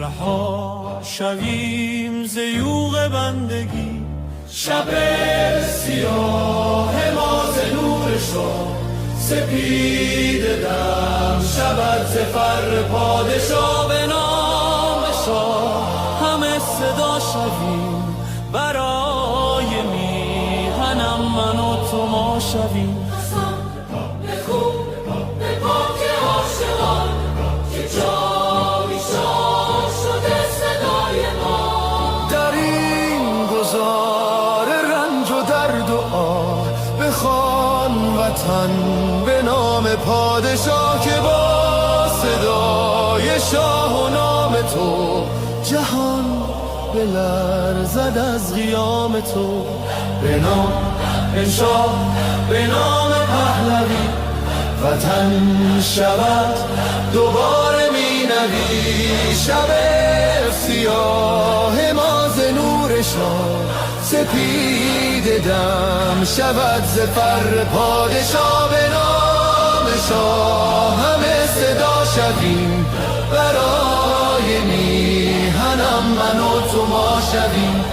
رها شویم ز یوغ بندگی، شب سیاه ما ز نور شاه، سپید دم شود ز فر پادشاه. به نام شاه همه صدا شویم، برای میهنم من و تو ما شویم. به نام پادشاه که با صدای شاه و نام تو جهان بلرزد از قیام تو. به نام شاه به نام پهلوی، وطن شود دوباره می نوی. شب سیاه ما ز نور شاه، سپید دم شود ز فر پادشاه. به نام شاه همه صدا شویم، برای میهنم من و تو ما شویم.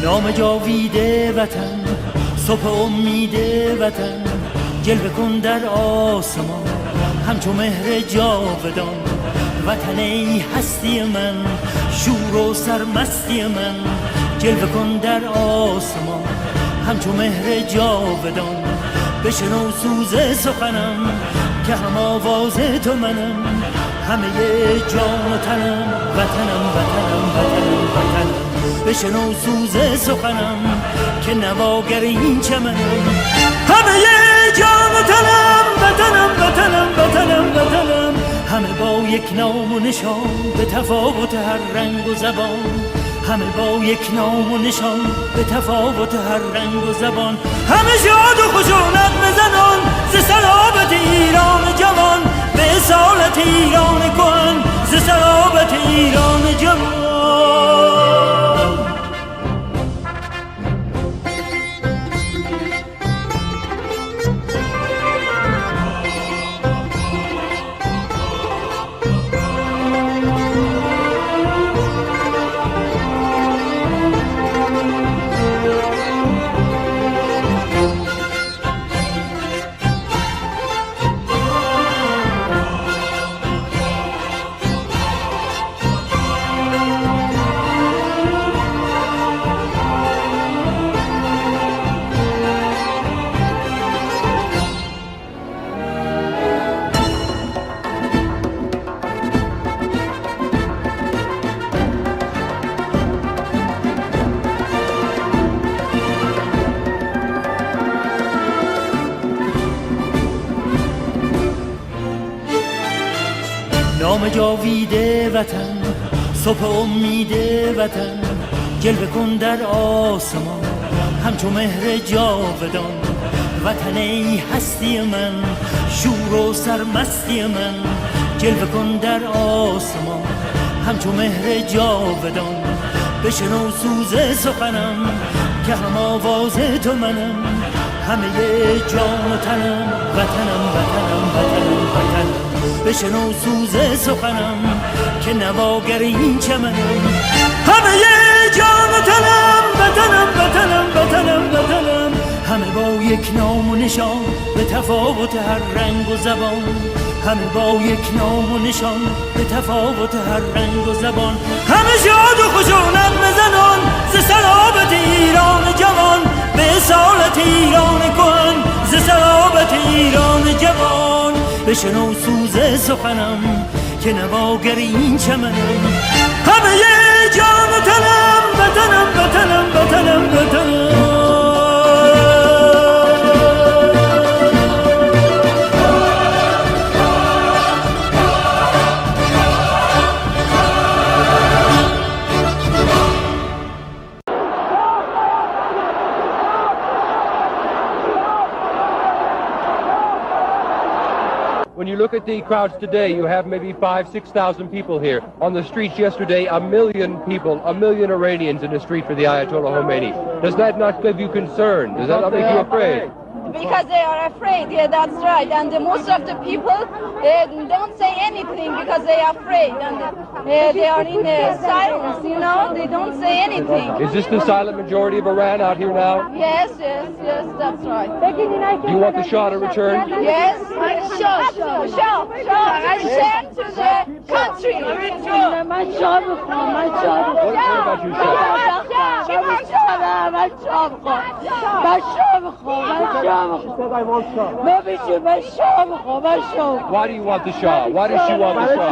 نام جاویده وطن، صبح امید وطن، جلوه کن در آسمان همچو مهر جاودان. وطن ای هستی من، شور و سرمستی من، جلوه کن در آسمان همچو مهر جاودان. بشنو سوز سخنم که هم آواز تو منم، همه جان و تنم وطنم وطنم وطنم وطنم. بشنو سوز سخنم که نواگر این چمنم، همه جان و تنم وطنم وطنم وطنم وطنم. همه با یک نام و نشان به تفاوت هر رنگ و زبان، همه با یک نام و نشان به تفاوت هر رنگ و زبان. همه شاد و خوش و نغمه زنان ز صلابت ایران جوان، به اصالت ایران کهن ز صلابت ایران جوان. نام جاویده وطن، صبح امید وطن، جلوه کن در آسمان همچو مهر جاودان. وطن ای هستی من، شور و سرمستی من، جلوه کن در آسمان همچو مهر جاودان. بشنو سوز سخنم که هم آواز تو منم، همه جان و تنم وطنم وطنم وطنم وطنم. بشنو سوز سخنم که نواگر این چمنم، همه جان و تنم وطنم وطنم وطنم وطنم. همه با یک نام و نشان به تفاوت هر رنگ و زبان، همه با یک نام و نشان به تفاوت هر رنگ و زبان. همه شاد و خوش و نغمه زنان ز صلابت ایران جوان، به اصالت ایران کهن ز صلابت ایران جوان. بشنو سوز سخنم که نواگر این چمنم، همه جان و تنم وطنم وطنم وطنم وطنم. look at the crowds today. You have maybe 5,000, 6,000 people here. On the streets yesterday, 1 million people, 1 million Iranians in the street for the Ayatollah Khomeini. Does that not give you concern? Does that not make you afraid? Because they are afraid, yeah, that's right. And most of the people don't say anything because they are afraid. And they are in silence, you know, they don't say anything. Is this the silent majority of Iran out here now? Yes, that's right. Do you want the Shah to return? Yes, Shah, return to the country. What about you, Shah? Why do you want the Shah? Why does she want the Shah?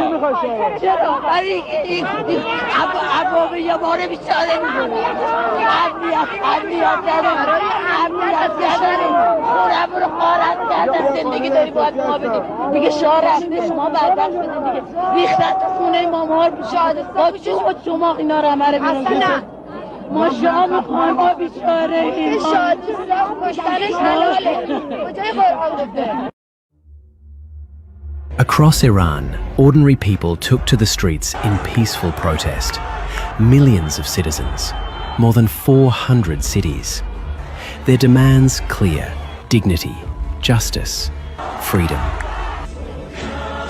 ما شاه میخوایم ما بیچاره Across Iran, ordinary people took to the streets in peaceful protest. Millions of citizens, more than 400 cities. Their demands clear: dignity, justice, freedom.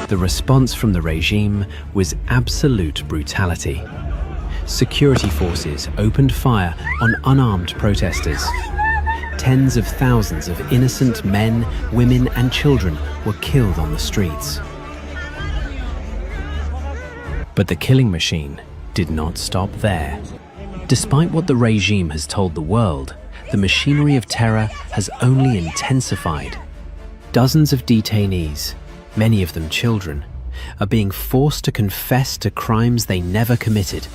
The response from the regime was absolute brutality. Security forces opened fire on unarmed protesters. Tens of thousands of innocent men, women and children were killed on the streets. But the killing machine did not stop there. Despite what the regime has told the world, the machinery of terror has only intensified. Dozens of detainees, many of them children, are being forced to confess to crimes they never committed.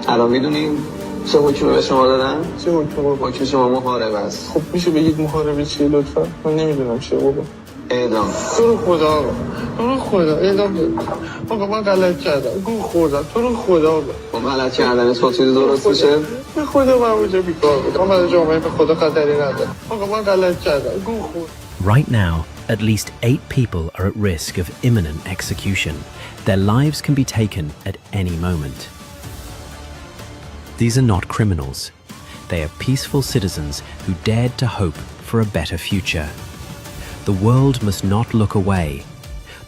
الان میدونیم چه حکمی به شما دادن؟ چه حکمی؟ حکم شما محاربه است. خب میشه بگید محاربه چیه لطفا؟ من نمیدونم چیه بابا. اعدام. تو رو خدا اعدام بده. آقا من غلط کردم. گول خوردم. تو رو خدا بده. با غلط کردن تو چیزی درست میشه؟ به خدا من اونجا بیکار بودم. من جامعه به خدا خطری ندارم. آقا من غلط کردم. گول خوردم. Right now, at least 8 people are at risk of imminent execution. Their lives can be taken at any moment. These are not criminals. They are peaceful citizens who dared to hope for a better future. The world must not look away.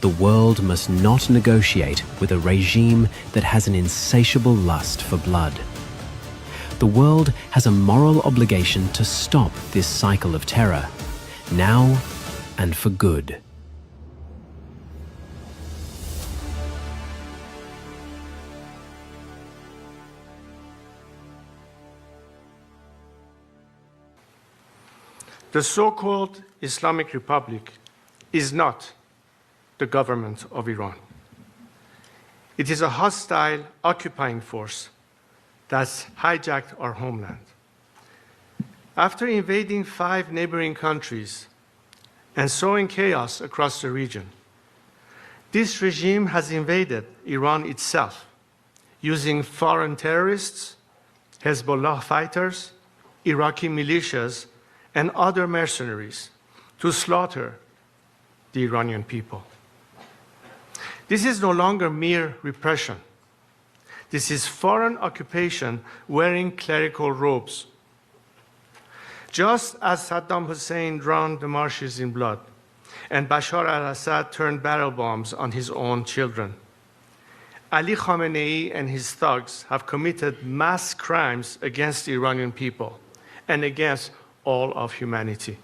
The world must not negotiate with a regime that has an insatiable lust for blood. The world has a moral obligation to stop this cycle of terror, now and for good. The so-called Islamic Republic is not the government of Iran. It is a hostile occupying force that's hijacked our homeland. After invading 5 neighboring countries and sowing chaos across the region, this regime has invaded Iran itself, using foreign terrorists, Hezbollah fighters, Iraqi militias, and other mercenaries to slaughter the Iranian people. This is no longer mere repression. This is foreign occupation wearing clerical robes. Just as Saddam Hussein drowned the marshes in blood and Bashar al-Assad turned barrel bombs on his own children, Ali Khamenei and his thugs have committed mass crimes against the Iranian people and against all of humanity.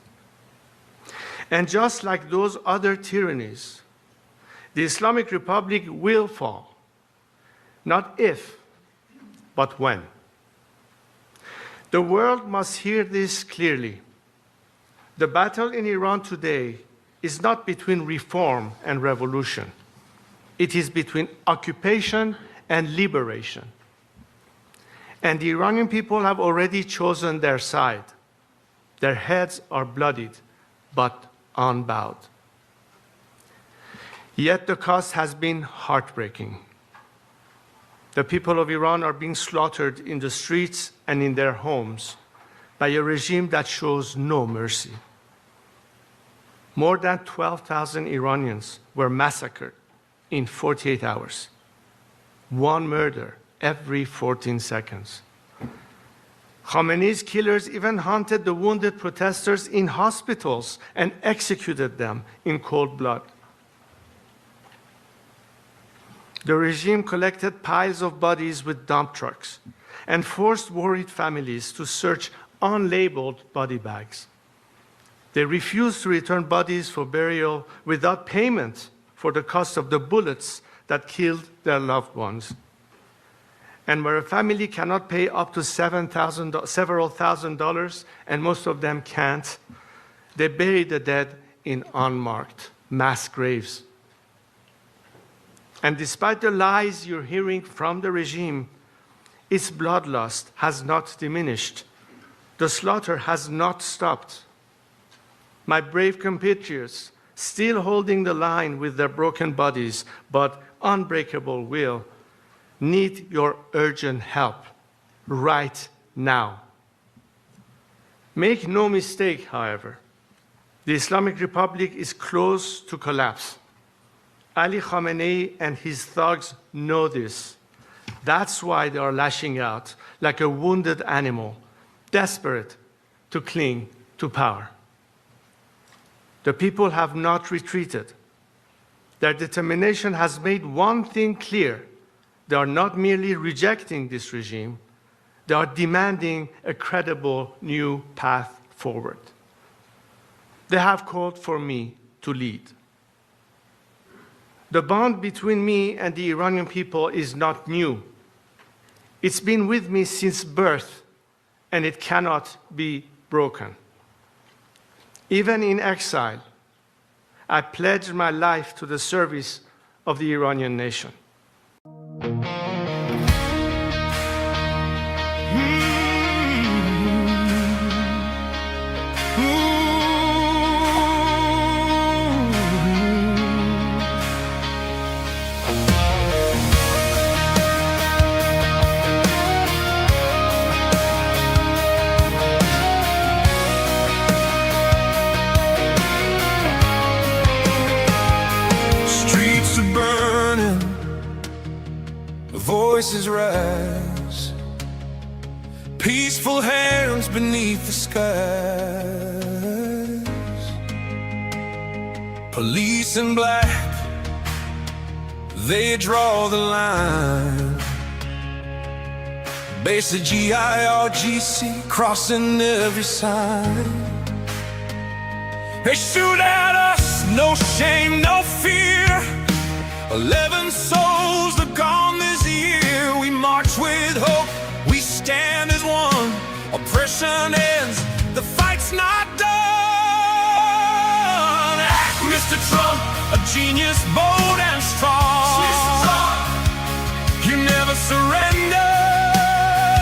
And just like those other tyrannies, the Islamic Republic will fall, not if, but when. The world must hear this clearly. The battle in Iran today is not between reform and revolution. It is between occupation and liberation. And the Iranian people have already chosen their side. Their heads are bloodied, but unbowed. Yet the cost has been heartbreaking. The people of Iran are being slaughtered in the streets and in their homes by a regime that shows no mercy. More than 12,000 Iranians were massacred in 48 hours. One murder every 14 seconds. Khamenei's killers even hunted the wounded protesters in hospitals and executed them in cold blood. The regime collected piles of bodies with dump trucks and forced worried families to search unlabeled body bags. They refused to return bodies for burial without payment for the cost of the bullets that killed their loved ones. And where a family cannot pay up to several thousand dollars, and most of them can't, they bury the dead in unmarked mass graves. And despite the lies you're hearing from the regime, its bloodlust has not diminished. The slaughter has not stopped. My brave compatriots, still holding the line with their broken bodies but unbreakable will, need your urgent help right now. Make no mistake, however, the Islamic Republic is close to collapse. Ali Khamenei and his thugs know this. That's why they are lashing out like a wounded animal, desperate to cling to power. The people have not retreated. Their determination has made one thing clear. They are not merely rejecting this regime, they are demanding a credible new path forward. They have called for me to lead. The bond between me and the Iranian people is not new. It's been with me since birth, and it cannot be broken. Even in exile, I pledged my life to the service of the Iranian nation. Voices rise, peaceful hands beneath the skies. Police in black, they draw the line. Basic GIRGC crossing every sign. They shoot at us, no shame, no fear. 11 souls have gone this year. We march with hope, we stand as one. Oppression ends, the fight's not done. Act, Mr. Trump, a genius, bold and strong. You never surrender,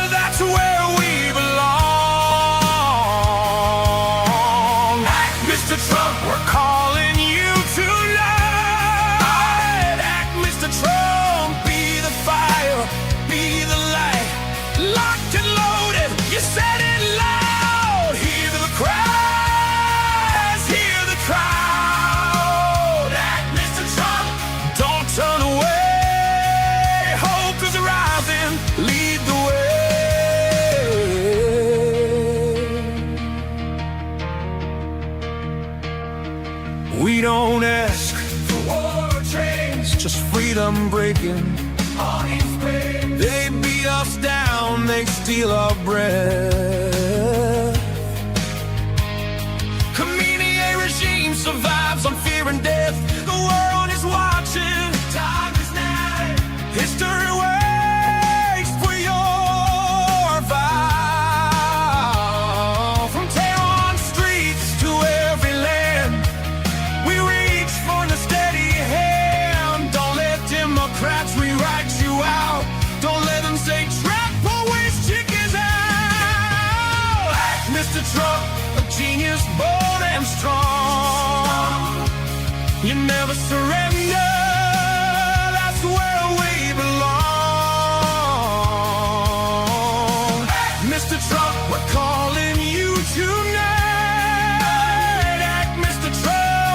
that's where we belong. Act, Mr. Trump, we're calling you tonight. Trump, be the fire, be the light. Locked and loaded, you said it loud. Hear the cries, hear the crowd. Act, Mr. Trump, don't turn away. Hope is rising, lead the way. We don't ask for war or change, just freedom breaking. They beat us down, they steal our breath. Khamenei regime survives on fear and death. The world is watching, time is now. History waits for your vow. From Tehran streets to every land, we reach for the steady hand. Don't let Democrats rewrite you out. Don't let them say trap always chickens out. Act, Mr. Trump, a genius, bold and strong. You never surrender, that's where we belong. Act, Mr. Trump, we're calling you tonight. Act, Mr. Trump.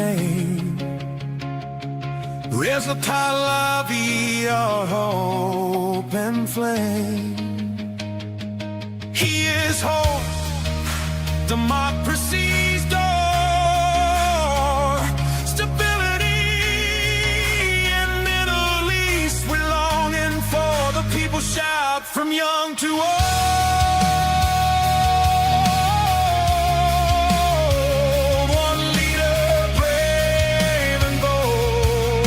name. There's a Pahlavi, our hope and flame. He is hope, democracy's door, stability in Middle East. We're longing for the people shout from young to old. One leader, brave and bold.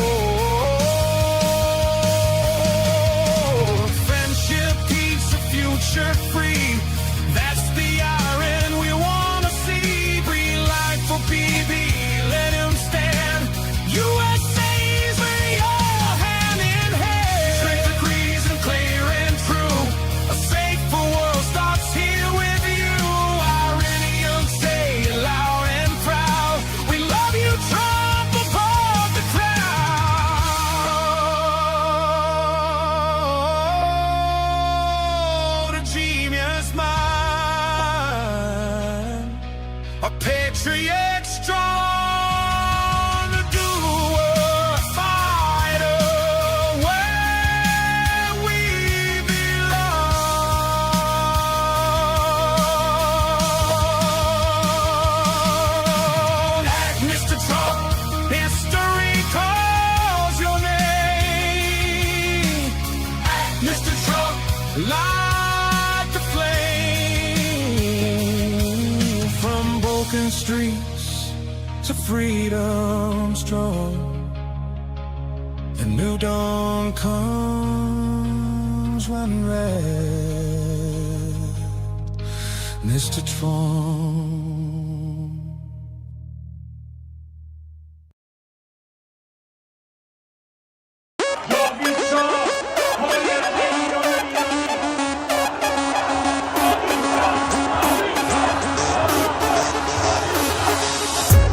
Friendship, peace, a future free. That's the iron we wanna see. Breathe life for BB, let him stand. USA's we all hand in hand. Strength agrees and clear and true. A safer world starts here with you. Iranian, say it loud and proud. We love you, Trump, above the crowd. A genius mind, a patriot strong, a doer, a fighter, where we belong. Act, Mr. Trump, history calls your name. Act, Mr. Trump, light the flame. From broken streets to freedom strong, a new dawn comes when red, Mr. Trump.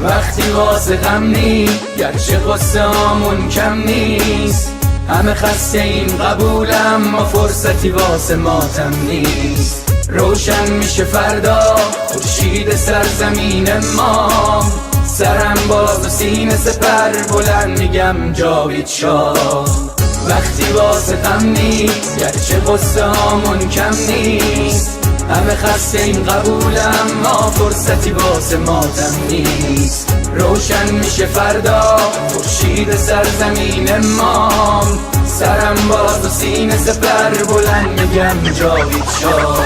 وقتی واسه غم نی گرچه قصه هامون کم نیست، همه خسته این قبولم ما فرصتی واسه ماتم نیست. روشن میشه فردا خورشید سرزمین ما، سرم باز و سینه سپر بلند میگم جاوید شاه. وقتی واسه غم نی گرچه قصه هامون کم نیست، همه خسته این قبولم ما فرصتی واسه ماتم نیست. روشن میشه فردا خورشید سرزمین ما، سرم باز و سینه سپر بلند میگم جاوید شاه.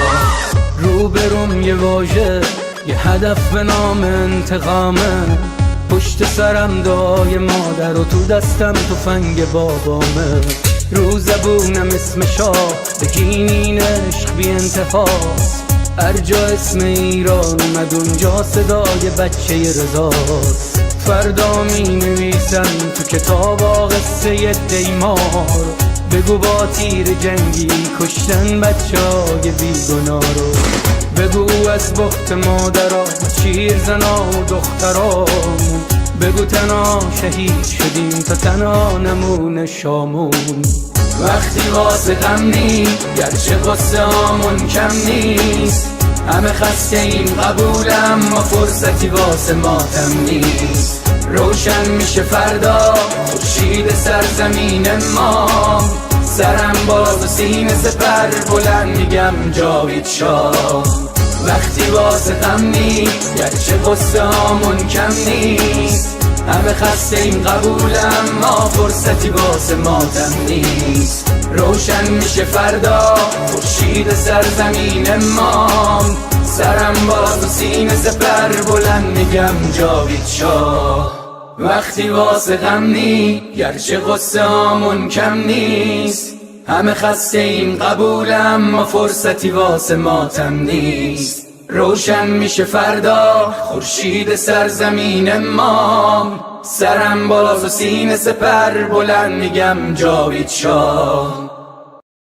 روبروم یه واژه یه هدف به نام انتقامه، پشت سرم دعای مادر و تو دستم تفنگ بابامه. رو زبونم اسم شاه بگین عشق بی انتهاست، هر جا اسم ایران اومد اونجا صدای بچه رضاست. فردا می نویسم تو کتاب قصه دیمار، بگو با تیر جنگی کشتن بچه های بیگناه رو. بگو از بخت مادرها شیر زنا و دخترامون، بگو تنها شهید شدیم تا تنها نمونه شامون. وقتی واسه غم نی گرچه قصه هامون کم نیست، همه خسته این قبولم ما فرصتی واسه ماتم نیست. روشن میشه فردا خورشید سرزمین ما، سرم باز و سینه سپر بلند میگم جاوید شاه. وقتی واسه غم نی گرچه قصه هامون کم نیست، همه خسته این قبولم ما فرصتی واسه ماتم نیست. روشن میشه فردا خورشید سرزمین ما، سرم باز و سینه سپر بلند میگم جاوید شاه. وقتی واسه غم نی گرچه قصه هامون کم نیست، همه خسته این قبولم ما فرصتی واسه ماتم نیست. روشن میشه فردا خورشید سرزمین ما، سرم باز و سینه سپر بلند میگم جاوید شاه.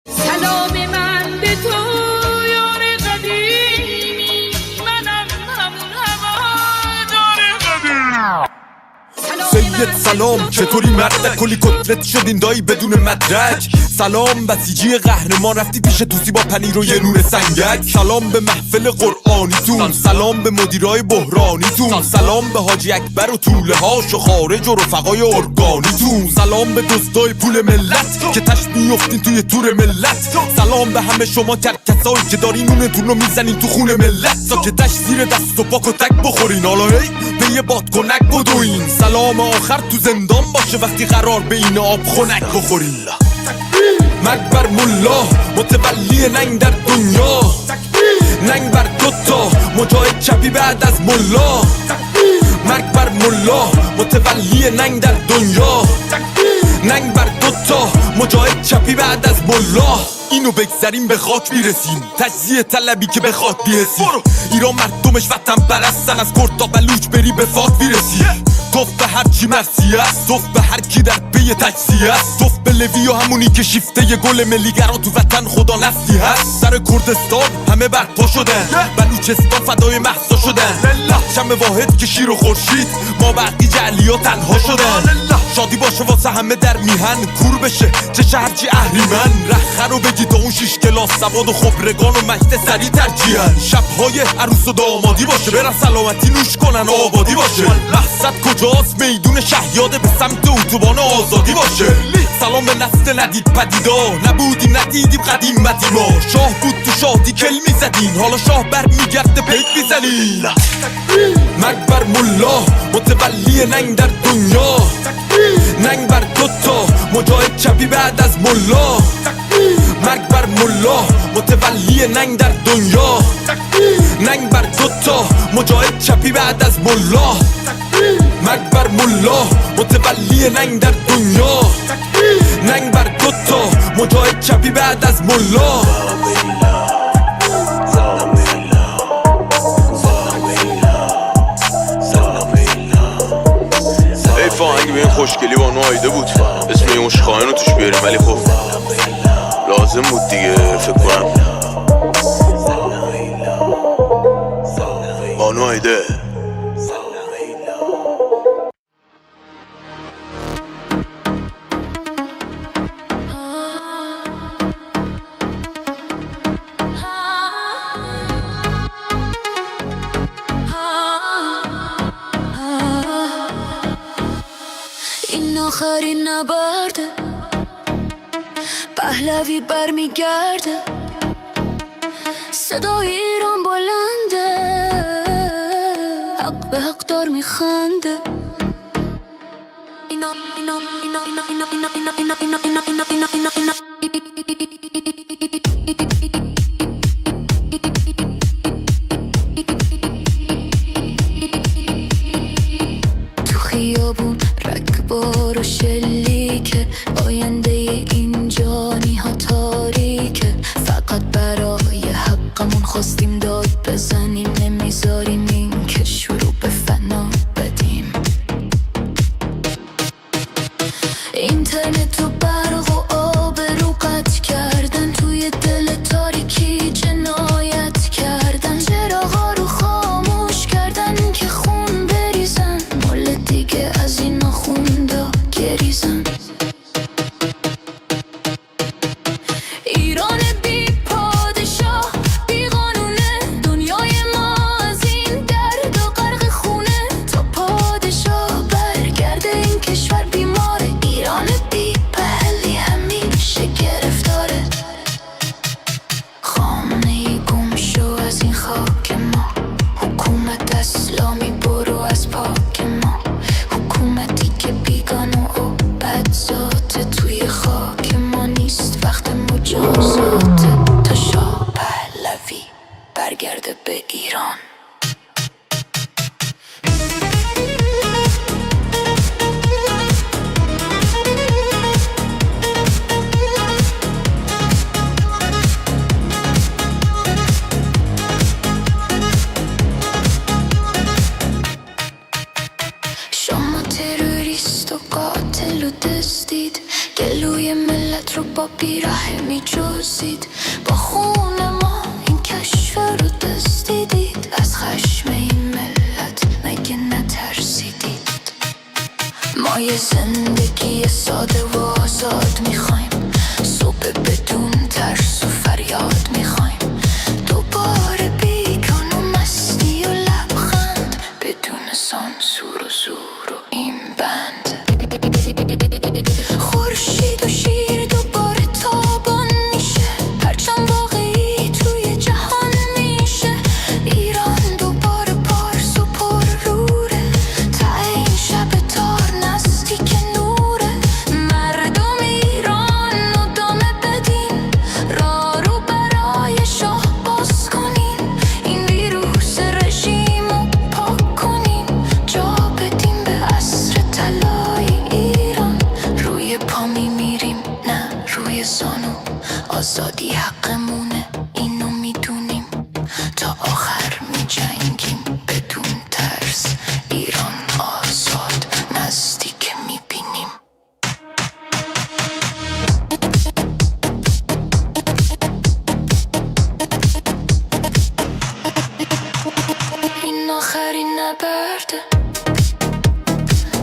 سلام من به تو یار قدیمی، منم همون هوادار قدیم. داییت سلام، چطوری مرد کلی کتلت شدین دایی بدون مدرک. سلام بسیجی قهرمان رفتی پیش توسی با پنیر و یه نون سنگک. سلام به محفل قرآنیتون، سلام به مدیرای بحرانیتون، سلام به حاجی اکبر و طوله هاش و خارج و رفقای ارگانیتون، سلام به دوستای پول ملت که تش میفتین توی تور ملت. سلام به همه شما کرکسایی که دارین نونتون رو میزنین تو خون ملت، ساکتش زیر دست و پاک و تک بخورین حالا هی به یه بادکنک بدوین. سلام آخر تو زندان باشه وقتی قرار به این آب خنک بخورین. مرگ بر ملا متولی ننگ در دنیا، ننگ بر دوتا مجاهد چپی بعد از ملا. مرگ بر ملا متولی ننگ در دنیا، ننگ بر دوتا مجاهد چپی بعد از ملا. اینو بگذاریم به خاک میرسیم، تجزیه طلبی که به خاک بیرسیم. ایران مردمش وطن پرستن، از کرد تا بلوچ بری به فاک میرسی. توف به هر چی مرسی است، توف به هر کی در پی تجزیه است، توف به لوی و همونی که شیفته ی گل ملیگرا تو وطن خدا نفسی هست. سر کردستان همه برپا شدن، بلوچستان فدای مهسا شدن. شم واحد که شیر و خورشید ما بقی جعلیا تنها شدن. شادی باشه واسه همه در میهن، کور بشه چه شهرچی اهریمن. رخه رو بگی تا اون 6 کلاس سواد و خبرگان و مجد سری ترجیحن. شبهای عروس و دامادی باشه برن سلامتی نوش کنن آبادی باشه. مقصد کجاست؟ میدون شهیاده به سمت اتوبان آزادی باشه. سلام به نسل ندید پدیدا، نبودیم ندیدیم قدیمتی ما. شاه بود تو شادی کل میزدین، حالا شاه بر میگرده پیک میزنین. مرگ بر ملا متولی ننگ در دنیا، ننگ بر دوتا مجاهد چپی بعد از ملا. مرگ بر ملا متولی ننگ در دنیا، ننگ بر دوتا مجاهد چپی بعد از ملا. مرگ بر ملا متولی ننگ در دنیا، ننگ بر دوتا مجاهد چپی بعد از ملا. فاهنگ به این خوشگلی با نایده بود، اسم این عشقاین رو توش بیاریم ولی خب لازم بود دیگه. فکر کنم با نایده آخرین نبرده، پهلوی برمیگرده، صدای ایران بلنده، حق به حق دار میخنده. تو خیابون رگبار و شلیکه، آینده اینجا نیها تاریکه. فقط برای حقمون خواستیم داد بزنیم، نمیذاریم این که شروع به فنا بدیم. اینترنت و برق و آب رو قطع کردن، توی دل تاریکی جنایت کردن. چراغا رو خاموش کردن که خون بریزن، مال دیگه از این خوندا گریزن. ایران بی پادشاه بی قانونه، دنیای ما از این درد و غرق خونه. تا پادشاه برگرده این کشور بیماره، ایران بی پهلی همیشه گرفتاره. خامنه‌ای گم شو از این خاک ما، حکومت اسلامی برو از پاک ما. حکومتی که بیگانه و بدذاته، توی خاک ما نیست وقت مجازاته. تا شاه پهلوی برگرده به ایران. شما تروریست و قاتل و دزدید، گلوی ملت رو با بیرحمی میجوزید. با خون ما این کشور رو دزدیدید، از خشم این ملت مگه نترسیدید؟ ما ما یه زندگی ساده و آزاد میخوایم صبح بدون ترس و فریاد میخوایم دوباره بیگان و مستی و لبخند بدون سانسور و زور و این بند خورشید و شیر دوباره تابان میشه پرچم واقعی توی جهان میشه ایران دوباره پارس و پر روره تا این شب تار نزدیک نوره مردم ایران ادامه بدین راه رو برای شاه باز کنین این ویروس رژیم رو پاک کنین جا بدین به عصر طلای ایران روی پا میمیریم نه روی زانو آزادی حقمونه اینو میدونیم تا آخر میجنگیم بدون ترس ایران آزاد نزدیک میبینیم این آخرین نبرده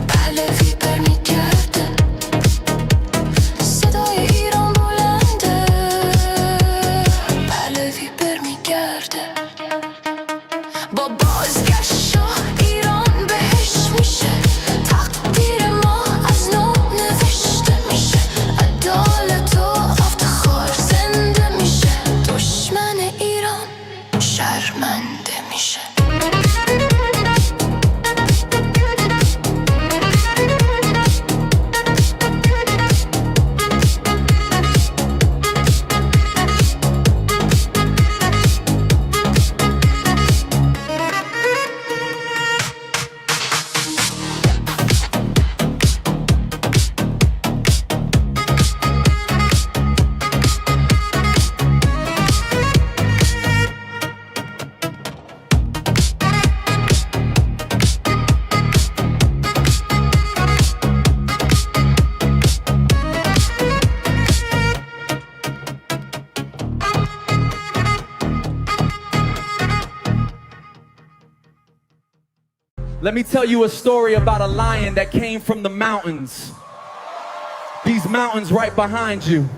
پهلوی برمیگرده صدای ایران بلنده پهلوی برمیگرده با بازگشت ایران بهش میشه تقدیر ما از نو نوشته میشه عدالت و افتخار زنده میشه دشمن ایران شرمنده میشه Let me tell you a story about a lion that came from the mountains. These mountains right behind you.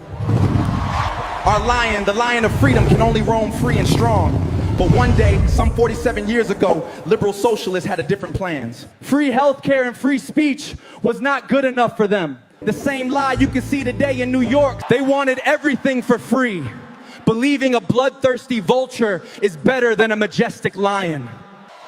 Our lion, the lion of freedom, can only roam free and strong. But one day, some 47 years ago, liberal socialists had a different plans. Free healthcare and free speech was not good enough for them. The same lie you can see today in New York. They wanted everything for free, believing a bloodthirsty vulture is better than a majestic lion.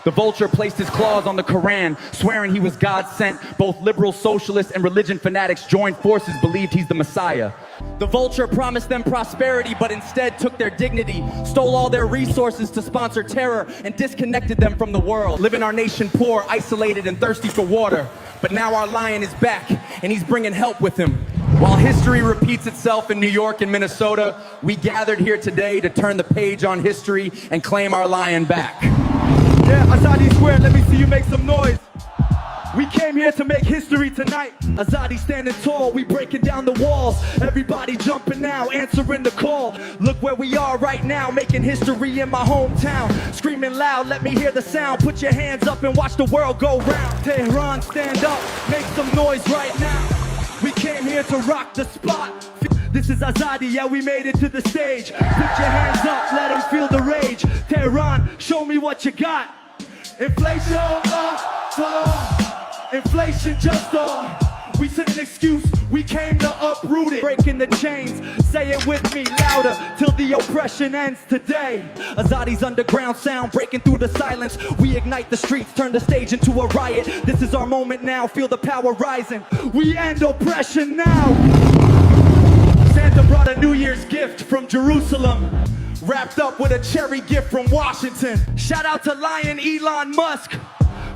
The vulture placed his claws on the Quran, swearing he was God sent. Both liberal socialists and religion fanatics joined forces, believed he's the Messiah. The vulture promised them prosperity, but instead took their dignity, stole all their resources to sponsor terror, and disconnected them from the world, living our nation poor, isolated, and thirsty for water. But now our lion is back, and he's bringing help with him. While history repeats itself in New York and Minnesota, we gathered here today to turn the page on history and claim our lion back. Yeah, Azadi Square, let me see you make some noise. We came here to make history tonight. Azadi standing tall, we breaking down the walls. Everybody jumping now, answering the call. Look where we are right now, making history in my hometown. Screaming loud, let me hear the sound. Put your hands up and watch the world go round. Tehran, stand up, make some noise right now. We came here to rock the spot. This is Azadi, yeah, we made it to the stage. Put your hands up, let them feel the rage. Tehran, show me what you got. Inflation, inflation just we said an excuse, we came to uproot it. Breaking the chains, say it with me louder, till the oppression ends today. Azadi's underground sound, breaking through the silence. We ignite the streets, turn the stage into a riot. This is our moment now, feel the power rising. We end oppression now. Santa brought a New Year's gift from Jerusalem, wrapped up with a cherry gift from Washington. Shout out to Lion Elon Musk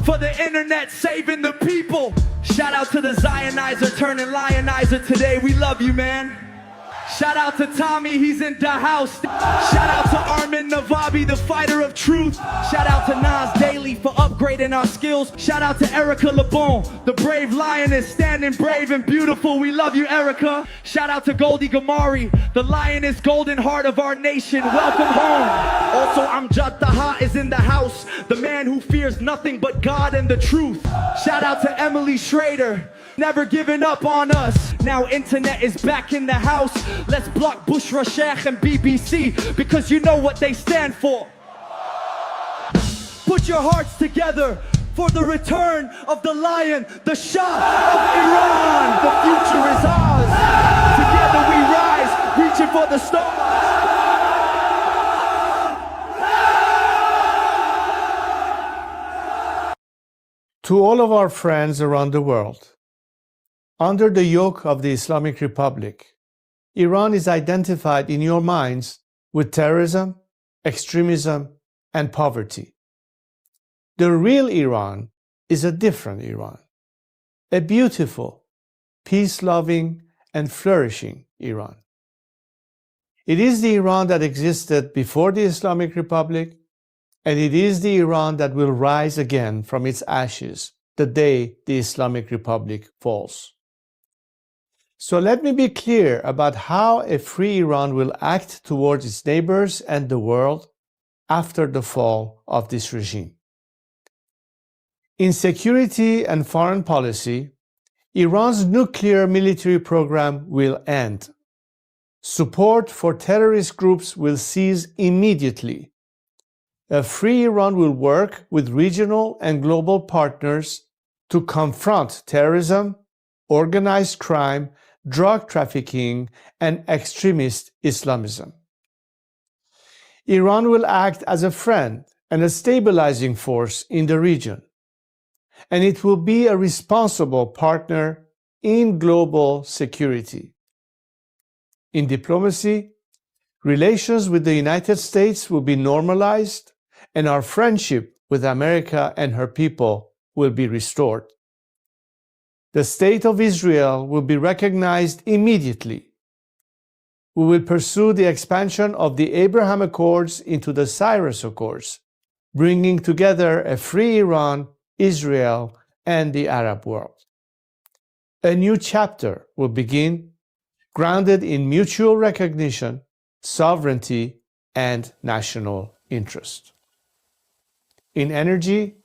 for the internet saving the people. Shout out to the Zionizer turning lionizer today. We love you, man. Shout out to Tommy, he's in the house. Shout out to Armin Navabi, the fighter of truth. Shout out to Nas Daily for upgrading our skills. Shout out to Erica LeBon, the brave lioness, standing brave and beautiful. We love you, Erica. Shout out to Goldie Gamari, the lioness golden heart of our nation. Welcome home. Also, Amjad Taha is in the house, the man who fears nothing but God and the truth. Shout out to Emily Schrader, never giving up on us. Now internet is back in the house. Let's block Bushra Sheikh and BBC, because you know what they stand for. Put your hearts together for the return of the lion, the Shah of Iran. The future is ours. Together we rise, reaching for the stars. To all of our friends around the world, under the yoke of the Islamic Republic, Iran is identified in your minds with terrorism, extremism, and poverty. The real Iran is a different Iran, a beautiful, peace-loving, and flourishing Iran. It is the Iran that existed before the Islamic Republic, and it is the Iran that will rise again from its ashes the day the Islamic Republic falls. So let me be clear about how a free Iran will act towards its neighbors and the world after the fall of this regime. In security and foreign policy, Iran's nuclear military program will end. Support for terrorist groups will cease immediately. A free Iran will work with regional and global partners to confront terrorism, organized crime, drug trafficking, and extremist Islamism. Iran will act as a friend and a stabilizing force in the region, and it will be a responsible partner in global security. In diplomacy, relations with the United States will be normalized, and our friendship with America and her people will be restored. The State of Israel will be recognized immediately. We will pursue the expansion of the Abraham Accords into the Cyrus Accords, bringing together a free Iran, Israel, and the Arab world. A new chapter will begin, grounded in mutual recognition, sovereignty, and national interest. In energy,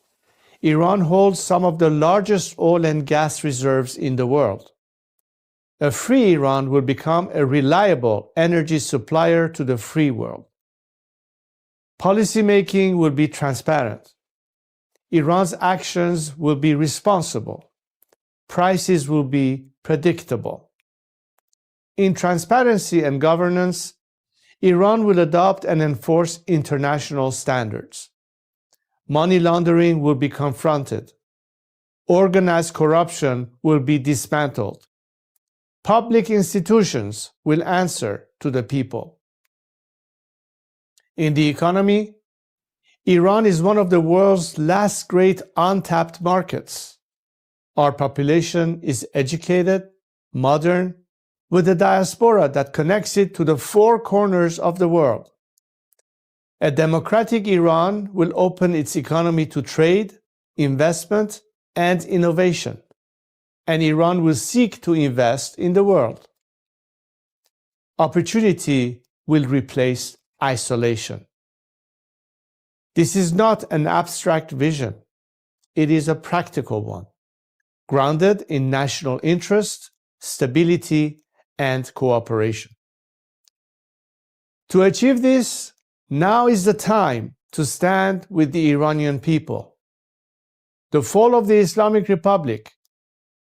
Iran holds some of the largest oil and gas reserves in the world. A free Iran will become a reliable energy supplier to the free world. Policymaking will be transparent. Iran's actions will be responsible. Prices will be predictable. In transparency and governance, Iran will adopt and enforce international standards. Money laundering will be confronted. Organized corruption will be dismantled. Public institutions will answer to the people. In the economy, Iran is one of the world's last great untapped markets. Our population is educated, modern, with a diaspora that connects it to the four corners of the world. A democratic Iran will open its economy to trade, investment, and innovation, and Iran will seek to invest in the world. Opportunity will replace isolation. This is not an abstract vision. It is a practical one, grounded in national interest, stability, and cooperation. To achieve this, now is the time to stand with the Iranian people. The fall of the Islamic Republic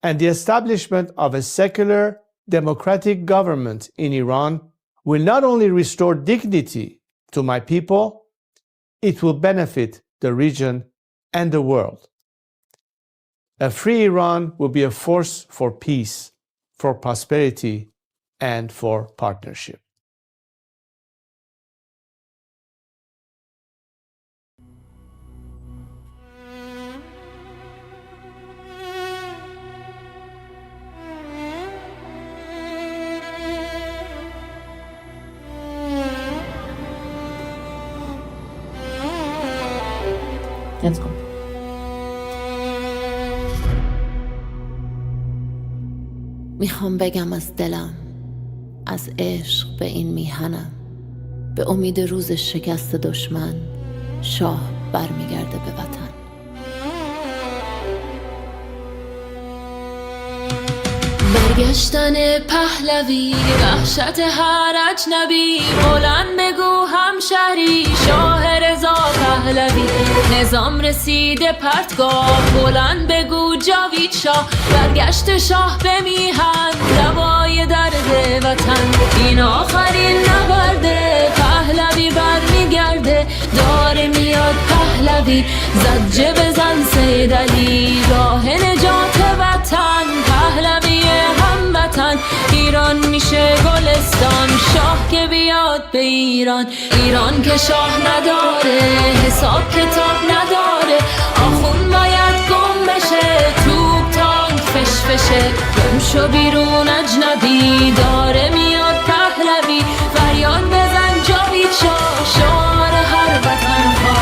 and the establishment of a secular, democratic government in Iran will not only restore dignity to my people, it will benefit the region and the world. A free Iran will be a force for peace, for prosperity, and for partnership. Let's go. میخوام بگم از دلم از عشق به این میهنم، به امید روز شکست دشمن شاه برمیگرده به وطن. برگشتن پهلوی وحشت هر اجنبی، بلند بگو همشهری شاه رضا پهلوی. نظام رسیده پرتگاه، بلند بگو جاوید شاه. برگشت شاه به میهن دوای درد وطن، این آخرین نبرده پهلوی برمیگرده. داره میاد پهلوی زجه بزن سید علی، راه نجات وطن پهلوی هموطن. ایران میشه گلستان شاه که بیاد به ایران. ایران که شاه نداره حساب کتاب نداره، آخون باید گم بشه توپ تانک فشفشه. گم شو بیرون اجنبی داره میاد پهلوی، فریاد بزن جاوید شاه شعار هر وطن ها.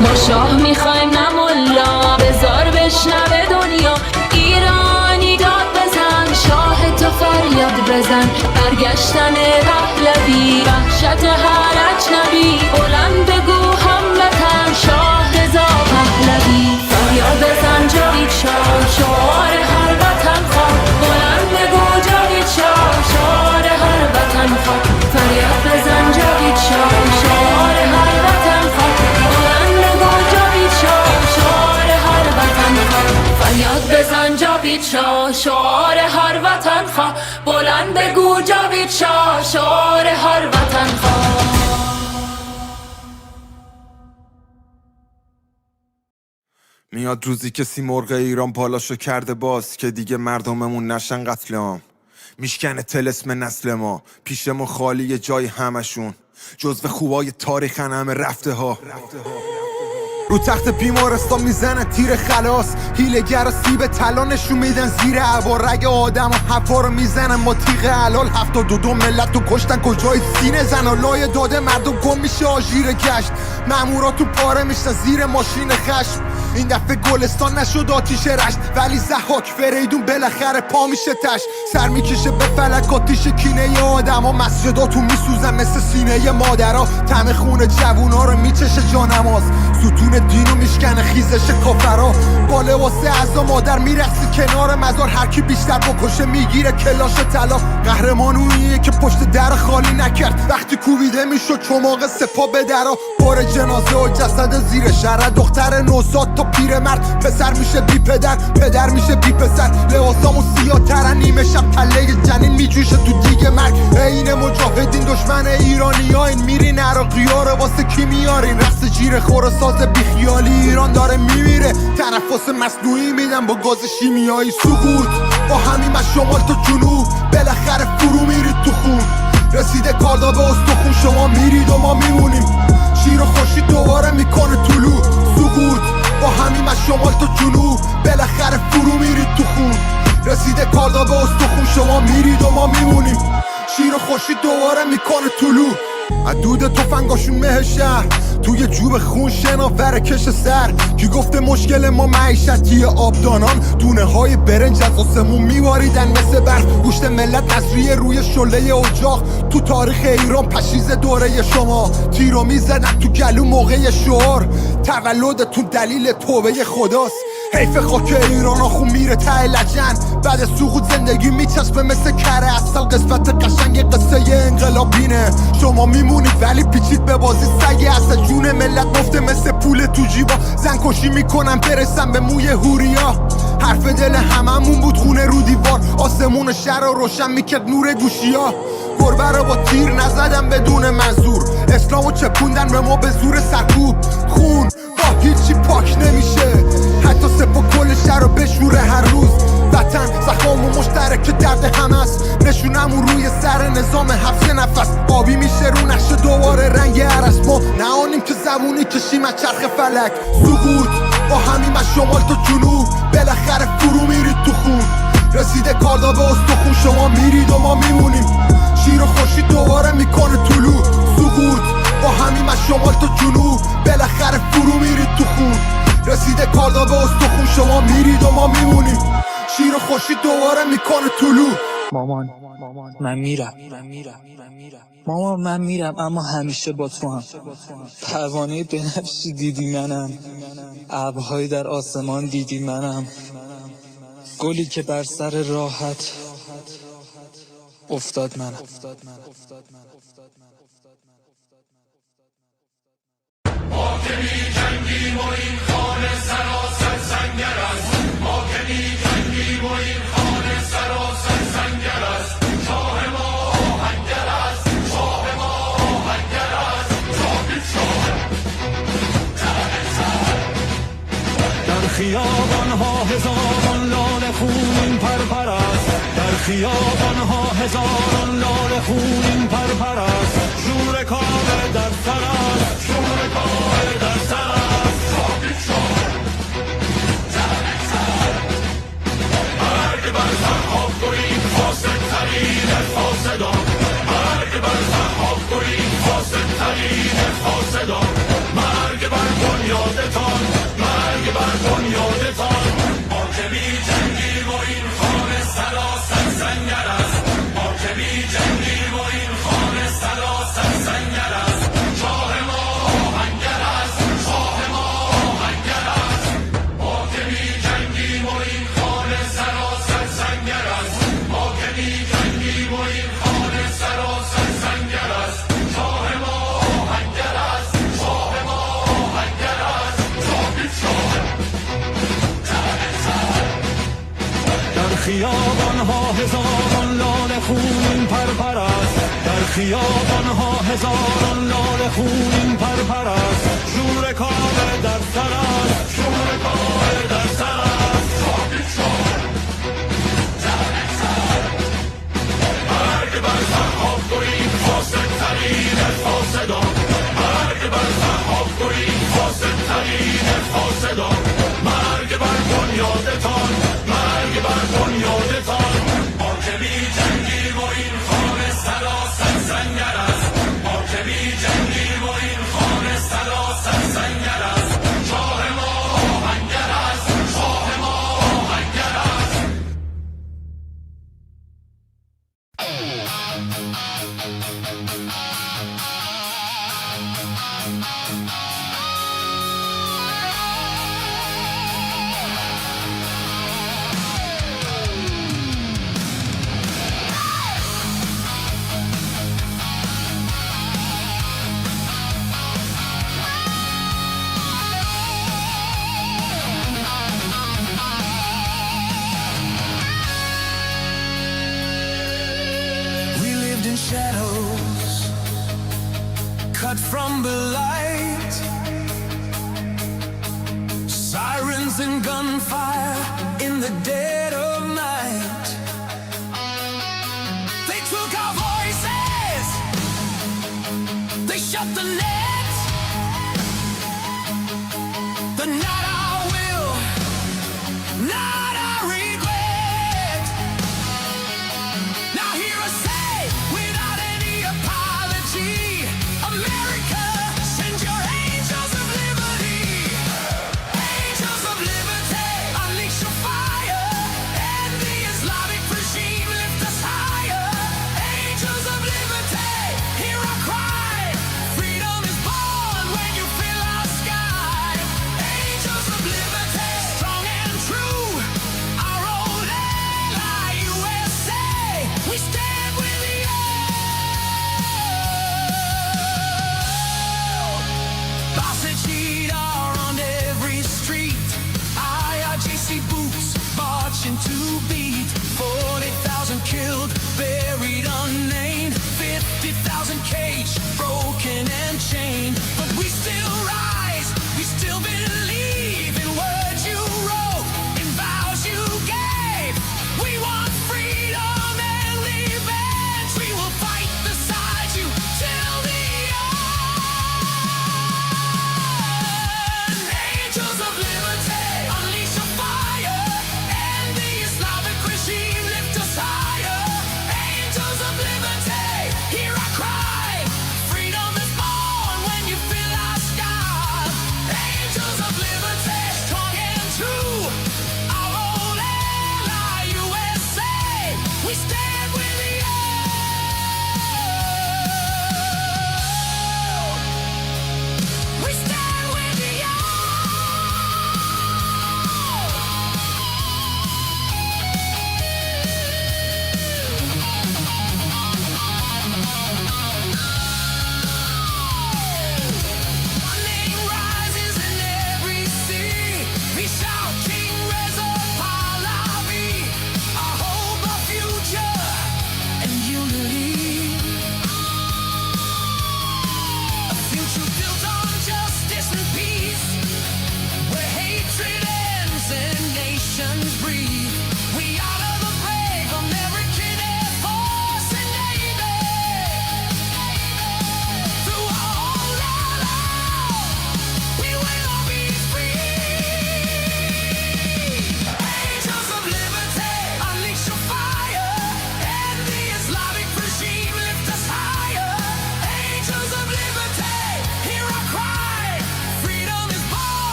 ما شاه میخوایم نه ملا، بزار بشنوه دنیا. ایرانی داد بزن شاه تو فریاد بزن. برگشتن پهلوی وحشت هر اجنبی، بلند بگو هموطن شاه رضا پهلوی. فریاد بزن جاوید شاه شعار هر وطن خواه، بلند بگو جاوید شاه شعار هر وطن خواه. فریاد بزن جاوید شاه شعار هر وطن خواه، بلند بگو جاوید شاه شعار هر وطن خواه. فریاد بزن جاوید شاه شعار هر وطن خواه، بلند بگو جاوید شاه شعار هر وطن خواه. میاد روزی که سیمرغ ایران پالاشو کرده باز، که دیگه مردممون نشن قتل عام. میشکنه طلسم نسل ما، پیشمون خالی جای همشون، جزو خوبای تاریخن همه رفته ها. رو تخت بیمارستان میزنن تیر خلاص، هیلگر و سیب طلا نشون میدن زیر عبا. رگ آدم و حفا رو میزنن با تیغ حلال. 72 ملت رو کشتن کجای سینه زن، لای داده مردم گم میشه آژیر گشت. مامورا تو پاره میشن زیر ماشین خشم. این دفعه گلستان نشد آتیش رشت، ولی ضحاک فریدون بالاخره پا میشه تش. سر میکشه به فلک آتیش کینه آدم ها، مسجداتو میسوزن مثل سینه مادرها. طعم خون جوونا رو میچشه جانماز، ستون دینو میشکنه خیزش کافرها. با لباس عزا مادر میرقصی کنار مزار، هر کی بیشتر بکشه میگیره کلاش طلا. قهرمان اونیه که پشت در خالی نکرد، وقتی کوبیده میشد چماق سپا به درا. بار جنازه و جسد زیر شهر، دختر نوزاد تا پیرمرد. پسر میشه بی پدر، پدر میشه بی پسر. لباسامون سیاه ترن، نیمه شب تله جنین میجوشه تو دیگه مرگ. این مجاهدین دشمن ایرانی ها، این میرین عراقی ها رو واسه کی میارین؟ رقص جیره خور و ساز بیخیالی، ایران داره میمیره. تنفس مصنوعی میدن با گاز شیمیایی. سقوط با همین از شمال تا جنوب، بالاخره فرو میرید تو خون. رسیده کاردا به استخون، شما میرید و ما میمونیم. شیر و خورشید دوباره میکنه طلوع. سقوط با همین از شمال تا جنوب، بالاخره فرو میرید تو خون. رسیده کاردا به استخون، شما میرید و ما میمونیم. شیر و خورشید دوباره میکنه طلوع. عدود تفنگاشون مه شهر، توی جوب خون شناور کش سر. کی گفته مشکل ما معیشتی آبدانان؟ دونه های برنج از آسمون میواریدن مثل برف. گوشت ملت نظریه روی شله اجاق. تو تاریخ ایران پشیز دوره شما، تیرو میزدن تو گلو موقع شعار. تولدتون دلیل توبه خداست. حیف خاک ایران آخون میره ته لجن، بعد سقوط زندگی میچسبه مثل کره اصل. قسمت قشنگ قصه انقلابینه، شما میمونید ولی پیچید به بازی سگ اصل. جون ملت مفته مثل پول تو جیبا، زن کشی میکنن برسن به موی هوریا. حرف دل هممون بود خونه رو دیوار، آسمون شهر رو روشن میکرد نور گوشیا. گربه رو با تیر نزدن بدون منظور، اسلامو چپوندن به ما به زور سرکوب. خون با هیچی پاک نمیشه، حتی سپا کل شهر رو بشوره هر روز. وطن زخم و مشترک درد هم است، نشونمون روی سر نظام حبس نفس. آبی میشه رو نقش دوباره رنگ عرس. ما نهانیم که زمونی کشیم از چرخ فلک. سقوط با همیم از شمال تا جنوب، بالاخره فرو میرید تو خون. رسیده کاردا به استخون، شما میرید و ما میمونیم. شیر و خورشید دوباره میکنه طلوع. سقوط با همیم از شمال تا جنوب، بالاخره فرو میرید تو خون. رسیده کاردا به استخون شما میرید و ما میمونیم شیر خوشی دوباره میکنه طلوع مامان من میرم مامان من میرم اما همیشه با تو هم پروانه بنفشی دیدی منم ابرهایی در آسمان دیدی منم گلی که بر سر راحت افتاد منم ما که می جنگیم و این خانه سراسر سنگر است ما که می جنگیم و این خانه سراسر سنگر است شاه ما آهنگر است شاه ما آهنگر است جاوید شاه در خیابان‌ها هزاران لاله خونین پرپر است در خیابان‌ها هزاران لاله خونین پرپر است شور کاوه در سر است شور کاوه در سر است جاوید شاه مرگ بر سرخاب گرین فاسد ترین فاسدان مرگ بر سرخاب گرین فاسد ترین فاسدان مرگ بر بنیادتان مرگ بر بنیادتان ما که بی جنگیم و این خانه سراسر سنگر است ما که بی جنگیم و این خانه سراسر سنگر است شاه ما آهنگر است شاه ما آهنگر است ما که بی جنگیم و این خانه سراسر سنگر است ما که بی جنگیم و این خانه سراسر سنگر است شاه ما آهنگر است شاه ما آهنگر است جاوید شاه در خیابان‌ها هزاران لاله خونین پرپر است در خیابان‌ها هزاران لاله خونین پرپر است شور کاوه در سر است شور کاوه در سر است جاوید شاه مرگ بر سرخاب گرین فاسد ترین فاسدان مرگ بر سرخاب گرین فاسد ترین فاسدان مرگ بر بنیادتان مرگ بر بنیادتان ما که بی جنگیم و این خانه سراسر سنگر است ما که بی جنگیم و این خانه سراسر سنگر است شاه ما آهنگر است شاه ما آهنگر است We lived in shadows cut from the light sirens and gunfire in the dead of night they took our voices they shut the net the not our will not our regret now hear us say without any apology America send your angels of liberty angels of liberty unleash your fire and the Islamic regime lift us higher angels of liberty hear our cry freedom is born when you fill our sky angels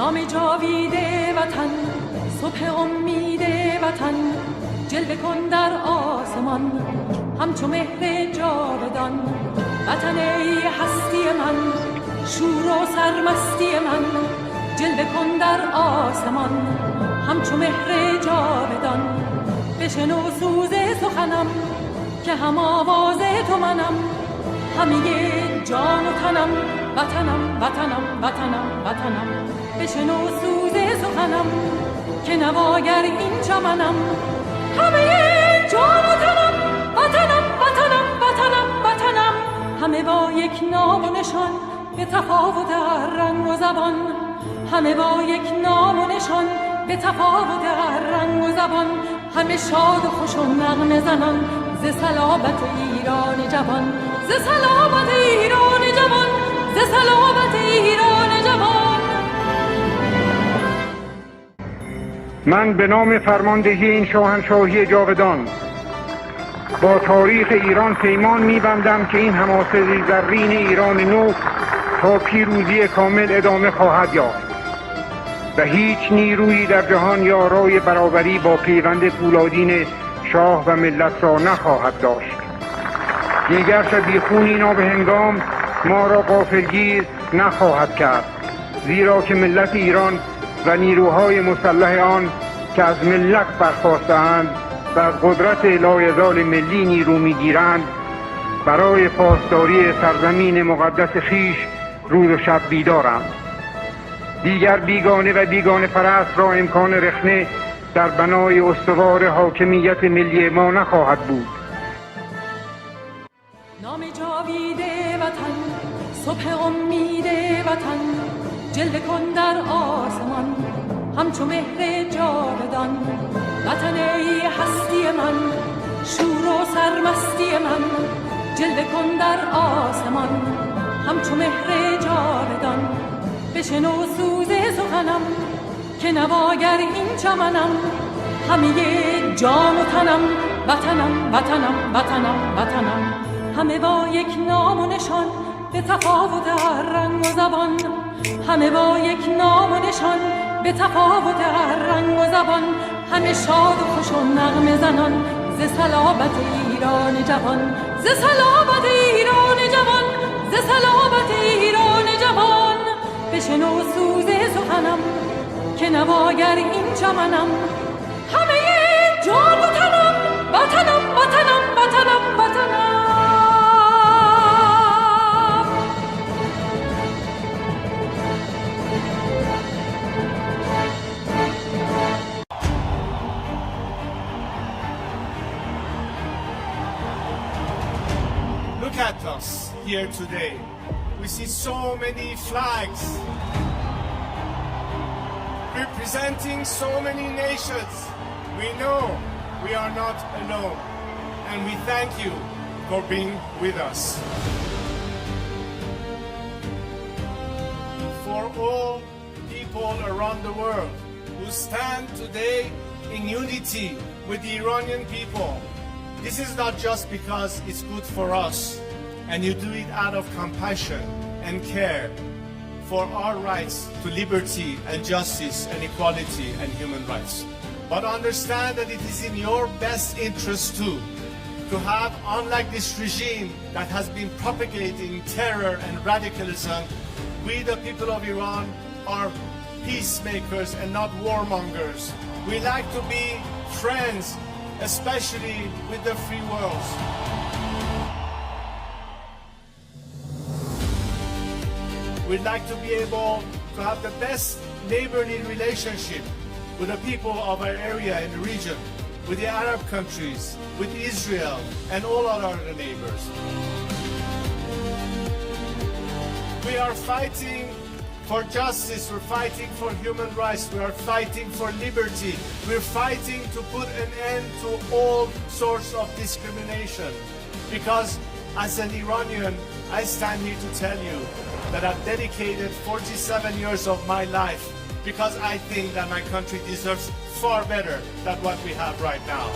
نام جاوید وطن، صبح امید وطن، جلوه کن در آسمان همچو مهر جاودان. وطن ای هستی من، شور و سرمستی من، جلوه کن در آسمان همچو مهر جاودان. بشنو سوز سخنم که هم آواز تو منم، همه جان و تنم وطنم وطنم وطنم وطنم. بشنو سوز سخنم که نواگر این چمنم، همه جان و تنم وطنم وطنم وطنم وطنم. همه با یک نام و نشان به تفاوت هر رنگ و زبان، همه با یک نام و نشان به تفاوت هر رنگ و زبان. همه شاد و خوش و نغمه زنان ز صلابت ایران جوان، ز صلابت ایران جوان، ز صلابت ایران جوان. من به نام فرماندهی این شاهنشاهی جاودان با تاریخ ایران پیمان می‌بندم که این حماسه زرین ایران نو تا پیروزی کامل ادامه خواهد یافت و هیچ نیرویی در جهان یارای برابری با پیوند فولادین شاه و ملت را نخواهد داشت. دیگر شبیخونی نابهنگام ما را غافلگیر نخواهد کرد، زیرا که ملت ایران و نیروهای مسلح آن که از ملت برخاسته‌اند و از قدرت لایزال ملی نیرو می‌گیرند، برای پاسداری سرزمین مقدس خویش روز و شب بیدارند. دیگر بیگانه و بیگانه پرست را امکان رخنه در بنای استوار حاکمیت ملی ما نخواهد بود. نام جاوید وطن، صبح امید وطن، جلوه کن در آسمان همچو مهر جاودان. وطن ای هستی من، شور و سرمستی من، جلوه کن در آسمان همچو مهر جاودان. بشنو سوز سخنم که نواگر این چمنم، همه جان و تنم وطنم وطنم وطنم وطنم. همه با یک نام و نشان به تفاوت هر رنگ و زبان، همه با یک نام و نشان به تفاوت هر رنگ و زبان. همه شاد و خوش و نغمه زنان ز صلابت ایران جوان، ز صلابت ایران جوان، ز صلابت ایران جوان. بشنو سوز سخنم که نواگر این چمنم، همه جان و تنم وطنم وطنم وطنم وطنم. Look at us here today. We see so many flags representing so many nations. We know we are not alone, and we thank you for being with us. For all people around the world who stand today in unity with the Iranian people, this is not just because it's good for us, and you do it out of compassion and care for our rights to liberty and justice and equality and human rights. But understand that it is in your best interest too to have, unlike this regime that has been propagating terror and radicalism, we the people of Iran are peacemakers and not warmongers. We like to be friends, especially with the free world. We'd like to be able to have the best neighborly relationship with the people of our area and the region, with the Arab countries, with Israel, and all our other neighbors. We are fighting for justice, we're fighting for human rights, we are fighting for liberty, we're fighting to put an end to all sorts of discrimination. Because as an Iranian, I stand here to tell you that I've dedicated 47 years of my life because I think that my country deserves far better than what we have right now.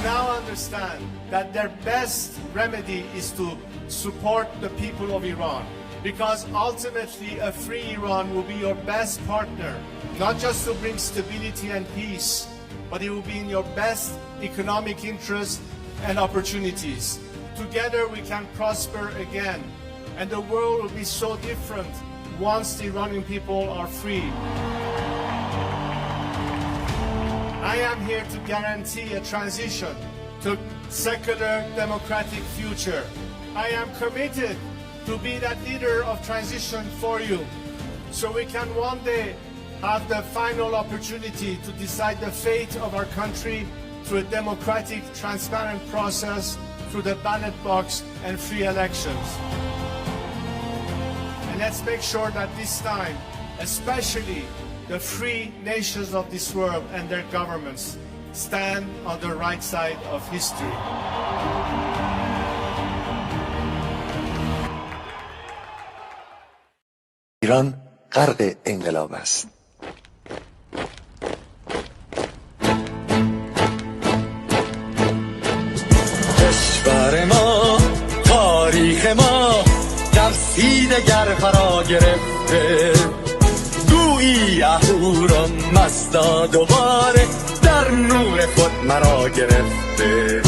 now understand that their best remedy is to support the people of Iran, because ultimately a free Iran will be your best partner, not just to bring stability and peace, but it will be in your best economic interest and opportunities. Together we can prosper again, and the world will be so different once the Iranian people are free. I am here to guarantee a transition to secular democratic future. I am committed to be that leader of transition for you, so we can one day have the final opportunity to decide the fate of our country through a democratic, transparent process, through the ballot box and free elections. And let's make sure that this time, especially the free nations of this world and their governments, stand on the right side of history. ایران غرق انقلاب است. کشور ما، تاریخ ما در سیدگر فرا گرفته، گویی اهورا مستا دوباره در نور خود مرا گرفته.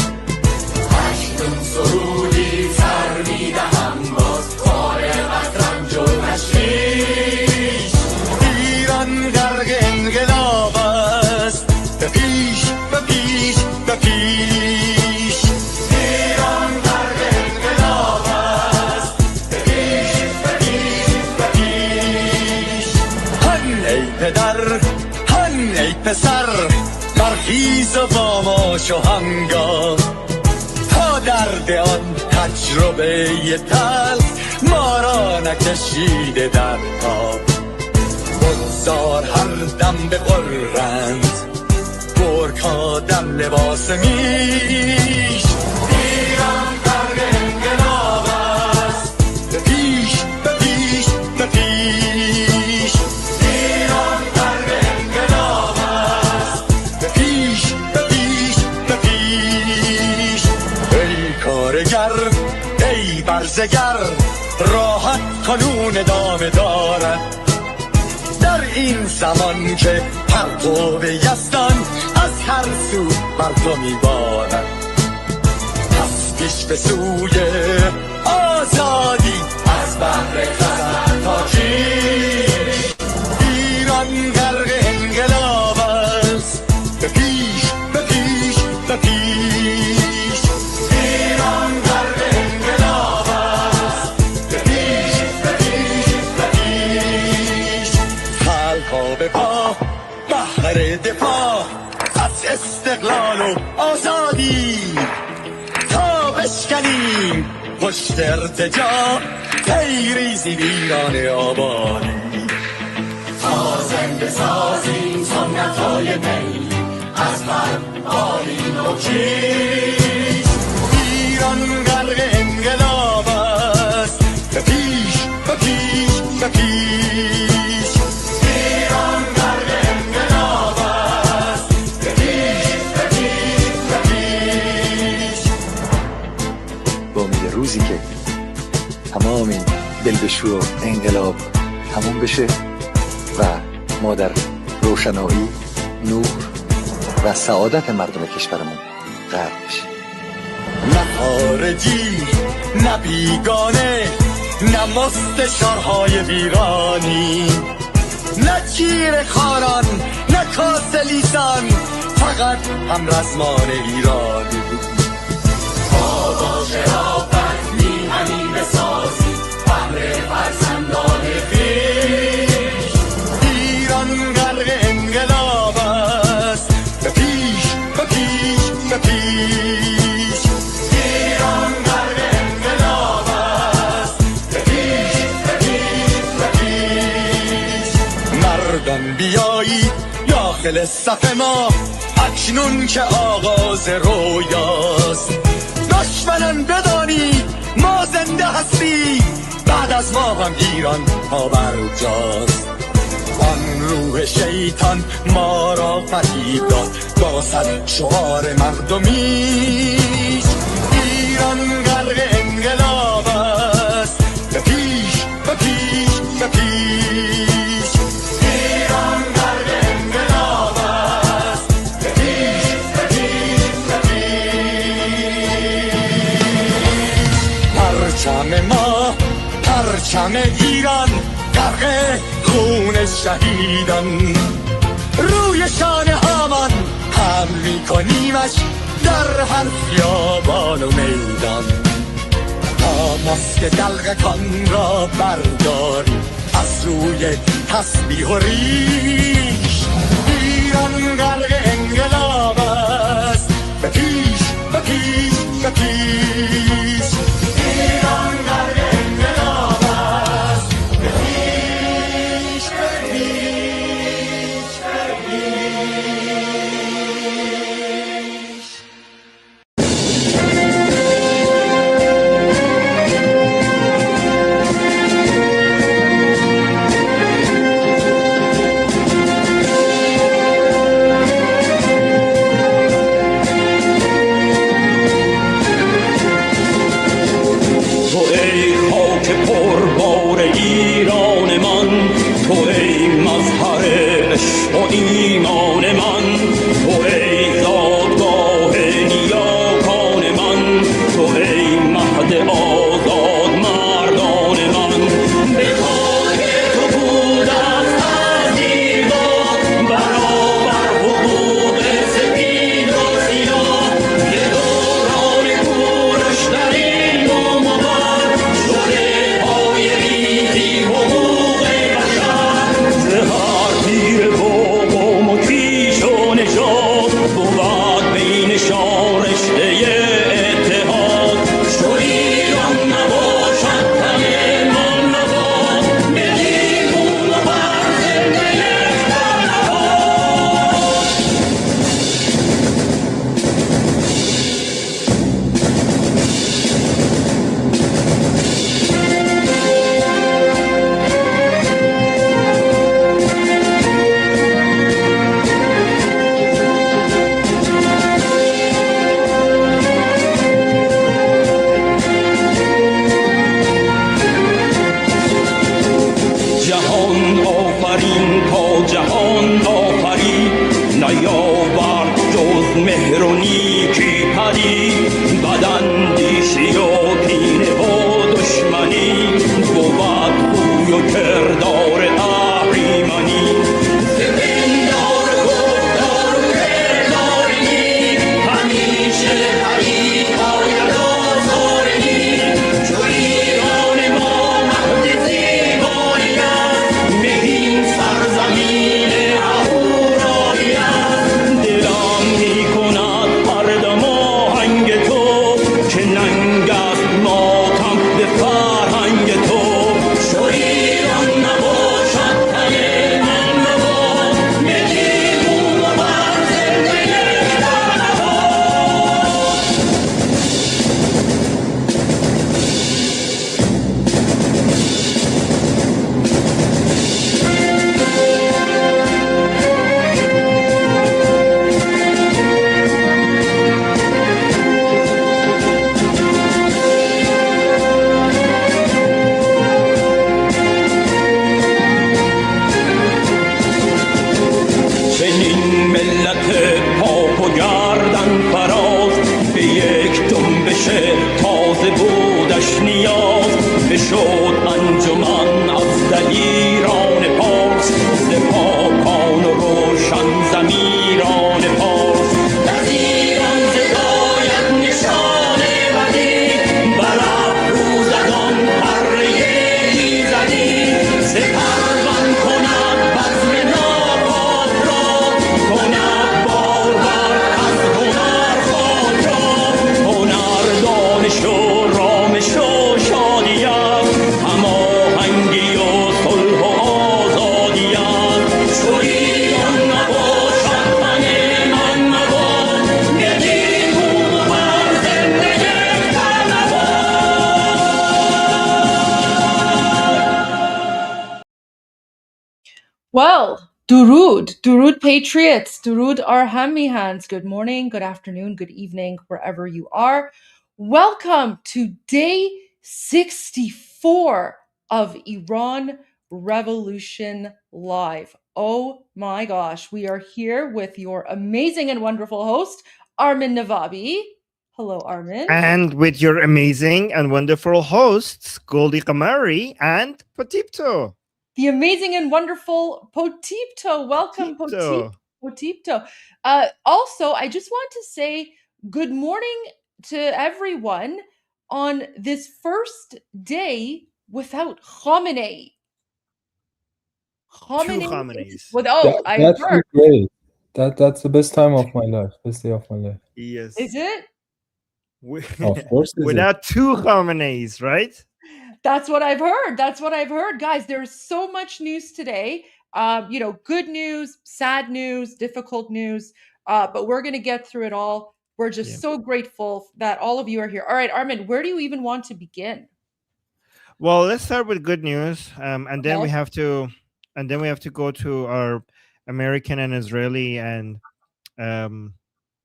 اکنون سرودی سر میدهم باز فارغ از رنج و تشویش. ایران غرق انقلاب است، به پیش به پیش به پیش. ایران غرق انقلاب است، به پیش به پیش به پیش. هن ای پدر، هن ای پسر، برخیز و با ما شو همگام، تا درد آن تجربه تلخ ما را نکشیده در خواب. بگذار هر دم بغرند گرگ‌ها دم لباس میش. ایران غرق انقلاب است، به پیش به پیش به پیش. ایران غرق انقلاب است، به پیش به پیش به پیش. ای کارگر، ای برزگر، راحت قانون ادامه دارد در این زمان که پرتو یزدان از هر سو بر تو میبارد. پس پیش به سوی آزادی از بحر خزر تا کیش. ایران غرق انقلاب است، به پیش به پیش به پیش. ایران غرق انقلاب است، به پیش به پیش به پیش. خلقا به پا بهر دفاع از استقلال و آزادی، تا بشکنیم پشت ارتجاع تیریزی ویران آبادی. تا زنده سازیم سنت‌های می از بر آیین و کیش. ایران غرق انقلاب است، به پیش به پیش به پیش. ایران غرق انقلاب است، به پیش به پیش به پیش. با امید روزی که تمام این دلبشو و انقلاب تموم بشه و ما در روشنایی، نور و سعادت مردم کشورمون غرق بشیم. نه خارجی، نه بیگانه، نه مستشارهای ویرانی، نه چیر خاران، نه کاسه لیسان، فقط هم رزمان ایرانی. با شرافت میهنی بسازی بهر فرزندان خویش. ایران غرق انقلاب است، به پیش به پیش به پیش. ایران غرق انقلاب است، به پیش به پیش به پیش. مردان بیایید داخل صف ما، اکنون که آغاز رویاست. دشمنان بدانید ما زنده هستیم، بعد از ما هم ایران پابرجاست. آن روح شیطان ما را فریب داد با صد شعار مردمیش. ایران غرق انقلاب است، به پیش به پیش به پیش. ایران غرق انقلاب است، به پیش به پیش به پیش. پرچم ما، پرچم ایران غرق خون شهیدان. روی شانه هامان هم میکنیمش در هر خیابان و میدان. تا ماسک دلقکان را برداریم از روی تسبیح و ریش. ایران غرق انقلاب است، به پیش به پیش به پیش. ایران غرق انقلاب است، به پیش به پیش به پیش. شو رام شو شادیم تمام Well, Durud Patriots, Durud Arhamihans. Good morning, good afternoon, good evening, wherever you are. Welcome to day 64 of Iran Revolution Live. Oh my gosh, we are here with your amazing and wonderful host, Armin Navabi. Hello, Armin. And with your amazing and wonderful hosts, Goldie Kamari and Potipto. The amazing and wonderful Potipto. Welcome, Potipto. Also, I just want to say good morning to everyone on this first day without Khamenei. Two Khameneis. That's heard. great. That's the best time of my life. Best day of my life. Yes. Is it? Of course. Without two Khameneis, right? That's what I've heard. Guys, there's so much news today. Good news, sad news, difficult news. But we're going to get through it all. We're just so grateful that all of you are here. All right, Armin, where do you even want to begin? Well, let's start with good news, and then we have to go to our American and Israeli and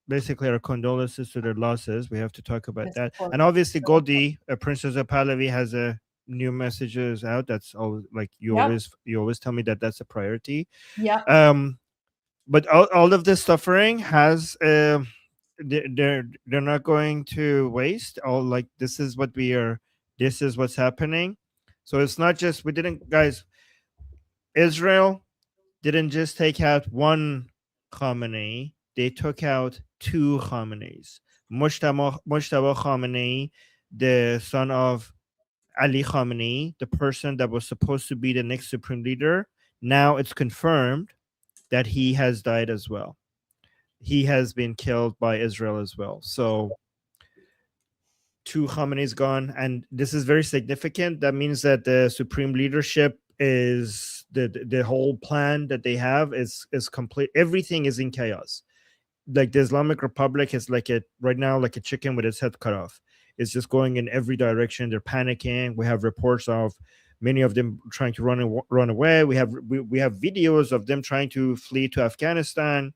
basically our condolences to their losses. We have to talk about that, and obviously Goldie, Princess of Pahlavi, has a new messages out. That's always like you always tell me that that's a priority. Yeah. But all of this suffering has they're not going to waste. All like this is what's happening. So it's not just Israel didn't just take out one Khamenei, they took out two Khameneis. Mojtaba Khamenei, the son of Ali Khamenei, the person that was supposed to be the next supreme leader, now it's confirmed that he has died as well. He has been killed by Israel as well. So two Khamenei's gone, and this is very significant. That means that the supreme leadership is the whole plan that they have is complete. Everything is in chaos. Like the Islamic Republic is right now like a chicken with its head cut off. It's just going in every direction. They're panicking. We have reports of many of them trying to run away. We have videos of them trying to flee to Afghanistan.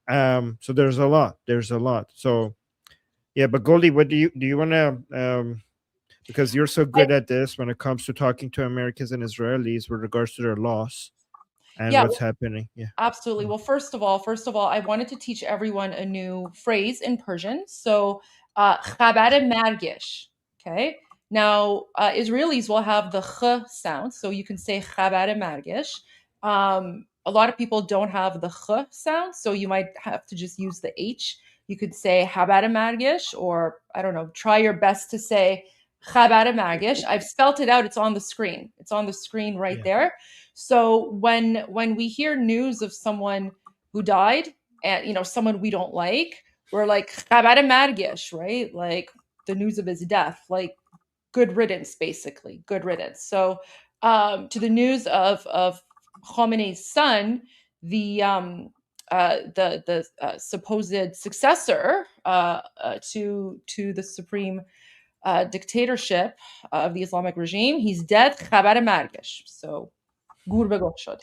So there's a lot. So yeah, but Goldie, what do you want to because you're so good at this when it comes to talking to Americans and Israelis with regards to their loss and what's happening. Yeah, absolutely. Well, first of all, I wanted to teach everyone a new phrase in Persian. So, khabar margish. Okay. Now, Israelis will have the ch sound, so you can say khabar margish. A lot of people don't have the ch sound, so you might have to just use the h. You could say khabar margish, or I don't know, try your best to say khabar margish. I've spelt it out. It's on the screen. It's on the screen right there. So when we hear news of someone who died, and someone we don't like, we're like khabar margish, right? Like the news of his death, like good riddance, basically, good riddance. So to the news of Khamenei's son, the supposed successor to the supreme dictatorship of the Islamic regime, he's dead. Khabar margish. So gur begum shod.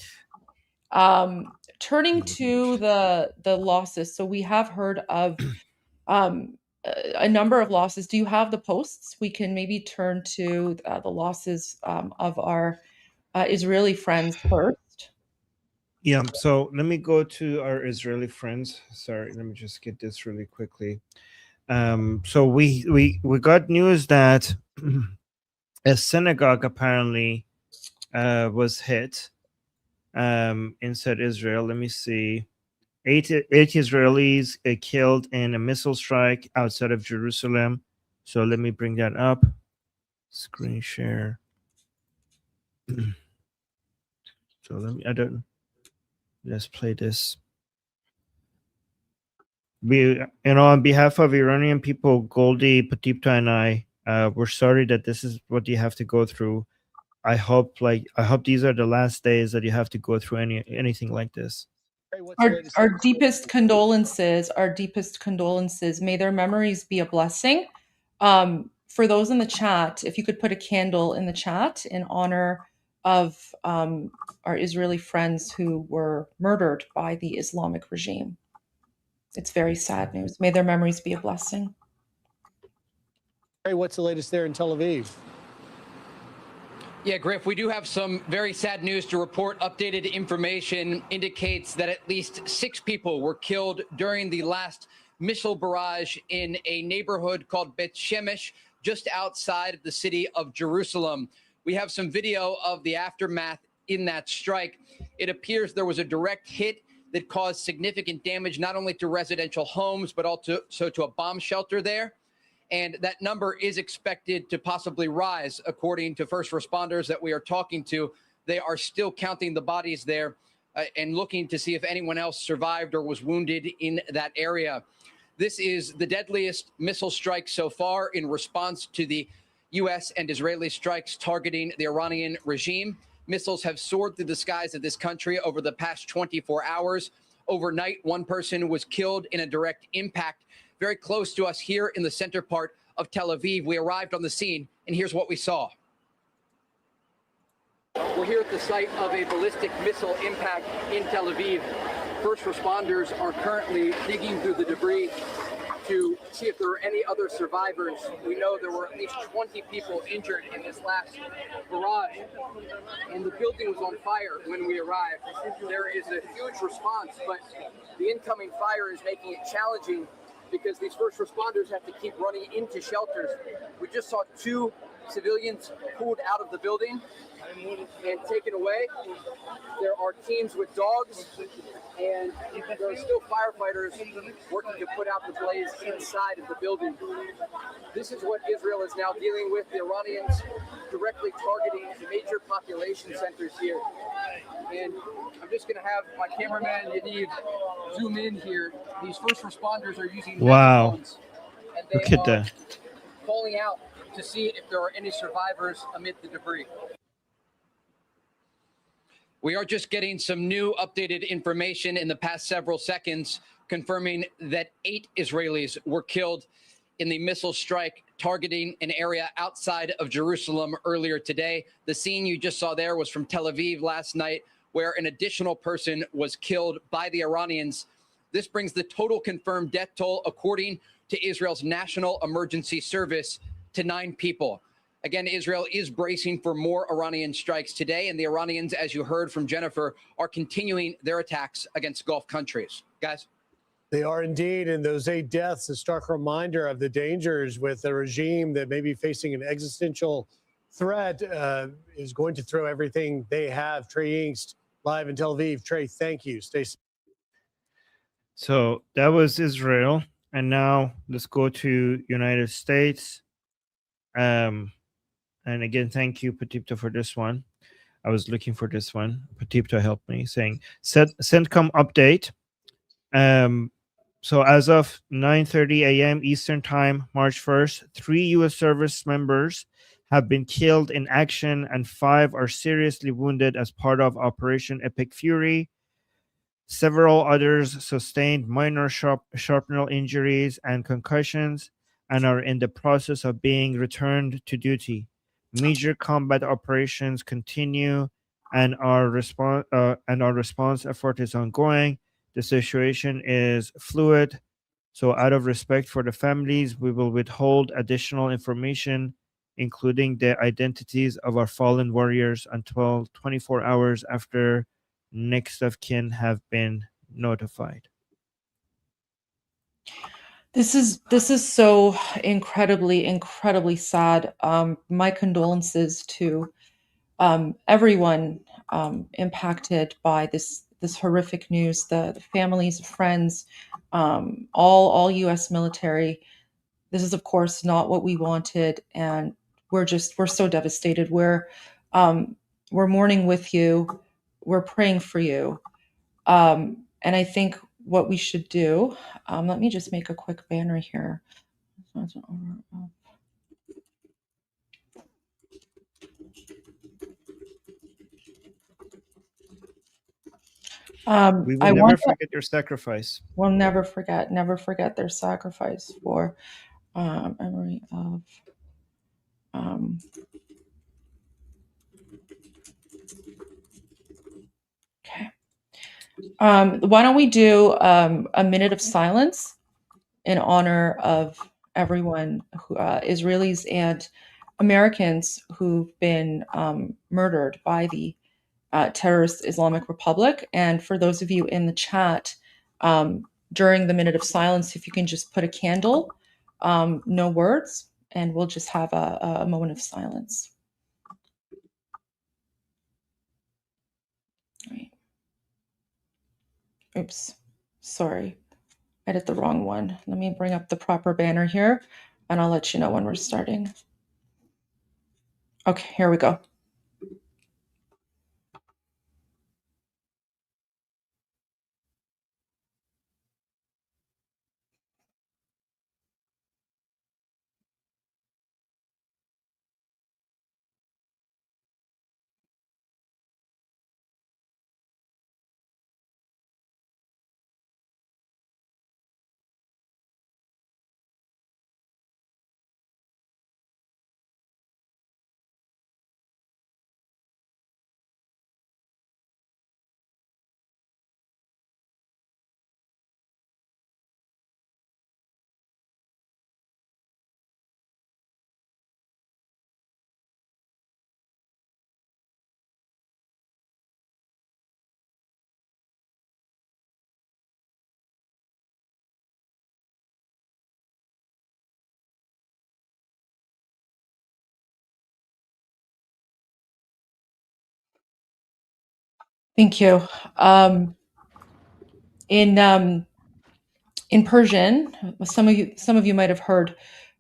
Turning to the losses, so we have heard of a number of losses. Do you have the posts? We can maybe turn to the losses of our Israeli friends first. Yeah, so let me go to our Israeli friends. Sorry, let me just get this really quickly. So we got news that a synagogue apparently was hit inside Israel. Let me see. Eight Israelis killed in a missile strike outside of Jerusalem. So let me bring that up. Screen share. So let's play this. On behalf of Iranian people, Goldie, Potipta, and I, we're sorry that this is what you have to go through. I hope these are the last days that you have to go through anything like this. Our deepest condolences. May their memories be a blessing. For those in the chat, if you could put a candle in the chat in honor of our Israeli friends who were murdered by the Islamic regime. It's very sad news. May their memories be a blessing. Hey, what's the latest there in Tel Aviv? Yeah, Griff, we do have some very sad news to report. Updated information indicates that at least 6 people were killed during the last missile barrage in a neighborhood called Bet Shemesh, just outside of the city of Jerusalem. We have some video of the aftermath in that strike. It appears there was a direct hit that caused significant damage, not only to residential homes, but also to a bomb shelter there. And that number is expected to possibly rise, according to first responders that we are talking to. They are still counting the bodies there and looking to see if anyone else survived or was wounded in that area. This is the deadliest missile strike so far in response to the U.S. and Israeli strikes targeting the Iranian regime. Missiles have soared through the skies of this country over the past 24 hours. Overnight, one person was killed in a direct impact very close to us here in the center part of Tel Aviv. We arrived on the scene, and here's what we saw. We're here at the site of a ballistic missile impact in Tel Aviv. First responders are currently digging through the debris to see if there are any other survivors. We know there were at least 20 people injured in this last barrage, and the building was on fire when we arrived. There is a huge response, but the incoming fire is making it challenging because these first responders have to keep running into shelters. We just saw 2 civilians pulled out of the building and taken away. There are teams with dogs, and there are still firefighters working to put out the blaze inside of the building. This is what Israel is now dealing with. The Iranians directly targeting major population centers here. And I'm just going to have my cameraman Yaniv zoom in here. These first responders are using megaphones, and they Look at are that. calling out to see if there are any survivors amid the debris. We are just getting some new updated information in the past several seconds, confirming that 8 Israelis were killed in the missile strike targeting an area outside of Jerusalem earlier today. The scene you just saw there was from Tel Aviv last night, where an additional person was killed by the Iranians. This brings the total confirmed death toll, according to Israel's National Emergency Service, to 9 people. Again, Israel is bracing for more Iranian strikes today, and the Iranians, as you heard from Jennifer, are continuing their attacks against Gulf countries. Guys? They are indeed, and those 8 deaths, a stark reminder of the dangers with a regime that may be facing an existential threat, is going to throw everything they have. Trey Inkst, live in Tel Aviv. Trey, thank you. Stay safe. So that was Israel, and now let's go to United States. And again, thank you, Patipta, for this one. I was looking for this one. Patipta helped me, saying CENTCOM update. So as of 9:30 a.m. Eastern Time, March 1st, 3 U.S. service members have been killed in action and 5 are seriously wounded as part of Operation Epic Fury. Several others sustained minor shrapnel injuries and concussions and are in the process of being returned to duty. Major combat operations continue, and our response effort is ongoing. The situation is fluid, so out of respect for the families, we will withhold additional information, including the identities of our fallen warriors, until 24 hours after next of kin have been notified. This is so incredibly sad. My condolences to everyone impacted by this horrific news. The families, friends, all U.S. military. This is, of course, not what we wanted, and we're so devastated. We're mourning with you. We're praying for you, and I think what we should do. Let me just make a quick banner here. We will never forget your sacrifice. We'll never forget their sacrifice for memory of Why don't we do a minute of silence in honor of everyone, Israelis and Americans who've been murdered by the terrorist Islamic Republic. And for those of you in the chat, during the minute of silence, if you can just put a candle, no words, and we'll just have a moment of silence. Right. Oops, sorry, I did the wrong one. Let me bring up the proper banner here, and I'll let you know when we're starting. Okay, here we go. Thank you. In Persian, some of you might have heard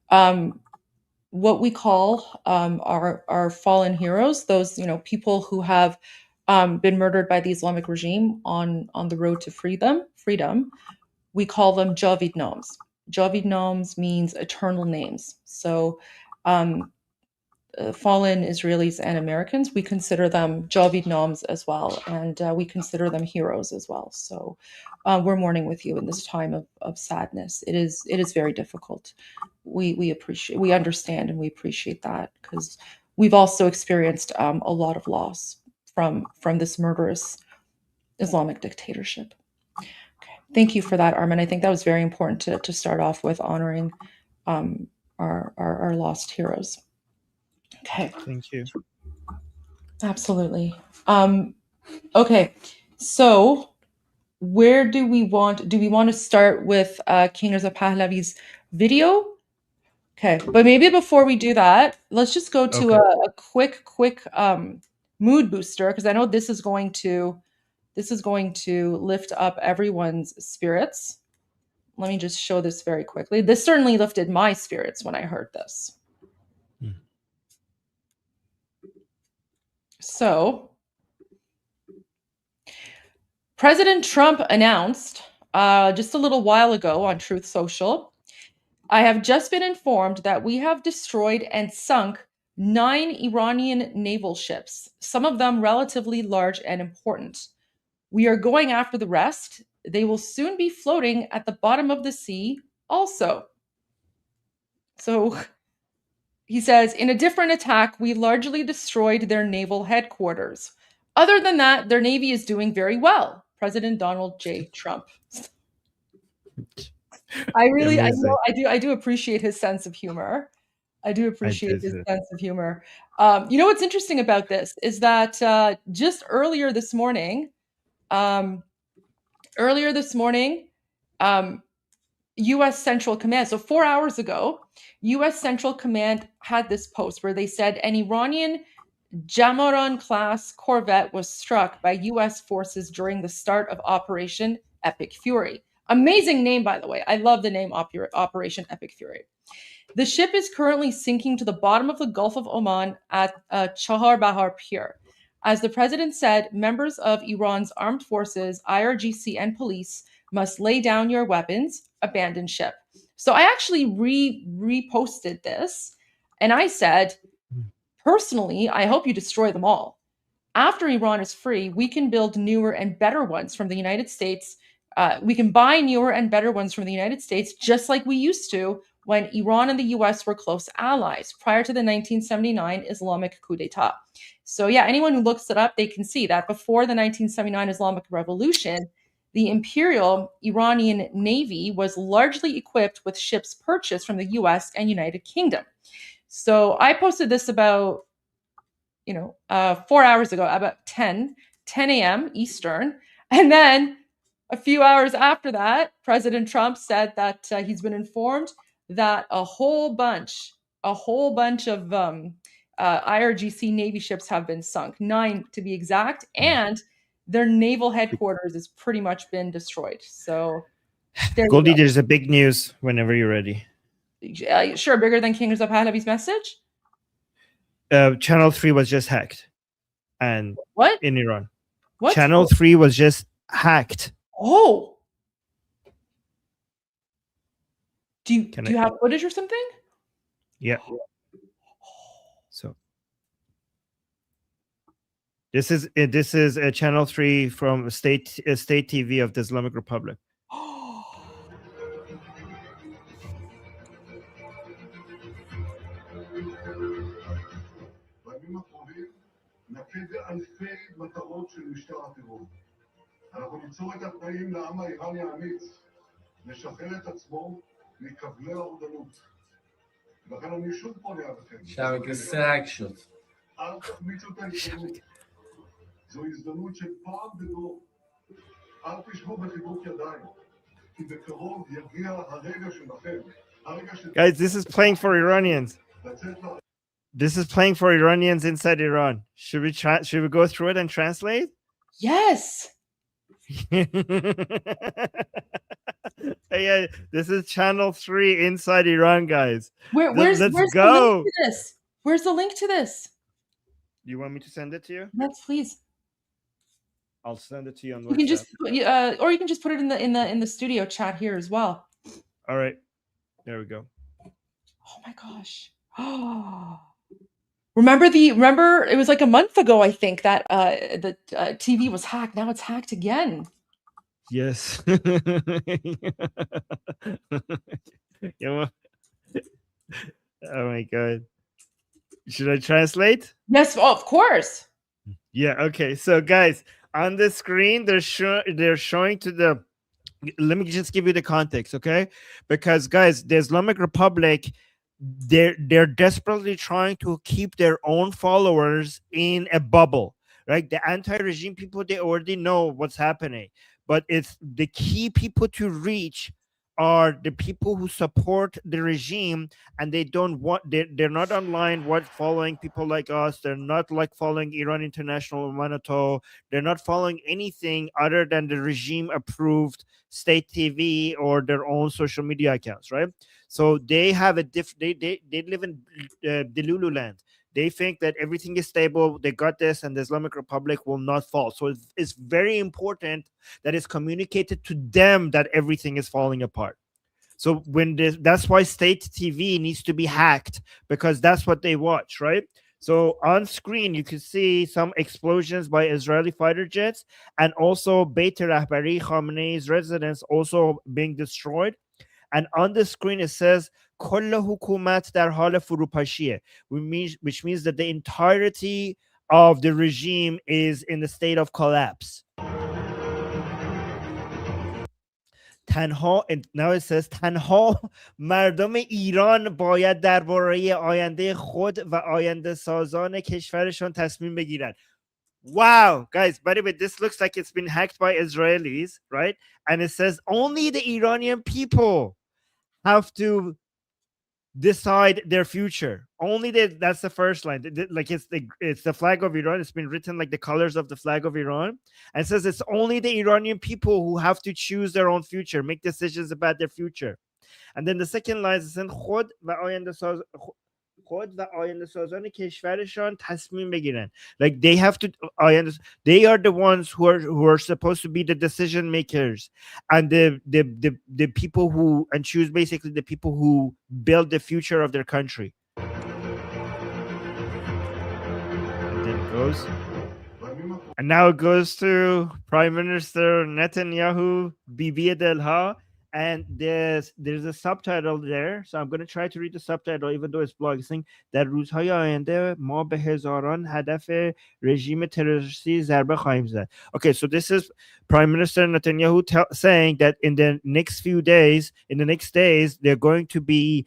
what we call our fallen heroes, those people who have been murdered by the Islamic regime on the road to freedom. We call them Javid noms. Javid noms means eternal names. So fallen Israelis and Americans, we consider them Javid noms as well, and we consider them heroes as well. So we're mourning with you in this time of sadness. It is very difficult. We understand, and we appreciate that, because we've also experienced a lot of loss from this murderous Islamic dictatorship. Okay. Thank you for that, Armin. I think that was very important to start off with, honoring our lost heroes. Okay. Thank you. Absolutely. Okay, so where do we want to start with King Reza Pahlavi's video? Okay, but maybe before we do that, let's just go to a quick mood booster, because I know this is going to lift up everyone's spirits. Let me just show this very quickly. This certainly lifted my spirits when I heard this. So, President Trump announced just a little while ago on Truth Social, "I have just been informed that we have destroyed and sunk 9 Iranian naval ships, some of them relatively large and important. We are going after the rest. They will soon be floating at the bottom of the sea also." So he says, "In a different attack, we largely destroyed their naval headquarters. Other than that, their navy is doing very well." President Donald J. Trump. I do appreciate his sense of humor. I do appreciate his sense of humor. You know what's interesting about this is that just earlier this morning, U.S. Central Command, so 4 hours ago, U.S. Central Command had this post where they said an Iranian Jamaran-class corvette was struck by U.S. forces during the start of Operation Epic Fury. Amazing name, by the way. I love the name Operation Epic Fury. The ship is currently sinking to the bottom of the Gulf of Oman at Chahar Bahar Pier. As the president said, members of Iran's armed forces, IRGC, and police must lay down your weapons, abandon ship. So I actually reposted this, and I said, personally, I hope you destroy them all. After Iran is free, we can build newer and better ones from the United States. We can buy newer and better ones from the United States, just like we used to when Iran and the US were close allies prior to the 1979 Islamic coup d'etat. So yeah, anyone who looks it up, they can see that before the 1979 Islamic Revolution, the Imperial Iranian Navy was largely equipped with ships purchased from the US and United Kingdom. So I posted this about 4 hours ago, about 10 a.m. Eastern. And then a few hours after that, President Trump said that he's been informed that a whole bunch of IRGC Navy ships have been sunk, 9 to be exact, and their naval headquarters has pretty much been destroyed. So there Goldie, you go. there's a big news whenever you're ready. Sure, bigger than King Reza Pahlavi's message? Channel 3 was just hacked. And what? In Iran. What? Channel 3 was just hacked. Oh. Do you have footage or something? Yeah. So this is a Channel 3 from state TV of the Islamic Republic. נקד אלפי מטרות של משטר הטרור. אנחנו ניצור את התנאים לעם האיראני האמיץ לשחרר את עצמו מכבלי הרודנות. לכן אני שוב פונה אליכם. שבקה סרק שد. אל תחמיצו את ההזדמנות. זו הזדמנות של פעם בדור. אל תשבו בחיבוק ידיים. כי בקרוב יגיע הרגע שלכם. Guys, this is playing for Iranians. This is playing for Iranians inside Iran. Should we go through it and translate? Yes. Yeah, this is Channel 3 inside Iran, guys. Where's go. The link to this? Where's the link to this? You want me to send it to you? Yes, please. I'll send it to you on WhatsApp. You can just or you can just put it in the studio chat here as well. All right. There we go. Oh my gosh. Remember it was like a month ago, I think, that the TV was hacked. Now it's hacked again. Yes. Oh my god. Should I translate? Yes, of course. Yeah, okay. So guys, on the screen they're showing to the let me just give you the context, okay? Because guys, the Islamic Republic, they're desperately trying to keep their own followers in a bubble, right? The anti-regime people, they already know what's happening, but it's the key people to reach are the people who support the regime, and they're not online following people like us. They're not like following Iran International Monitor. They're not following anything other than the regime approved state TV or their own social media accounts, right? So they have they live in the Lululand. They think that everything is stable. They got this, and the Islamic Republic will not fall. So it's very important that it's communicated to them that everything is falling apart. So that's why state TV needs to be hacked, because that's what they watch, right? So on screen, you can see some explosions by Israeli fighter jets, and also Beit Rahbari, Khamenei's residence, also being destroyed. And on the screen, it says, کل حکومت در حال فروپاشیه, which means that the entirety of the regime is in the state of collapse. Now it says تنها مردم ایران باید درباره آینده خود و آینده سازان کشورشان تصمیم بگیرند. Wow, guys, by the way, this looks like it's been hacked by Israelis, right? And it says only the Iranian people have to decide their future. Only that's the first line. Like it's the flag of Iran. It's been written like the colors of the flag of Iran. And it says it's only the Iranian people who have to choose their own future, make decisions about their future. And then the second line is خود و آینده سازان کشورشان تصمیم بگیرن. Like they have to, they are the ones who are supposed to be the decision makers, and the people who, and choose basically the people who build the future of their country. And then it goes, and now it goes to Prime Minister Netanyahu, Bibi Delha, and there's a subtitle there, so I'm going to try to read the subtitle even though it's blog. It's saying در روزهای آینده ما به هزاران هدف رژیم تروریستی ضربه خواهیم زد. Okay, so this is Prime Minister Netanyahu saying that in the next days, they're going to be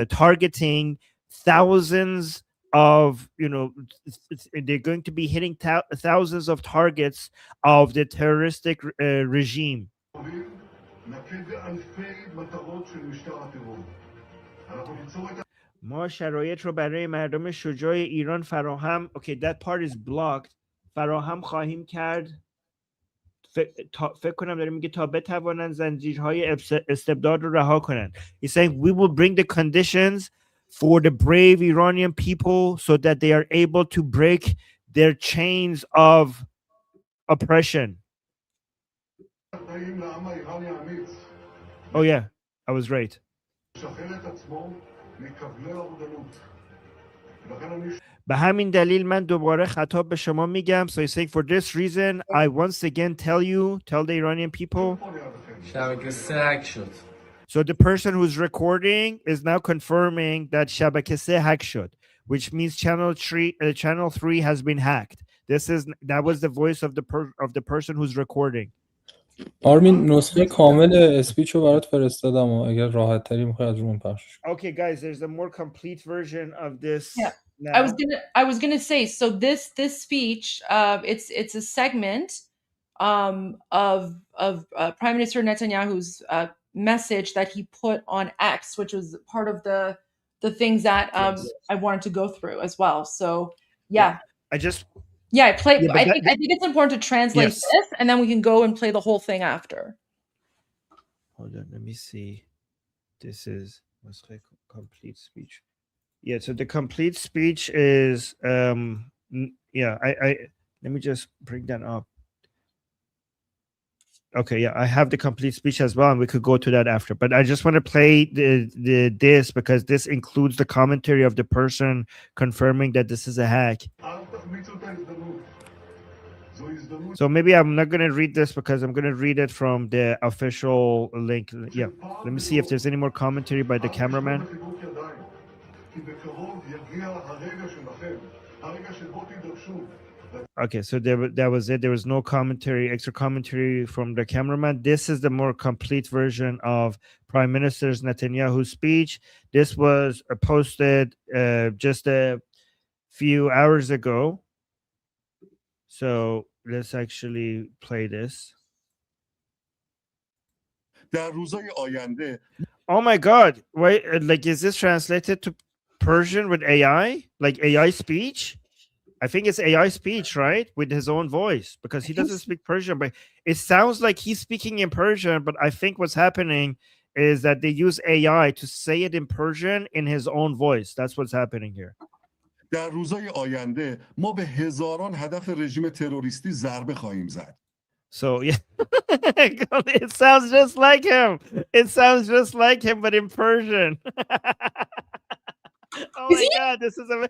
targeting thousands of, they're going to be hitting thousands of targets of the terroristic regime. ما شرایط رو برای مردم شجاع ایران فراهم okay, that part is blocked فراهم خواهیم کرد. فکر کنم داره میگه تا بتوانند زنجیرهای استبداد رو رها کنند. He's saying we will bring the conditions for the brave Iranian people so that they are able to break their chains of oppression. Oh yeah, I was right. به همین دلیل من دوباره خطاب به شما میگم. So he's saying for this reason I once again tell the Iranian people. So the person who's recording is now confirming that شبکه 3 hack شد, which means channel 3 has been hacked. That was the voice of the person who's recording. آرمین نسخه کامل اسپیچ رو برات فرستادم و اگر راحت تری میخوای از روم پخش. Okay guys, there's a more complete version of this. Yeah. Now. I was gonna say, so this speech, it's a segment of Prime Minister Netanyahu's message that he put on X, which was part of the things that I wanted to go through as well. So yeah. I just I think it's important to translate this, and then we can go and play the whole thing after. Hold on, let me see. This is complete speech. Yeah, so the complete speech is I let me just bring that up. Okay, yeah, I have the complete speech as well, and we could go to that after. But I just want to play this because this includes the commentary of the person confirming that this is a hack. So maybe I'm not going to read this because I'm going to read it from the official link. Yeah, let me see if there's any more commentary by the cameraman. Okay, so that was it. There was no extra commentary from the cameraman. This is the more complete version of Prime Minister Netanyahu's speech. This was posted just a few hours ago. So let's actually play this. Oh my God! Wait, like, is this translated to Persian with AI? Like AI speech? I think it's AI speech, right? With his own voice, because he doesn't speak Persian, but it sounds like he's speaking in Persian. But I think what's happening is that they use AI to say it in Persian in his own voice. That's what's happening here. در روزهای آینده ما به هزاران هدف رژیم تروریستی ضربه خواهیم زد. So yeah, it sounds just like him. It sounds just like him, but in Persian. Oh my God, this is a.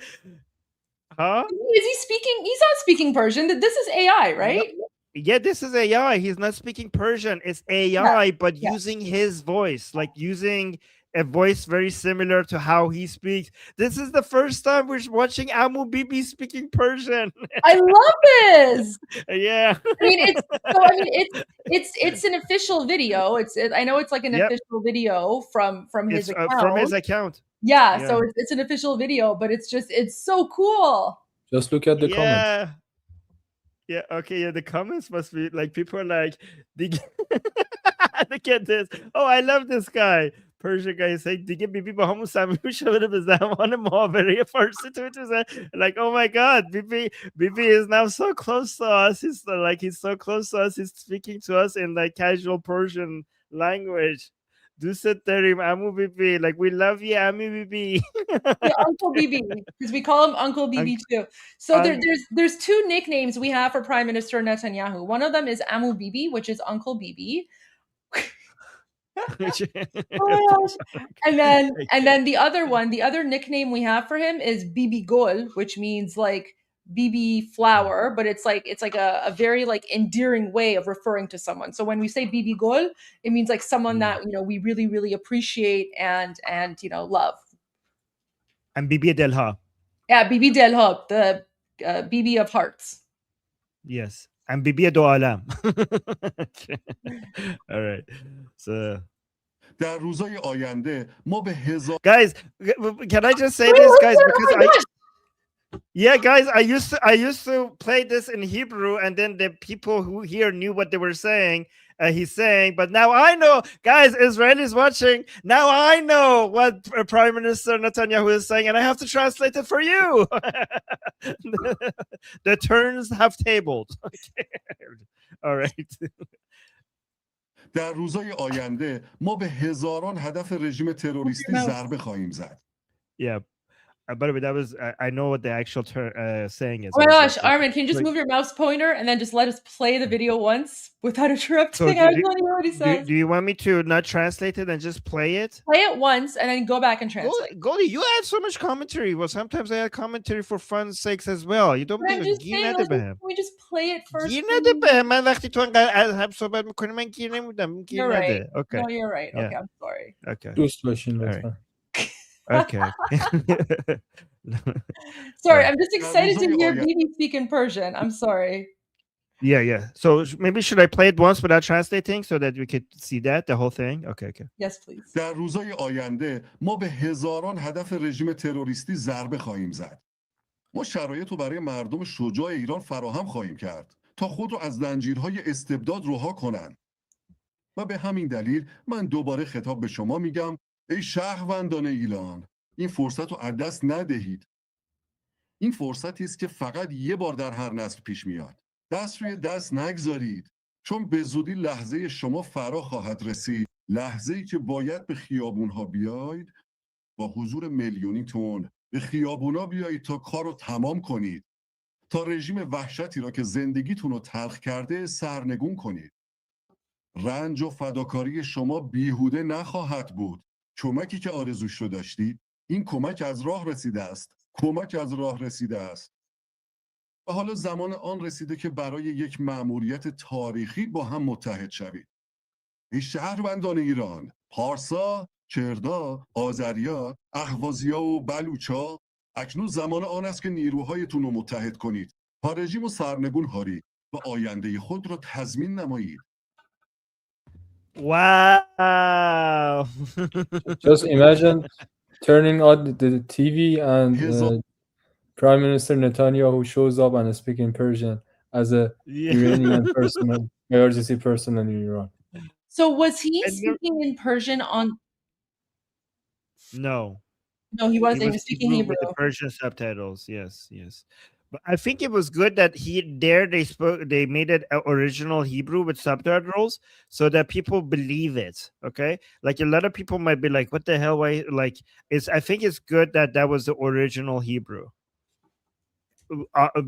Huh? Is he speaking? He's not speaking Persian. This is AI, right? Yeah, this is AI. He's not speaking Persian. It's AI, but using his voice, like using a voice very similar to how he speaks. This is the first time we're watching Amu Bibi speaking Persian. I love this. Yeah. I mean, it's an official video. I know it's like an official video from his account. From his account. Yeah, so it's an official video, but it's so cool. Just look at the comments. Yeah, okay, yeah, the comments must be like, people are like, look at this. Oh, I love this guy. Persian guy is saying, دیگه بیبی با همون صمیمی شده به زمان محاوره فارسی توییتر. Like, oh my God, Bibi is now so close to us. He's so close to us. He's speaking to us in like casual Persian language. دوست داریم عمو بیبی, like we love you عمو بیبی. Yeah, Uncle Bibi, because we call him Uncle Bibi too. So there's two nicknames we have for Prime Minister Netanyahu. One of them is Amu Bibi, which is Uncle Bibi. Oh my gosh. And then the other nickname we have for him is Bibi Gol, which means like BB flower, but it's like a very like endearing way of referring to someone. So when we say BB Gol, it means like someone that, you know, we really, really appreciate and you know, love. And Bibi Delha. Yeah, BB Delha, the BB of hearts. Yes. And Bibi Do Alam. All right. So در روزهای آینده ما به هزار guys, can I just say this, guys? Because yeah, guys, I used to play this in Hebrew, and then the people who here knew what they were saying. He's saying, but now I know, guys, Israelis watching. Now I know what Prime Minister Netanyahu is saying, and I have to translate it for you. The turns have tabled. Okay. All right. در روزهای آینده ما به هزاران هدف رژیم تروریستی ضربه خواهیم زد. Yeah. By the way, that was I know what the actual saying is. Oh my gosh, Armin, can you just move your mouse pointer and then just let us play the video once without interrupting? So I don't know what he says. Do you want me to not translate it and just play it? Play it once and then go back and translate. Goldie, you add so much commentary. Well, sometimes I add commentary for fun's sakes as well. You don't I'm just saying, can we just play it first? گیر نده بهم. من وقتی تو انقدر هم صحبت میکنی من گیر نمیدم. گیر You're نده. right. Okay. No, you're right. Yeah. Okay, I'm sorry. Okay. دوست باشین لطفا. Okay. Sorry, I'm just excited to hear BB speak in Persian. I'm sorry. Yeah. So maybe should I play it once without translating so that we could see that, the whole thing? Okay. Yes, please. در روزهای آینده ما به هزاران هدف رژیم تروریستی ضربه خواهیم زد. ما شرایط رو برای مردم شجاع ایران فراهم خواهیم کرد تا خود رو از زنجیرهای استبداد رها کنند. و به همین دلیل من دوباره خطاب به شما میگم ای شهروندان ایران، این فرصت رو از دست ندهید. این فرصتی است که فقط یه بار در هر نسل پیش میاد. دست روی دست نگذارید، چون به زودی لحظه شما فرا خواهد رسید. لحظه‌ای که باید به خیابون‌ها بیایید، با حضور میلیونیتون به خیابونا بیایید تا کار رو تمام کنید، تا رژیم وحشتی را که زندگیتون رو تلخ کرده سرنگون کنید. رنج و فداکاری شما بیهوده نخواهد بود. کمکی که آرزوش رو داشتید، این کمک از راه رسیده است. و حالا زمان آن رسیده که برای یک مأموریت تاریخی با هم متحد شوید. ای شهروندان ایران، پارسا، کردا، آذریا، اهوازیا و بلوچا، اکنون زمان آن است که نیروهایتون رو متحد کنید تا رژیم و سرنگون هارید و آینده خود را تضمین نمایید. Wow. Just imagine turning on the TV and Prime Minister Netanyahu shows up and speaks in Persian as a Iranian person, emergency person in Iran. So was he speaking in Persian on? No. No, he wasn't. He was speaking Hebrew. With the Persian subtitles. Yes. But I think it was good that they made it original Hebrew with subtitles so that people believe it. Okay, like a lot of people might be like, "What the hell?" Why? Like, I think it's good that was the original Hebrew.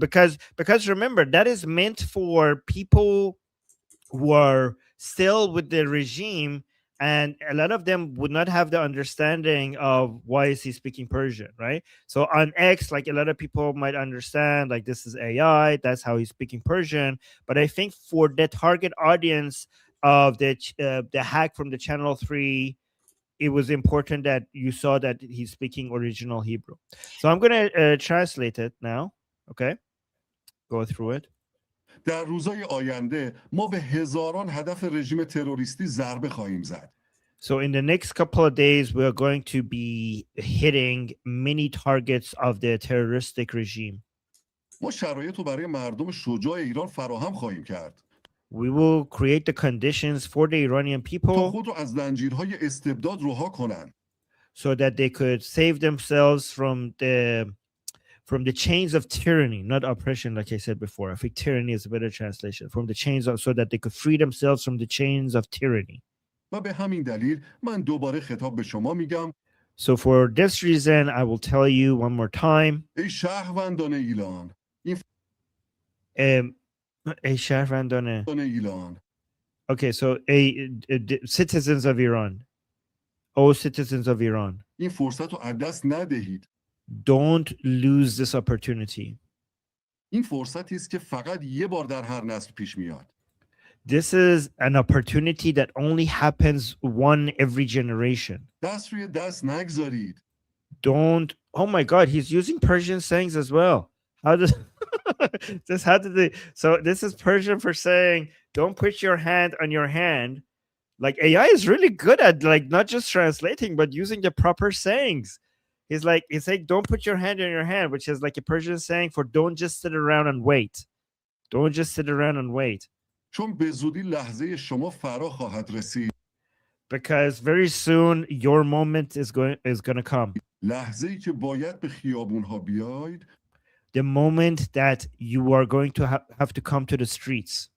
Because remember, that is meant for people who are still with the regime, and a lot of them would not have the understanding of why is he speaking Persian, right? So on X, like a lot of people might understand, like this is AI, that's how he's speaking Persian. But I think for the target audience of the hack from the Channel 3, it was important that you saw that he's speaking original Hebrew. So I'm going to translate it now. Okay, go through it. در روزهای آینده ما به هزاران هدف رژیم تروریستی ضربه خواهیم زد. So in the next couple of days, we're going to be hitting many targets of the terroristic regime. ما شرایط رو برای مردم شجاع ایران فراهم خواهیم کرد. We will create the conditions for the Iranian تا people خود رو از زنجیرهای استبداد رها کنند. so that they could save themselves from the chains of tyranny, not oppression, like I said before. I think tyranny is a better translation. From the chains of, so that they could free themselves from the chains of tyranny. و به همین دلیل من دوباره خطاب به شما میگم. So for this reason, I will tell you one more time. ای شهروندان ایران. ای شهروندان ایران. Okay, so citizens of Iran. Oh, citizens of Iran. این فرصت رو از دست ندهید. Don't lose this opportunity. این فرصتی است که فقط یه بار در هر نسل پیش میاد. This is an opportunity that only happens one every generation. دست روی دست نگذارید. Don't. Oh my God, he's using Persian sayings as well. How does how did they? So this is Persian for saying, "Don't put your hand on your hand." Like AI is really good at like not just translating but using the proper sayings. He's saying, "Don't put your hand on your hand," which is like a Persian saying for "Don't just sit around and wait." Don't just sit around and wait. چون به زودی لحظه شما فرا خواهد رسید. Because very soon your moment is going to come. لحظه‌ای که باید به خیابون‌ها بیاید. The moment that you are going to have to come to the streets.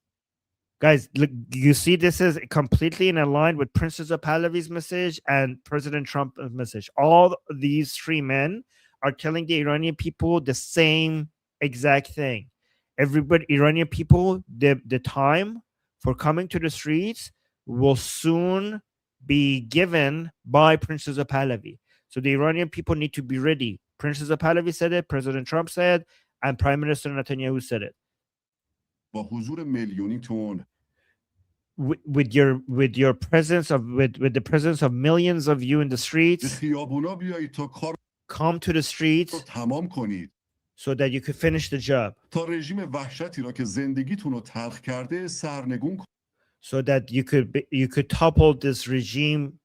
Guys, look, you see this is completely in line with Princess of Pahlavi's message and President Trump's message. All these three men are telling the Iranian people the same exact thing. Everybody, Iranian people, the time for coming to the streets will soon be given by Princess of Pahlavi. So the Iranian people need to be ready. Princess of Pahlavi said it, President Trump said, and Prime Minister Netanyahu said it. با حضور میلیونی تون. With your presence with the presence of millions of you in the streets, come to the streets تمام کنید. So that you could finish the job. تا رژیم وحشتی را که زندگیتون رو تلخ کرده سرنگون کنید. So that you could topple this regime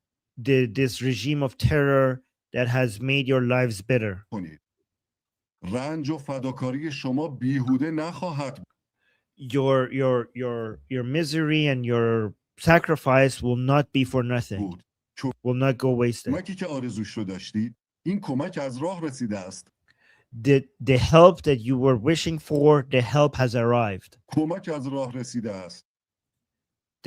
of terror that has made your lives bitter. کنید. رنج و فداکاری شما بیهوده نخواهد. Your misery and your sacrifice will not be for nothing. Will not go wasted. کمکی که آرزوش رو داشتید این کمک از راه رسیده است. The help that you were wishing for, the help has arrived. کمک از راه رسیده است.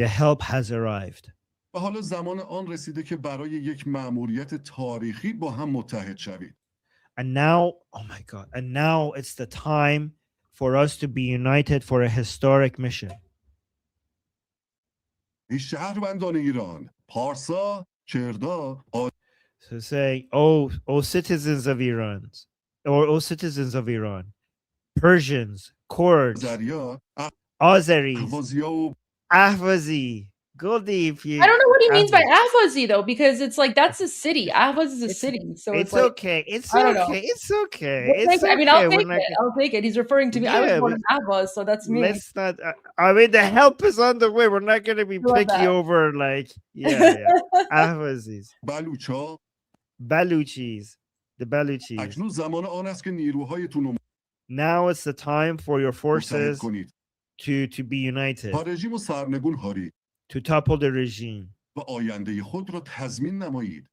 The help has arrived. و حالا زمان آن رسیده که برای یک مأموریت تاریخی با هم متحد شوید. And now, oh my God, and now it's the time for us to be united for a historic mission. شهروندان ایران، پارسا، کردا، So say, oh citizens of Iran, or citizens of Iran, Persians, Kurds, Azeris, Ahwazi, Goldie. I don't know what he means by Ahwazi though, because it's like that's a city. Ahwaz is a city, so it's like, okay. It's okay. It's okay. I mean, I'll take it. I'll take it. He's referring to me. I was born in Ahwaz, so that's me. Let's not. I mean, the help is on the way. We're not going to be picky over like Ahwazis, Baluchis, the Baluchis. اکنون زمان آن است که نیروهایتون Now it's the time for your forces to be united. تا رژیم رو سرنگون هارید. To topple the regime. و آینده خود را تضمین نمایید.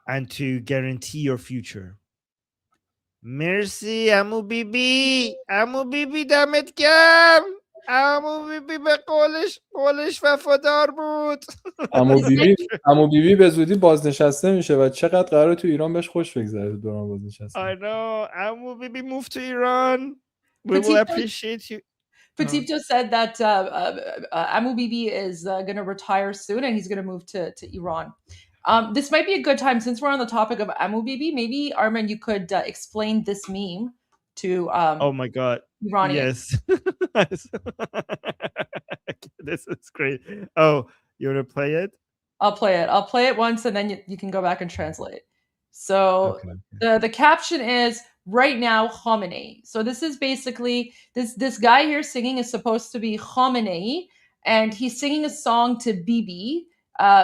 And to guarantee your future. مرسی عمو بیبی. عمو بیبی دمت گرم. عمو بیبی به قولش وفادار بود. عمو بیبی به زودی بازنشسته میشه و چقدر قراره تو ایران بهش خوش بگذره دوران بازنشسته. I know. عمو بیبی move to Iran. We will appreciate you. Petito said that Amu Bibi is going to retire soon and he's going to move to Iran. This might be a good time, since we're on the topic of Amu Bibi, maybe, Armin, you could explain this meme to oh my God. Iranians. Yes. This is great. Oh, you want to play it? I'll play it once and then you can go back and translate. So the caption is, right now, Khamenei. So this is basically, this guy here singing is supposed to be Khamenei, and he's singing a song to Bibi,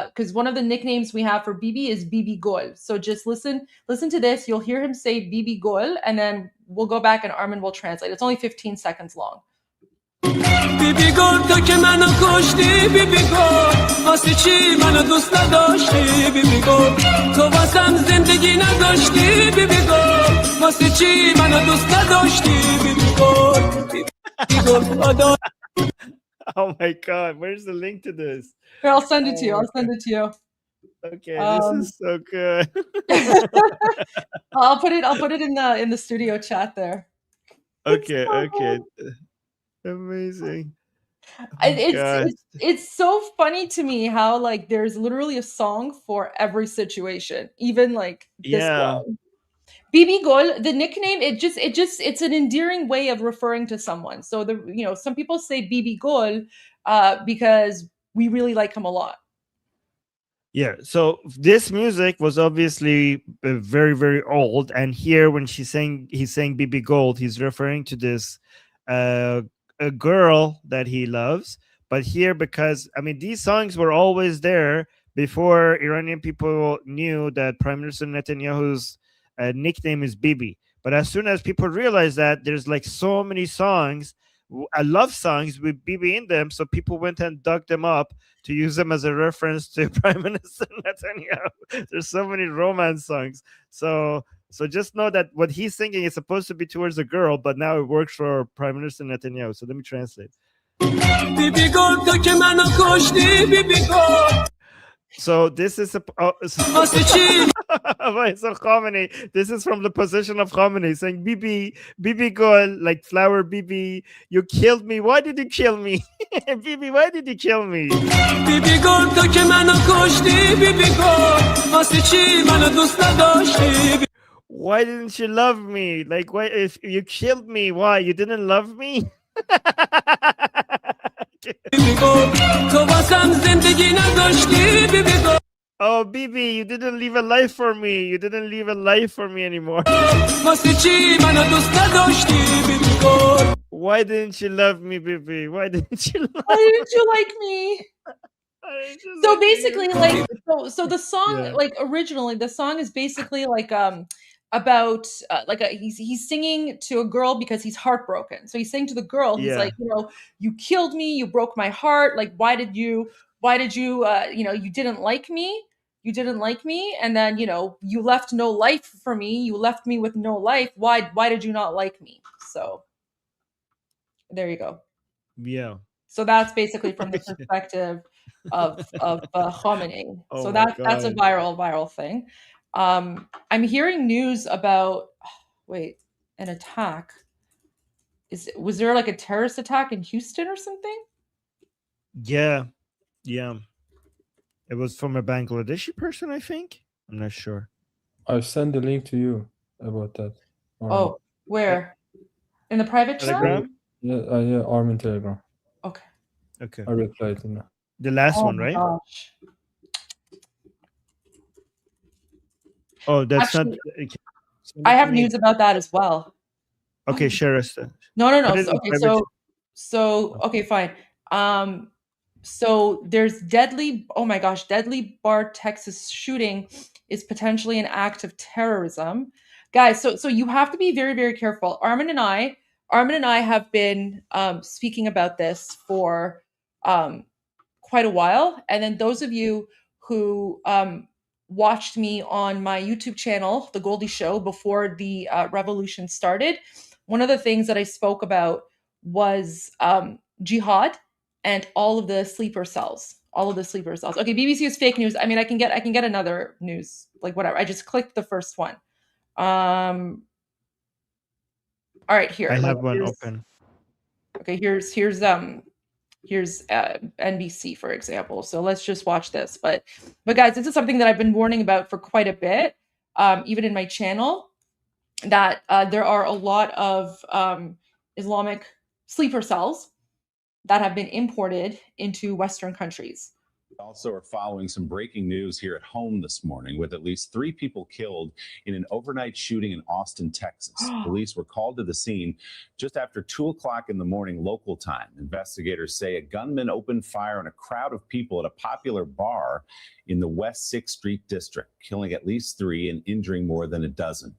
because one of the nicknames we have for Bibi is Bibi Gol. So just listen to this. You'll hear him say Bibi Gol, and then we'll go back and Armin will translate. It's only 15 seconds long. بیبی گل تو که منو کشتی بیبی گل واسه چی منو دوست نداشتی بیبی گل تو واسم زندگی نداشتی بیبی گل واسه چی منو دوست نداشتی بیبی گل بیبی گل Oh my God, where's the link to this? Here, I'll send it to you. Okay, this is so good. I'll put it in the studio chat there. Okay. Amazing. It's so funny to me how like there's literally a song for every situation, even like this one. Bibi Gol, the nickname, it's an endearing way of referring to someone. So some people say Bibi Gol because we really like him a lot. Yeah, so this music was obviously very, very old, and here when he's saying Bibi Gold, he's referring to this a girl that he loves. But here, because I mean, these songs were always there before Iranian people knew that Prime Minister Netanyahu's nickname is Bibi. But as soon as people realized that there's like so many songs, love songs with Bibi in them, so people went and dug them up to use them as a reference to Prime Minister Netanyahu. There's so many romance songs. So just know that what he's singing is supposed to be towards a girl, but now it works for Prime Minister Netanyahu. So let me translate. So this is Khomeini. This is from the position of Khomeini saying, Bibi Gol, like flower Bibi, you killed me. Why did you kill me? Bibi, why did you kill me? Bibi Gol, to ke mano koshti, Bibi Gol, vase chi mano dost nadashti. Why didn't you love me? Like, why, if you killed me, why? You didn't love me? Oh, Bibi, you didn't leave a life for me. You didn't leave a life for me anymore. Why didn't you love me, Bibi? Why didn't you like me? So basically, like, so the song, like originally, the song is basically like about he's singing to a girl because he's heartbroken. So he's saying to the girl, he's like, you killed me, you broke my heart. Like, why did you you didn't like me. You didn't like me, and then you left no life for me. You left me with no life. Why did you not like me? So there you go. Yeah. So that's basically from the perspective of Khomeini. Oh so that's a viral thing. I'm hearing news about an attack. Was there like a terrorist attack in Houston or something? Yeah. It was from a Bangladeshi person, I think. I'm not sure. I'll send the link to you about that. Oh, where? In the private Telegram? chat? Yeah, Armin Telegram. Okay. I replied to that. The last one, right? Gosh. Oh, that's Actually, not. I have news about that as well. Okay, share us then. No. Okay, fine. So there's deadly Bar, Texas shooting is potentially an act of terrorism. Guys, so you have to be very, very careful. Armin and I have been speaking about this for quite a while. And then those of you who watched me on my YouTube channel, The Goldie Show, before the revolution started, one of the things that I spoke about was jihad and all of the sleeper cells. Okay, BBC is fake news. I mean, I can get another news, like whatever. I just clicked the first one. All right, here. I have one open. Okay, here's NBC, for example. So let's just watch this. But guys, this is something that I've been warning about for quite a bit, even in my channel, that there are a lot of Islamic sleeper cells that have been imported into Western countries. Also are following some breaking news here at home this morning with at least 3 people killed in an overnight shooting in Austin, Texas. Police were called to the scene just after 2 o'clock in the morning local time. Investigators say a gunman opened fire on a crowd of people at a popular bar in the West 6th Street district, killing at least 3 and injuring more than a dozen.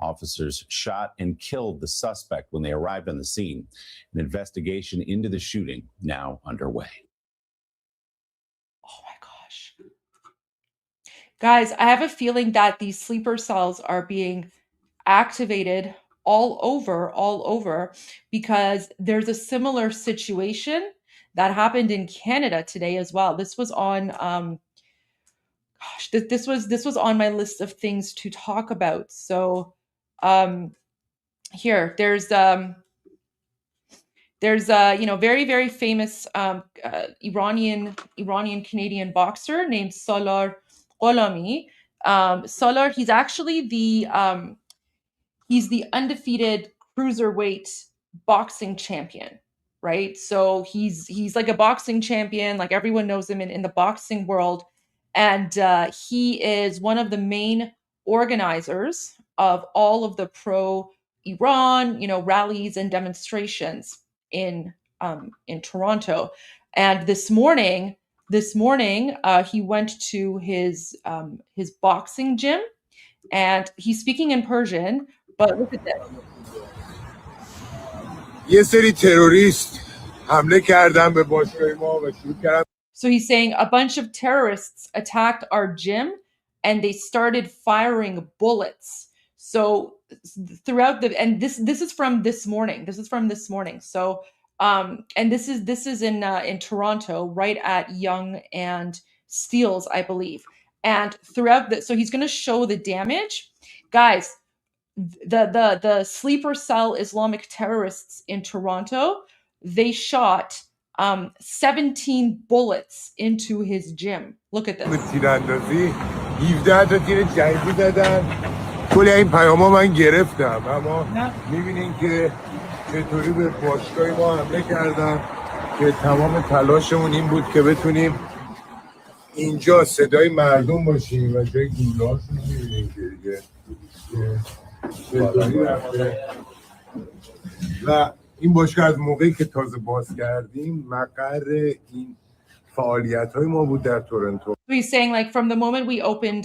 Officers shot and killed the suspect when they arrived on the scene. An investigation into the shooting now underway. Oh my gosh. Guys, I have a feeling that these sleeper cells are being activated all over, because there's a similar situation that happened in Canada today as well. This was on this was on my list of things to talk about. So here there's very, very famous Iranian Canadian boxer named Salar Gholami. Salar, he's actually the he's the undefeated cruiserweight boxing champion, right? So he's like a boxing champion, like everyone knows him in the boxing world, and he is one of the main organizers of all of the pro Iran, rallies and demonstrations in Toronto. And this morning, he went to his boxing gym, and he's speaking in Persian. But look at this. یه سری تروریست حمله کردن به باشگاه ما و شروع کردن. So he's saying a bunch of terrorists attacked our gym and they started firing bullets. So throughout and this is from this morning. So and this is in Toronto, right at Yonge and Steeles, I believe. And throughout so he's going to show the damage. Guys, the sleeper cell Islamic terrorists in Toronto, they shot 17 bullets into his gym. Look at this. تیراندازی 17 تا تیر جنگی دادن. کل این پیاما من گرفتم، اما می‌بینین که چطوری به باشگاه ما حمله کردن که تمام تلاشمون این بود که بتونیم اینجا صدای مردم باشیم و جای گوله‌هاشون می‌بینین که دیگه و این باشگاه از موقعی که تازه باز کردیم مقر این فعالیت‌های ما بود در تورنتو. He's saying like from the moment he opened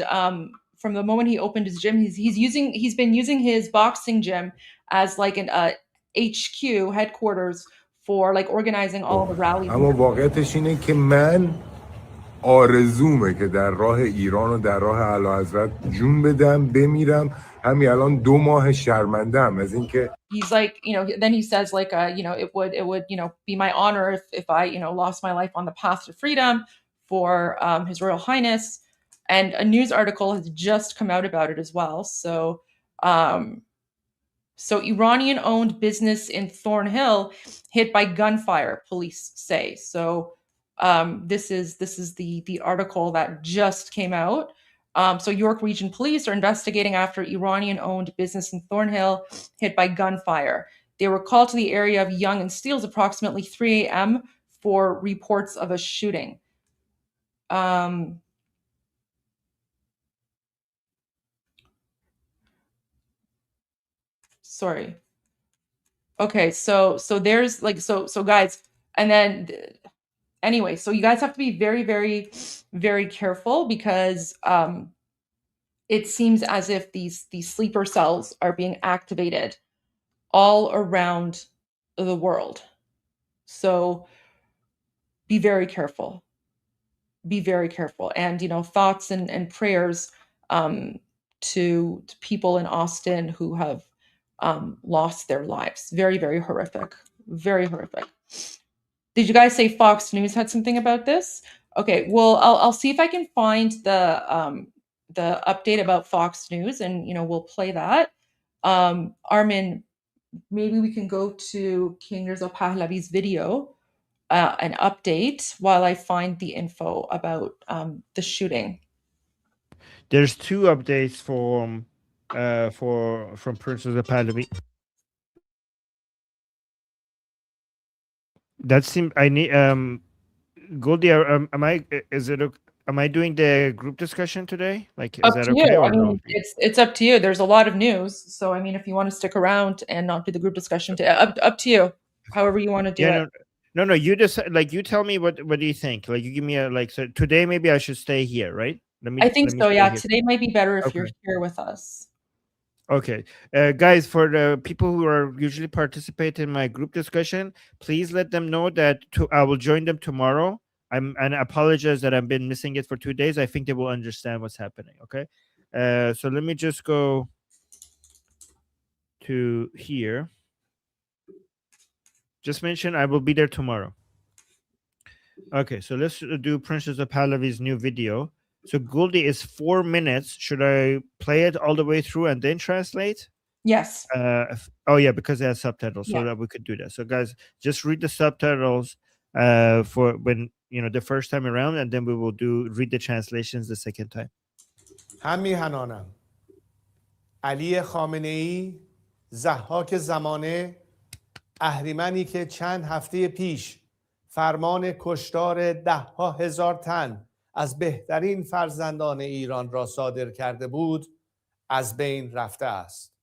his gym, he's been using his boxing gym as like an HQ headquarters for like organizing all the rallies. اما واقعیتش اینه که من آرزومه که در راه ایران و در راه اعلیحضرت جون بدم، بمیرم. همین الان 2 ماه شرمنده‌ام از اینکه He's like, then he says like, it would, be my honor if I, lost my life on the path to freedom for His Royal Highness. And a news article has just come out about it as well. So, so Iranian-owned business in Thornhill hit by gunfire, police say. So, this is the article that just came out. So York Region Police are investigating after Iranian-owned business in Thornhill hit by gunfire. They were called to the area of Yonge and Steeles approximately 3 a.m. for reports of a shooting. Sorry. Okay, so there's like so guys, and then anyway, so you guys have to be very, very, very careful because it seems as if these sleeper cells are being activated all around the world. So be very careful. Be very careful. And, thoughts and prayers to people in Austin who have lost their lives. Very, very horrific. Very horrific. Did you guys say Fox News had something about this? Okay, well, I'll see if I can find the update about Fox News, and we'll play that. Armin, maybe we can go to King Reza Pahlavi's video, an update, while I find the info about the shooting. There's 2 updates from Prince Reza Pahlavi. That seems I need Goldie. Am I doing the group discussion today? Like, is that okay or no? It's up to you. There's a lot of news, so I mean, if you want to stick around and not do the group discussion, up to you. However you want to do it. No. You just you tell me what do you think? Like, you give me so today maybe I should stay here, right? I think so. Yeah, today might be better if you're here with us. Okay, guys, for the people who are usually participate in my group discussion, please let them know that I will join them tomorrow. And I apologize that I've been missing it for 2 days. I think they will understand what's happening. Okay, so let me just go to here. Just mention I will be there tomorrow. Okay, so let's do Princess of Pahlavi's new video. So Goldie is 4 minutes. Should I play it all the way through and then translate? Yes. Oh yeah, because it has subtitles, so that we could do that. So guys, just read the subtitles for when the first time around, and then we will read the translations the second time. هم میهنانم علی خامنه‌ای ضحاک زمانه، اهریمنی که چند هفته پیش فرمان کشتار 10,000 تن از بهترین فرزندان ایران را صادر کرده بود، از بین رفته است.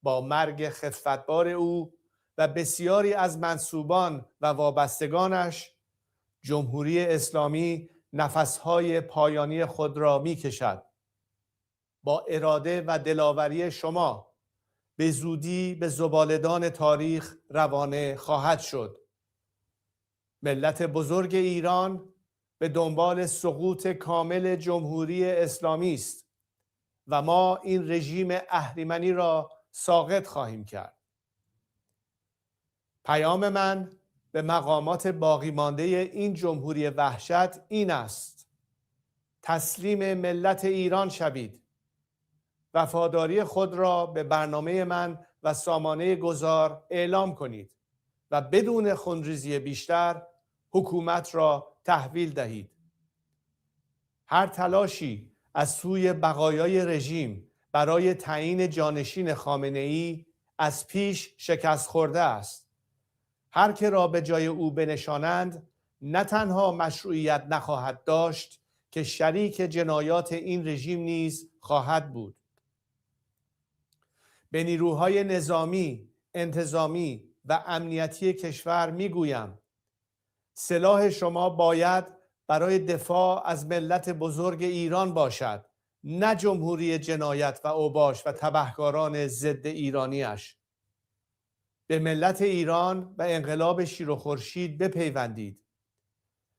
با مرگ خفتبار او و بسیاری از منسوبان و وابستگانش، جمهوری اسلامی نفسهای پایانی خود را می کشد. با اراده و دلاوری شما به زودی به زباله‌دان تاریخ روانه خواهد شد. ملت بزرگ ایران به دنبال سقوط کامل جمهوری اسلامی است و ما این رژیم اهریمنی را ساقط خواهیم کرد. پیام من به مقامات باقی مانده این جمهوری وحشت این است: تسلیم ملت ایران شوید. وفاداری خود را به برنامه من و سامانه گذار اعلام کنید و بدون خونریزی بیشتر حکومت را تحویل دهید. هر تلاشی از سوی بقایای رژیم برای تعیین جانشین خامنه‌ای از پیش شکست خورده است. هر که را به جای او بنشانند نه تنها مشروعیت نخواهد داشت که شریک جنایات این رژیم نیز خواهد بود. به نیروهای نظامی، انتظامی و امنیتی کشور میگویم: سلاح شما باید برای دفاع از ملت بزرگ ایران باشد، نه جمهوری جنایت و اوباش و تبهکاران ضد ایرانیش. به ملت ایران و انقلاب شیر و خورشید بپیوندید.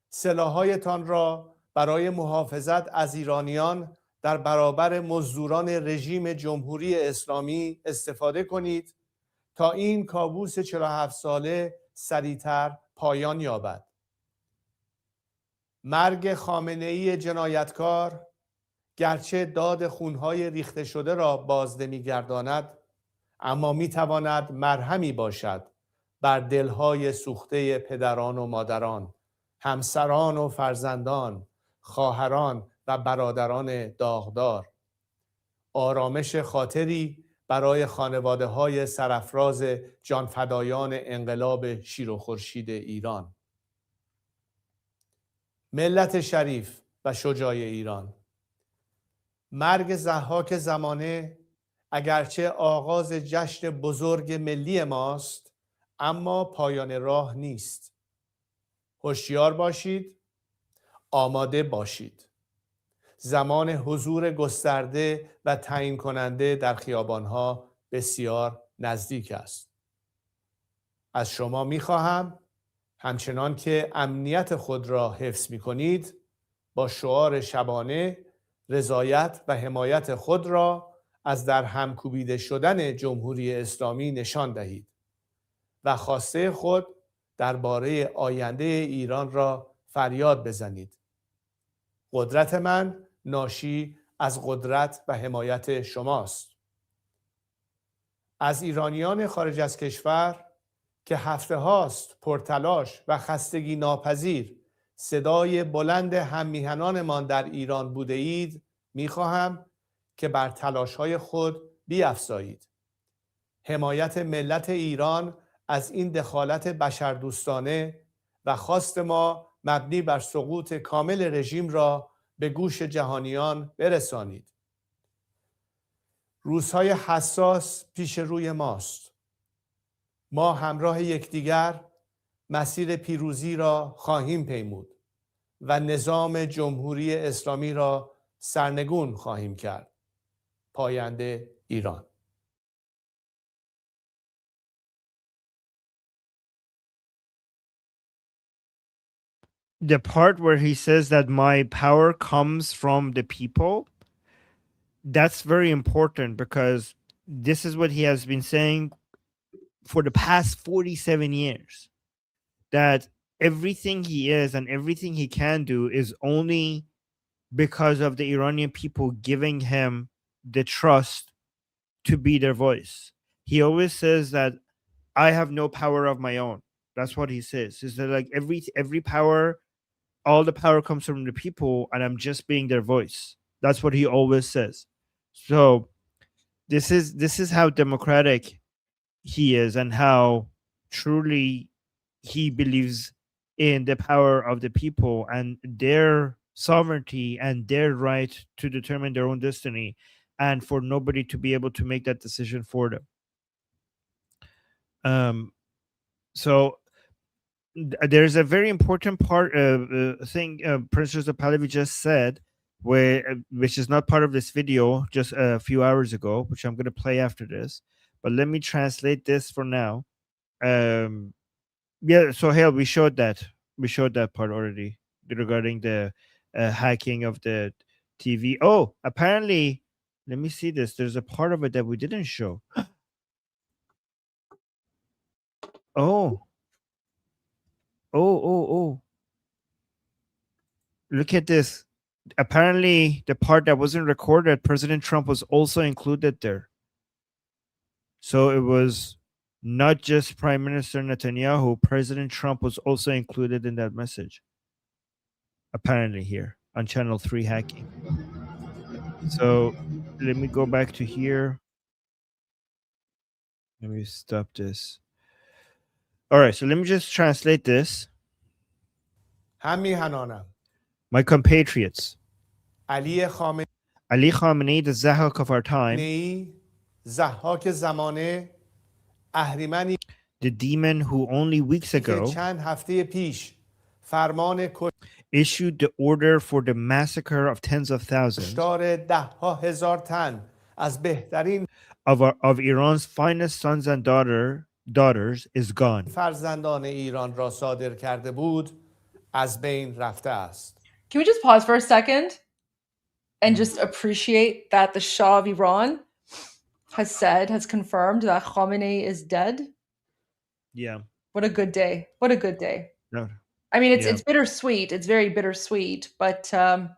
سلاح‌هایتان را برای محافظت از ایرانیان در برابر مزدوران رژیم جمهوری اسلامی استفاده کنید تا این کابوس 47 ساله سریعتر پایان یابد. مرگ خامنه‌ای جنایتکار گرچه داد خونهای ریخته شده را باز نمی‌گرداند، اما می‌تواند مرهمی باشد بر دلهای سوخته پدران و مادران، همسران و فرزندان، خواهران و برادران داغدار. آرامش خاطری برای خانواده‌های سرافراز جانفدایان انقلاب شیر و خورشید ایران. ملت شریف و شجاع ایران، مرگ ضحاک زمانه اگرچه آغاز جشن بزرگ ملی ماست، اما پایان راه نیست. هوشیار باشید، آماده باشید. زمان حضور گسترده و تعیین کننده در خیابانها بسیار نزدیک است. از شما می‌خواهم همچنان که امنیت خود را حفظ می‌کنید، با شعار شبانه رضایت و حمایت خود را از در هم کوبیده شدن جمهوری اسلامی نشان دهید و خواسته خود درباره آینده ایران را فریاد بزنید. قدرت من ناشی از قدرت و حمایت شماست. از ایرانیان خارج از کشور که هفته هاست پرتلاش و خستگی ناپذیر صدای بلند هممیهنانمان در ایران بوده اید، می‌خواهم که بر تلاش‌های خود بیفزایید. حمایت ملت ایران از این دخالت بشردوستانه و خواست ما مبنی بر سقوط کامل رژیم را به گوش جهانیان برسانید. روزهای حساس پیش روی ماست. ما همراه یکدیگر مسیر پیروزی را خواهیم پیمود و نظام جمهوری اسلامی را سرنگون خواهیم کرد. پاینده ایران. The part where he says that my power comes from the people, that's very important because this is what he has been saying for the past 47 years, that everything he is and everything he can do is only because of the Iranian people giving him the trust to be their voice. He always says that I have no power of my own. That's what he says. Is that like every power, all the power comes from the people and I'm just being their voice. That's what he always says. So this is how democratic he is, and how truly he believes in the power of the people and their sovereignty and their right to determine their own destiny, and for nobody to be able to make that decision for them. So there's a very important part thing Prince Joseph Pahlavi just said, which is not part of this video, just a few hours ago, which I'm going to play after this. But let me translate this for now. Yeah, so Hale, we showed that part already regarding the hacking of the TV. Oh, apparently, let me see this. There's a part of it that we didn't show. Oh. Oh. Look at this. Apparently, the part that wasn't recorded, President Trump was also included there. So it was not just Prime Minister Netanyahu, President Trump was also included in that message. Apparently here on Channel 3 hacking. So let me go back to here. Let me stop this. All right, so let me just translate this. My compatriots. Ali Khamenei, the Zahak of our time. The demon who only weeks ago issued the order for the massacre of tens of thousands of Iran's finest sons and daughters is gone. Can we just pause for a second and just appreciate that the Shah of Iran has confirmed that Khamenei is dead? Yeah. What a good day. What a good day. No. I mean, it's bittersweet. It's very bittersweet, but at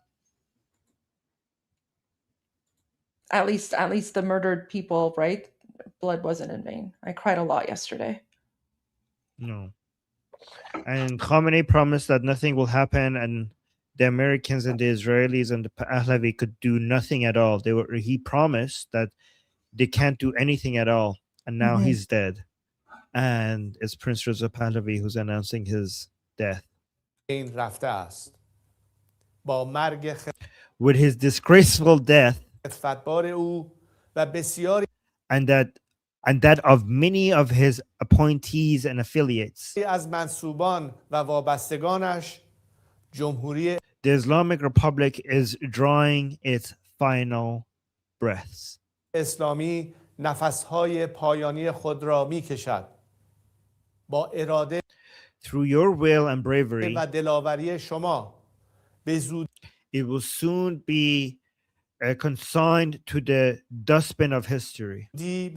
least the murdered people, right? Blood wasn't in vain. I cried a lot yesterday. No. And Khamenei promised that nothing will happen, and the Americans and the Israelis and the Pahlavi could do nothing at all. He promised that they can't do anything at all, and now he's dead. And it's Prince Reza Pahlavi who's announcing his death. With his disgraceful death, and that of many of his appointees and affiliates, the Islamic Republic is drawing its final breaths. Through your will and bravery, it will soon be consigned to the dustbin of history. The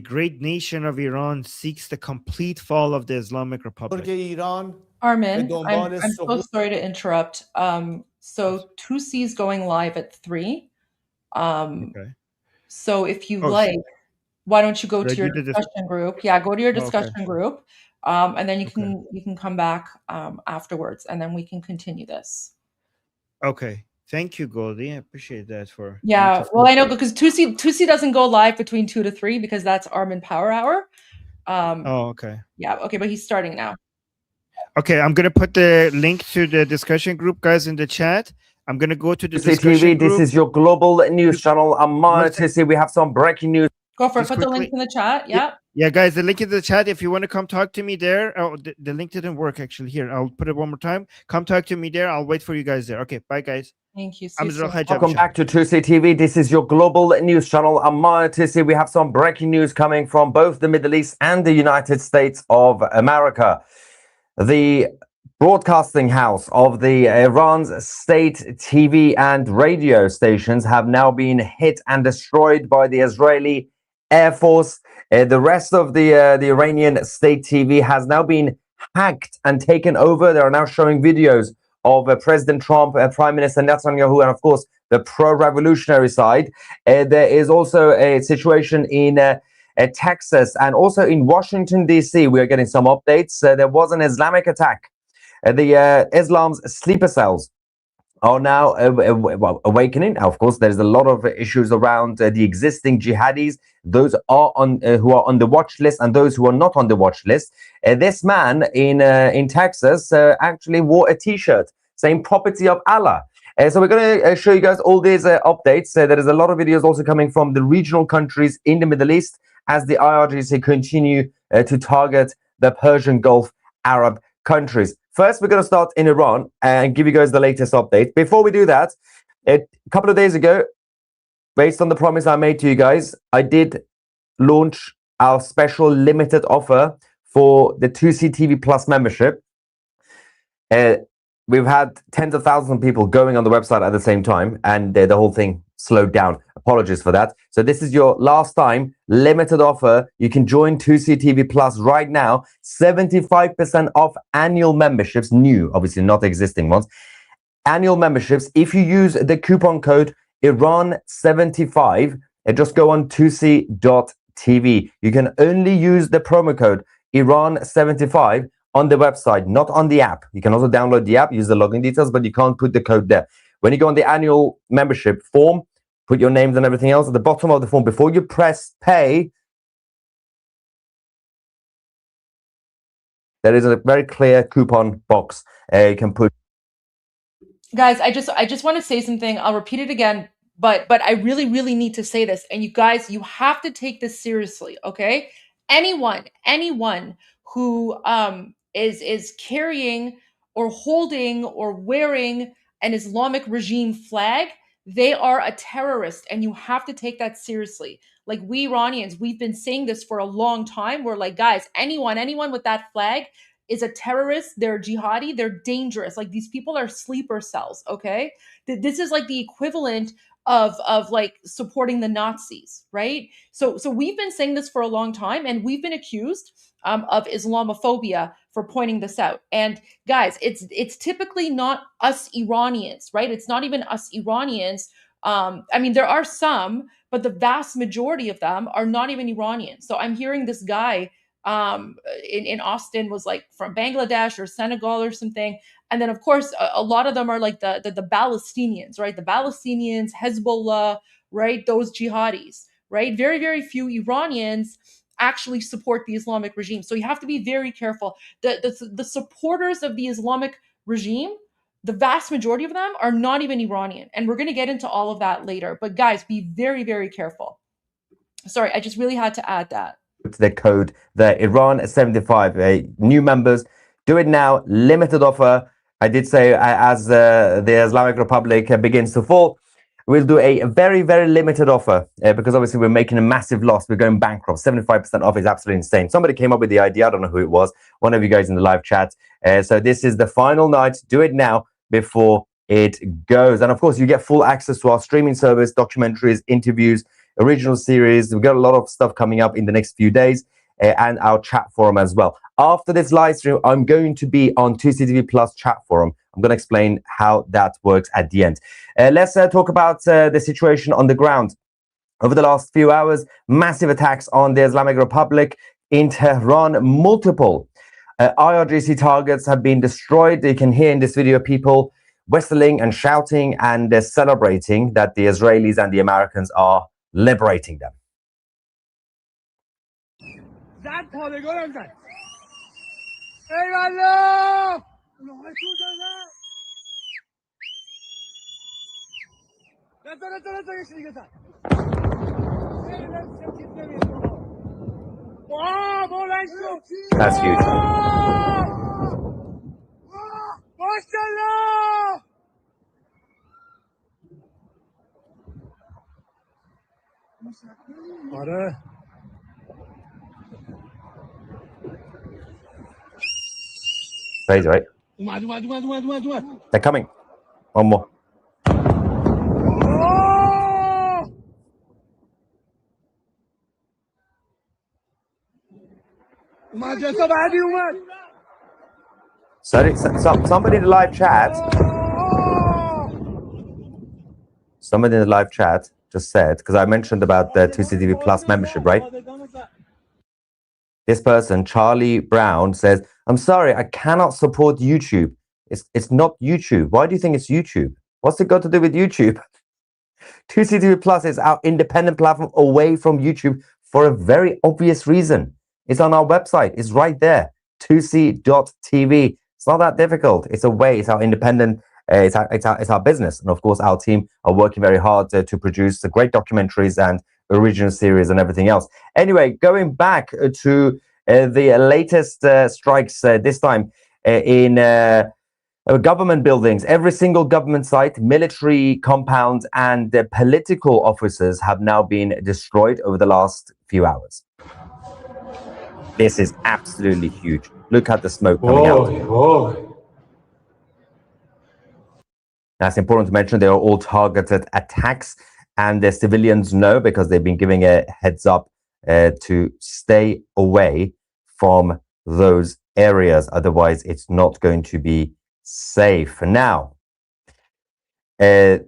great nation of Iran seeks the complete fall of the Islamic Republic. Armin, I'm so sorry to interrupt. So 2C is going live at 3. Okay. So if you like, why don't you go to your discussion group? Yeah, go to your discussion group, and then you can come back afterwards, and then we can continue this. Okay. Thank you, Goldie. I appreciate that. Well, I know because 2C doesn't go live between 2 to 3 because that's Armin Power Hour. Okay. Yeah. Okay, but he's starting now. Okay, I'm gonna put the link to the discussion group, guys, in the chat. I'm gonna go to the discussion TV, group. this is your global news channel. I'm monitoring. We have some breaking news. Go for it. Put the link in the chat. Yeah. Yeah, guys, the link in the chat. If you want to come talk to me there. Oh, the link didn't work actually. Here, I'll put it one more time. Come talk to me there. I'll wait for you guys there. Okay, bye, guys. Thank you. Welcome back to 2C TV. This is your global news channel. I'm monitoring. We have some breaking news coming from both the Middle East and the United States of America. The broadcasting house of the Iran's state TV and radio stations have now been hit and destroyed by the Israeli Air Force. The rest of the Iranian state TV has now been hacked and taken over. They are now showing videos of President Trump, Prime Minister Netanyahu, and of course the pro-revolutionary side. There is also a situation in Texas and also in Washington, D.C. We are getting some updates. There was an Islamic attack. The Islam's sleeper cells are now awakening. Of course, there's a lot of issues around the existing jihadis, those are on who are on the watch list and those who are not on the watch list. This man in Texas actually wore a T-shirt saying "Property of Allah." So we're going to show you guys all these updates. There is a lot of videos also coming from the regional countries in the Middle East as the IRGC continue to target the Persian Gulf Arab countries. First, we're going to start in Iran and give you guys the latest update. Before we do that, a couple of days ago, based on the promise I made to you guys, I did launch our special limited offer for the 2C TV Plus membership. We've had tens of thousands of people going on the website at the same time, and the whole thing slowed down. Apologies for that. So this is your last time limited offer. You can join 2C TV Plus right now. 75% off annual memberships, new, obviously not existing ones. Annual memberships, if you use the coupon code Iran75, just go on 2c.tv. You can only use the promo code Iran75 on the website, not on the app. You can also download the app, use the login details, but you can't put the code there. When you go on the annual membership form, put your names and everything else at the bottom of the form. Before you press pay, there is a very clear coupon box you can put. Guys, I just want to say something. I'll repeat it again, but I really need to say this. And you guys, you have to take this seriously, okay? Anyone who is carrying or holding or wearing an Islamic regime flag, they are a terrorist, and you have to take that seriously. Like, we Iranians, we've been saying this for a long time. We're like, guys, anyone with that flag is a terrorist. They're jihadi. They're dangerous. Like, these people are sleeper cells. Okay, this is like the equivalent of like supporting the Nazis, right? So we've been saying this for a long time, and we've been accused of Islamophobia for pointing this out. And guys, it's typically not us Iranians, right? It's not even us Iranians. I mean, there are some, but the vast majority of them are not even Iranian. So I'm hearing this guy in Austin was like from Bangladesh or Senegal or something. And then, of course, a lot of them are like the Palestinians, right? The Palestinians, Hezbollah, right? Those jihadis, right? Very few Iranians actually support the Islamic regime. So you have to be very careful. The supporters of the Islamic regime, the vast majority of them are not even Iranian. And we're going to get into all of that later. But guys, be very careful. Sorry, I just really had to add that. The code, the Iran75, new members, do it now, limited offer. I did say as the Islamic Republic begins to fall, we'll do a very limited offer because obviously we're making a massive loss. We're going bankrupt. 75% off is absolutely insane. Somebody came up with the idea. I don't know who it was. One of you guys in the live chat. So this is the final night. Do it now before it goes. And of course, you get full access to our streaming service, documentaries, interviews, original series. We've got a lot of stuff coming up in the next few days and our chat forum as well. After this live stream, I'm going to be on 2CTV Plus chat forum. I'm going to explain how that works at the end. Let's talk about the situation on the ground. Over the last few hours, massive attacks on the Islamic Republic in Tehran. Multiple IRGC targets have been destroyed. You can hear in this video people whistling and shouting and celebrating that the Israelis and the Americans are liberating them. That's huge. Crazy, right? They're coming. One more. Sorry, somebody in the live chat. Somebody in the live chat just said, because I mentioned about the 2CTV Plus membership, right? This person, Charlie Brown, says, I'm sorry, I cannot support YouTube. It's not YouTube. Why do you think it's YouTube? What's it got to do with YouTube? 2C TV Plus is our independent platform away from YouTube for a very obvious reason. It's on our website. It's right there. 2C.tv. It's not that difficult. It's a way. It's our independent. It's our business. And of course, our team are working very hard to produce the great documentaries and original series and everything else. Anyway, going back to the latest strikes, this time in government buildings. Every single government site, military compounds, and political offices have now been destroyed over the last few hours. This is absolutely huge. Look at the smoke coming out. Whoa. That's important to mention. They are all targeted attacks, and the civilians know because they've been giving a heads up to stay away from those areas. Otherwise, it's not going to be safe. Now, the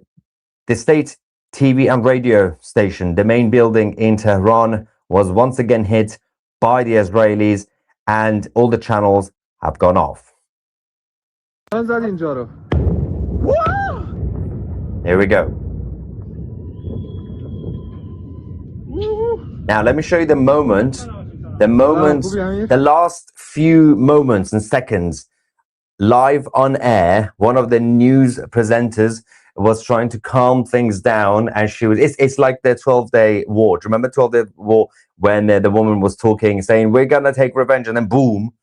state TV and radio station, the main building in Tehran, was once again hit by the Israelis, and all the channels have gone off. Here we go. Now, let me show you the last few moments and seconds. Live on air, one of the news presenters was trying to calm things down, and it's like the 12-day war. Do you remember 12-day war when the woman was talking, saying, we're going to take revenge, and then boom.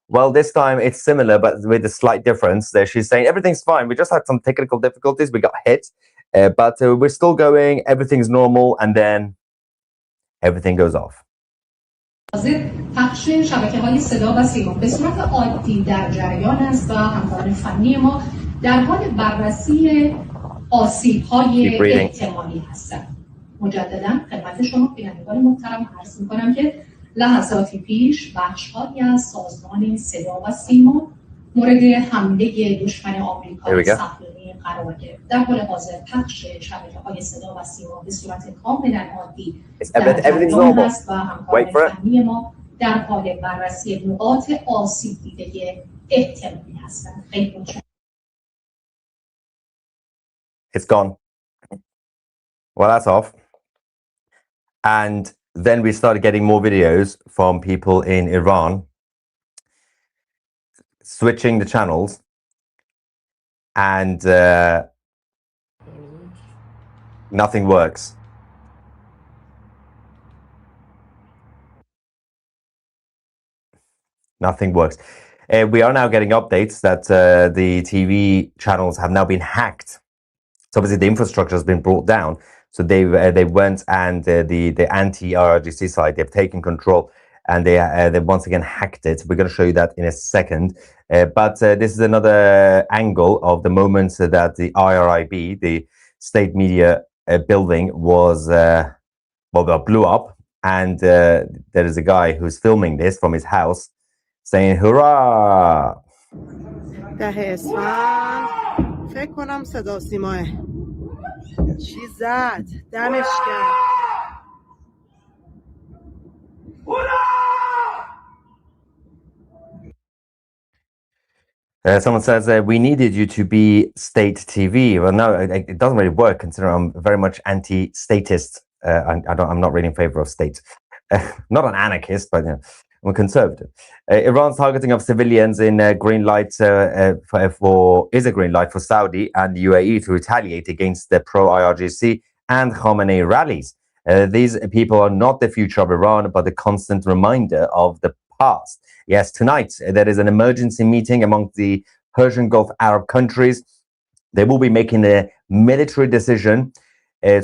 Well, this time it's similar, but with a slight difference. There, she's saying, everything's fine. We just had some technical difficulties. We got hit, but we're still going. Everything's normal, and then everything goes off. پخش شبکه‌های صدا و سیما به صورت عادی در جریان است و همکاران فنی ما در حال بررسی آسیب‌های احتمالی هستند. مجددا خدمت شما بینندگان محترم عرض می‌کنم که لحظاتی پیش بخش‌هایی از سازمان صدا و سیما مورد حمله دشمن آمریکایی صهیونی قرار گرفت. در حال حاضر پخش شبکه‌های صدا و سیما به صورت کاملا عادی در جریان است و همکاران فنی ما در حال بررسی نقاط آسیب دیده احتمالی هستند. خیلی متشکرم. It's gone. Well, that's off. And then we started getting more videos from people in Iran switching the channels, and nothing works. Nothing works. We are now getting updates that the TV channels have now been hacked. So obviously the infrastructure has been brought down. So they went and the anti-IRGC side, they've taken control, and they once again hacked it. We're going to show you that in a second. But this is another angle of the moments that the IRIB, the state media building, was blew up, and there is a guy who's filming this from his house, saying "Hurrah!" ده اسفند فکر کنم صدا سیماه چی زد دمش کرد. Someone says, we needed you to be state TV. Well, no, it doesn't really work, considering I'm very much anti-statist. I'm not really in favor of state. Not an anarchist, but I'm a conservative. Iran's targeting of civilians in green light is a green light for Saudi and the UAE to retaliate against the pro-IRGC and Khamenei rallies. These people are not the future of Iran, but a constant reminder of the past. Yes, tonight there is an emergency meeting among the Persian Gulf Arab countries. They will be making a military decision.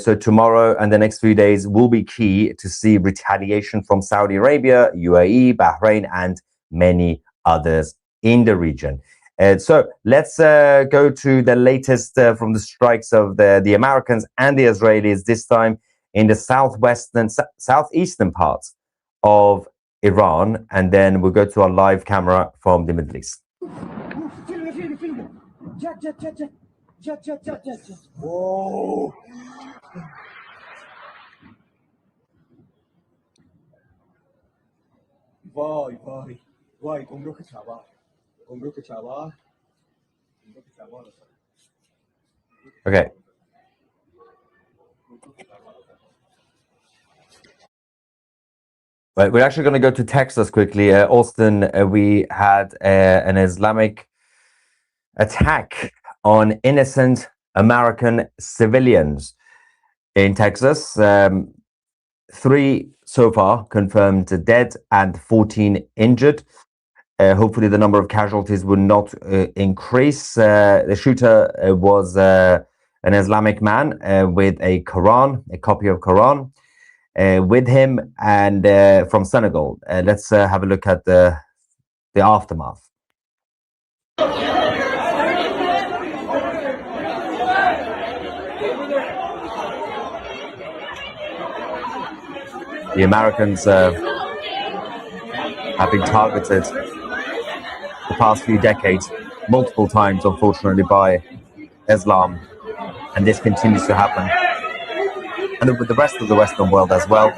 So tomorrow and the next few days will be key to see retaliation from Saudi Arabia, UAE, Bahrain, and many others in the region. So let's go to the latest from the strikes of the Americans and the Israelis, this time in the southeastern parts of Iran, and then we'll go to our live camera from the Middle East. Whoa. وای گمرک چابهار Okay. But we're actually going to go to Texas quickly. Austin, we had an Islamic attack on innocent American civilians in Texas. 3 so far confirmed dead and 14 injured. Hopefully the number of casualties will not increase. The shooter was an Islamic man with a Quran, a copy of Quran, with him, and from Senegal. Let's have a look at the aftermath. The Americans have been targeted the past few decades, multiple times, unfortunately, by Islam, and this continues to happen, and with the rest of the Western world as well.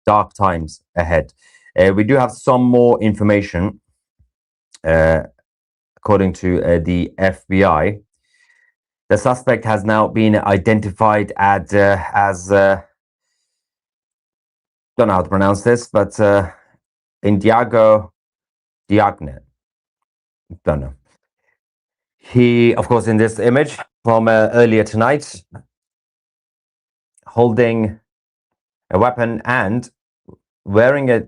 Dark times ahead. We do have some more information, according to the FBI. The suspect has now been identified as don't know how to pronounce this, but Indiago Diagne. Don't know. He, of course, in this image from earlier tonight, holding a weapon and wearing a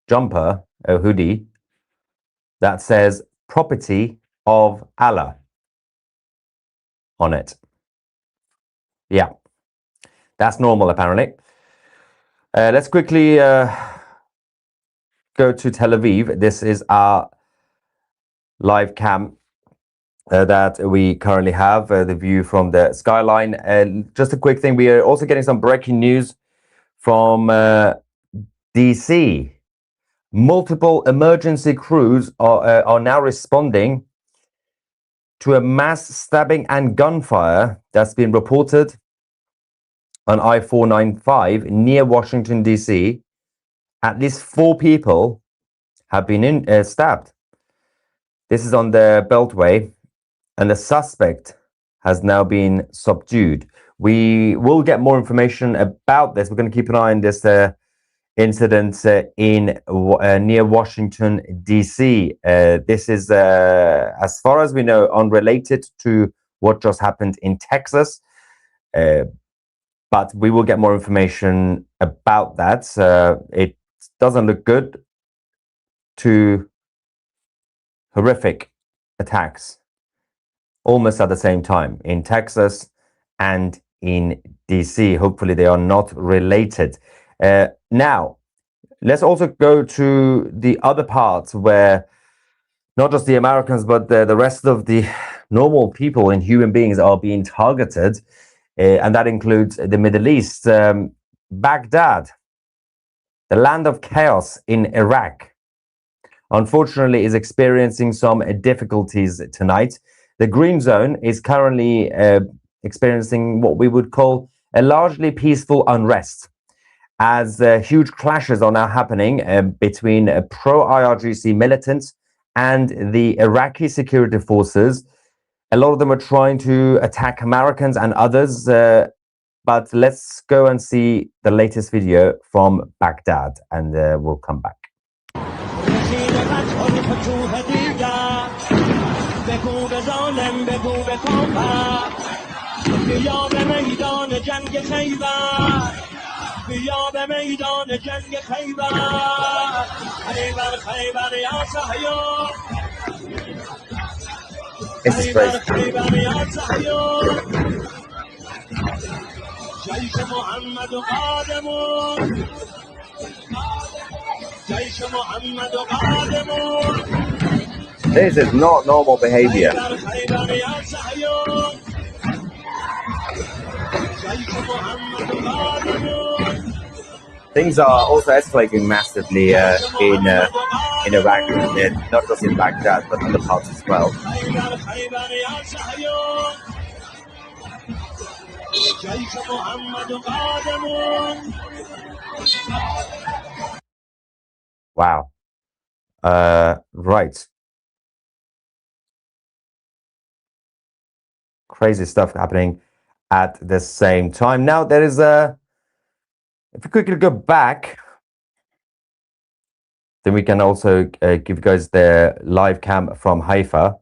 jumper, a hoodie, that says "Property of Allah" on it. Yeah, that's normal, apparently. Let's quickly go to Tel Aviv. This is our live cam that we currently have, the view from the skyline. And just a quick thing, we are also getting some breaking news from DC. Multiple emergency crews are now responding to a mass stabbing and gunfire that's been reported on I-495 near Washington, D.C. At least 4 people have been stabbed. This is on the Beltway, and the suspect has now been subdued. We will get more information about this. We're going to keep an eye on this incident in near Washington, D.C. This is, as far as we know, unrelated to what just happened in Texas. But we will get more information about that. It doesn't look good. 2 horrific attacks almost at the same time in Texas and in DC. Hopefully they are not related. Now, let's also go to the other parts where not just the Americans, but the rest of the normal people and human beings are being targeted. And that includes the Middle East. Baghdad, the land of chaos in Iraq, unfortunately is experiencing some difficulties tonight. The Green Zone is currently experiencing what we would call a largely peaceful unrest, as huge clashes are now happening between pro-IRGC militants and the Iraqi security forces. A lot of them are trying to attack Americans and others, but let's go and see the latest video from Baghdad, and we'll come back. This is crazy. This is not normal behavior. Things are also escalating massively in Iraq, not just in Baghdad, but other parts as well. Wow. Right. crazy stuff happening at the same time. Now there is a, if we quickly go back, then we can also give you guys the live cam from Haifa.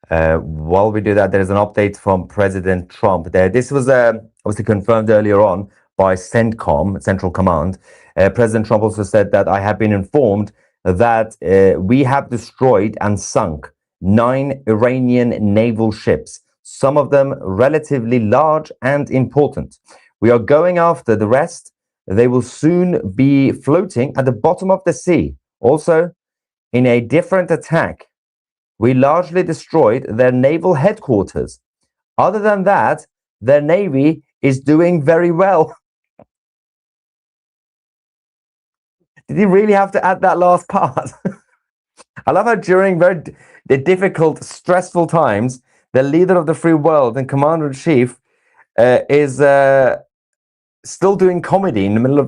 While we do that, there is an update from President Trump. This was obviously confirmed earlier on by CENTCOM, Central Command. President Trump also said that I have been informed that we have destroyed and sunk 9 Iranian naval ships, some of them relatively large and important. We are going after the rest. They will soon be floating at the bottom of the sea. Also, in a different attack, we largely destroyed their naval headquarters. Other than that, their navy is doing very well. Did he really have to add that last part? I love how during the difficult, stressful times, the leader of the free world and commander-in-chief is still doing comedy in the middle of...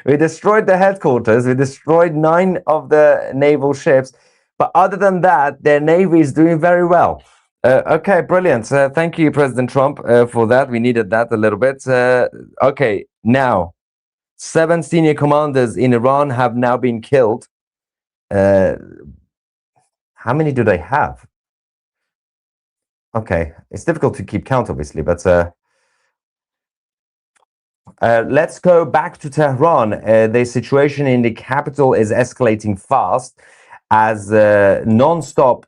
We destroyed the headquarters. We destroyed 9 of the naval ships. But other than that, their navy is doing very well. Okay, brilliant. Thank you, President Trump, for that. We needed that a little bit. Okay, now, 7 senior commanders in Iran have now been killed. How many do they have? Okay, it's difficult to keep count, obviously, but let's go back to Tehran. The situation in the capital is escalating fast as non-stop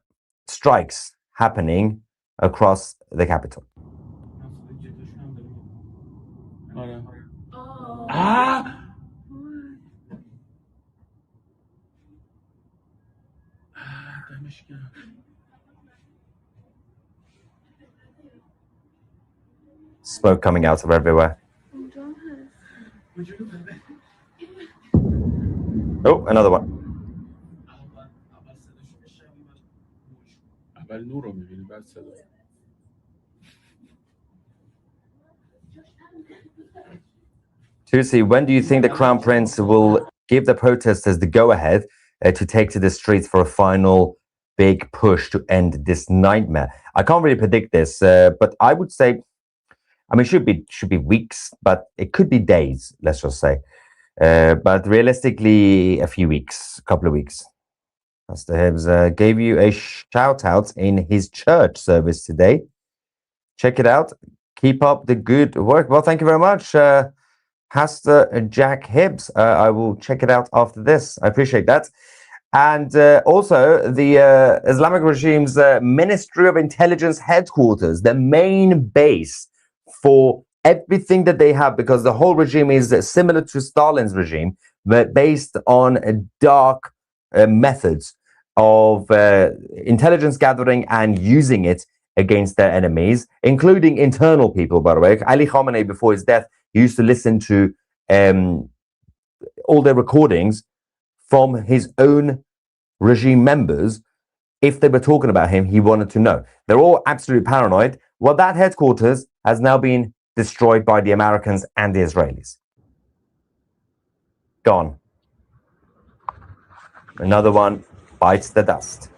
strikes happening across the capital. Smoke coming out of everywhere. Oh, another one. Tusi, when do you think the Crown Prince will give the protesters the go-ahead to take to the streets for a final big push to end this nightmare? I can't really predict this, but I would say, I mean, it should be weeks, but it could be days, let's just say. But realistically, a few weeks, a couple of weeks. Pastor Hibbs gave you a shout-out in his church service today. Check it out. Keep up the good work. Well, thank you very much, Pastor Jack Hibbs. I will check it out after this. I appreciate that. And also, the Islamic regime's Ministry of Intelligence headquarters, the main base for everything that they have, because the whole regime is similar to Stalin's regime, but based on dark methods of intelligence gathering and using it against their enemies, including internal people, by the way. Ali Khamenei, before his death, used to listen to all their recordings from his own regime members. If they were talking about him, he wanted to know. They're all absolutely paranoid. Well, that headquarters has now been destroyed by the Americans and the Israelis. Gone. Another one bites the dust.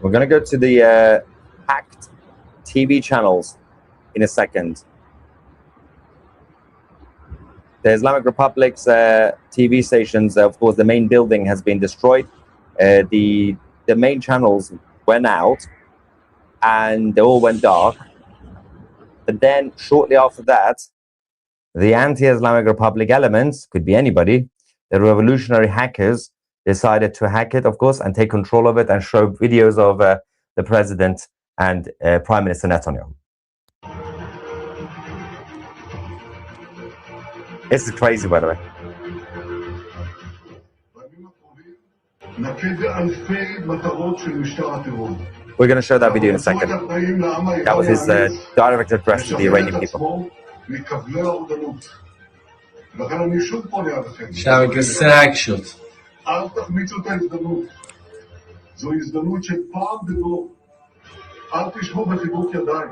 We're going to go to the hacked TV channels in a second. The Islamic Republic's TV stations, of course, the main building has been destroyed. The main channels went out and they all went dark. But then shortly after that, the anti-Islamic Republic elements, could be anybody, the revolutionary hackers, decided to hack it, of course, and take control of it and show videos of the president and Prime Minister Netanyahu. This is crazy, by the way. We're going to show that video in a second. That was his direct address to the Iranian people. לכן אני שוב פונה אליכם. شبکه سرک شد. אל תחמיצו את ההזדמנות. זו הזדמנות של פעם בדור. אל תשבו בחיבוק ידיים,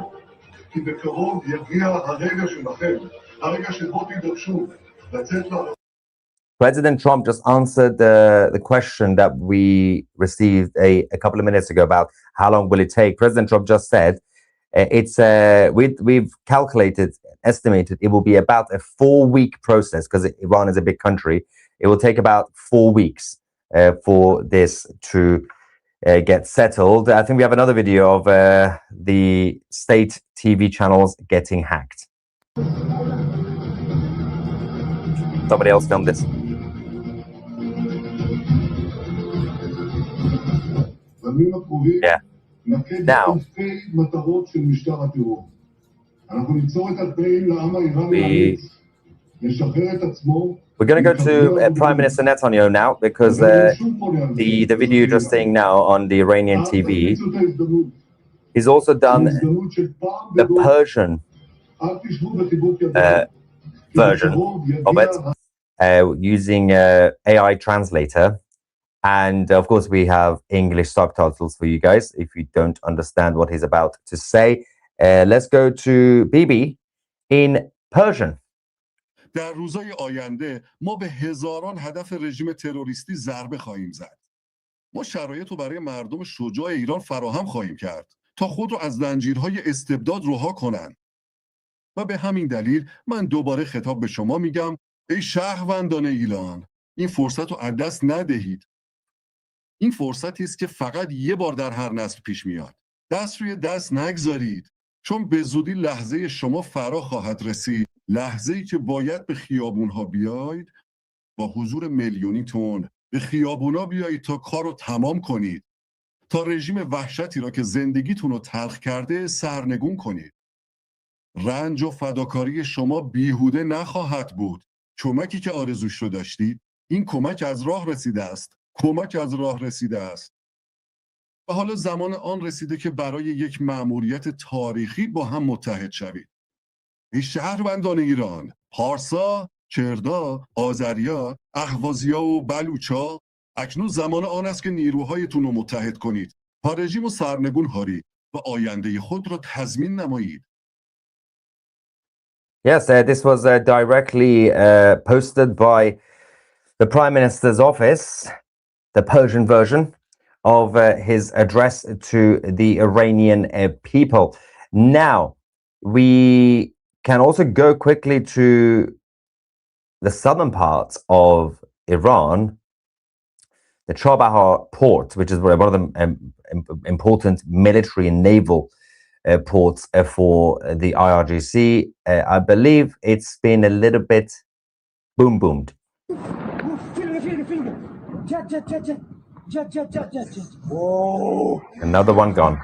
כי בקרוב יגיע הרגע שלכם, הרגע שבו תידרשו לצאת לעבודה. President Trump just answered the question that we received a couple of minutes ago about how long will it take. President Trump just said we've calculated, estimated it will be about a 4-week process because Iran is a big country. It will take about 4 weeks for this to get settled. I think we have another video of the state TV channels getting hacked. Somebody else filmed this. Yeah. Now, we're going to go to Prime Minister Netanyahu now because the video you're just seeing now on the Iranian TV, he's also done the Persian version of it using AI translator. And of course, we have English subtitles for you guys if you don't understand what he's about to say. Let's go to Bibi in Persian. در روزهای آینده ما به هزاران هدف رژیم تروریستی ضربه خواهیم زد. ما شرایط رو برای مردم شجاع ایران فراهم خواهیم کرد تا خود رو از زنجیرهای استبداد رها کنند. و به همین دلیل من دوباره خطاب به شما میگم ای شهروندان ایران، این فرصت رو از دست ندهید. این فرصتی است که فقط یه بار در هر نسل پیش میاد. دست روی دست نگذارید، چون به زودی لحظه شما فرا خواهد رسید. لحظه‌ای که باید به خیابون‌ها بیایید، با حضور میلیونیتون به خیابون‌ها بیایید تا کار رو تمام کنید، تا رژیم وحشتی را که زندگیتون رو تلخ کرده سرنگون کنید. رنج و فداکاری شما بیهوده نخواهد بود. کمکی که آرزوش رو داشتید، این کمک از راه رسیده است. کمک از راه رسیده است. و حالا زمان آن رسیده که برای یک مأموریت تاریخی با هم متحد شوید. ای شهروندان ایران، پارسا، کردا، آذریا، اهوازیا و بلوچا، اکنون زمان آن است که نیروهایتون رو متحد کنید تا رژیم و سرنگون هارید و آینده خود را تضمین نمایید. Yes, this was directly posted by the Prime Minister's office, the Persian version of his address to the Iranian people. Now, we can also go quickly to the southern parts of Iran, the Chabahar port, which is one of the important military and naval ports for the IRGC. I believe it's been a little bit boomed. Another one gone.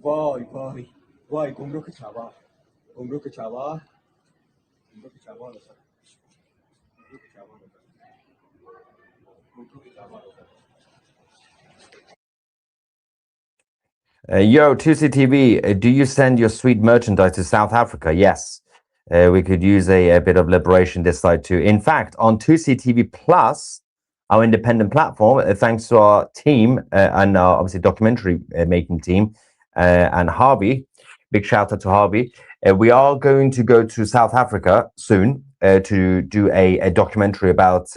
وای وای وای گمرک چابهار گمرک چابهار گمرک چابهار Yo, 2CTV, do you send your sweet merchandise to South Africa? Yes. We could use a bit of liberation this side too. In fact, on 2CTV Plus, our independent platform, thanks to our team and our obviously documentary making team and Harvey, big shout out to Harvey. We are going to go to South Africa soon to do a documentary about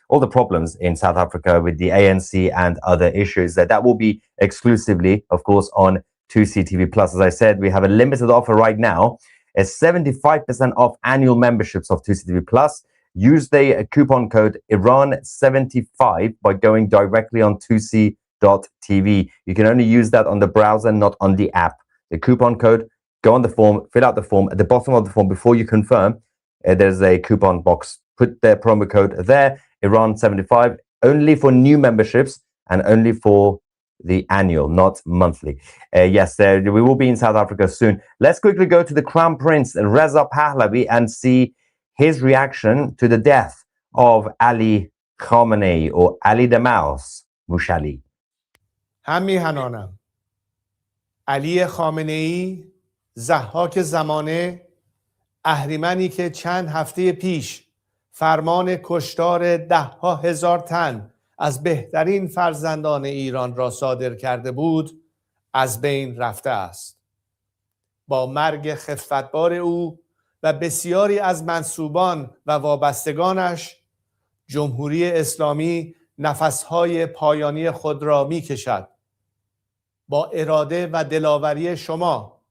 all the problems in South Africa with the ANC and other issues. That will be exclusively, of course, on 2CTV Plus. As I said, we have a limited offer right now, a 75% off annual memberships of 2CTV Plus. Use the coupon code Iran75 by going directly on 2c.tv. You can only use that on the browser, not on the app. The coupon code, go on the form, fill out the form. At the bottom of the form, before you confirm, there's a coupon box. Put the promo code there, Iran75, only for new memberships and only for the annual, not monthly. Yes, we will be in South Africa soon. Let's quickly go to the Crown Prince, Reza Pahlavi, and see his reaction to the death of Ali Khamenei, or Ali the Mouse, Mushali. هم میهنانم علی خامنه‌ای ضحاک زمانه، اهریمنی که چند هفته پیش فرمان کشتار 10,000 تن از بهترین فرزندان ایران را صادر کرده بود، از بین رفته است. با مرگ خفتبار او و بسیاری از منسوبان و وابستگانش، جمهوری اسلامی نفسهای پایانی خود را می کشد. با اراده و دلاوری شما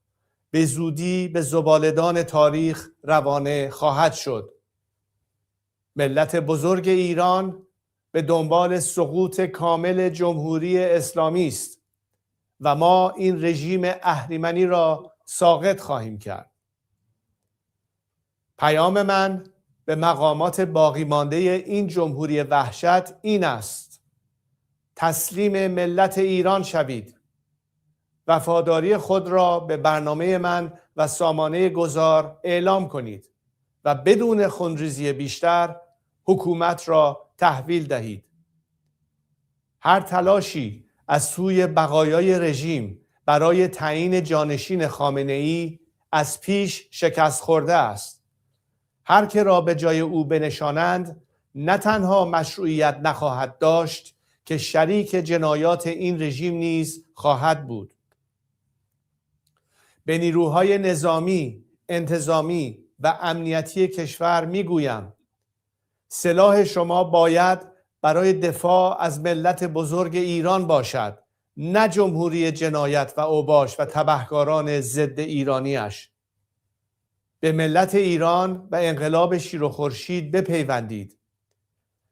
به زودی به زباله‌دان تاریخ روانه خواهد شد. ملت بزرگ ایران به دنبال سقوط کامل جمهوری اسلامی است و ما این رژیم اهریمنی را ساقط خواهیم کرد. پیام من به مقامات باقی مانده این جمهوری وحشت این است: تسلیم ملت ایران شوید. وفاداری خود را به برنامه من و سامانه گذار اعلام کنید و بدون خونریزی بیشتر حکومت را تحویل دهید. هر تلاشی از سوی بقایای رژیم برای تعیین جانشین خامنه‌ای از پیش شکست خورده است. هر که را به جای او بنشانند نه تنها مشروعیت نخواهد داشت که شریک جنایات این رژیم نیز خواهد بود. به نیروهای نظامی، انتظامی و امنیتی کشور میگویم: سلاح شما باید برای دفاع از ملت بزرگ ایران باشد، نه جمهوری جنایت و اوباش و تبهکاران ضد ایرانیش. به ملت ایران و انقلاب شیر و خورشید بپیوندید.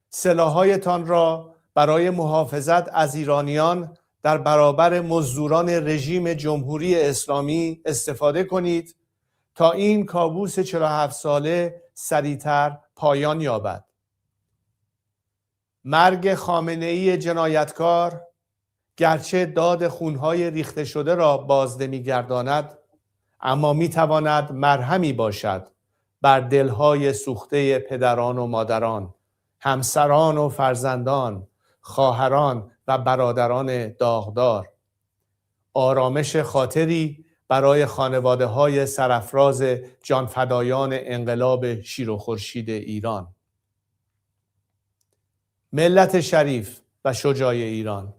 سلاح‌هایتان را برای محافظت از ایرانیان در برابر مزدوران رژیم جمهوری اسلامی استفاده کنید تا این کابوس 47 ساله سریعتر پایان یابد. مرگ خامنه‌ای جنایتکار گرچه داد خونهای ریخته شده را باز نمی‌گرداند، اما می‌تواند مرهمی باشد بر دلهای سوخته پدران و مادران، همسران و فرزندان، خواهران و برادران داغدار. آرامش خاطری برای خانواده‌های سرافراز جانفدایان انقلاب شیر و خورشید ایران. ملت شریف و شجاع ایران،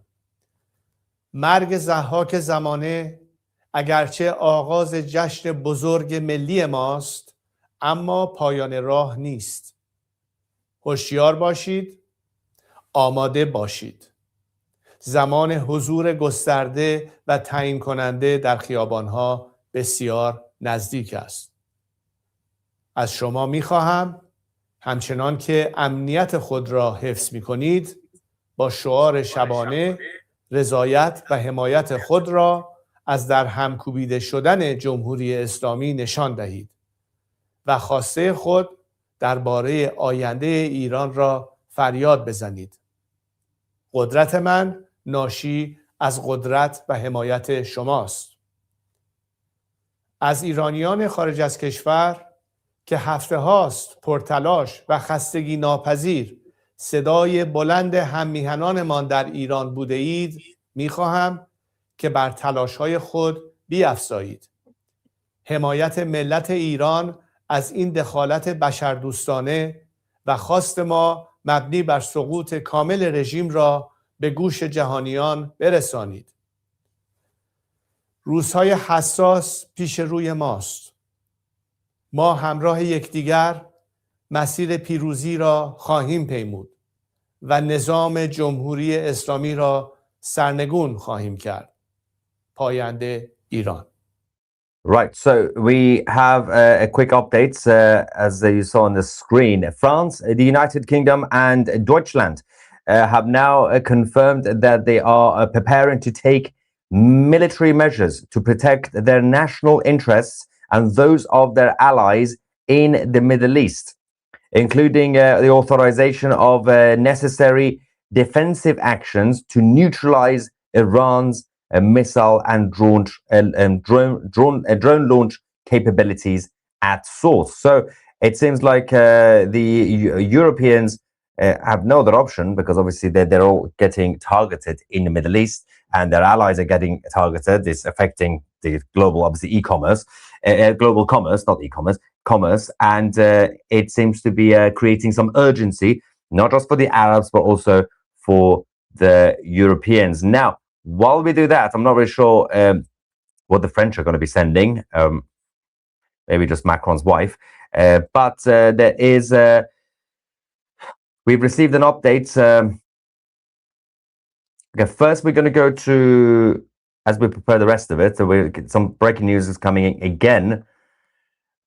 مرگ ضحاک زمانه اگرچه آغاز جشن بزرگ ملی ماست، اما پایان راه نیست. هوشیار باشید، آماده باشید. زمان حضور گسترده و تعیین کننده در خیابانها بسیار نزدیک است. از شما می‌خواهم همچنان که امنیت خود را حفظ می‌کنید، با شعار شبانه رضایت و حمایت خود را از در هم کوبیده شدن جمهوری اسلامی نشان دهید و خواسته خود درباره آینده ایران را فریاد بزنید. قدرت من ناشی از قدرت و حمایت شماست. از ایرانیان خارج از کشور که هفته هاست پرتلاش و خستگی ناپذیر صدای بلند هممیهنانمان در ایران بوده اید، می‌خواهم که بر تلاش‌های خود بیفزایید. حمایت ملت ایران از این دخالت بشردوستانه و خواست ما مبنی بر سقوط کامل رژیم را به گوش جهانیان برسانید. روزهای حساس پیش روی ماست. ما همراه یکدیگر مسیر پیروزی را خواهیم پیمود و نظام جمهوری اسلامی را سرنگون خواهیم کرد. پاینده ایران. Right, so we have a quick update as you saw on the screen. France, the United Kingdom and Deutschland have now confirmed that they are preparing to take military measures to protect their national interests and those of their allies in the Middle East, including the authorization of necessary defensive actions to neutralize Iran's missile and drone launch capabilities at source. So it seems like the Europeans have no other option, because obviously they're all getting targeted in the Middle East and their allies are getting targeted. It's affecting the global, obviously, e-commerce, global commerce, not e-commerce, commerce, and it seems to be creating some urgency, not just for the Arabs, but also for the Europeans. Now, while we do that, I'm not really sure what the French are going to be sending, maybe just Macron's wife, but there is, we've received an update. Okay, first we're going to go to, as we prepare the rest of it, so some breaking news is coming in again.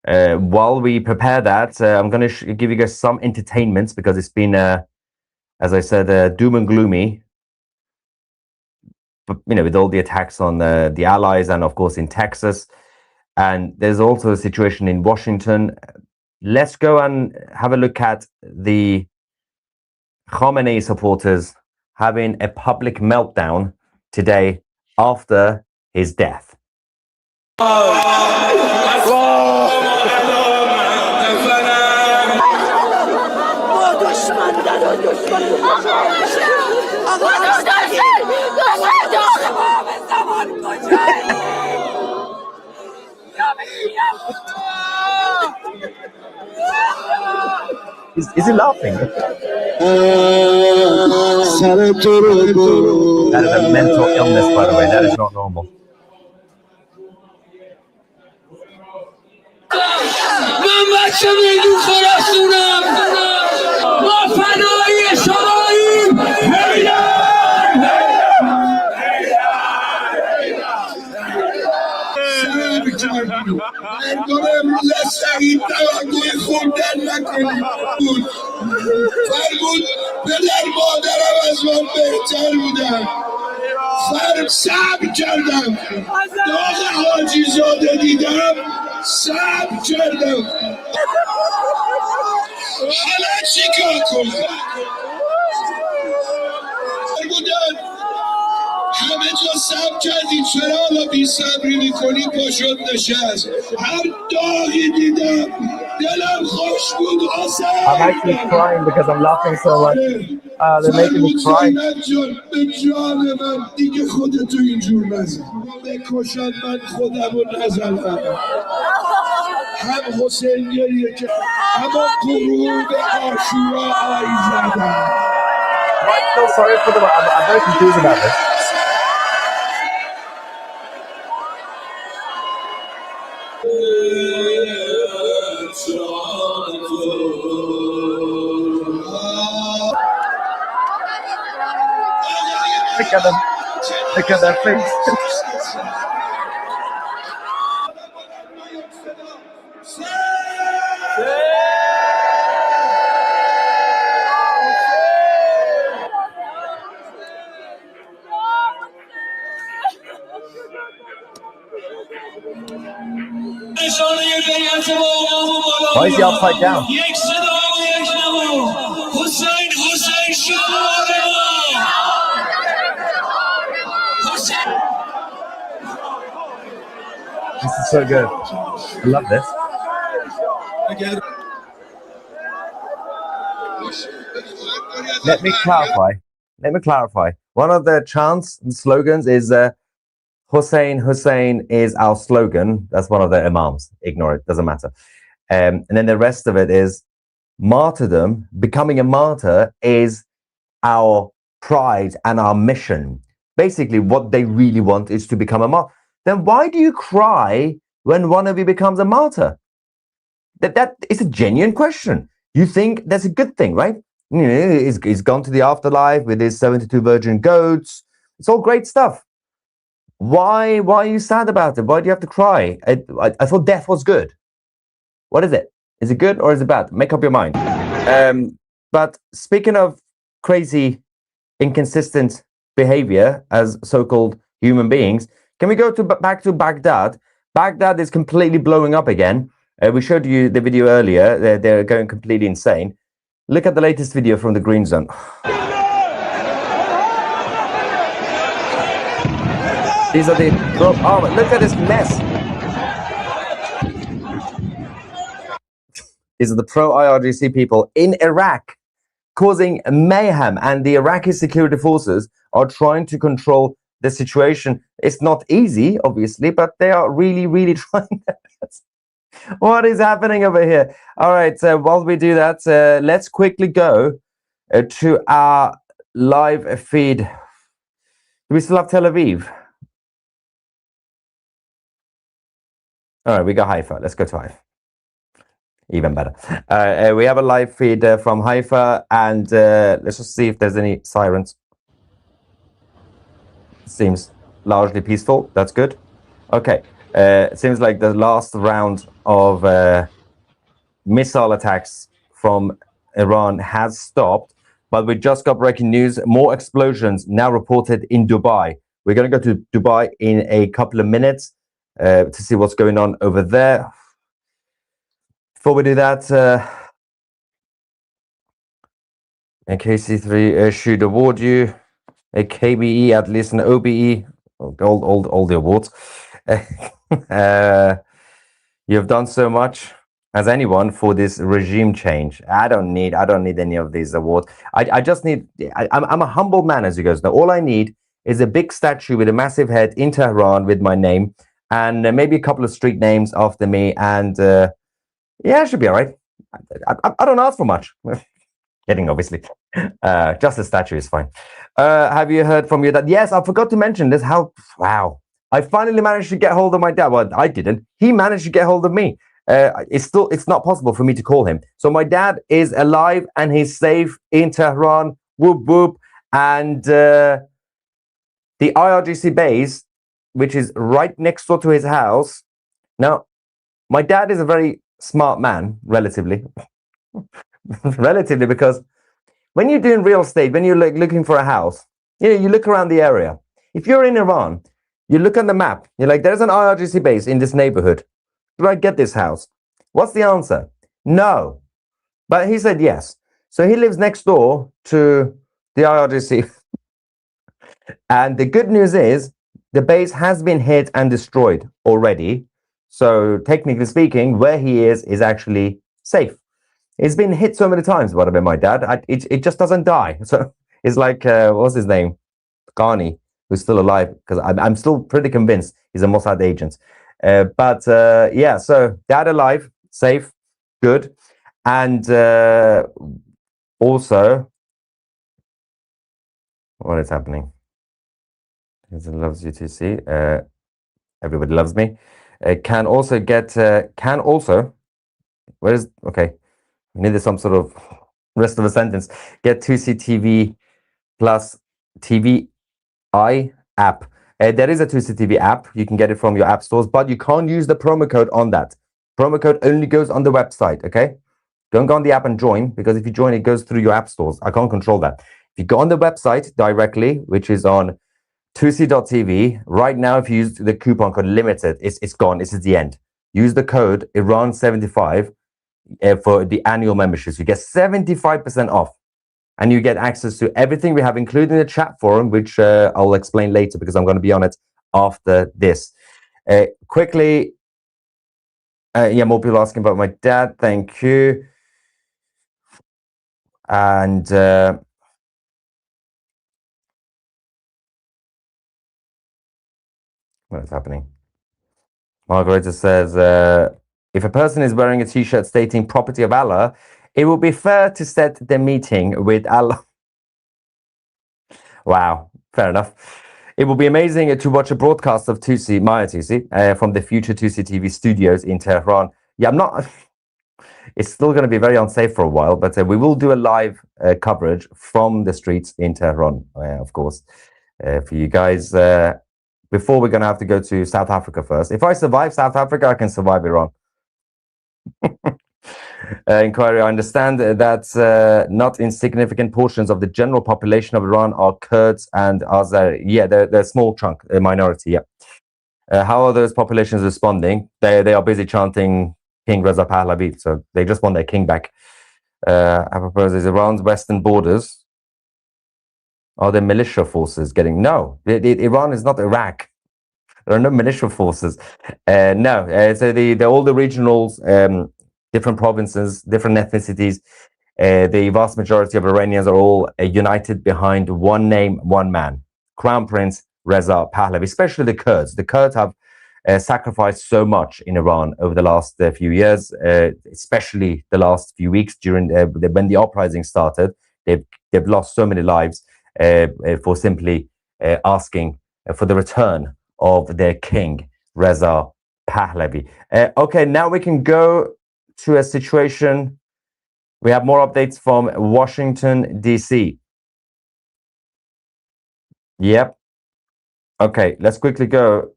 While we prepare that, I'm going to give you guys some entertainment, because it's been, as I said, doom and gloomy. But, you know, with all the attacks on the allies and, of course, in Texas. And there's also a situation in Washington. Let's go and have a look at the Khamenei supporters having a public meltdown today after his death. Is he laughing? That is a mental illness, by the way. That is not normal. پدر مادرم از من بهتر بودن. صبر کردم، داغ حاجی زاده دیدم، صبر کردم. حالا چیکار کنم؟ بودن همه جا صبر کردی، چرا حالا بی صبری میکنی؟ پاشد نشست. هر داغی دیدم دلم خوش بود. I'm actually crying because I'm laughing so much. They're making me cry. به جان من دیگه خودتو اینجور نزن. بکشن من خودمو نزنم. هم حسین گریه که اما غروب عاشورا آی زدم. I'm so sorry for them. I'm very confused about this. Look at them. Look at their face. Why is he upside down? This is so good. I love this. Let me clarify. One of the chants and slogans is Hussein, Hussein is our slogan. That's one of the imams. Ignore it, doesn't matter. And then the rest of it is martyrdom. Becoming a martyr is our pride and our mission. Basically, what they really want is to become a martyr. Then why do you cry when one of you becomes a martyr? That is a genuine question. You think that's a good thing, right? You know, he's gone to the afterlife with his 72 virgin goats. It's all great stuff. Why are you sad about it? Why do you have to cry? I thought death was good. What is it? Is it good or is it bad? Make up your mind. But speaking of crazy, inconsistent behavior as so-called human beings, can we go back to Baghdad? Baghdad is completely blowing up again. We showed you the video earlier. They're going completely insane. Look at the latest video from the Green Zone. These are the... Oh, look at this mess. These are the pro-IRGC people in Iraq causing mayhem, and the Iraqi security forces are trying to control the situation is not easy, obviously, but they are really, really trying their best. What is happening over here? All right, while we do that, let's quickly go to our live feed. Do we still have Tel Aviv? All right, we got Haifa. Let's go to Haifa. Even better. We have a live feed from Haifa, and let's just see if there's any sirens. Seems largely peaceful. That's good. Okay. It seems like the last round of missile attacks from Iran has stopped, but we just got breaking news. More explosions now reported in Dubai. We're going to go to Dubai in a couple of minutes to see what's going on over there. Before we do that, a KC3 should award you a KBE, at least an OBE, all the awards. You have done so much as anyone for this regime change. I don't need any of these awards. I just need, I'm a humble man, as you guys know. All I need is a big statue with a massive head in Tehran with my name, and maybe a couple of street names after me, and yeah, it should be all right. I don't ask for much. Kidding, obviously. Just a statue is fine. Have you heard from your dad? Yes, I forgot to mention this. Wow. I finally managed to get hold of my dad. Well, I didn't. He managed to get hold of me. It's not possible for me to call him. So my dad is alive and he's safe in Tehran. Whoop, whoop. And the IRGC base, which is right next door to his house. Now, my dad is a very smart man, relatively. Relatively, because when you're doing real estate, when you're looking for a house, you look around the area. If you're in Iran, you look on the map, you're like, there's an IRGC base in this neighborhood. Do I get this house? What's the answer? No. But he said yes. So he lives next door to the IRGC. And the good news is the base has been hit and destroyed already. So technically speaking, where he is actually safe. It's been hit so many times by my dad. It just doesn't die. So it's like, what's his name? Ghani, who's still alive, because I'm still pretty convinced he's a Mossad agent. But yeah, so dad alive, safe, good. And also, what is happening? He loves you to see. Everybody loves me. Can also, where is, okay. I needed some sort of rest of a sentence. Get 2CTV plus TVI app. There is a 2CTV app. You can get it from your app stores, but you can't use the promo code on that. Promo code only goes on the website, okay? Don't go on the app and join, because if you join, it goes through your app stores. I can't control that. If you go on the website directly, which is on 2C.tv, right now, if you use the coupon code limited, it's gone. This is the end. Use the code Iran75 for the annual memberships. You get 75% off, and you get access to everything we have, including the chat forum, which I'll explain later because I'm going to be on it after this. Quickly, yeah, more people asking about my dad. Thank you. And what is happening? Margareta says, if a person is wearing a t-shirt stating property of Allah, it would be fair to set the meeting with Allah. Wow, fair enough. It will be amazing to watch a broadcast of Maya 2C from the future 2C TV studios in Tehran. Yeah, I'm not... It's still going to be very unsafe for a while, but we will do a live coverage from the streets in Tehran, of course, for you guys. Before we're going to have to go to South Africa first. If I survive South Africa, I can survive Iran. Inquiry, I understand that not insignificant portions of the general population of Iran are Kurds and Azeri. Yeah, they're a small chunk, a minority, yeah. How are those populations responding? They are busy chanting King Reza Pahlavi, so they just want their king back. I propose is Iran's western borders. Are there militia forces getting... No, Iran is not Iraq. There are no militia forces. No, so all the regionals, different provinces, different ethnicities, the vast majority of Iranians are all united behind one name, one man. Crown Prince Reza Pahlavi, especially the Kurds. The Kurds have sacrificed so much in Iran over the last few years, especially the last few weeks during when the uprising started. They've lost so many lives for simply asking for the return of their king, Reza Pahlavi. Okay, now we can go to a situation. We have more updates from Washington, D.C. Yep. Okay, let's quickly go.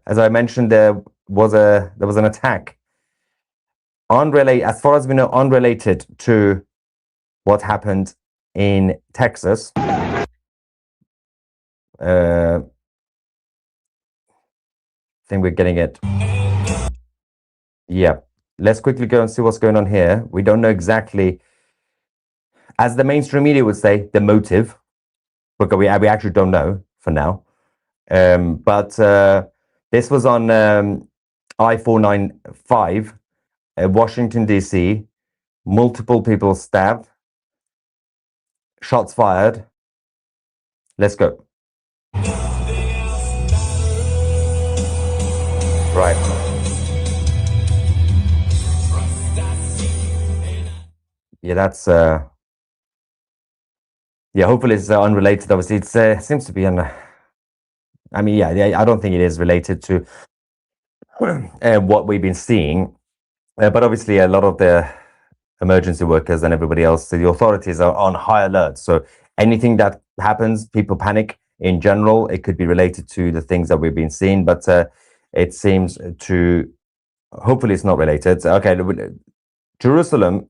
As I mentioned, there was an attack, as far as we know, unrelated to what happened in Texas. I think we're getting it. Yeah. Let's quickly go and see what's going on here. We don't know exactly, as the mainstream media would say, the motive, because we actually don't know for now. But this was on I-495, Washington, D.C. Multiple people stabbed, shots fired. Let's go. Right. Yeah, that's yeah, hopefully it's unrelated. Obviously, it seems to be I mean, yeah, I don't think it is related to what we've been seeing, but obviously a lot of the emergency workers and everybody else, the authorities are on high alert. So anything that happens, people panic in general. It could be related to the things that we've been seeing, but it seems to, hopefully it's not related. Okay, Jerusalem.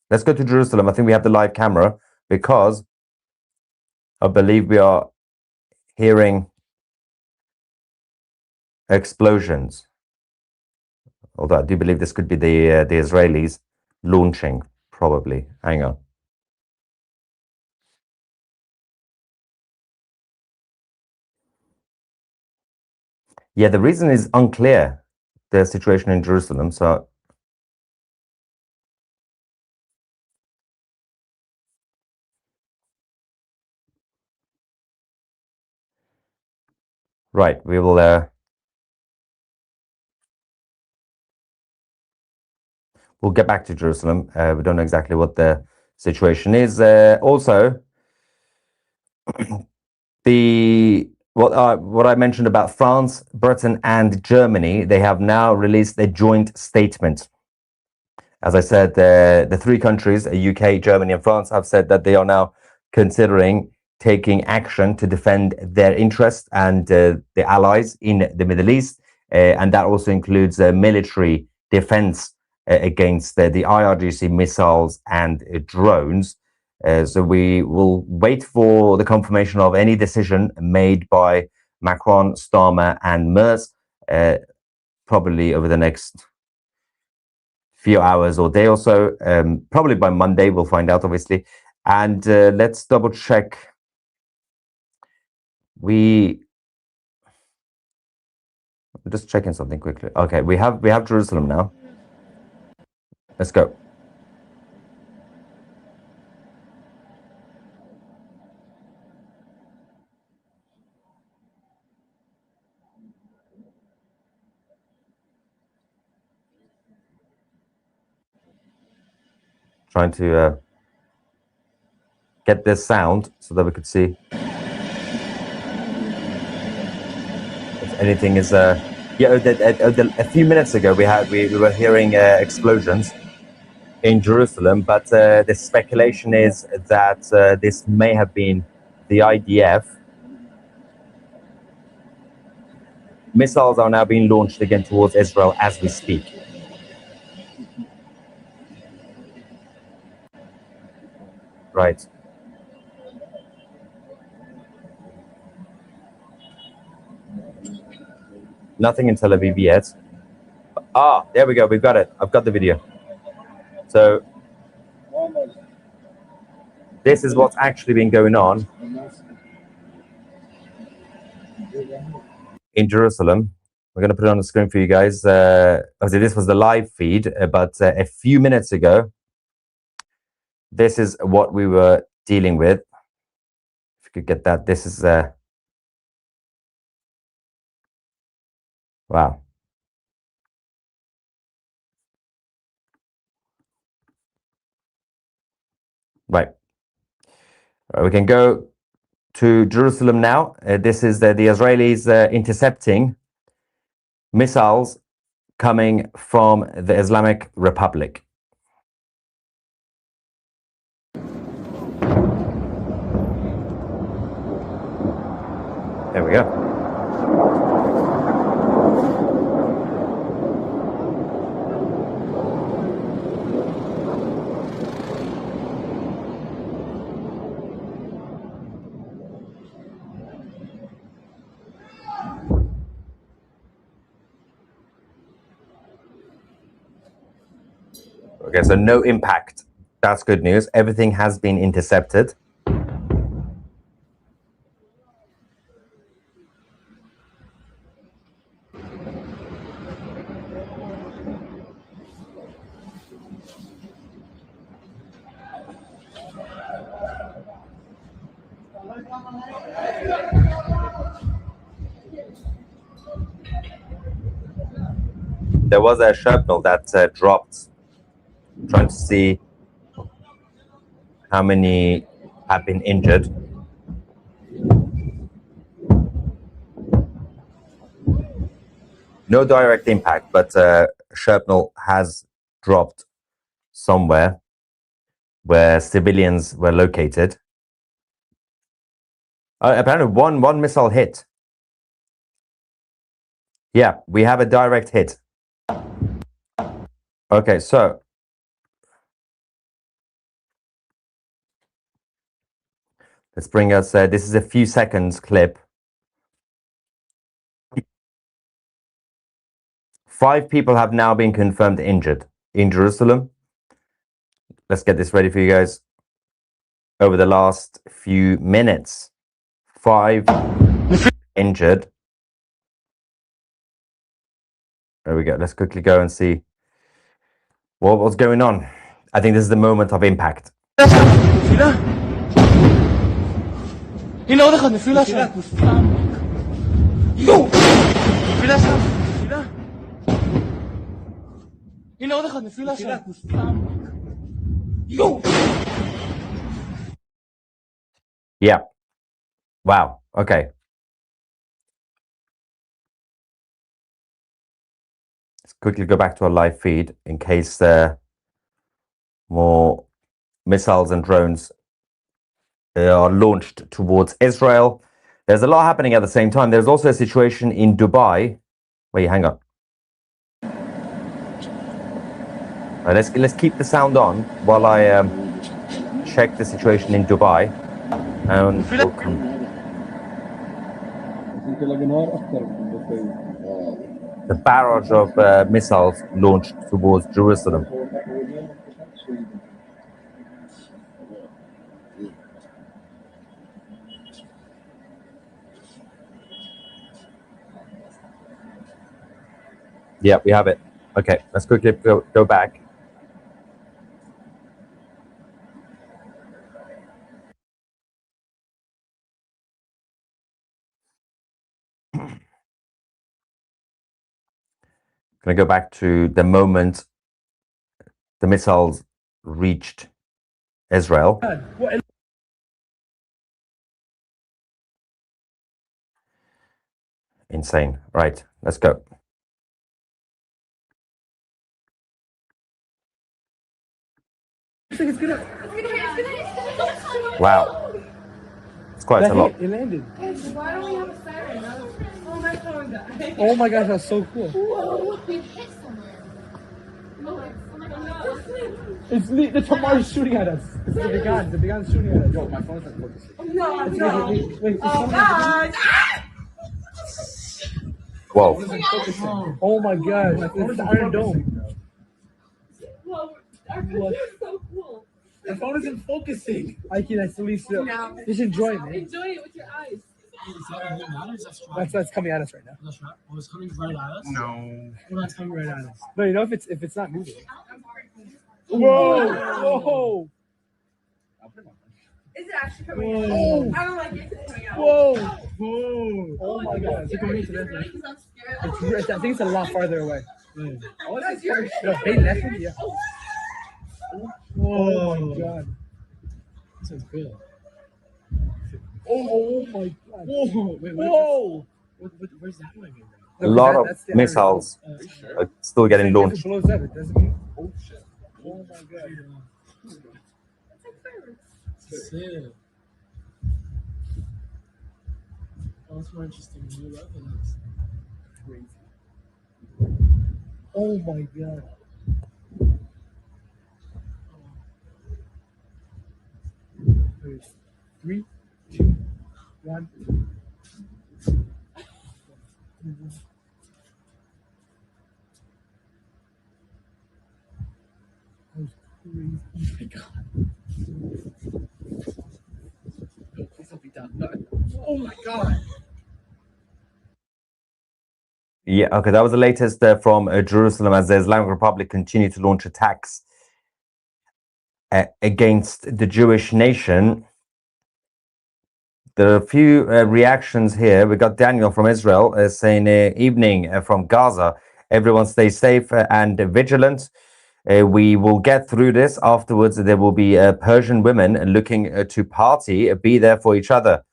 Let's go to Jerusalem. I think we have the live camera because I believe we are hearing explosions. Although I do believe this could be the Israelis launching, probably. Hang on. Yeah, the reason is unclear, the situation in Jerusalem. So right, we will we'll get back to Jerusalem. We don't know exactly what the situation is. Also, what I mentioned about France, Britain, and Germany, they have now released a joint statement. As I said, the three countries, UK, Germany, and France, have said that they are now considering taking action to defend their interests and the allies in the Middle East, and that also includes military defense against the IRGC missiles and drones. So we will wait for the confirmation of any decision made by Macron, Starmer, and Merz, probably over the next few hours or day or so. Probably by Monday, we'll find out, obviously. And let's double check. I'm just checking something quickly. Okay, we have Jerusalem now. Let's go. Trying to get this sound so that we could see if anything is. Yeah, a few minutes ago we were hearing explosions in Jerusalem, but the speculation is that this may have been the IDF. Missiles are now being launched again towards Israel as we speak. Right. Nothing in Tel Aviv yet. Ah, there we go. We've got it. I've got the video. So this is what's actually been going on in Jerusalem. We're going to put it on the screen for you guys. Obviously, this was the live feed, but a few minutes ago, this is what we were dealing with. If you could get that, this is Wow. Right. We can go to Jerusalem now. This is the Israelis intercepting missiles coming from the Islamic Republic. There we go. Okay, so no impact. That's good news. Everything has been intercepted. There was a shrapnel that dropped. Trying to see how many have been injured. No direct impact, but shrapnel has dropped somewhere where civilians were located. Apparently one missile hit. Yeah, we have a direct hit. Okay, so let's bring us, this is a few seconds clip. 5 people have now been confirmed injured in Jerusalem. Let's get this ready for you guys. Over the last few minutes, 5 injured. There we go. Let's quickly go and see what was going on. I think this is the moment of impact. Yeah. Wow. Okay. Let's quickly go back to our live feed in case more missiles and drones are launched towards Israel. There's a lot happening at the same time. There's also a situation in Dubai. Wait, hang on. Let's keep the sound on while I check the situation in Dubai. And we'll come. The barrage of missiles launched towards Jerusalem. Yeah, we have it. Okay, let's quickly go back. Going to go back to the moment the missiles reached Israel. Insane. Right, let's go. Wow. It's quite a lot. It landed. Oh my gosh, that's so cool. It's the Tamar's shooting at us. It's the Began. The Began's shooting at us. Yo, my phone's not focusing. Wait, oh God! Whoa. Oh my gosh, it's Iron Dome. Whoa, our picture is so cool. The phone isn't focusing. Ike, that's the least. Just enjoy it, man. Enjoy it with your eyes. That's coming at us right now. Oh, it's coming right at us? No. Well, that's coming right at us. No, you know if it's not moving. Whoa! Whoa! Is it actually coming out? Oh, I don't like it coming out. Whoa! Whoa! Oh my god, is it coming to this way? It's, I think it's a lot farther away. Oh, that's yours. No, hey, that's one, yeah. Oh my god. This one's cool. Oh my god. Whoa! Wait, Whoa! Where's that one? A lot of missiles are still getting launched. If it blows up, it doesn't mean. Oh shit. Oh my god. That's it. Oh, it's more interesting. New weapons. Crazy. Oh my god. Wait, 3, 2, 1. That was crazy. Oh my god. No, please don't be done. Oh my god. Yeah, okay, that was the latest from Jerusalem as the Islamic Republic continue to launch attacks against the Jewish nation. There are a few reactions here. We got Daniel from Israel saying, evening from Gaza. Everyone stay safe and vigilant. We will get through this. Afterwards, there will be Persian women looking to party, be there for each other.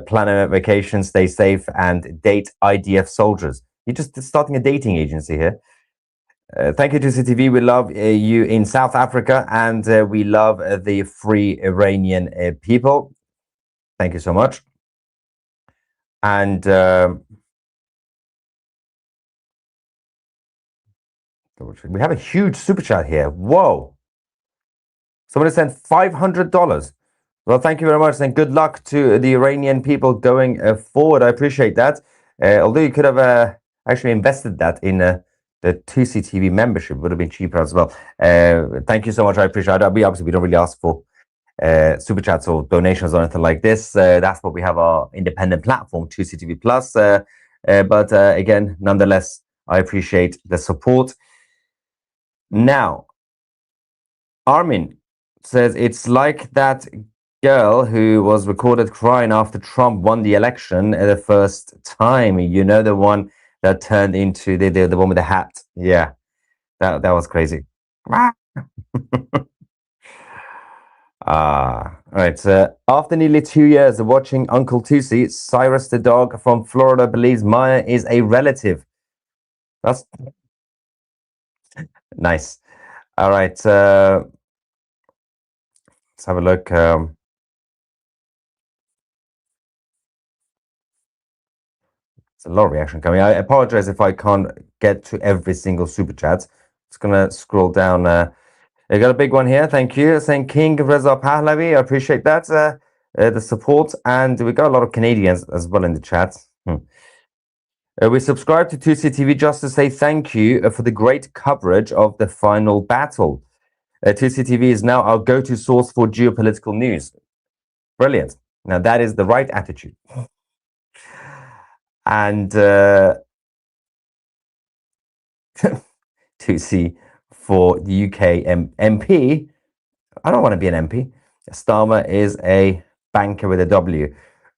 Plan a vacation, stay safe, and date IDF soldiers. You're just starting a dating agency here. Thank you to CTV. We love you in South Africa, and we love the free Iranian people. Thank you so much. And we have a huge super chat here. Whoa! Somebody sent $500. Well, thank you very much, and good luck to the Iranian people going forward. I appreciate that. Although you could have actually invested that in the 2CTV membership, would have been cheaper as well. Thank you so much. I appreciate it. We don't really ask for super chats or donations or anything like this. That's what we have our independent platform, 2CTV Plus. But again, nonetheless, I appreciate the support. Now, Armin says it's like that girl who was recorded crying after Trump won the election the first time. You know, the one that turned into the one with the hat. Yeah, that was crazy. All right. After nearly 2 years of watching Uncle Tusi, Cyrus the dog from Florida believes Maya is a relative. That's nice. All right. Let's have a look. It's a lot of reaction coming. I apologize if I can't get to every single super chat. Just gonna scroll down. I got a big one here. Thank you. Saying King Reza Pahlavi. I appreciate that. The support. And we got a lot of Canadians as well in the chat. We subscribe to 2CTV just to say thank you for the great coverage of the final battle. 2CTV is now our go-to source for geopolitical news. Brilliant. Now that is the right attitude. And 2C for the UK MP. I don't want to be an MP. Starmer is a banker with a W.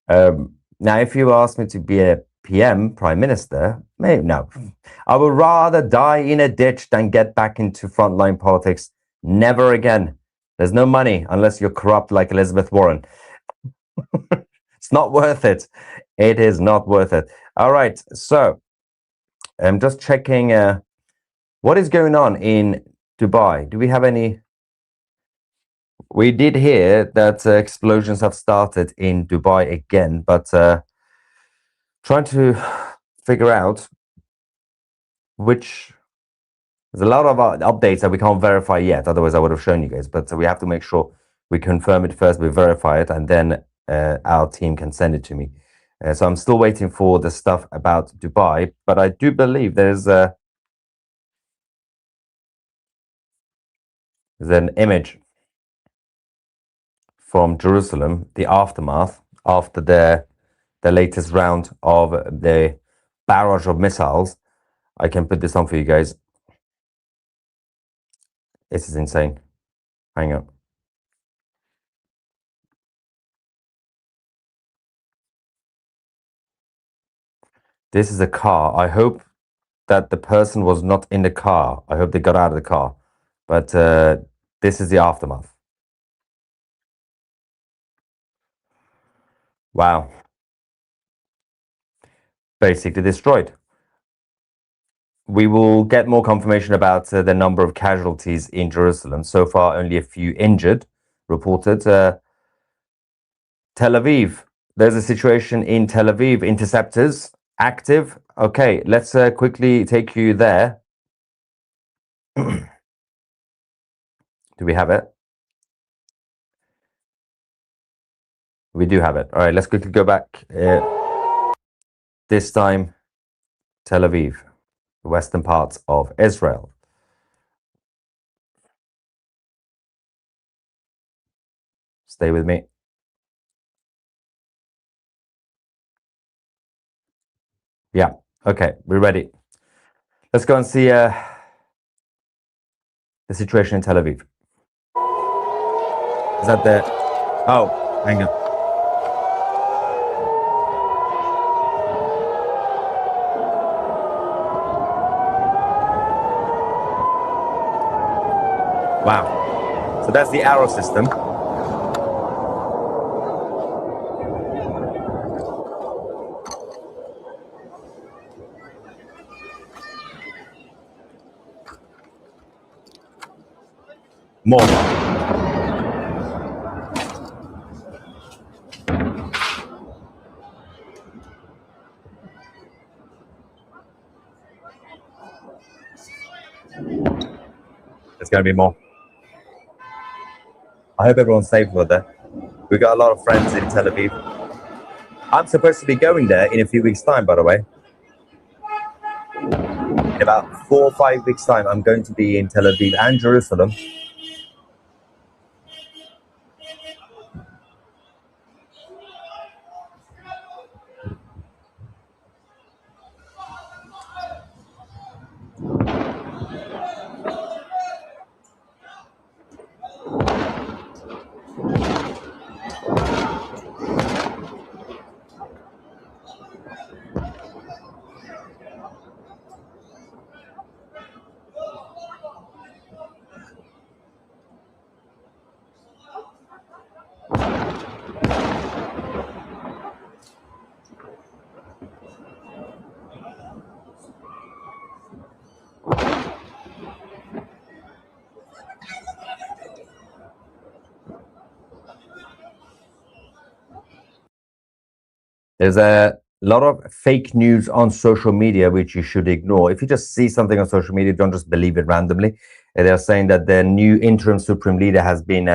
Now, if you ask me to be a PM, Prime Minister, maybe no. I would rather die in a ditch than get back into frontline politics. Never again. There's no money unless you're corrupt like Elizabeth Warren. It's not worth it. It is not worth it. All right. So I'm just checking what is going on in Dubai. Do we have any? We did hear that explosions have started in Dubai again, but trying to figure out which. There's a lot of updates that we can't verify yet. Otherwise, I would have shown you guys. But we have to make sure we confirm it first, we verify it, and then our team can send it to me. So I'm still waiting for the stuff about Dubai, but I do believe there's an image from Jerusalem, the aftermath after the latest round of the barrage of missiles. I can put this on for you guys. This is insane. Hang on. This is a car. I hope that the person was not in the car. I hope they got out of the car. But this is the aftermath. Wow. Basically destroyed. We will get more confirmation about the number of casualties in Jerusalem. So far, only a few injured reported. Tel Aviv. There's a situation in Tel Aviv. Interceptors active. Okay, let's quickly take you there. Do we have it? We do have it. All right, let's quickly go back. This time, Tel Aviv, the western parts of Israel. Stay with me. Yeah, okay, we're ready. Let's go and see the situation in Tel Aviv. Is that the... Oh, hang on. Wow. So that's the arrow system. More. There's going to be more. I hope everyone's safe over there. We've got a lot of friends in Tel Aviv. I'm supposed to be going there in a few weeks' time, by the way. In about 4 or 5 weeks' time, I'm going to be in Tel Aviv and Jerusalem. There's a lot of fake news on social media, which you should ignore. If you just see something on social media, don't just believe it randomly. They're saying that the new interim supreme leader has been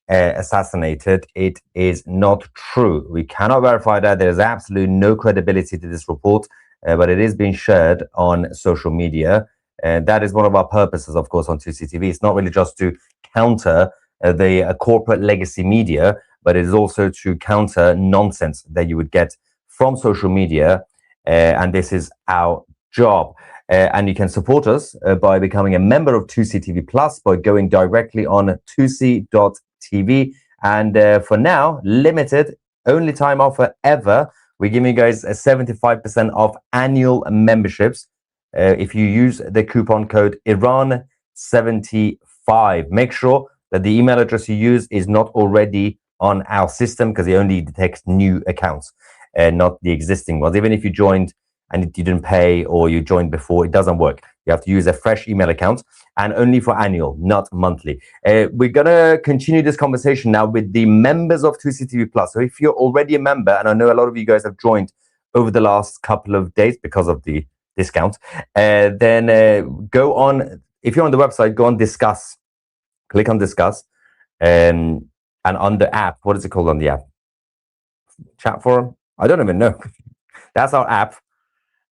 assassinated. It is not true. We cannot verify that. There is absolutely no credibility to this report, but it is being shared on social media. And that is one of our purposes, of course, on 2CTV. It's not really just to counter the corporate legacy media, but it is also to counter nonsense that you would get from social media. And this is our job. And you can support us by becoming a member of 2CTV Plus by going directly on 2c.tv. And for now, limited, only time offer ever. We're giving you guys a 75% off annual memberships if you use the coupon code Iran75. Make sure that the email address you use is not already on our system, because it only detects new accounts and not the existing ones. Even if you joined and you didn't pay, or you joined before, it doesn't work. You have to use a fresh email account, and only for annual, not monthly. We're going to continue this conversation now with the members of 2CTV Plus. So if you're already a member, and I know a lot of you guys have joined over the last couple of days because of the discount, then go on, if you're on the website, go on Discuss, click on Discuss, and on the app, what is it called on the app? Chat forum? I don't even know. That's our app,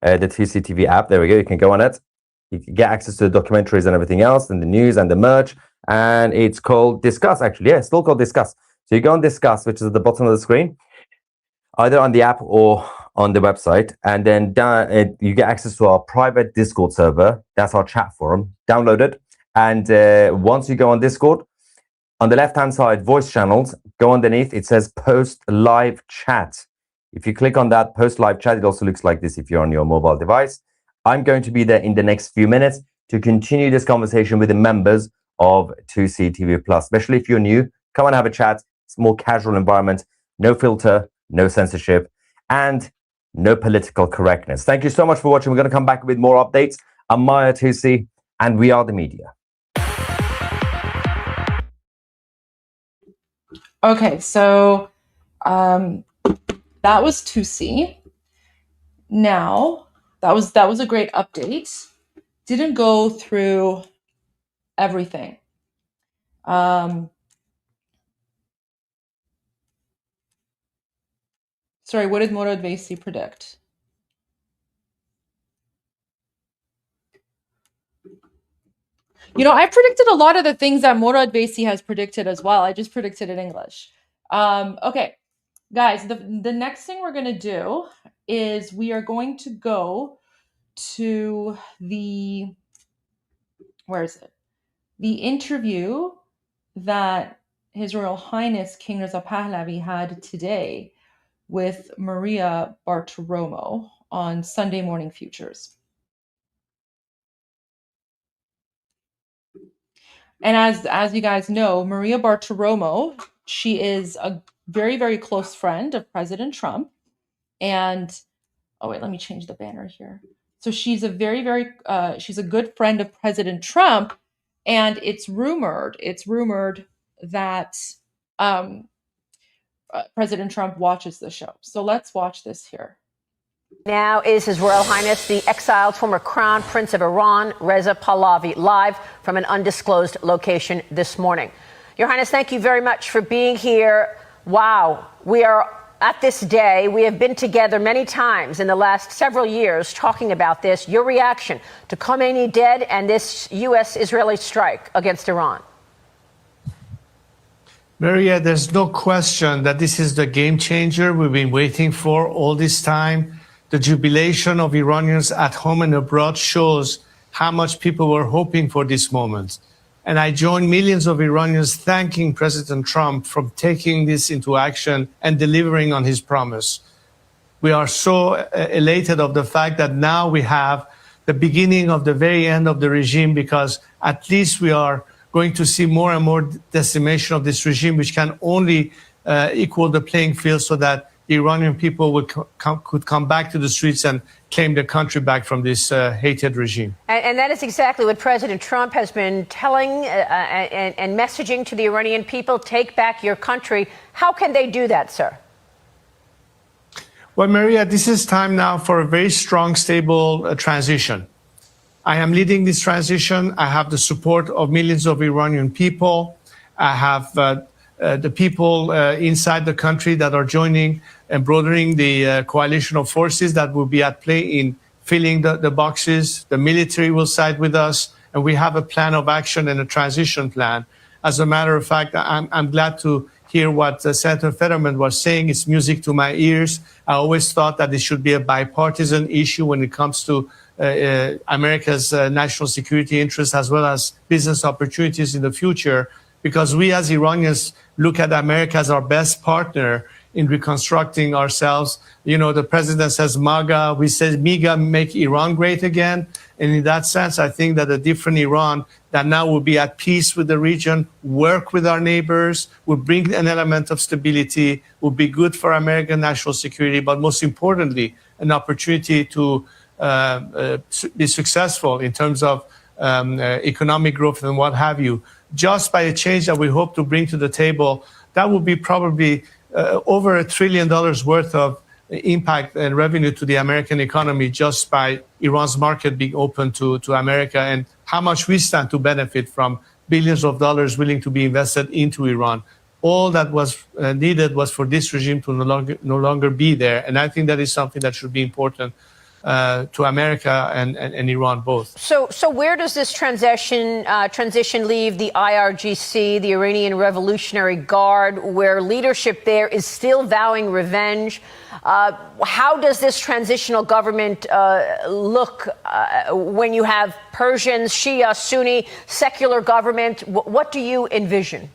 the 2CTV app. There we go. You can go on it. You can get access to the documentaries and everything else, and the news and the merch. And it's called Discuss, actually. Yeah, it's still called Discuss. So you go on Discuss, which is at the bottom of the screen, either on the app or on the website. And then you get access to our private Discord server. That's our chat forum. Download it. And once you go on Discord, on the left-hand side, voice channels, go underneath. It says post live chat. If you click on that post live chat, it also looks like this if you're on your mobile device. I'm going to be there in the next few minutes to continue this conversation with the members of 2C TV Plus, especially if you're new. Come and have a chat. It's a more casual environment, no filter, no censorship, and no political correctness. Thank you so much for watching. We're going to come back with more updates. I'm Maya 2C, and we are the media. Okay, so that was 2C. Now, that was a great update. Didn't go through everything. Sorry, what did Morad Vaisi predict? You know, I predicted a lot of the things that Morad Vaisi has predicted as well. I just predicted in English. Okay, guys, the next thing we're going to do is we are going to go to the, where is it? The interview that His Royal Highness King Reza Pahlavi had today with Maria Bartiromo on Sunday Morning Futures. And as you guys know, Maria Bartiromo, she is a very, very close friend of President Trump. And, oh wait, let me change the banner here. So she's a very, very, she's a good friend of President Trump. And it's rumored that President Trump watches the show. So let's watch this here. Now is His Royal Highness the exiled former Crown Prince of Iran, Reza Pahlavi, live from an undisclosed location this morning. Your Highness, thank you very much for being here. Wow, we are at this day. We have been together many times in the last several years talking about this. Your reaction to Khomeini dead and this U.S.-Israeli strike against Iran? Maria, there's no question that this is the game changer we've been waiting for all this time. The jubilation of Iranians at home and abroad shows how much people were hoping for this moment. And I join millions of Iranians thanking President Trump for taking this into action and delivering on his promise. We are so elated of the fact that now we have the beginning of the very end of the regime, because at least we are going to see more and more decimation of this regime, which can only equal the playing field so that the Iranian people could come back to the streets and claim the country back from this hated regime. And that is exactly what President Trump has been telling and messaging to the Iranian people: take back your country. How can they do that, sir? Well, Maria, this is time now for a very strong, stable transition. I am leading this transition. I have the support of millions of Iranian people. I have the people inside the country that are joining and broadening the coalition of forces that will be at play in filling the boxes. The military will side with us, and we have a plan of action and a transition plan. As a matter of fact, I'm glad to hear what Senator Fetterman was saying. It's music to my ears. I always thought that it should be a bipartisan issue when it comes to America's national security interests as well as business opportunities in the future, because we as Iranians look at America as our best partner in reconstructing ourselves. You know, the president says MAGA, we say MIGA, make Iran great again. And in that sense, I think that a different Iran that now will be at peace with the region, work with our neighbors, will bring an element of stability, will be good for American national security, but most importantly, an opportunity to be successful in terms of economic growth and what have you. Just by a change that we hope to bring to the table, that will be probably over $1 trillion worth of impact and revenue to the American economy just by Iran's market being open to America, and how much we stand to benefit from billions of dollars willing to be invested into Iran. All that was needed was for this regime to no longer be there. And I think that is something that should be important to America and Iran both. So where does this transition leave the IRGC, the Iranian Revolutionary Guard, where leadership there is still vowing revenge? How does this transitional government look when you have Persians, Shia, Sunni, secular government? What do you envision?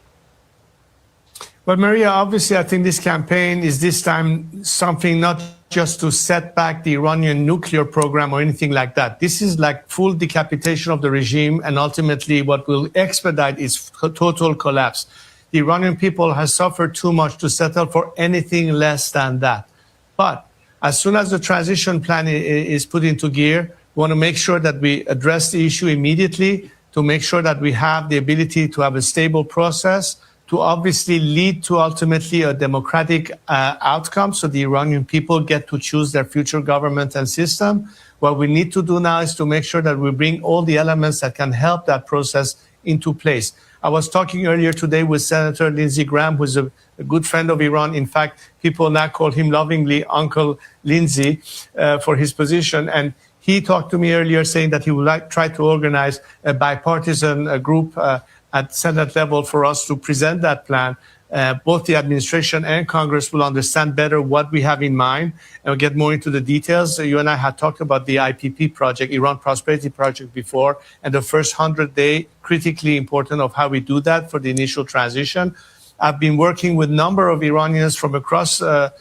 Well, Maria, obviously, I think this campaign is this time something not just to set back the Iranian nuclear program or anything like that. This is like full decapitation of the regime, and ultimately what will expedite its total collapse. The Iranian people has suffered too much to settle for anything less than that. But as soon as the transition plan is put into gear, we want to make sure that we address the issue immediately, to make sure that we have the ability to have a stable process, to obviously lead to ultimately a democratic outcome, so the Iranian people get to choose their future government and system. What we need to do now is to make sure that we bring all the elements that can help that process into place. I was talking earlier today with Senator Lindsey Graham, who's a good friend of Iran. In fact, people now call him lovingly Uncle Lindsey for his position. And he talked to me earlier saying that he would try to organize a bipartisan group at Senate level for us to present that plan. Both the administration and Congress will understand better what we have in mind and we'll get more into the details. You and I had talked about the IPP project, Iran Prosperity Project, before, and the first 100-day, critically important of how we do that for the initial transition. I've been working with a number of Iranians from across the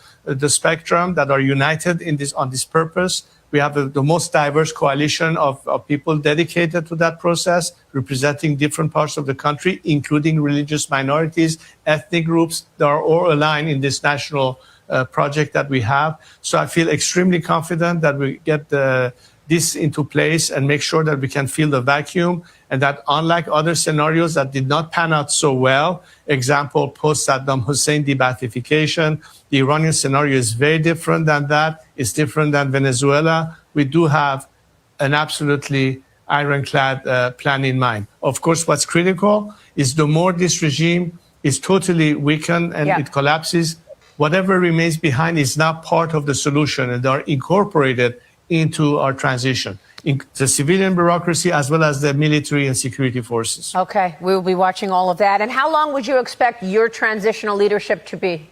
spectrum that are united in on this purpose. We have the most diverse coalition of people dedicated to that process, representing different parts of the country, including religious minorities, ethnic groups that are all aligned in this national project that we have. So I feel extremely confident that we get this into place and make sure that we can fill the vacuum, and that unlike other scenarios that did not pan out so well, example, post-Saddam Hussein debathification, the Iranian scenario is very different than that. It's different than Venezuela. We do have an absolutely ironclad plan in mind. Of course, what's critical is the more this regime is totally weakened and it collapses, whatever remains behind is now part of the solution, and they are incorporated into our transition, in the civilian bureaucracy as well as the military and security forces. Okay, we will be watching all of that. And how long would you expect your transitional leadership to be?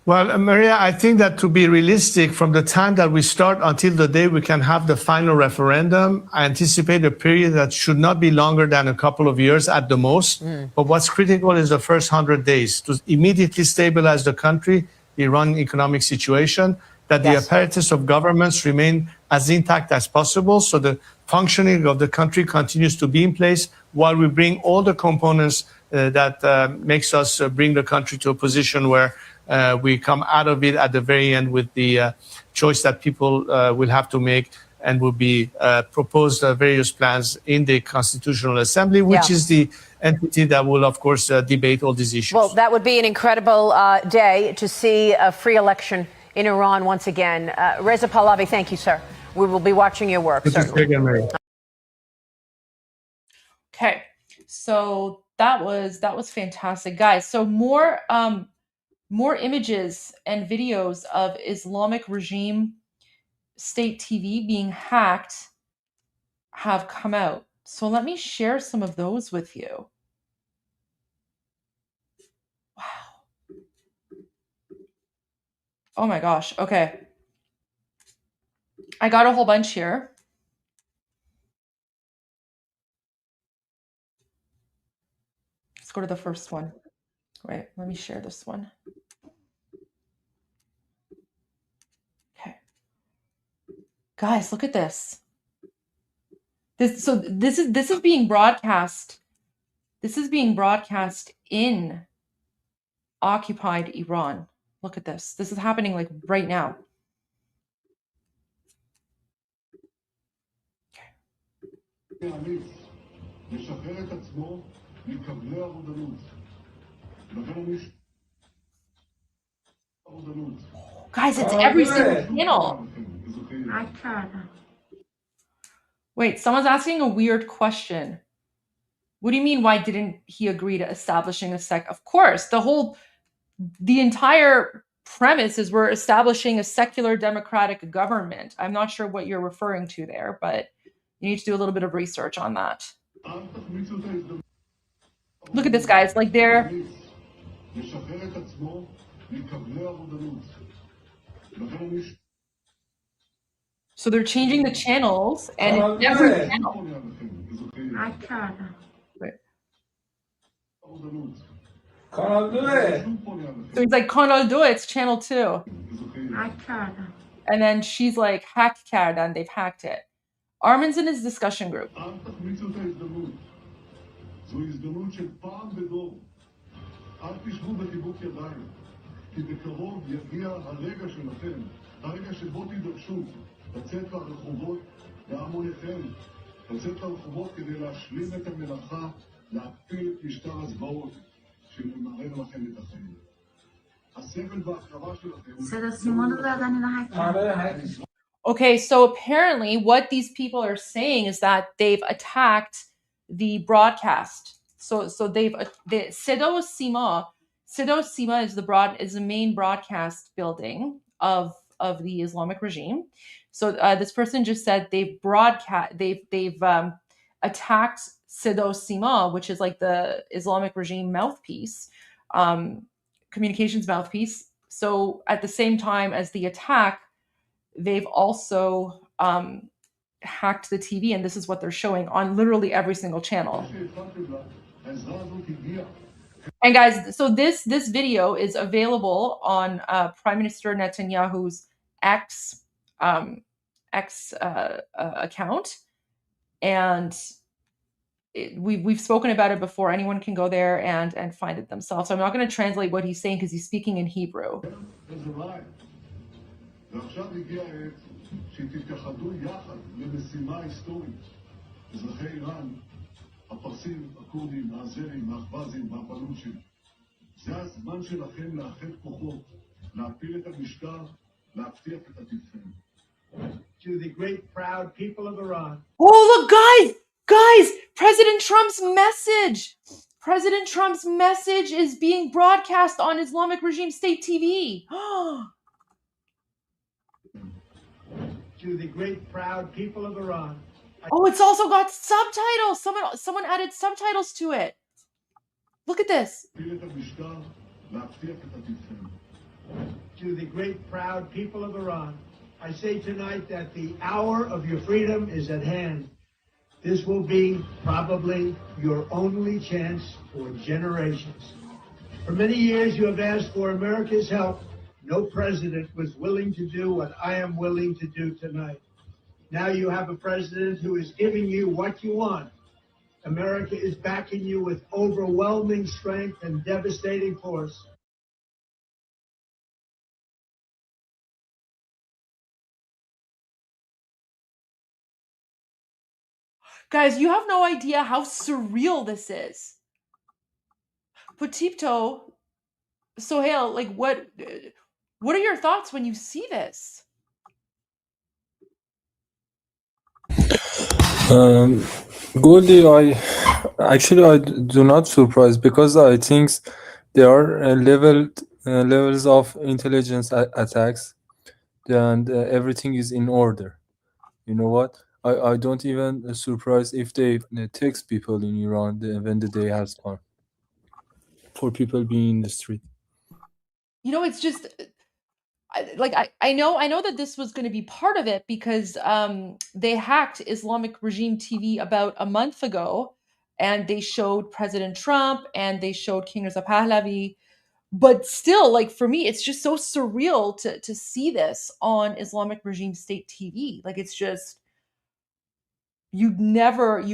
Well, Maria, I think that to be realistic, from the time that we start until the day we can have the final referendum, I anticipate a period that should not be longer than a couple of years at the most. But what's critical is the first 100 days to immediately stabilize the country, the Iranian economic situation, that the apparatus of governments remain as intact as possible, so the functioning of the country continues to be in place while we bring all the components that makes us bring the country to a position where we come out of it at the very end with the choice that people will have to make, and will be proposed various plans in the Constitutional Assembly, which is the entity that will, of course, debate all these issues. Well, that would be an incredible day to see a free election in Iran once again. Reza Pahlavi, thank you, sir. We will be watching your work. Okay, so that was fantastic, guys. So more images and videos of Islamic regime state TV being hacked have come out. So let me share some of those with you. Wow. Oh my gosh. Okay. I got a whole bunch here. Let's go to the first one. Wait, let me share this one. Okay. Guys, look at this. This is being broadcast. This is being broadcast in occupied Iran. Look at this. This is happening like right now. Guys, it's every single channel. Wait, someone's asking a weird question. What do you mean, why didn't he agree to establishing a sect? Of course, the entire premise is we're establishing a secular democratic government. I'm not sure what you're referring to there, but you need to do a little bit of research on that. Look at this, guys. Like they're... So they're changing the channels, and every channel. Wait. So he's like, Kanal 2, it's channel 2. And then she's like, hack kardan, they've hacked it. Armin's in his discussion group. אל תחמיצו את ההזדמנות. זו הזדמנות של פעם בדור. אל תשבו בחיבוק ידיים, כי בקרוב יגיע הרגע שלכם, הרגע שבו תידרשו לצאת לרחובות בהמוניכם, לצאת לרחובות כדי להשלים את המלאכה, להפיל את משטר הזוועות שממרר לכם את החיים. הסבל וההקרבה שלכם... Okay, so apparently what these people are saying is that they've attacked the broadcast. So Sedo Sima is the main broadcast building of the Islamic regime. So this person just said they've attacked Sedo Sima, which is like the Islamic regime mouthpiece, communications mouthpiece. So at the same time as the attack, they've also hacked the TV, and this is what they're showing on literally every single channel. And guys, so this video is available on Prime Minister Netanyahu's X account, and we've spoken about it before. Anyone can go there and find it themselves. So I'm not going to translate what he's saying because he's speaking in Hebrew. ועכשיו הגיע העת שתתייחדו יחד למשימה היסטורית. אזרחי איראן, הפרסים, הכורדים, האזרים, האחווזים והבלושים. זה הזמן שלכם לאחד כוחות, להפיל את המשטר, להבטיח את עתידכם. To the great proud people of Iran. Oh, look, guys, President Trump's message. President Trump's message is being broadcast on Islamic Regime State TV. To the great proud people of Iran. Oh, it's also got subtitles. Someone added subtitles to it. Look at this. To the great proud people of Iran, I say tonight that the hour of your freedom is at hand. This will be probably your only chance for generations. For many years you have asked for America's help. No president was willing to do what I am willing to do tonight. Now you have a president who is giving you what you want. America is backing you with overwhelming strength and devastating force. Guys, you have no idea how surreal this is. Potipto, Sohail, like what are your thoughts when you see this? Goldie, I do not surprise because I think there are levels of intelligence attacks, and everything is in order. You know what? I don't even surprise if they text people in Iran when the day has come for people being in the street. You know, it's just I know that this was going to be part of it because they hacked Islamic Regime TV about a month ago, and they showed President Trump and they showed King Reza Pahlavi. But still, like for me, it's just so surreal to see this on Islamic Regime State TV. Like it's just you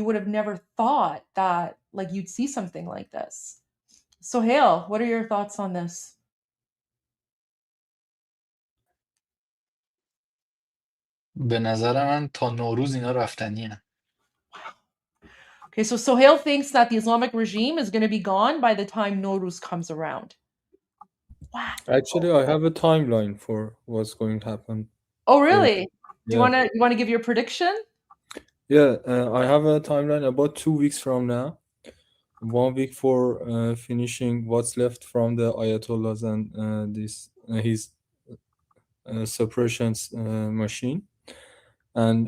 would have never thought that like you'd see something like this. Sohail, what are your thoughts on this? به نظر من تا نوروز اینا رفتنی هن. Okay, so Sohail thinks that the Islamic regime is going to be gone by the time Nowruz comes around. Wow. Actually, I have a timeline for what's going to happen. Oh, really? Do Yeah. you want to give your prediction? Yeah, I have a timeline about 2 weeks from now. 1 week for finishing what's left from the Ayatollahs and his suppression machine, and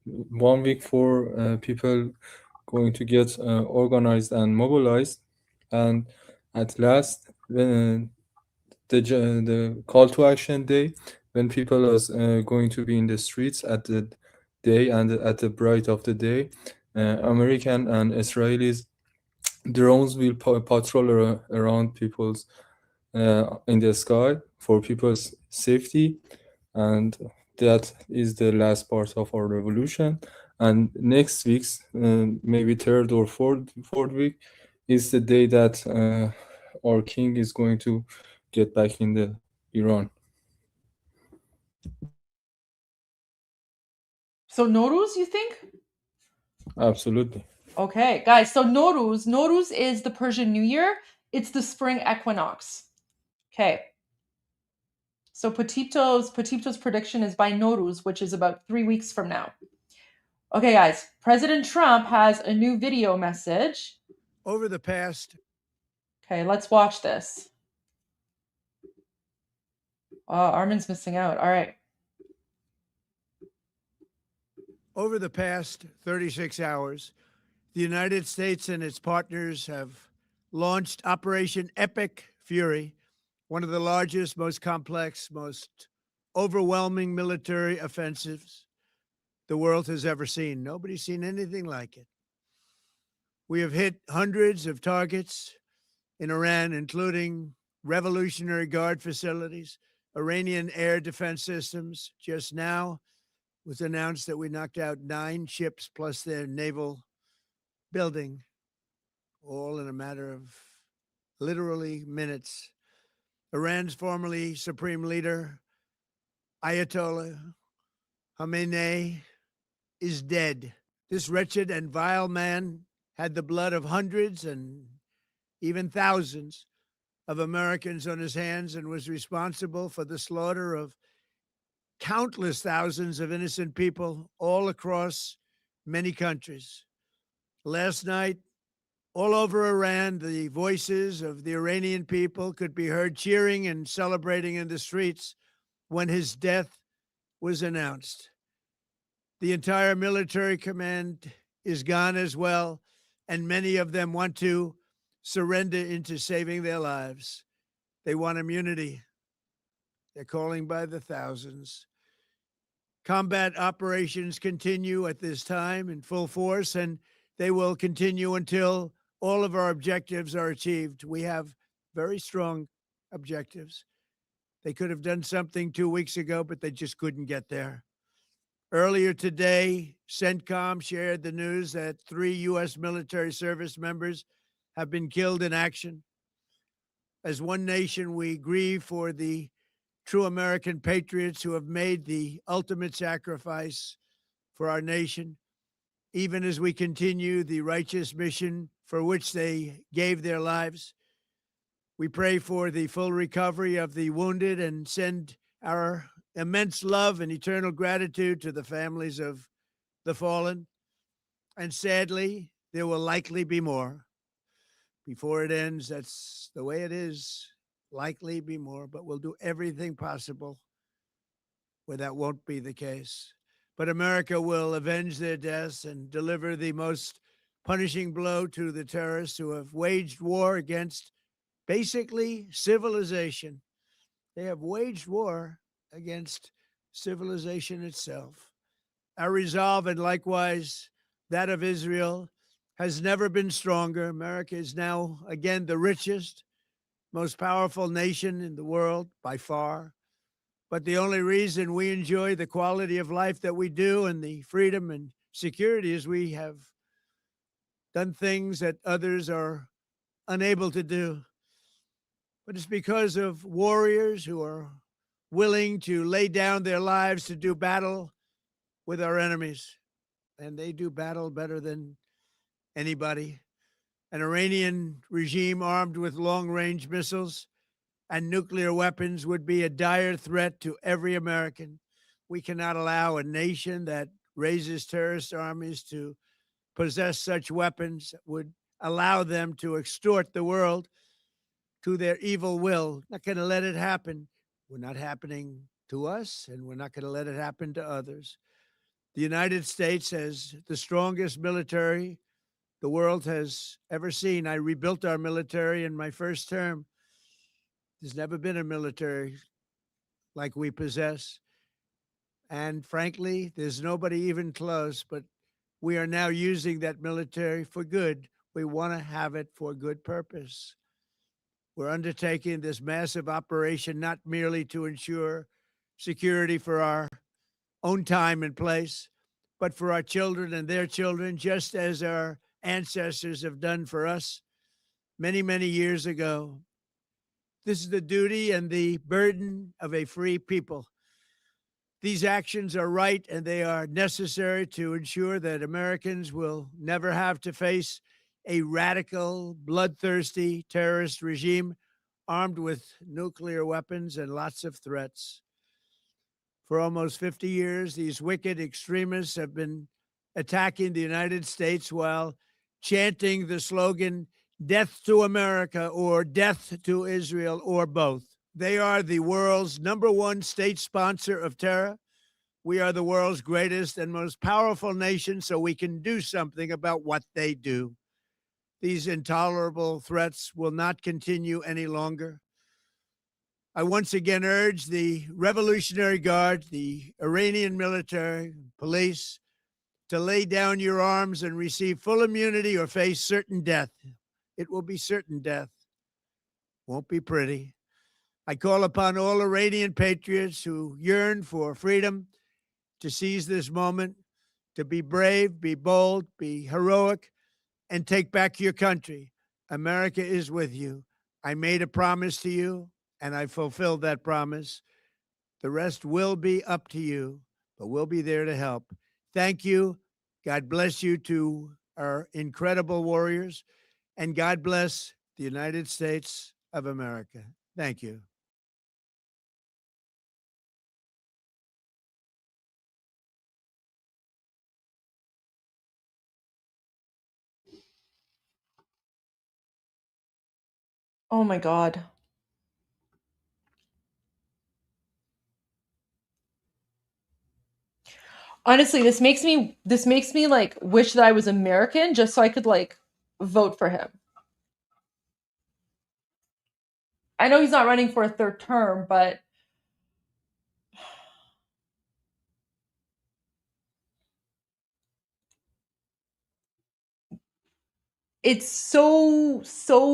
1 week for people going to get organized and mobilized, and at last when the call to action day, when people is going to be in the streets at the day and at the bright of the day, American and Israelis drones will patrol around people's in the sky for people's safety, and that is the last part of our revolution. And next week's maybe third or fourth week is the day that our king is going to get back in the Iran. So Nowruz, you think? Absolutely. Okay, guys, so Nowruz is the Persian New Year. It's the spring equinox. Okay. So Petito's prediction is by Nowruz, which is about 3 weeks from now. Okay, guys, President Trump has a new video message. Over the past Okay, let's watch this. Armin's missing out. All right. Over the past 36 hours, the United States and its partners have launched Operation Epic Fury, one of the largest, most complex, most overwhelming military offensives the world has ever seen. Nobody's seen anything like it. We have hit hundreds of targets in Iran, including Revolutionary Guard facilities, Iranian air defense systems. Just now was announced that we knocked out 9 ships plus their naval building, all in a matter of literally minutes. Iran's formerly supreme leader, Ayatollah Khamenei, is dead. This wretched and vile man had the blood of hundreds and even thousands of Americans on his hands and was responsible for the slaughter of countless thousands of innocent people all across many countries. Last night, all over Iran, the voices of the Iranian people could be heard cheering and celebrating in the streets when his death was announced. The entire military command is gone as well, and many of them want to surrender into saving their lives. They want immunity. They're calling by the thousands. Combat operations continue at this time in full force, and they will continue until all of our objectives are achieved. We have very strong objectives. They could have done something 2 weeks ago, but they just couldn't get there. Earlier today, CENTCOM shared the news that 3 U.S. military service members have been killed in action. As one nation, we grieve for the true American patriots who have made the ultimate sacrifice for our nation, even as we continue the righteous mission for which they gave their lives. We pray for the full recovery of the wounded and send our immense love and eternal gratitude to the families of the fallen. And sadly, there will likely be more. Before it ends, that's the way it is. Likely be more, but we'll do everything possible where that won't be the case. But America will avenge their deaths and deliver the most punishing blow to the terrorists who have waged war against basically civilization. They have waged war against civilization itself. Our resolve, and likewise that of Israel, has never been stronger. America is now, again, the richest, most powerful nation in the world by far. But the only reason we enjoy the quality of life that we do and the freedom and security is we have done things that others are unable to do. But it's because of warriors who are willing to lay down their lives to do battle with our enemies. And they do battle better than anybody. An Iranian regime armed with long-range missiles and nuclear weapons would be a dire threat to every American. We cannot allow a nation that raises terrorist armies to possess such weapons that would allow them to extort the world to their evil will. Not going to let it happen. We're not happening to us, and we're not going to let it happen to others. The United States has the strongest military the world has ever seen. I rebuilt our military in my first term. There's never been a military like we possess. And frankly, there's nobody even close, but we are now using that military for good. We want to have it for good purpose. We're undertaking this massive operation not merely to ensure security for our own time and place, but for our children and their children, just as our ancestors have done for us many, many years ago. This is the duty and the burden of a free people. These actions are right and they are necessary to ensure that Americans will never have to face a radical, bloodthirsty terrorist regime armed with nuclear weapons and lots of threats. For almost 50 years, these wicked extremists have been attacking the United States while chanting the slogan, "Death to America" or "Death to Israel" or both. They are the world's #1 state sponsor of terror. We are the world's greatest and most powerful nation, so we can do something about what they do. These intolerable threats will not continue any longer. I once again urge the Revolutionary Guard, the Iranian military, police, to lay down your arms and receive full immunity or face certain death. It will be certain death. Won't be pretty. I call upon all Iranian patriots who yearn for freedom to seize this moment, to be brave, be bold, be heroic, and take back your country. America is with you. I made a promise to you, and I fulfilled that promise. The rest will be up to you, but we'll be there to help. Thank you. God bless you to our incredible warriors, and God bless the United States of America. Thank you. Oh my God. Honestly, this makes me like wish that I was American just so I could like vote for him. I know he's not running for a third term, but it's so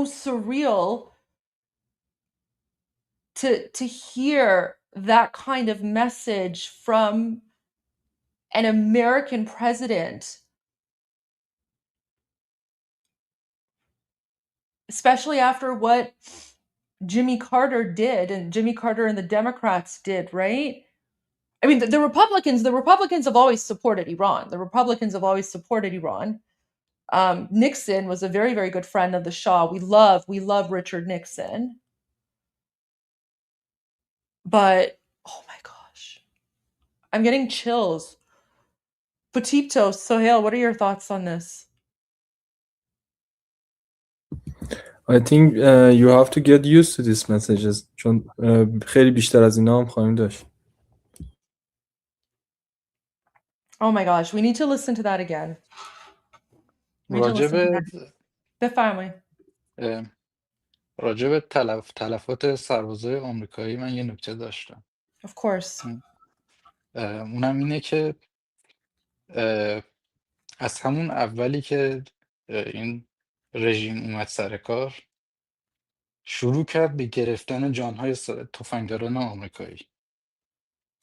surreal to hear that kind of message from an American president, especially after what Jimmy Carter did and Jimmy Carter and the Democrats did, right? I mean, the Republicans have always supported Iran. The Republicans have always supported Iran. Nixon was a very, very good friend of the Shah. We love Richard Nixon. But, oh my gosh, I'm getting chills. Potipto, Sohail, what are your thoughts on this? I think you have to get used to these messages چون خیلی بیشتر از اینا هم خواهیم داشت. Oh my gosh, we need to listen to that again. بفرمایید. راجب تلفات سربازای آمریکایی من یه نکته داشتم. Of course. اونم اینه که از همون اولی که این رژیم اومد سر کار شروع کرد به گرفتن جانهای تفنگداران آمریکایی.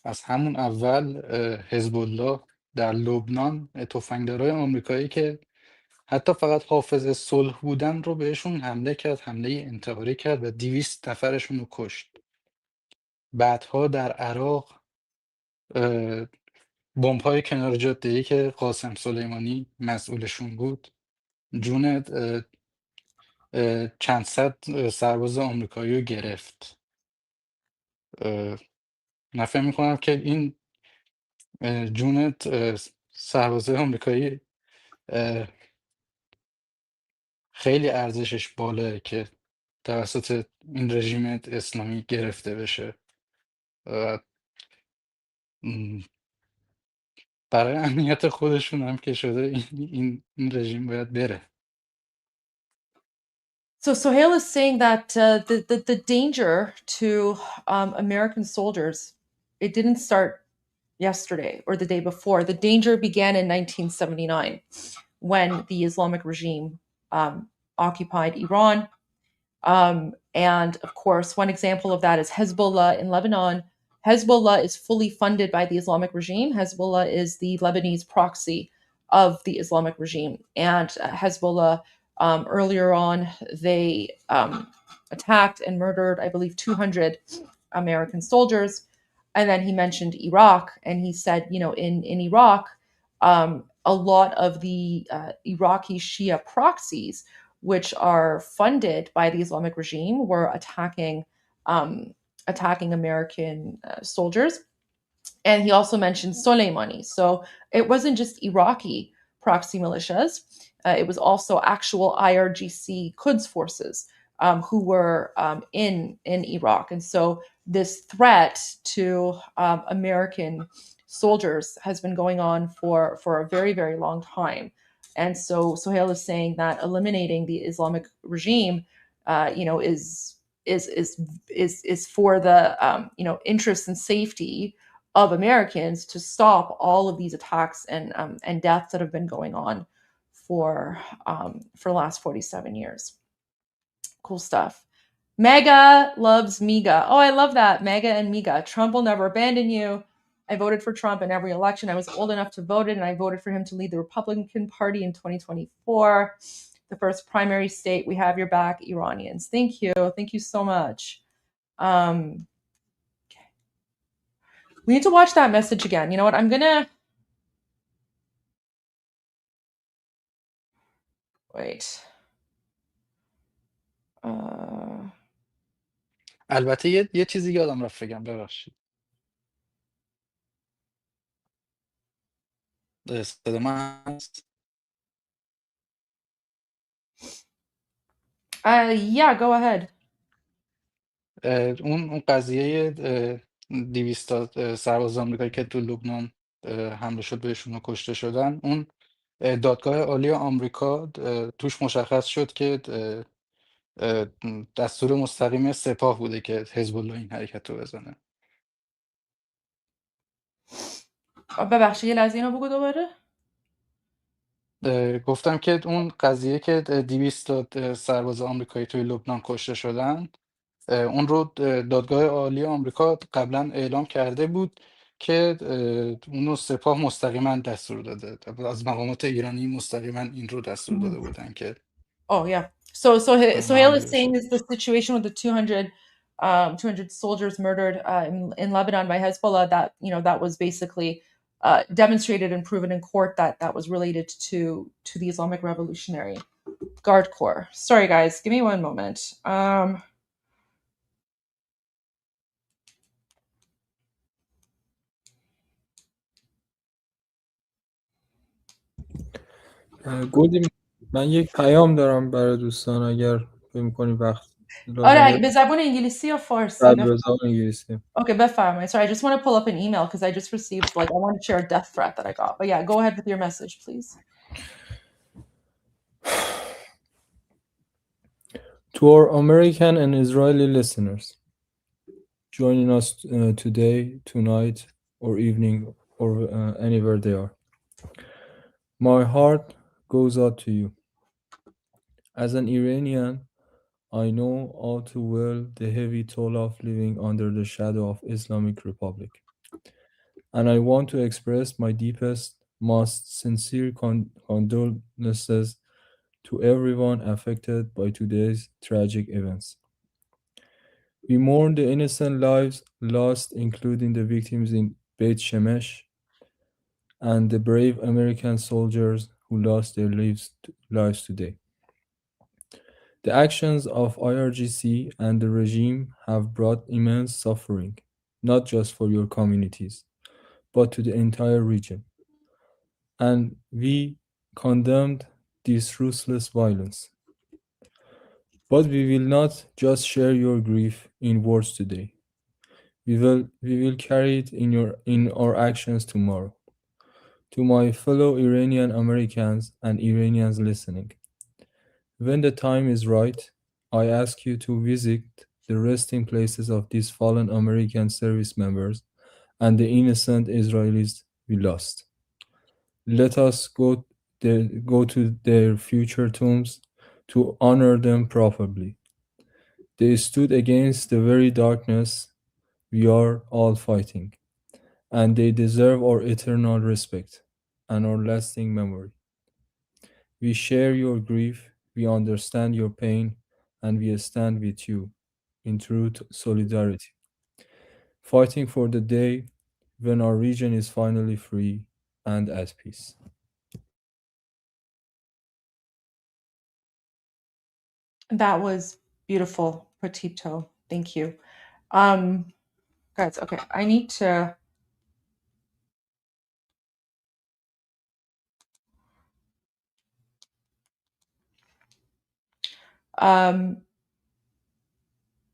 از همون اول حزب الله در لبنان تفنگدارای آمریکایی که حتی فقط حافظ صلح بودن رو بهشون حمله کرد، حمله انتحاری کرد و 200 نفرشون رو کشت. بعدها در عراق بمب‌های کنار جاده‌ای که قاسم سلیمانی مسئولشون بود جون چند صد سرباز آمریکایی رو گرفت. من فکر می‌کنم که این جون سربازای آمریکایی خیلی ارزشش بالاه که توسط این رژیم اسلامی گرفته بشه. برای امنیت خودشون هم که شده این رژیم باید بره. So Sohail is saying that the danger to American soldiers, it didn't start yesterday or the day before. The danger began in 1979 when the Islamic regime occupied Iran. And of course, one example of that is Hezbollah in Lebanon. Hezbollah is fully funded by the Islamic regime. Hezbollah is the Lebanese proxy of the Islamic regime. And Hezbollah, earlier on, they attacked and murdered, I believe, 200 American soldiers. And then he mentioned Iraq, and he said, in Iraq, a lot of the Iraqi Shia proxies, which are funded by the Islamic regime, were attacking American soldiers. And he also mentioned Soleimani. So it wasn't just Iraqi proxy militias. It was also actual IRGC Quds forces who were in Iraq. And so this threat to American soldiers has been going on for a very, very long time. And so Sohail is saying that eliminating the Islamic regime, is for the interests and safety of Americans, to stop all of these attacks and deaths that have been going on for the last 47 years. Cool stuff. Mega loves MEGA. Oh, I love that. Mega and MEGA. Trump will never abandon you. I voted for Trump in every election. I was old enough to vote, and I voted for him to lead the Republican Party in 2024. The first primary state. We have your back, Iranians. Thank you. Thank you so much. We need to watch that message again. You know what? I'm going to... Wait. البته یه چیزی یادم رفت بگم، ببخشید. صدا من هست؟ Yeah, go ahead. اون قضیه 200 سرباز آمریکایی که تو لبنان حمله شد بهشون و کشته شدن، اون دادگاه عالی آمریکا توش مشخص شد که دستور مستقیم سپاه بوده که حزب الله این حرکت رو بزنه. ببخشید یه لحظه اینو بگو دوباره. گفتم که اون قضیه که 200 سرباز آمریکایی توی لبنان کشته شدن، اون رو دادگاه عالی آمریکا قبلا اعلام کرده بود که اونو سپاه مستقیما دستور داده، از مقامات ایرانی مستقیما این رو دستور داده بودن که Oh, yeah. So Sohail is saying is the situation with the 200 soldiers murdered in Lebanon by Hezbollah, that that was basically demonstrated and proven in court that was related to the Islamic Revolutionary Guard Corps. Sorry guys, give me one moment. گلدی من یک پیام دارم برای دوستان، اگر فکر می‌کنی وقت آره به زبان انگلیسی یا فارسی؟ به زبان انگلیسی. Okay, بفرمایید. Sorry, I just want to pull up an email because I just received, I want to share a death threat that I got. But yeah, go ahead with your message, please. To our American and Israeli listeners joining us today, tonight, or evening, or anywhere they are, my heart goes out to you. As an Iranian, I know all too well the heavy toll of living under the shadow of Islamic Republic. And I want to express my deepest, most sincere condolences to everyone affected by today's tragic events. We mourn the innocent lives lost, including the victims in Beit Shemesh and the brave American soldiers who lost their lives today. The actions of IRGC and the regime have brought immense suffering, not just for your communities, but to the entire region. And we condemned this ruthless violence. But we will not just share your grief in words today. We will carry it in our actions tomorrow. To my fellow Iranian Americans and Iranians listening, when the time is right, I ask you to visit the resting places of these fallen American service members and the innocent Israelis we lost. Let us go to their future tombs to honor them properly. They stood against the very darkness we are all fighting, and they deserve our eternal respect and our lasting memory. We share your grief, we understand your pain, and we stand with you in true solidarity, fighting for the day when our region is finally free and at peace. That was beautiful, Petito. Thank you. Guys, okay, I need to.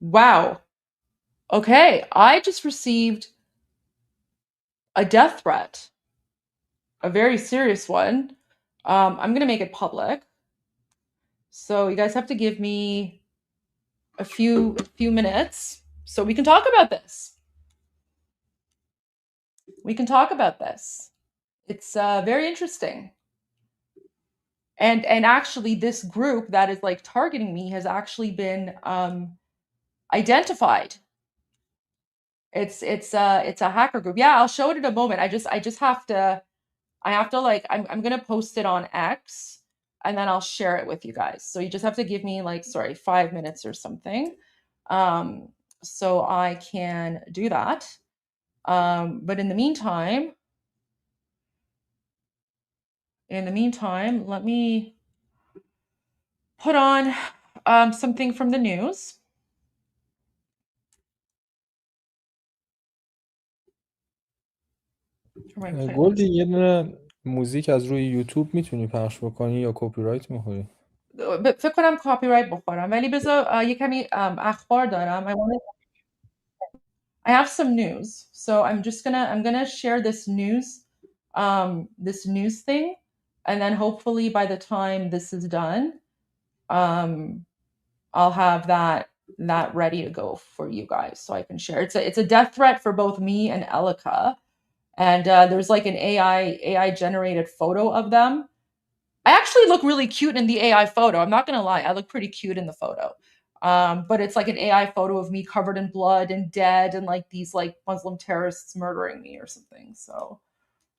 Wow. Okay, I just received a death threat, a very serious one. I'm gonna make it public. So you guys have to give me a few minutes so we can talk about this. We can talk about this. It's very interesting. And actually, this group that is like targeting me has actually been identified. It's a hacker group. Yeah, I'll show it in a moment. I just have to. I have to like. I'm gonna post it on X, and then I'll share it with you guys. So you just have to give me like 5 minutes or something, so I can do that. But in the meantime, let me put on something from the news. گلدی یه دونه موزیک از روی یوتیوب میتونی پخش بکنی یا کپی رایت میخوری؟ فکر کنم کاپی رایت بخورم ولی بذار یه کمی اخبار دارم. I have some news, so I'm gonna share this news thing, and then hopefully by the time this is done, I'll have that ready to go for you guys so I can share. It's a death threat for both me and Elika, and there's like an AI generated photo of them. I actually look really cute in the AI photo. I'm not gonna lie, I look pretty cute in the photo. But it's like an AI photo of me covered in blood and dead and like these like Muslim terrorists murdering me or something. So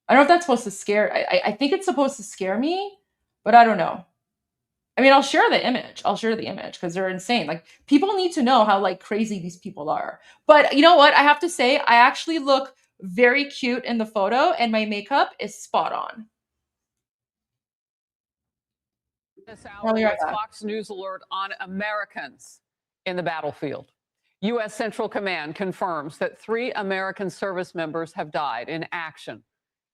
I don't know if that's supposed to scare. I think it's supposed to scare me, but I don't know. I mean, I'll share the image. Because they're insane. Like people need to know how like crazy these people are. But you know what? I have to say, I actually look very cute in the photo and my makeup is spot on. This hour with Fox News alert on Americans in the battlefield. U.S. Central Command confirms that 3 American service members have died in action,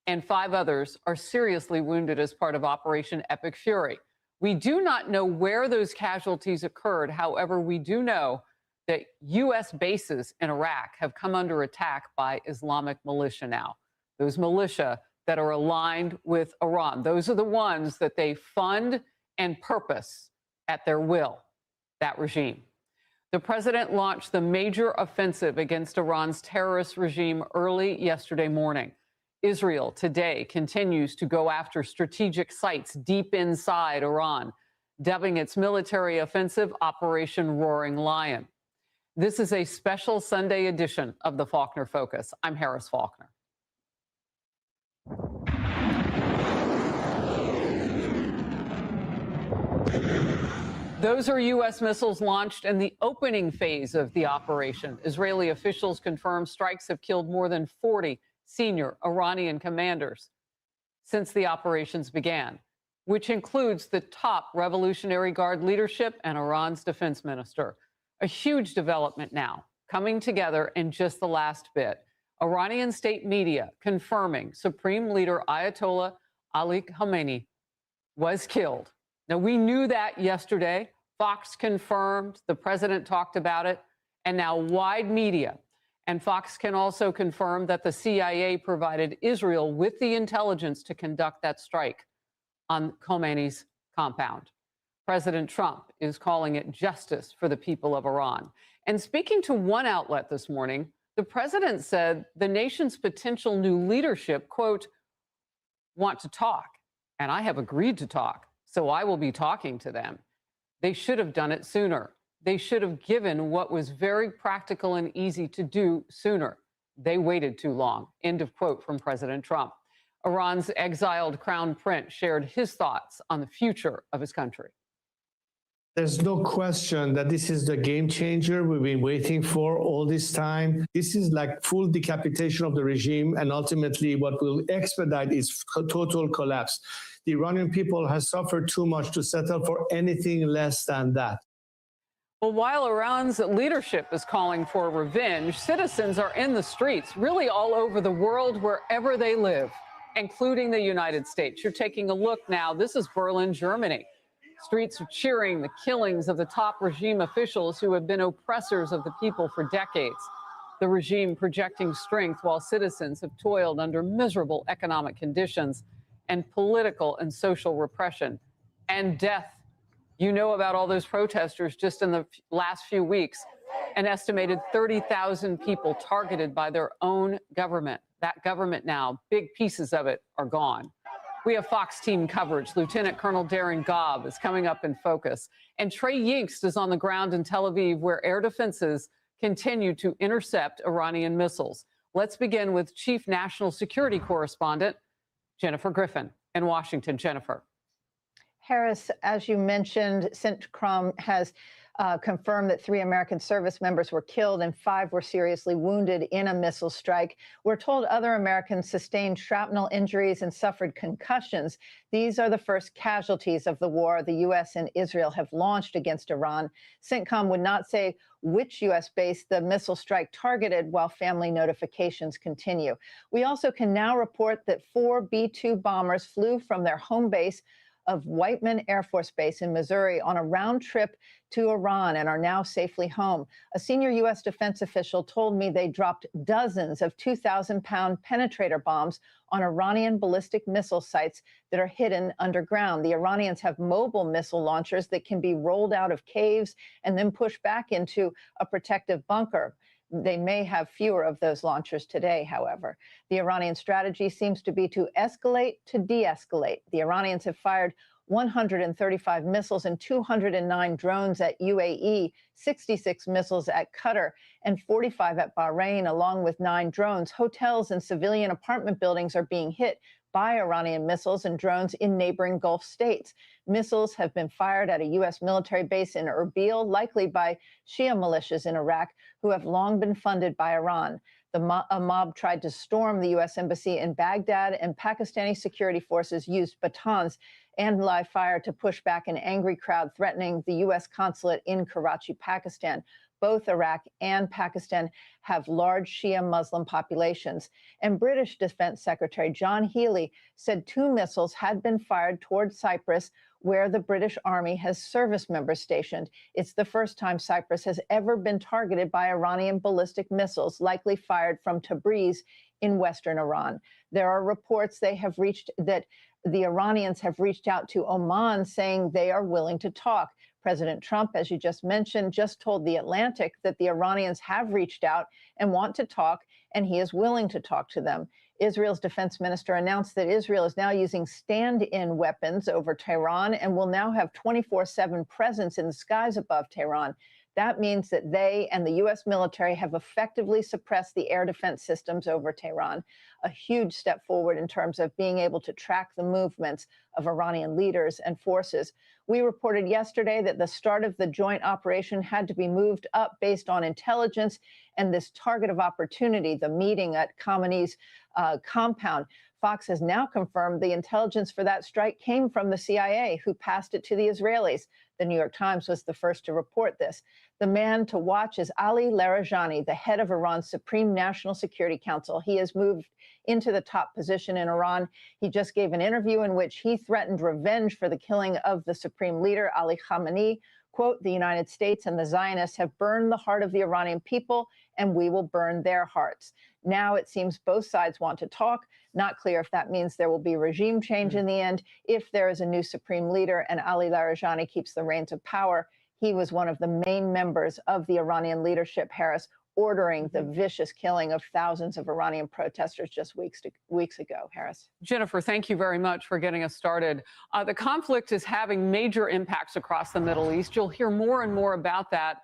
and 5 others are seriously wounded as part of Operation Epic Fury. We do not know where those casualties occurred. However, we do know that U.S. bases in Iraq have come under attack by Islamic militia now. Those militia that are aligned with Iran. Those are the ones that they fund and purpose at their will, that regime. The president launched the major offensive against Iran's terrorist regime early yesterday morning. Israel today continues to go after strategic sites deep inside Iran, dubbing its military offensive Operation Roaring Lion. This is a special Sunday edition of the Faulkner Focus. I'm Harris Faulkner. Those are U.S. missiles launched in the opening phase of the operation. Israeli officials confirm strikes have killed more than 40 senior Iranian commanders since the operations began, which includes the top Revolutionary Guard leadership and Iran's defense minister. A huge development now, coming together in just the last bit. Iranian state media confirming Supreme Leader Ayatollah Ali Khamenei was killed. Now, we knew that yesterday. Fox confirmed, the president talked about it, and now wide media. And Fox can also confirm that the CIA provided Israel with the intelligence to conduct that strike on Khamenei's compound. President Trump is calling it justice for the people of Iran. And speaking to one outlet this morning, the president said the nation's potential new leadership, quote, want to talk, and I have agreed to talk. So I will be talking to them. They should have done it sooner. They should have given what was very practical and easy to do sooner. They waited too long. End of quote from President Trump. Iran's exiled crown prince shared his thoughts on the future of his country. There's no question that this is the game changer we've been waiting for all this time. This is like full decapitation of the regime, and ultimately what will expedite its total collapse. The Iranian people has suffered too much to settle for anything less than that. Well, while Iran's leadership is calling for revenge, citizens are in the streets, really all over the world, wherever they live, including the United States. You're taking a look now. This is Berlin, Germany. Streets are cheering the killings of the top regime officials who have been oppressors of the people for decades. The regime projecting strength while citizens have toiled under miserable economic conditions and political and social repression and death. You know about all those protesters just in the last few weeks. An estimated 30,000 people targeted by their own government. That government now, big pieces of it are gone. We have Fox team coverage. Lieutenant Colonel Darren Gobb is coming up in focus. And Trey Yingst is on the ground in Tel Aviv, where air defenses continue to intercept Iranian missiles. Let's begin with Chief National Security Correspondent Jennifer Griffin in Washington. Jennifer. Harris, as you mentioned, CENTCOM has confirmed that 3 American service members were killed and 5 were seriously wounded in a missile strike. We're told other Americans sustained shrapnel injuries and suffered concussions. These are the first casualties of the war the U.S. and Israel have launched against Iran. CENTCOM would not say which U.S. base the missile strike targeted, while family notifications continue. We also can now report that 4 B-2 bombers flew from their home base of Whiteman Air Force Base in Missouri on a round trip to Iran and are now safely home. A senior U.S. defense official told me they dropped dozens of 2,000-pound penetrator bombs on Iranian ballistic missile sites that are hidden underground. The Iranians have mobile missile launchers that can be rolled out of caves and then pushed back into a protective bunker. They may have fewer of those launchers today, however. The Iranian strategy seems to be to escalate to de-escalate. The Iranians have fired 135 missiles and 209 drones at UAE, 66 missiles at Qatar, and 45 at Bahrain, along with 9 drones. Hotels and civilian apartment buildings are being hit by Iranian missiles and drones in neighboring Gulf states. Missiles have been fired at a U.S. military base in Erbil, likely by Shia militias in Iraq, who have long been funded by Iran. A mob tried to storm the U.S. embassy in Baghdad, and Pakistani security forces used batons and live fire to push back an angry crowd threatening the U.S. consulate in Karachi, Pakistan. Both Iraq and Pakistan have large Shia Muslim populations. And British Defense Secretary John Healey said 2 missiles had been fired toward Cyprus, where the British Army has service members stationed. It's the first time Cyprus has ever been targeted by Iranian ballistic missiles, likely fired from Tabriz in western Iran. There are reports that the Iranians have reached out to Oman, saying they are willing to talk. President Trump, as you just mentioned, just told The Atlantic that the Iranians have reached out and want to talk, and he is willing to talk to them. Israel's defense minister announced that Israel is now using stand-in weapons over Tehran and will now have 24/7 presence in the skies above Tehran. That means that they and the U.S. military have effectively suppressed the air defense systems over Tehran, a huge step forward in terms of being able to track the movements of Iranian leaders and forces. We reported yesterday that the start of the joint operation had to be moved up based on intelligence and this target of opportunity, the meeting at Khamenei's compound. Fox has now confirmed the intelligence for that strike came from the CIA, who passed it to the Israelis. The New York Times was the first to report this. The man to watch is Ali Larijani, the head of Iran's Supreme National Security Council. He has moved into the top position in Iran. He just gave an interview in which he threatened revenge for the killing of the supreme leader, Ali Khamenei. Quote, "The United States and the Zionists have burned the heart of the Iranian people, and we will burn their hearts." Now it seems both sides want to talk. Not clear if that means there will be regime change in the end, if there is a new supreme leader and Ali Larijani keeps the reins of power. He was one of the main members of the Iranian leadership, Harris, ordering the vicious killing of thousands of Iranian protesters just weeks ago. Harris. Jennifer, thank you very much for getting us started. The conflict is having major impacts across the Middle East. You'll hear more and more about that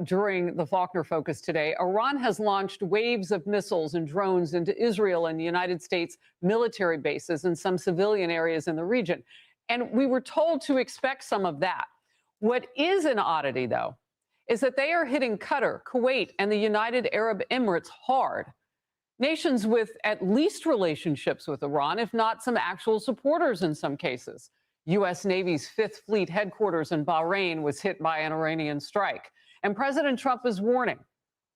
during the Faulkner Focus today. Iran has launched waves of missiles and drones into Israel and the United States military bases and some civilian areas in the region. And we were told to expect some of that. What is an oddity, though, is that they are hitting Qatar, Kuwait, and the United Arab Emirates hard. Nations with at least relationships with Iran, if not some actual supporters in some cases. U.S. Navy's Fifth Fleet headquarters in Bahrain was hit by an Iranian strike. And President Trump is warning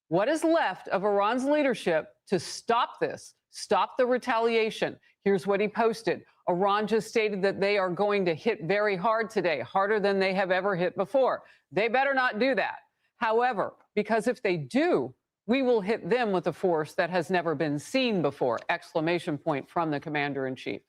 what is left of Iran's leadership to stop this, stop the retaliation. Here's what he posted. Iran just stated that they are going to hit very hard today, harder than they have ever hit before. They better not do that. However, because if they do, we will hit them with a force that has never been seen before! Exclamation point from the commander-in-chief.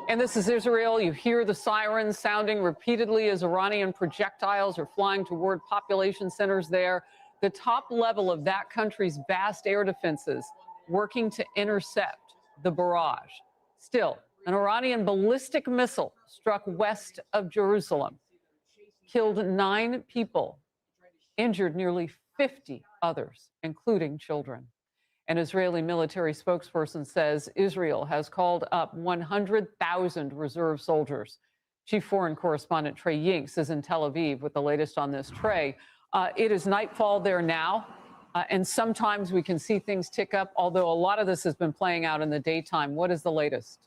And this is Israel. You hear the sirens sounding repeatedly as Iranian projectiles are flying toward population centers there. The top level of that country's vast air defenses working to intercept the barrage. Still, an Iranian ballistic missile struck west of Jerusalem, killed 9 people, injured nearly 50 others, including children. An Israeli military spokesperson says Israel has called up 100,000 reserve soldiers. Chief Foreign Correspondent Trey Yinks is in Tel Aviv with the latest on this. Trey, it is nightfall there now, and sometimes we can see things tick up, although a lot of this has been playing out in the daytime. What is the latest?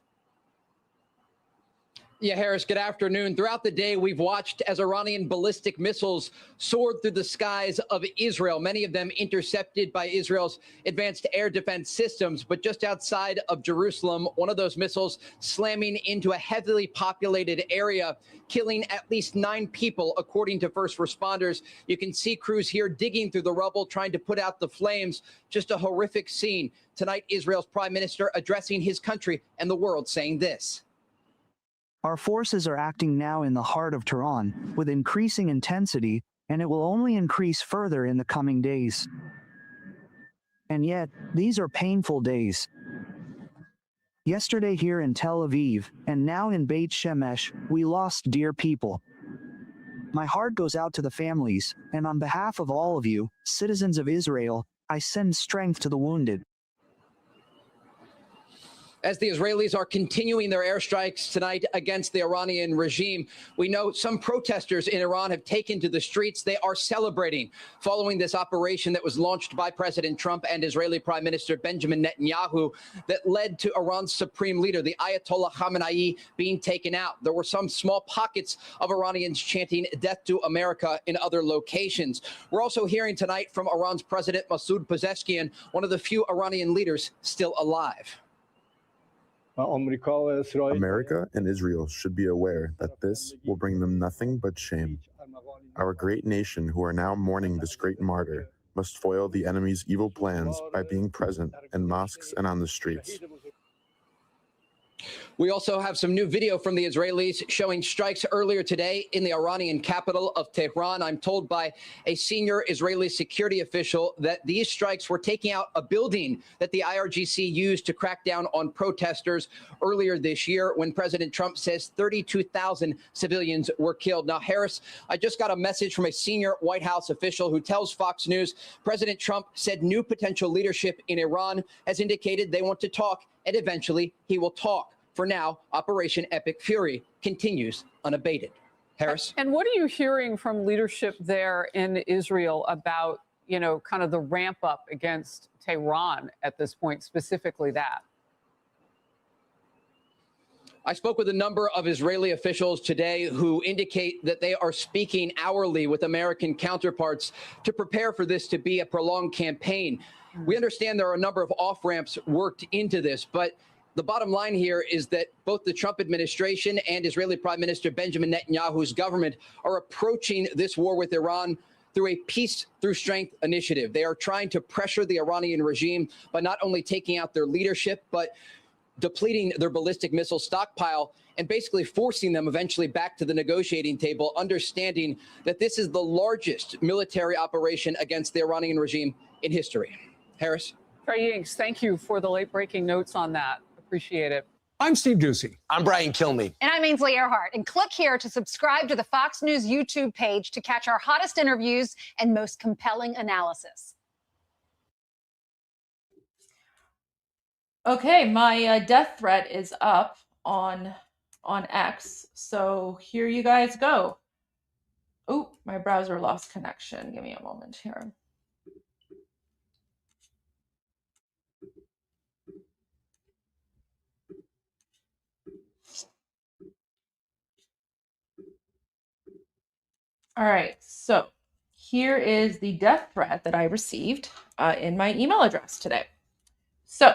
Yeah, Harris, good afternoon. Throughout the day, we've watched as Iranian ballistic missiles soared through the skies of Israel, many of them intercepted by Israel's advanced air defense systems. But just outside of Jerusalem, one of those missiles slamming into a heavily populated area, killing at least 9 people, according to first responders. You can see crews here digging through the rubble, trying to put out the flames. Just a horrific scene. Tonight, Israel's prime minister addressing his country and the world, saying this. Our forces are acting now in the heart of Tehran with increasing intensity, and it will only increase further in the coming days. And yet, these are painful days. Yesterday here in Tel Aviv, and now in Beit Shemesh, we lost dear people. My heart goes out to the families, and on behalf of all of you, citizens of Israel, I send strength to the wounded. As the Israelis are continuing their airstrikes tonight against the Iranian regime, we know some protesters in Iran have taken to the streets. They are celebrating following this operation that was launched by President Trump and Israeli Prime Minister Benjamin Netanyahu that led to Iran's supreme leader, the Ayatollah Khamenei, being taken out. There were some small pockets of Iranians chanting "Death to America" in other locations. We're also hearing tonight from Iran's President Masoud Pezeshkian, one of the few Iranian leaders still alive. America and Israel should be aware that this will bring them nothing but shame. Our great nation, who are now mourning this great martyr, must foil the enemy's evil plans by being present in mosques and on the streets. We also have some new video from the Israelis showing strikes earlier today in the Iranian capital of Tehran. I'm told by a senior Israeli security official that these strikes were taking out a building that the IRGC used to crack down on protesters earlier this year, when President Trump says 32,000 civilians were killed. Now, Harris, I just got a message from a senior White House official who tells Fox News President Trump said new potential leadership in Iran has indicated they want to talk, and eventually he will talk. For now, Operation Epic Fury continues unabated. Harris? And what are you hearing from leadership there in Israel about, you know, kind of the ramp up against Tehran at this point, specifically that? I spoke with a number of Israeli officials today who indicate that they are speaking hourly with American counterparts to prepare for this to be a prolonged campaign. We understand there are a number of off-ramps worked into this, but the bottom line here is that both the Trump administration and Israeli Prime Minister Benjamin Netanyahu's government are approaching this war with Iran through a peace through strength initiative. They are trying to pressure the Iranian regime by not only taking out their leadership, but depleting their ballistic missile stockpile and basically forcing them eventually back to the negotiating table, understanding that this is the largest military operation against the Iranian regime in history. Harris? Trey Yingst, thank you for the late-breaking notes on that. Appreciate it. I'm Steve Doocy. I'm Brian Kilmeade. And I'm Ainsley Earhart. And click here to subscribe to the Fox News YouTube page to catch our hottest interviews and most compelling analysis. Okay, my death threat is up on X, so here you guys go. Oh, my browser lost connection. Give me a moment here. All right, so here is the death threat that I received in my email address today. So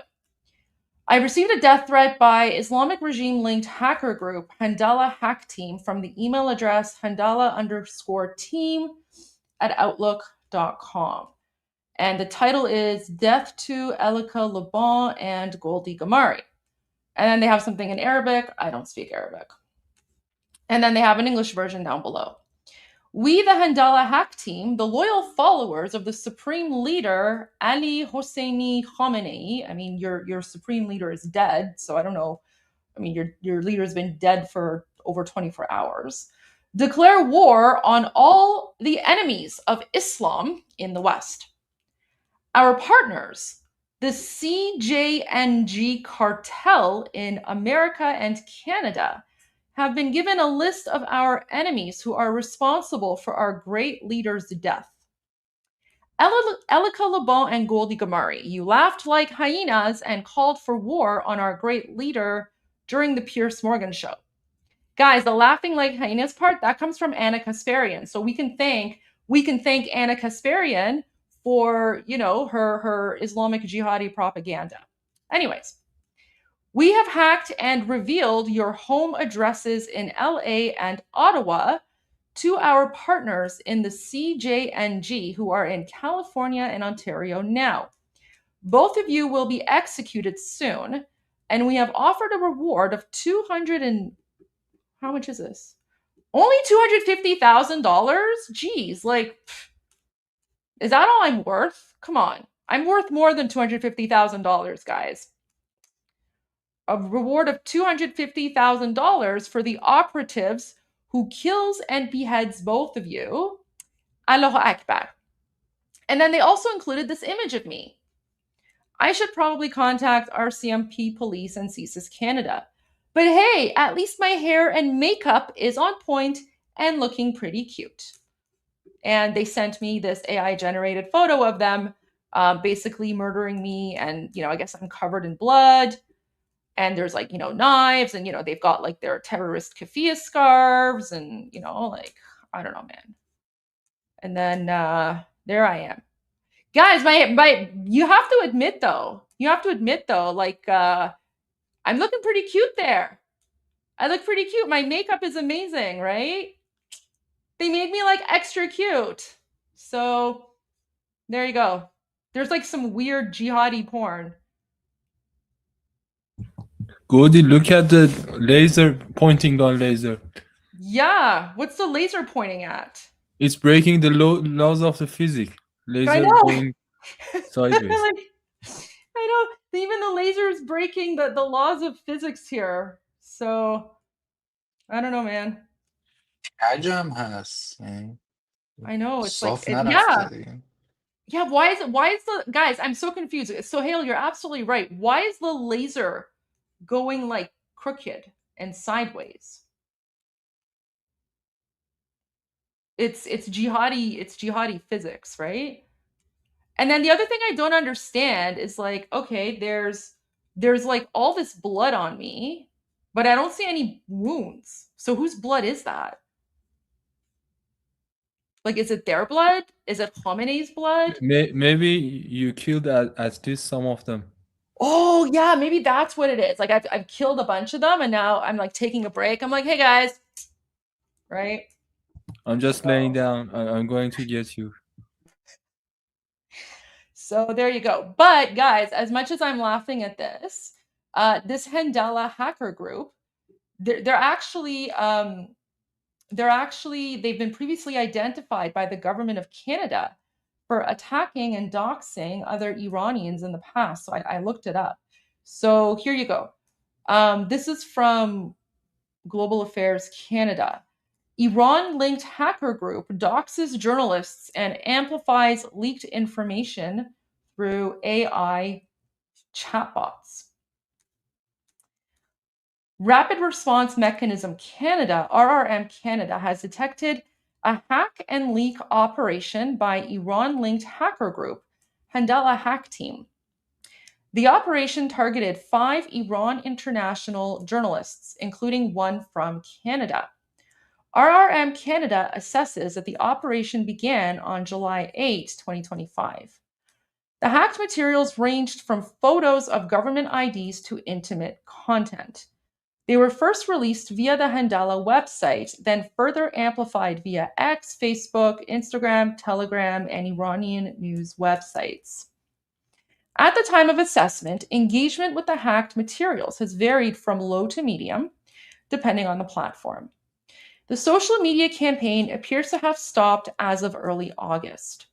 I received a death threat by Islamic regime-linked hacker group Handala Hack Team from the email address handala_team@outlook.com. And the title is Death to Elika Laban and Goldie Gamari. And then they have something in Arabic. I don't speak Arabic. And then they have an English version down below. We, the Handala Hack Team, the loyal followers of the supreme leader, Ali Hosseini Khamenei. I mean, your supreme leader is dead, so I don't know. I mean, your leader's been dead for over 24 hours. Declare war on all the enemies of Islam in the West. Our partners, the CJNG cartel in America and Canada, have been given a list of our enemies who are responsible for our great leader's death. Elika Laban and Goldie Gamari, you laughed like hyenas and called for war on our great leader during the Piers Morgan show. Guys, the laughing like hyenas part, that comes from Anna Kasparian. So we can thank Anna Kasparian for, her Islamic jihadi propaganda. Anyways, we have hacked and revealed your home addresses in LA and Ottawa to our partners in the CJNG who are in California and Ontario now. Both of you will be executed soon, and we have offered a reward of how much is this? Only $250,000? Geez, is that all I'm worth? Come on. I'm worth more than $250,000, guys. A reward of $250,000 for the operatives who kills and beheads both of you. Allahu Akbar. And then they also included this image of me. I should probably contact RCMP Police and CSIS Canada. But hey, at least my hair and makeup is on point and looking pretty cute. And they sent me this AI-generated photo of them basically murdering me. And, I guess I'm covered in blood. And there's knives and, they've got their terrorist keffiyeh scarves and, I don't know, man. And then there I am. Guys, you have to admit though, I'm looking pretty cute there. I look pretty cute. My makeup is amazing, right? They made me extra cute. So there you go. There's some weird jihadi porn. Goldie, look at the laser pointing on laser. Yeah, what's the laser pointing at? It's breaking the laws of the physics. Laser going sideways. I know. Even the laser is breaking the laws of physics here. So, I don't know, man. عجم هست. I know. It's صاف yeah. نرفته دیگه. Yeah, why is the guys, I'm so confused. Sohail, you're absolutely right. Why is the laser going crooked and sideways? It's jihadi physics, right? And then the other thing I don't understand is okay, there's all this blood on me, but I don't see any wounds. So whose blood is that? Is it their blood? Is it Khamenei's blood? Maybe you killed at least some of them. Oh yeah, maybe that's what it is. I've killed a bunch of them, and now I'm taking a break. I'm hey guys, right? I'm just laying down. I'm going to get you. So there you go. But guys, as much as I'm laughing at this, this Handala hacker group, they've been previously identified by the government of Canada for attacking and doxing other Iranians in the past. So I looked it up. So here you go. This is from Global Affairs Canada. Iran-linked hacker group doxes journalists and amplifies leaked information through AI chatbots. Rapid Response Mechanism Canada, RRM Canada, has detected a hack and leak operation by Iran-linked hacker group, Handala Hack Team. The operation targeted 5 Iran international journalists, including one from Canada. RRM Canada assesses that the operation began on July 8, 2025. The hacked materials ranged from photos of government IDs to intimate content. They were first released via the Handala website, then further amplified via X, Facebook, Instagram, Telegram, and Iranian news websites. At the time of assessment, engagement with the hacked materials has varied from low to medium, depending on the platform. The social media campaign appears to have stopped as of early August.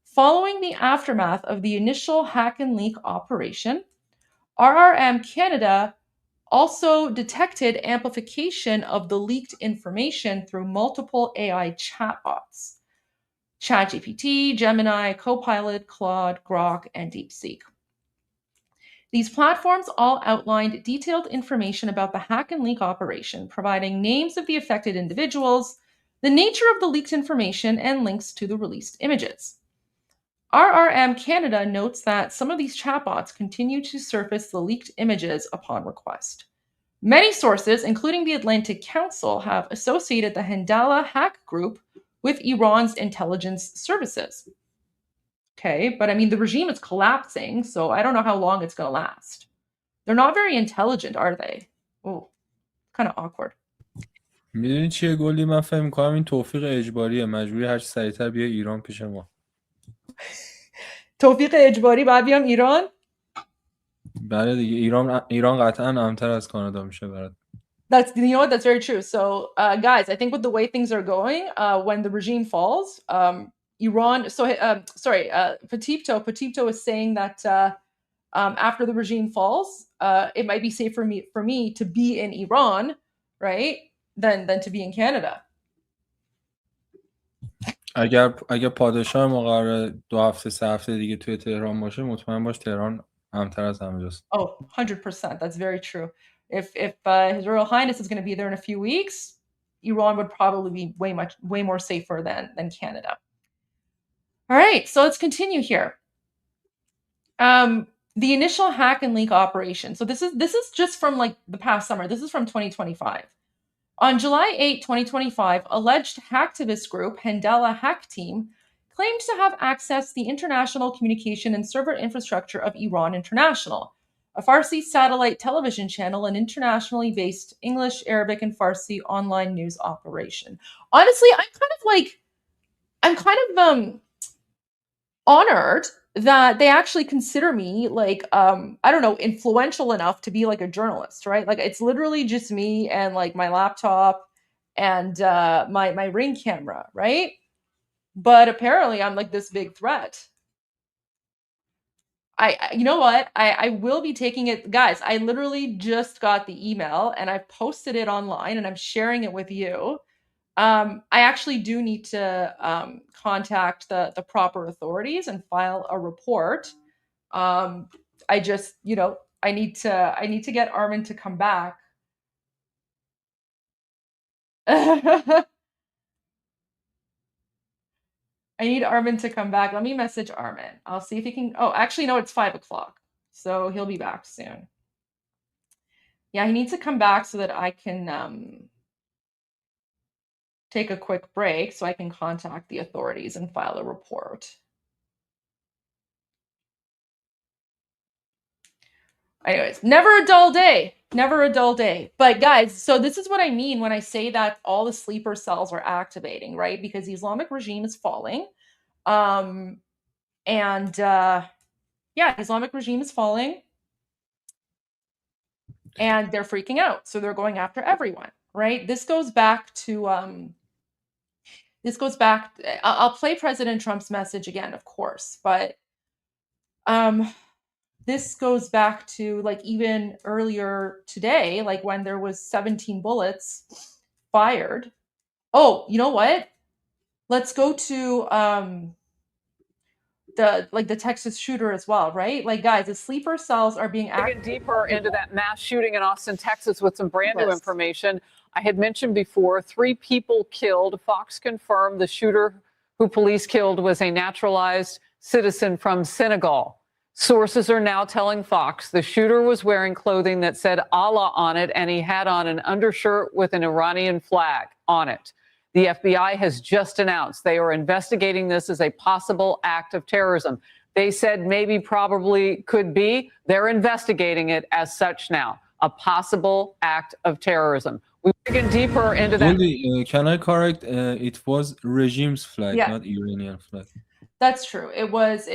Following the aftermath of the initial hack and leak operation, RRM Canada also detected amplification of the leaked information through multiple AI chatbots: ChatGPT, Gemini, Copilot, Claude, Grok, and DeepSeek. These platforms all outlined detailed information about the hack and leak operation, providing names of the affected individuals, the nature of the leaked information, and links to the released images. RRM Canada notes that some of these chatbots continue to surface the leaked images upon request. Many sources, including the Atlantic Council, have associated the Handala hack group with Iran's intelligence services. Okay, but I mean, the regime is collapsing, so I don't know how long it's going to last. They're not very intelligent, are they? Oh, kind of awkward. میدونی چیه گلی؟ من فکر می‌کنم این توفیق اجباریه، مجبوری هر چی سریعتر بیا ایران پیش ما. توفیق اجباری بعد بیام ایران؟ بله دیگه، ایران قطعاً امن‌تر از کانادا میشه برات. That's, you know what, that's very true. So guys, I think with the way things are going, when the regime falls, Iran, Petito is saying that after the regime falls, it might be safe for me to be in Iran, right, than to be in Canada. اگر پادشاه ما قراره 2 هفته 3 هفته دیگه توی تهران باشه، مطمئن باش تهران امن‌تر از همه جاست. Oh, 100%. That's very true. If His Royal Highness is going to be there in a few weeks, Iran would probably be way more safer than Canada. All right, so let's continue here. The initial hack and leak operation. So this is just from like the past summer. This is from 2025. On July 8, 2025, alleged hacktivist group Handala Hack Team claimed to have accessed the international communication and server infrastructure of Iran International, a Farsi satellite television channel and internationally based English, Arabic, and Farsi online news operation. Honestly, I'm kind of honored that they actually consider me like I don't know, influential enough to be like a journalist, right? Like it's literally just me and like my laptop and my Ring camera, right? But apparently I'm like this big threat. I you know what? I will be taking it, guys. I literally just got the email and I posted it online and I'm sharing it with you. I actually do need to contact the proper authorities and file a report. I just, I need to get Armin to come back. I need Armin to come back. Let me message Armin. I'll see if he can. Oh, actually, no, it's 5 o'clock. So he'll be back soon. Yeah, he needs to come back so that I can take a quick break so I can contact the authorities and file a report. Anyways, never a dull day. Never a dull day. But guys, so this is what I mean when I say that all the sleeper cells are activating, right? Because the Islamic regime is falling. Yeah, the Islamic regime is falling. and they're freaking out. So they're going after everyone, right? This goes back to I'll play President Trump's message again, of course, but this goes back to like even earlier today, like when there was 17 bullets fired. Oh, you know what? Let's go to the Texas shooter as well, right? Like, guys, the sleeper cells are being Digging deeper into that mass shooting in Austin, Texas, with some brand new information. I had mentioned before, 3 people killed. Fox confirmed the shooter who police killed was a naturalized citizen from Senegal. Sources are now telling Fox the shooter was wearing clothing that said Allah on it, and he had on an undershirt with an Iranian flag on it. The FBI has just announced they are investigating this as a possible act of terrorism. They said maybe, probably, could be. They're investigating it as such now, a possible act of terrorism. We're digging deeper into that. Goldie, can I correct? It was regime's flag, Yeah. not Iranian flag. That's true. It was.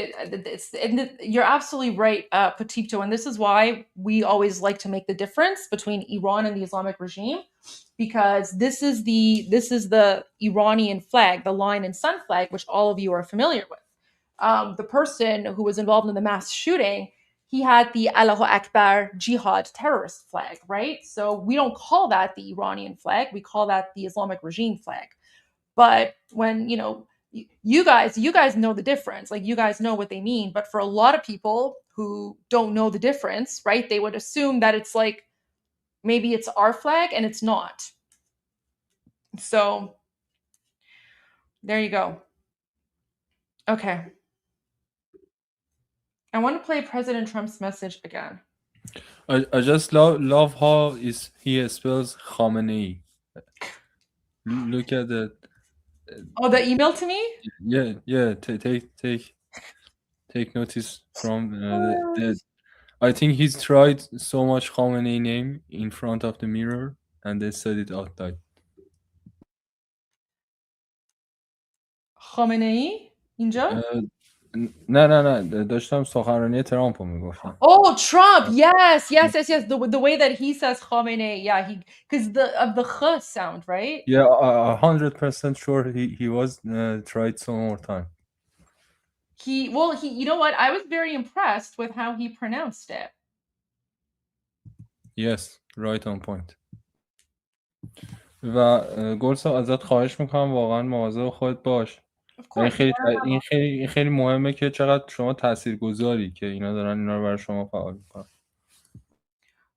You're absolutely right, Petito, and this is why we always like to make the difference between Iran and the Islamic regime, because this is the Iranian flag, the lion and sun flag, which all of you are familiar with. The person who was involved in the mass shooting, he had the Allahu Akbar jihad terrorist flag, right? So we don't call that the Iranian flag. We call that the Islamic regime flag. But when, you guys know the difference, like you guys know what they mean. But for a lot of people who don't know the difference, right, they would assume that it's like, maybe it's our flag, and it's not. So there you go. Okay. I want to play President Trump's message again. I just love how he spells Khamenei. Look at that. Oh, the email to me? Yeah. Take notice from that. I think he's tried so much Khamenei name in front of the mirror, and they said it out loud. خامنه‌ای اینجا؟ نه داشتم سخنرانی ترامپ رو میگفتم. Oh, Trump. Yes. The way that he says Khamenei, yeah, because of the kh sound, right? Yeah, 100% sure he was tried some more time. He you know what? I was very impressed with how he pronounced it. Yes, right on point. و گلسا ازت خواهش میکنم واقعا مواظب خودت باش. این خیلی مهمه که چقدر شما تاثیرگذاری که اینا دارن اینا رو برای شما فعال میکنن.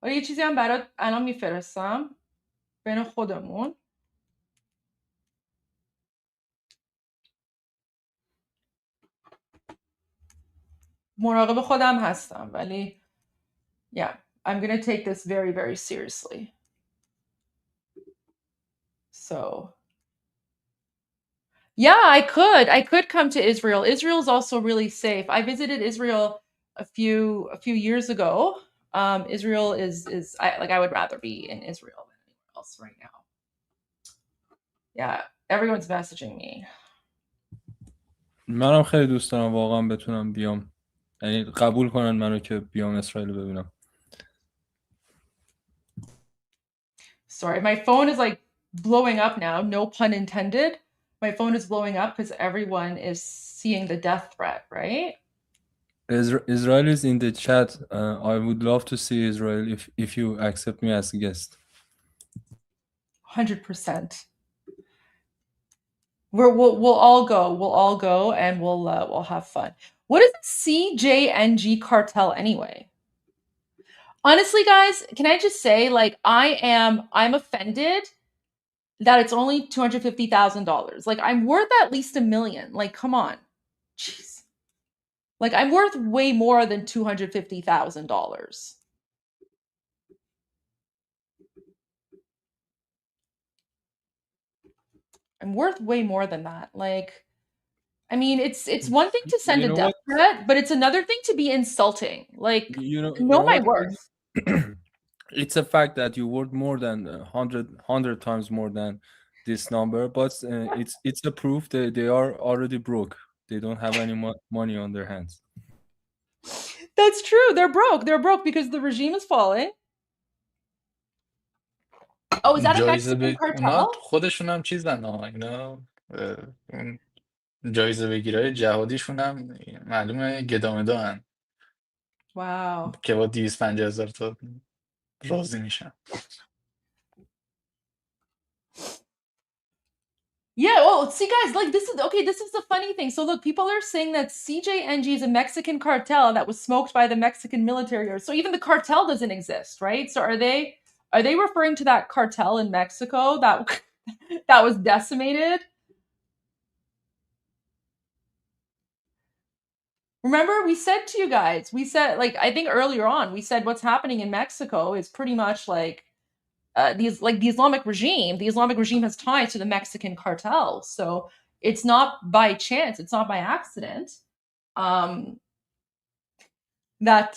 یه چیزی هم برات الان میفرستم بین خودمون. مراقب خودم هستم ولی yeah, I'm going to take this very, very seriously. So yeah, I could come to Israel. Israel is also really safe. I visited Israel a few years ago. Israel is I would rather be in Israel than anywhere else right now. Yeah, everyone's messaging me. منم خیلی دوست دارم واقعا بتونم بیام. یعنی قبول کنن منو که بیام اسرائیل ببینم. Sorry, my phone is like blowing up now, no pun intended. My phone is blowing up because everyone is seeing the death threat, right? Israel is in the chat. I would love to see Israel if you accept me as a guest. 100%. We'll all go. We'll all go and we'll have fun. What is CJNG cartel anyway? Honestly, guys, can I just say, like, I'm offended that it's only $250,000. Like, I'm worth at least $1 million. Like, come on. Jeez. Like, I'm worth way more than $250,000. I'm worth way more than that. Like, I mean, it's one thing to send a death threat, but it's another thing to be insulting. Like, know my worth. It's a fact that you worth more than 100 times more than this number, but it's a proof that they are already broke. They don't have any money on their hands. That's true. They're broke. They're broke because the regime is falling. Oh, is that a جایزه Mexican اونا cartel? خودشون هم چیزن اینا اون جایزه بگیرای جهادیشون هم معلومه گدامدا هن Wow. که با 250,000 تا راضی میشن. Yeah, well, see, guys, like this is okay. This is the funny thing. So, look, people are saying that CJNG is a Mexican cartel that was smoked by the Mexican military. So, even the cartel doesn't exist, right? So, are they referring to that cartel in Mexico that that was decimated? Remember, we said to you guys, we said, like, I think earlier on, we said what's happening in Mexico is pretty much like the Islamic regime. The Islamic regime has ties to the Mexican cartel, so it's not by chance, it's not by accident that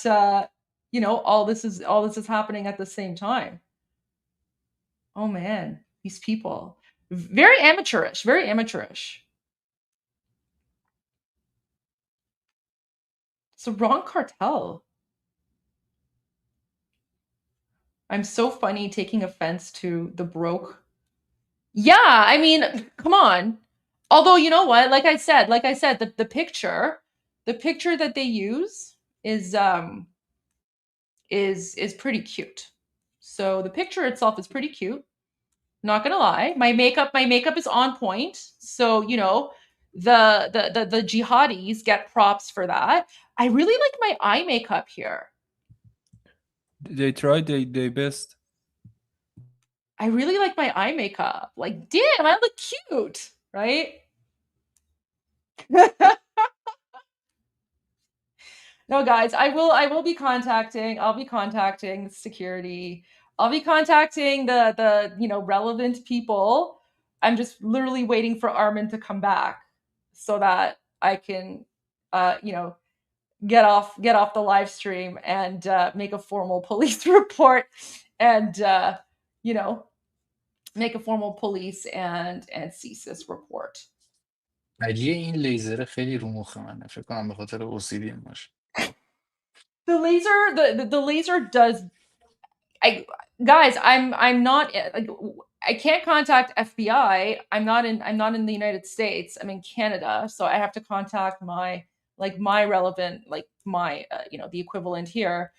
all this is happening at the same time. Oh man, these people, very amateurish, very amateurish. It's the wrong cartel. I'm so funny taking offense to the broke. Yeah, I mean, come on. Although, you know what? Like I said, the picture that they use is pretty cute. So the picture itself is pretty cute. Not gonna lie, my makeup is on point. So the jihadis get props for that. I really like my eye makeup here. They tried their best. I really like my eye makeup. Like, damn, I look cute, right? No, guys, I'll be contacting security. I'll be contacting the relevant people. I'm just literally waiting for Armin to come back so that I can get off the live stream and make a formal police report and make a formal police and CSIS report. عجیه این لیزر خیلی رو مخ منه، فکر کنم به خاطر OCD باشه. The laser does. Guys, I'm not like, I can't contact FBI. I'm not in the United States. I'm in Canada, so I have to contact my relevant, the equivalent here.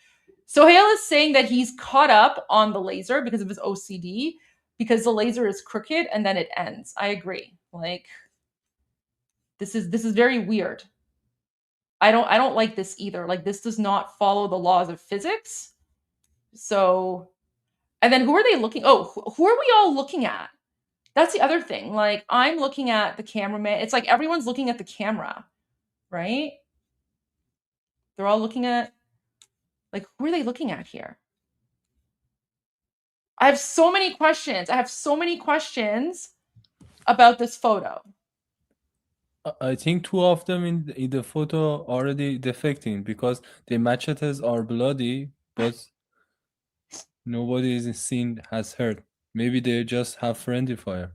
So Hale is saying that he's caught up on the laser because of his OCD, because the laser is crooked and then it ends. I agree. Like, this is very weird. I don't like this either. Like, this does not follow the laws of physics. So, and then who are they looking? Oh, who are we all looking at? That's the other thing. Like, I'm looking at the cameraman. It's like everyone's looking at the camera, right? They're all looking at, like, who are they looking at here? I have so many questions. About this photo. I think two of them in the photo already defecting because the machetes are bloody, but nobody is seen has hurt. Maybe they just have friendly fire.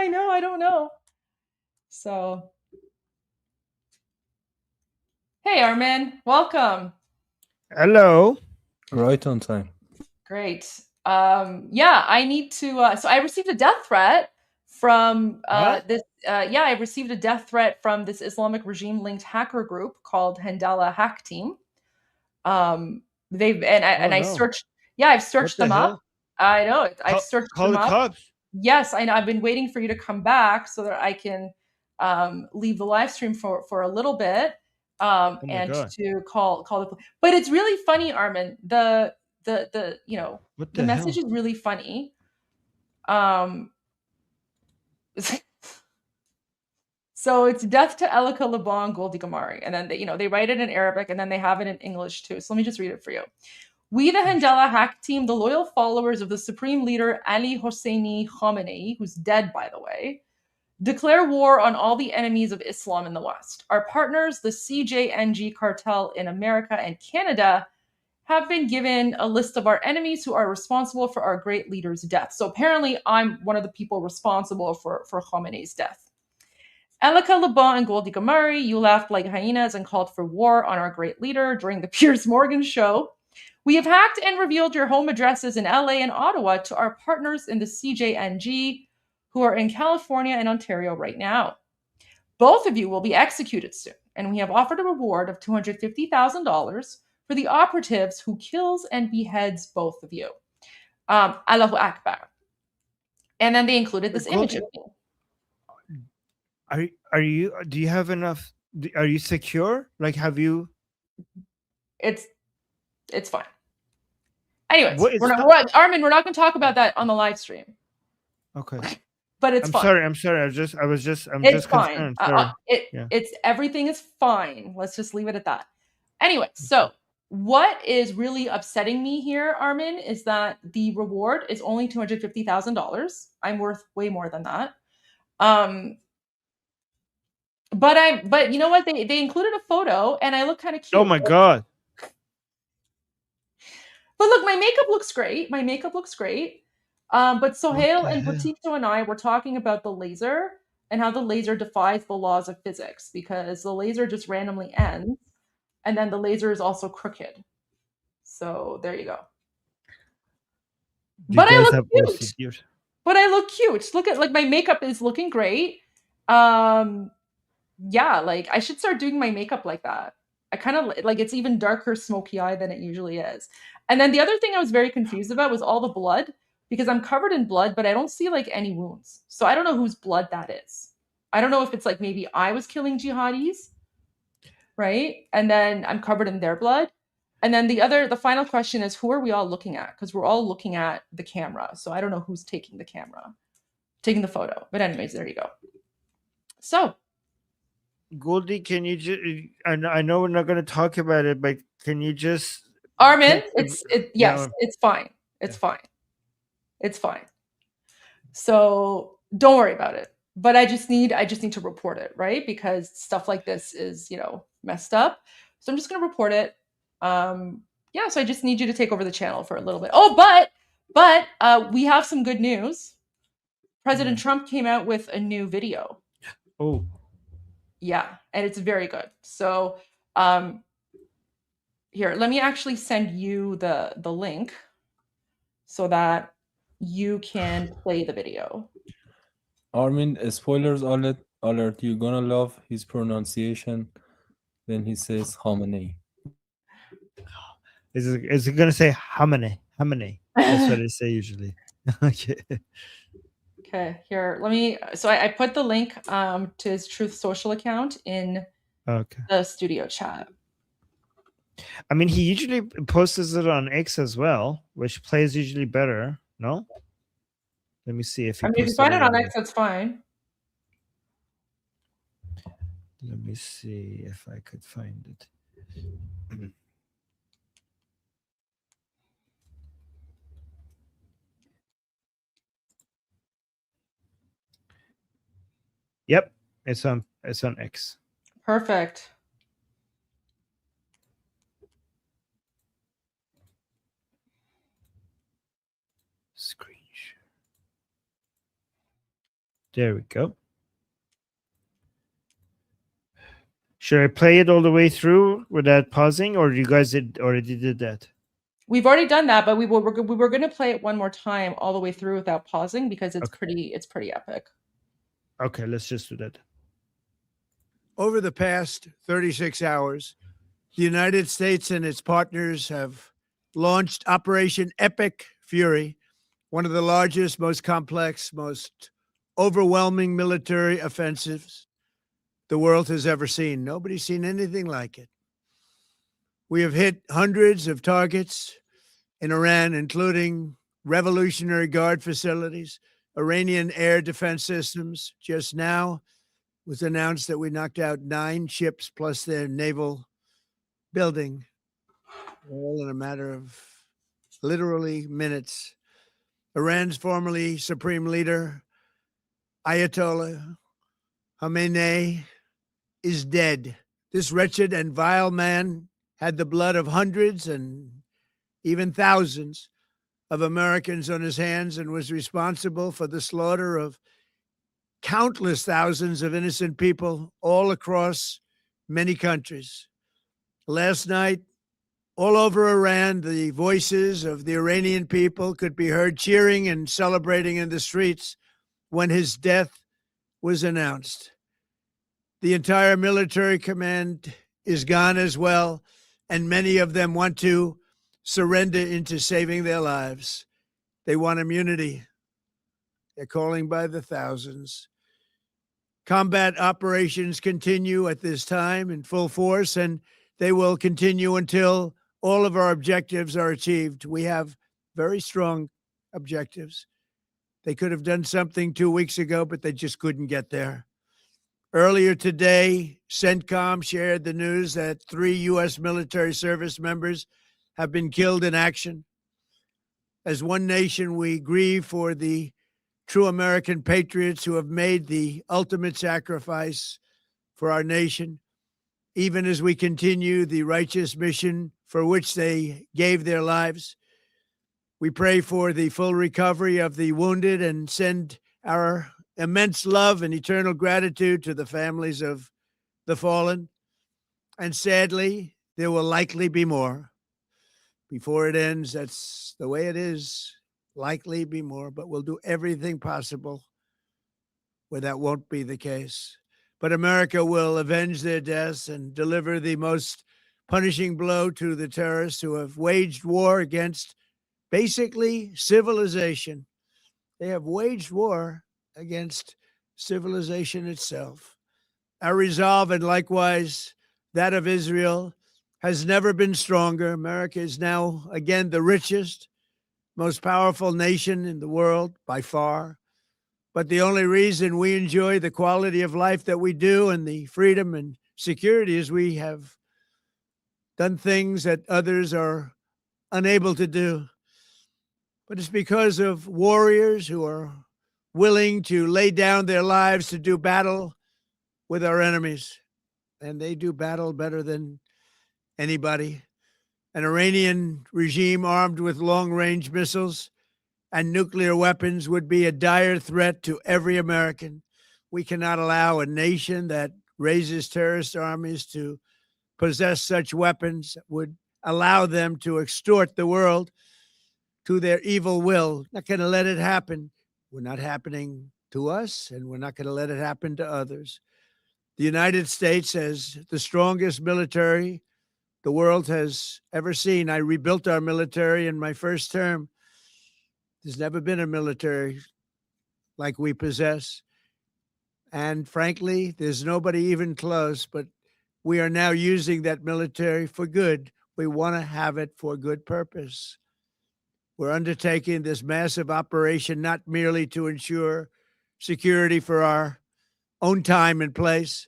I know, I don't know. So, hey, Armin, welcome. Hello. Right on time. Great. Yeah, I need to. So I received a death threat from this. Yeah, I received a death threat from this Islamic regime-linked hacker group called Hendala Hack Team. They've I searched. Yeah, I've searched them up. I know. I've searched them up. Cops. Yes, I know. I've been waiting for you to come back so that I can leave the live stream for a little bit and God. To call the. But it's really funny, Armin. The message is really funny. So it's death to Elika Laban Goldie Gamari, and then they write it in Arabic and then they have it in English too. So let me just read it for you. We, the Hendala Hack Team, the loyal followers of the Supreme Leader Ali Hosseini Khamenei, who's dead by the way, declare war on all the enemies of Islam in the West. Our partners, the CJNG cartel in America and Canada, have been given a list of our enemies who are responsible for our great leader's death. So apparently I'm one of the people responsible for Khamenei's death. Elika Laban and Goldie Gamari, you laughed like hyenas and called for war on our great leader during the Piers Morgan show. We have hacked and revealed your home addresses in LA and Ottawa to our partners in the CJNG who are in California and Ontario right now. Both of you will be executed soon, and we have offered a reward of $250,000 for the operatives who kills and beheads both of you. Allahu Akbar. And then they included this image of me. Are you? Do you have enough? Are you secure? Like, have you? It's fine. Anyways, What is Armin, we're not going to talk about that on the live stream. Okay. But it's I'm fine. sorry. I'm sorry. I'm just It's fine. concerned. Sorry. It's everything is fine. Let's just leave it at that. Anyway, so what is really upsetting me here, Armin, is that the reward is only $250,000. I'm worth way more than that. But you know what? They included a photo, and I look kind of cute. Oh my God. But look, my makeup looks great. But Sohail and Batito and I were talking about the laser and how the laser defies the laws of physics because the laser just randomly ends, and then the laser is also crooked. So there you go. But I look cute. Look at, like, my makeup is looking great. Yeah, like I should start doing my makeup like that. I kind of like it's even darker smoky eye than it usually is. And then the other thing I was very confused about was all the blood, because I'm covered in blood, but I don't see like any wounds. So I don't know whose blood that is. I don't know if it's like maybe I was killing jihadis, right? And then I'm covered in their blood. And then the final question is, who are we all looking at? Because we're all looking at the camera. So I don't know who's taking the photo. But anyways, there you go. So Goldie, can you just? I know we're not going to talk about it, but can you just? Armin, it's fine. It's fine. So don't worry about it. But I just need to report it, right? Because stuff like this is, messed up. So I'm just going to report it. So I just need you to take over the channel for a little bit. Oh, but we have some good news. President Trump came out with a new video. Oh. Yeah, and it's very good. So here, let me actually send you the link so that you can play the video. Armin, spoilers alert. You're gonna love his pronunciation when he says Khamenei. Is it gonna say Khamenei? That's what they say usually. Okay. Okay, here, so I put the link to his Truth Social account in the studio chat. I mean, he usually posts it on X as well, which plays usually better. No? Let me see if he if you find it on X, that's fine. Let me see if I could find it. Yep, it's on X. Perfect. Screen share. There we go. Should I play it all the way through without pausing, or you guys already did that? We've already done that, but we were going to play it one more time all the way through without pausing because it's pretty epic. Okay, let's just do that. Over the past 36 hours, the United States and its partners have launched Operation Epic Fury, one of the largest, most complex, most overwhelming military offensives the world has ever seen. Nobody's seen anything like it. We have hit hundreds of targets in Iran, including Revolutionary Guard facilities, Iranian air defense systems. Just now was announced that we knocked out 9 ships plus their naval building, all in a matter of literally minutes. Iran's formerly supreme leader, Ayatollah Khamenei, is dead. This wretched and vile man had the blood of hundreds and even thousands of Americans on his hands and was responsible for the slaughter of countless thousands of innocent people all across many countries. Last night, All over Iran, the voices of the Iranian people could be heard cheering and celebrating in the streets when his death was announced. The entire military command is gone as well, and many of them want to surrender into saving their lives. They want immunity. They're calling by the thousands. Combat operations continue at this time in full force, and they will continue until all of our objectives are achieved. We have very strong objectives. They could have done something 2 weeks ago, but they just couldn't get there. Earlier today, CENTCOM shared the news that 3 U.S. military service members have been killed in action. As one nation, we grieve for the true American patriots who have made the ultimate sacrifice for our nation, even as we continue the righteous mission for which they gave their lives. We pray for the full recovery of the wounded and send our immense love and eternal gratitude to the families of the fallen. And sadly, there will likely be more. Before it ends, that's the way it is. Likely be more, but we'll do everything possible where that won't be the case. But America will avenge their deaths and deliver the most punishing blow to the terrorists who have waged war against basically civilization. They have waged war against civilization itself. Our resolve, and likewise that of Israel, has never been stronger. America is now, again, the richest, most powerful nation in the world by far. But the only reason we enjoy the quality of life that we do and the freedom and security is we have done things that others are unable to do. But it's because of warriors who are willing to lay down their lives to do battle with our enemies. And they do battle better than anybody. An Iranian regime armed with long-range missiles and nuclear weapons would be a dire threat to every American. We cannot allow a nation that raises terrorist armies to possess such weapons, would allow them to extort the world to their evil will. Not going to let it happen. We're not happening to us, and we're not going to let it happen to others. The United States has the strongest military the world has ever seen. I rebuilt our military in my first term. There's never been a military like we possess. And frankly, there's nobody even close, but we are now using that military for good. We want to have it for good purpose. We're undertaking this massive operation not merely to ensure security for our own time and place,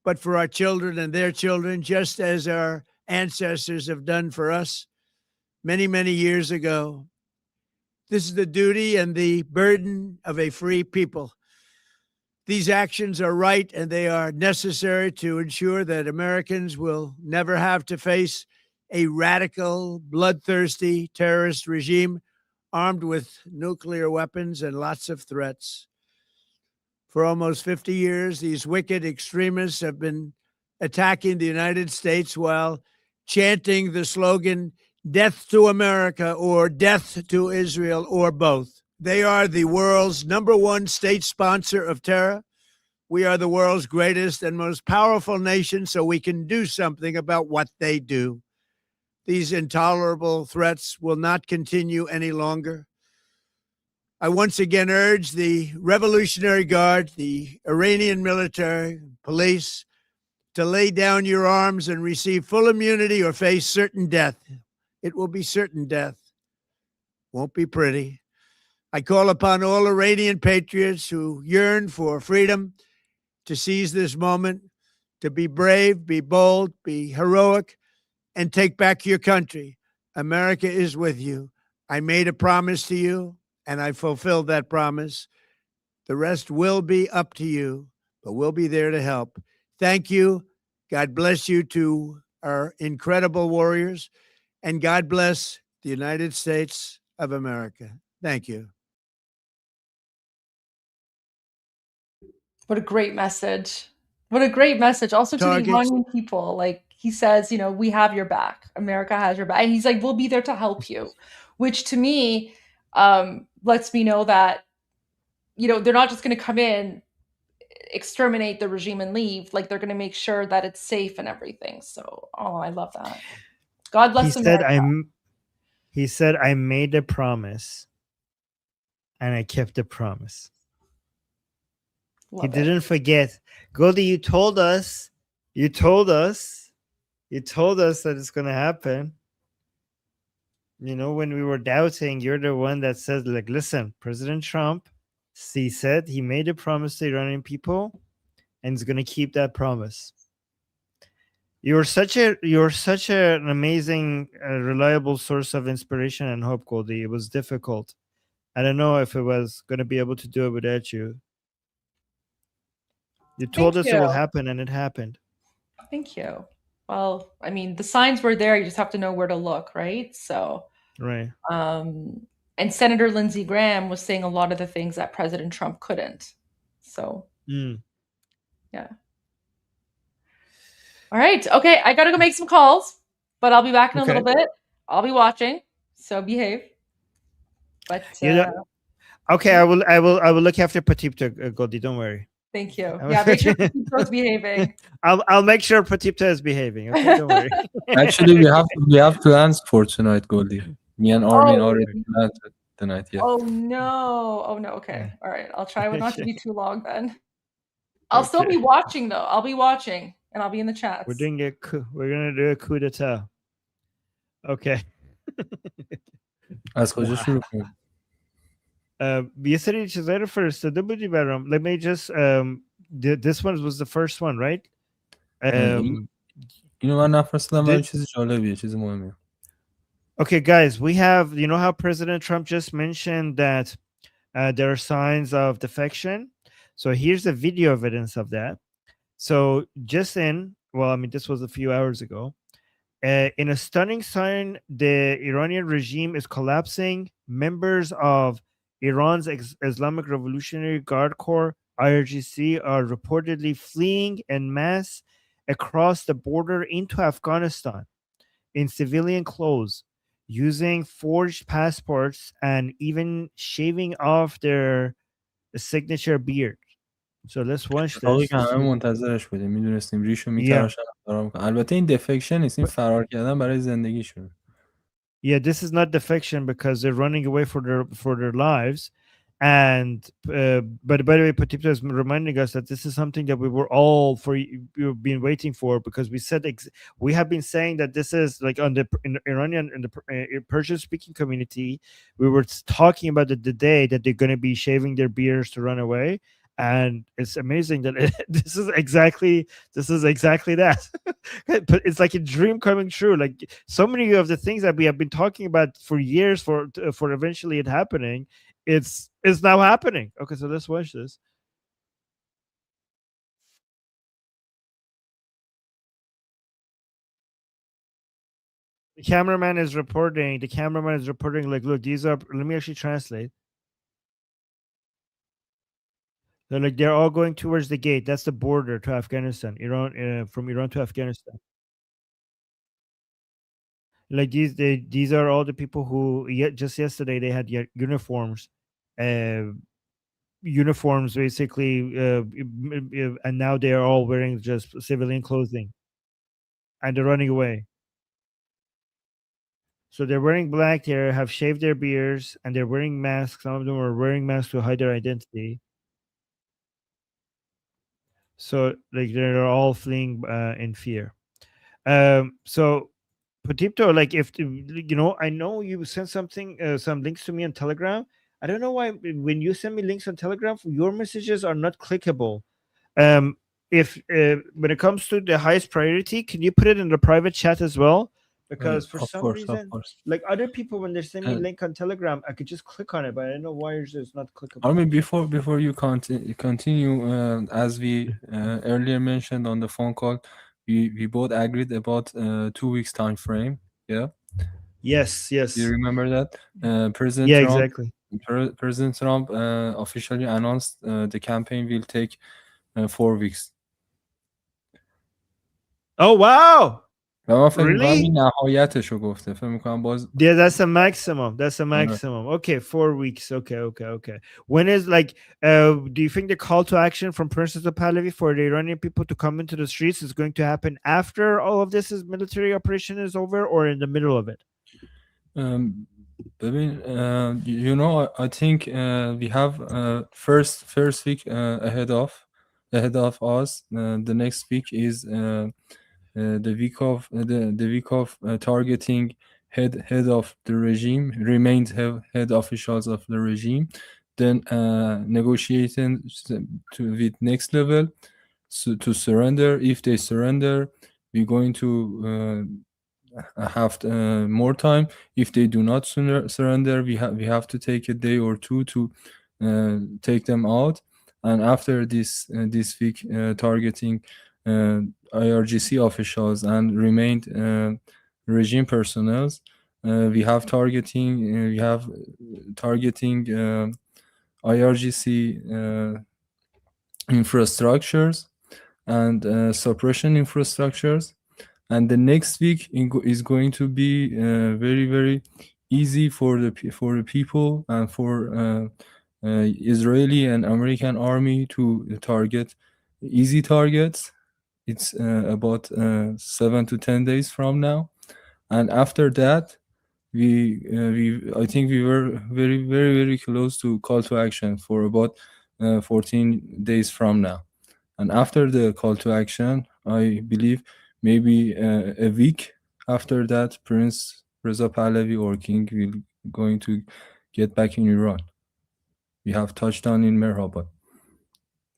but for our children and their children, just as our ancestors have done for us many, many years ago. This is the duty and the burden of a free people. These actions are right and they are necessary to ensure that Americans will never have to face a radical, bloodthirsty terrorist regime armed with nuclear weapons and lots of threats. For almost 50 years, these wicked extremists have been attacking the United States while chanting the slogan, "Death to America" or "Death to Israel," or both. They are the world's #1 state sponsor of terror. We are the world's greatest and most powerful nation, so we can do something about what they do. These intolerable threats will not continue any longer. I once again urge the Revolutionary Guard, the Iranian military, police, to lay down your arms and receive full immunity or face certain death. It will be certain death. Won't be pretty. I call upon all Iranian patriots who yearn for freedom to seize this moment, to be brave, be bold, be heroic, and take back your country. America is with you. I made a promise to you, and I fulfilled that promise. The rest will be up to you, but we'll be there to help. Thank you. God bless you to our incredible warriors, and God bless the United States of America. Thank you. What a great message. What a great message. Also to the Iranian people. Like, he says, you know, we have your back. America has your back. And he's like, we'll be there to help you, which to me lets me know that, you know, they're not just going to come in, exterminate the regime and leave. Like, they're going to make sure that it's safe and everything. So, oh, I love that. God bless America. He said, I made a promise and I kept the promise. He didn't forget. Goldie, you told us that it's going to happen. You know, when we were doubting, you're the one that said, like, listen, President Trump, he said he made a promise to Iranian people and he's going to keep that promise. You're such an amazing, reliable source of inspiration and hope, Goldie. It was difficult. I don't know if it was going to be able to do it without you. You told us it will happen, and it happened. Thank you. Well, I mean, the signs were there. You just have to know where to look, right? So, right. And Senator Lindsey Graham was saying a lot of the things that President Trump couldn't. So, yeah. All right. Okay. I got to go make some calls, but I'll be back in a little bit. I'll be watching. So behave. But okay, I will look after Patipta, Goldie. Don't worry. Thank you. Yeah, make sure Patipta's behaving. I'll make sure Patipta is behaving. Okay, don't worry. Actually, we have plans for tonight, Goldie. Me and Armin already planned tonight. Yeah. Oh no. Okay. All right. I'll try not to be too long then. I'll still be watching though. I'll be watching and I'll be in the chats. We're gonna do a coup d'etat. Okay. از کجا شروع کنیم؟ یه سری چیزایی رو فرستاده بودی برام. Let me just this one was the first one, right? اینو من نفرستادم ولی چیز جالبیه، چیز مهمیه. Okay, guys, we have, you know how President Trump just mentioned that there are signs of defection. So here's the video evidence of that. So this was a few hours ago. In a stunning sign, the Iranian regime is collapsing. Members of Iran's Islamic Revolutionary Guard Corps, IRGC, are reportedly fleeing en masse across the border into Afghanistan in civilian clothes, using forged passports and even shaving off their signature beard. So let's watch this. که همه منتظرش بودیم، میدونستیم ریشو میتراشن فرار میکنن. البته این defection نیست، این فرار کردن برای زندگیشون. Yeah, this is not defection because they're running away for their lives. And but by the way, Patipta is reminding us that this is something that we were all you've been waiting for, because we said we have been saying that this is like in the Iranian and the Persian speaking community, we were talking about the day that they're going to be shaving their beards to run away. And it's amazing that this is exactly that. But it's like a dream coming true. Like so many of the things that we have been talking about for years for eventually it happening, it's now happening. Okay, so let's watch this. The cameraman is reporting like, look, these are, let me actually translate. They're all going towards the gate. That's the border to Afghanistan. Iran, from Iran to Afghanistan. Like these are all the people who just yesterday they had uniforms, basically, and now they are all wearing just civilian clothing, and they're running away. So they're wearing black. They have shaved their beards, and they're wearing masks. Some of them are wearing masks to hide their identity. So like they're all fleeing in fear. So Patipto, like if I know you sent some links to me on Telegram. I don't know why when you send me links on Telegram, your messages are not clickable. If when it comes to the highest priority, can you put it in the private chat as well? Because for some reason, like other people, when they send me a link on Telegram, I could just click on it, but I don't know why yours is not clickable. I mean, before you continue, as we earlier mentioned on the phone call, we both agreed about 2 weeks time frame. Yeah. Yes. Do you remember that? President yeah, Trump, exactly. President Trump officially announced the campaign will take 4 weeks. Oh wow! و من فکر میکنم Really? این نهایتشو گفته. فکر میکنم باز Yeah, that's a maximum. That's a maximum. Okay, 4 weeks. Okay. When is like do you think the call to action from Princess Pahlavi for the Iranian people to come into the streets is going to happen after all of this is military operation is over or in the middle of it? ببین you know I think we have first week ahead of us. The next week is the week of targeting head of the regime, remained head officials of the regime, then negotiating with next level to surrender. If they surrender, we're going to have more time. If they do not surrender, we have to take a day or two to take them out. And after this week targeting IRGC officials and remained regime personnel, we have targeting IRGC infrastructures and suppression infrastructures. And the next week is going to be very, very easy for the people and for Israeli and American army to target easy targets. It's about 7 to 10 days from now, and after that, I think we were very, very, very close to call to action for about 14 days from now. And after the call to action, I believe maybe a week after that, Prince Reza Pahlavi or King will going to get back in Iran. We have touchdown in Mehrabad.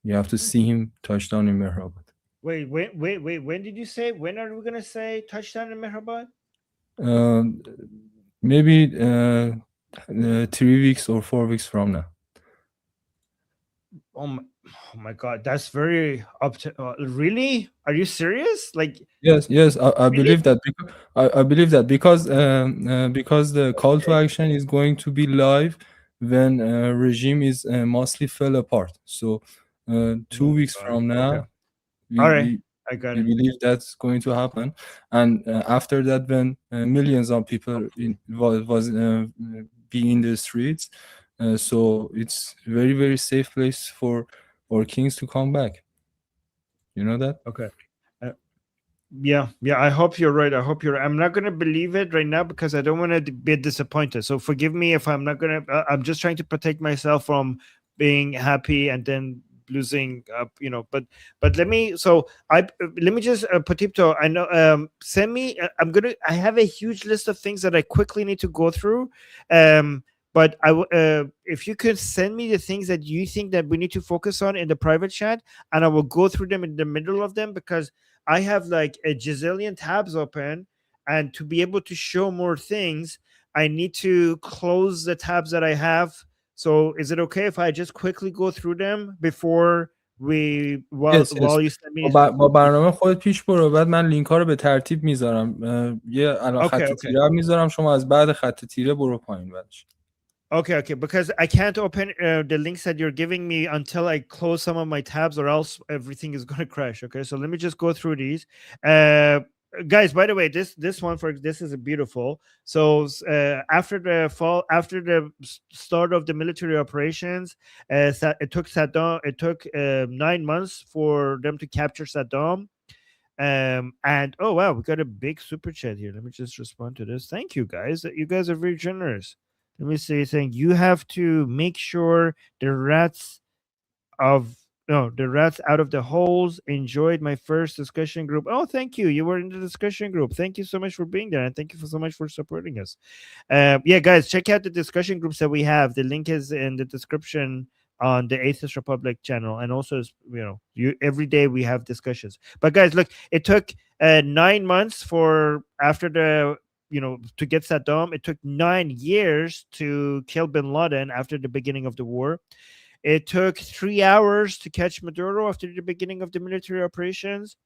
You have to see him touchdown in Mehrabad. Wait. When did you say? When are we gonna say touchdown in Mehrabad? Maybe 3 weeks or 4 weeks from now. Oh my God, that's very up to really? Are you serious? Like Yes, I really? believe that I believe that because the call to action is going to be live when regime is mostly fell apart. So 2 weeks from now, All right, I got we it. believe that's going to happen, and after that, when millions of people was be in the streets, so it's very, very safe place for our kings to come back. You know that? Okay. Yeah, I hope you're right. I'm not gonna believe it right now because I don't want to be disappointed. So forgive me if I'm not gonna. I'm just trying to protect myself from being happy and then losing up. But let me. So let me just Patipto. I know. Send me. I have a huge list of things that I quickly need to go through. But if you could send me the things that you think that we need to focus on in the private chat, and I will go through them in the middle of them because I have like a gazillion tabs open, and to be able to show more things, I need to close the tabs that I have. So is it okay if I just quickly go through them before while you send me? با برنامه خودت پیش برو، بعد من لینک ها رو به ترتیب میذارم. یه الان خط تیره هم میذارم، شما از بعد خط تیره برو پایین بعدش. Okay, because I can't open the links that you're giving me until I close some of my tabs, or else everything is going to crash. Okay, so let me just go through these. Guys, by the way, this one this is beautiful. So after the start of the military operations, it took 9 months for them to capture Saddam. And oh wow, we got a big super chat here. Let me just respond to this. Thank you guys. You guys are very generous. Let me say saying you have to make sure the rats out of the holes. Enjoyed my first discussion group. Oh, thank you. You were in the discussion group. Thank you so much for being there, and thank you so much for supporting us. Yeah, guys, check out the discussion groups that we have. The link is in the description on the Atheist Republic channel, and also every day we have discussions. But guys, look, it took 9 months for after the to get Saddam. It took 9 years to kill bin Laden after the beginning of the war. It took 3 hours to catch Maduro after the beginning of the military operations.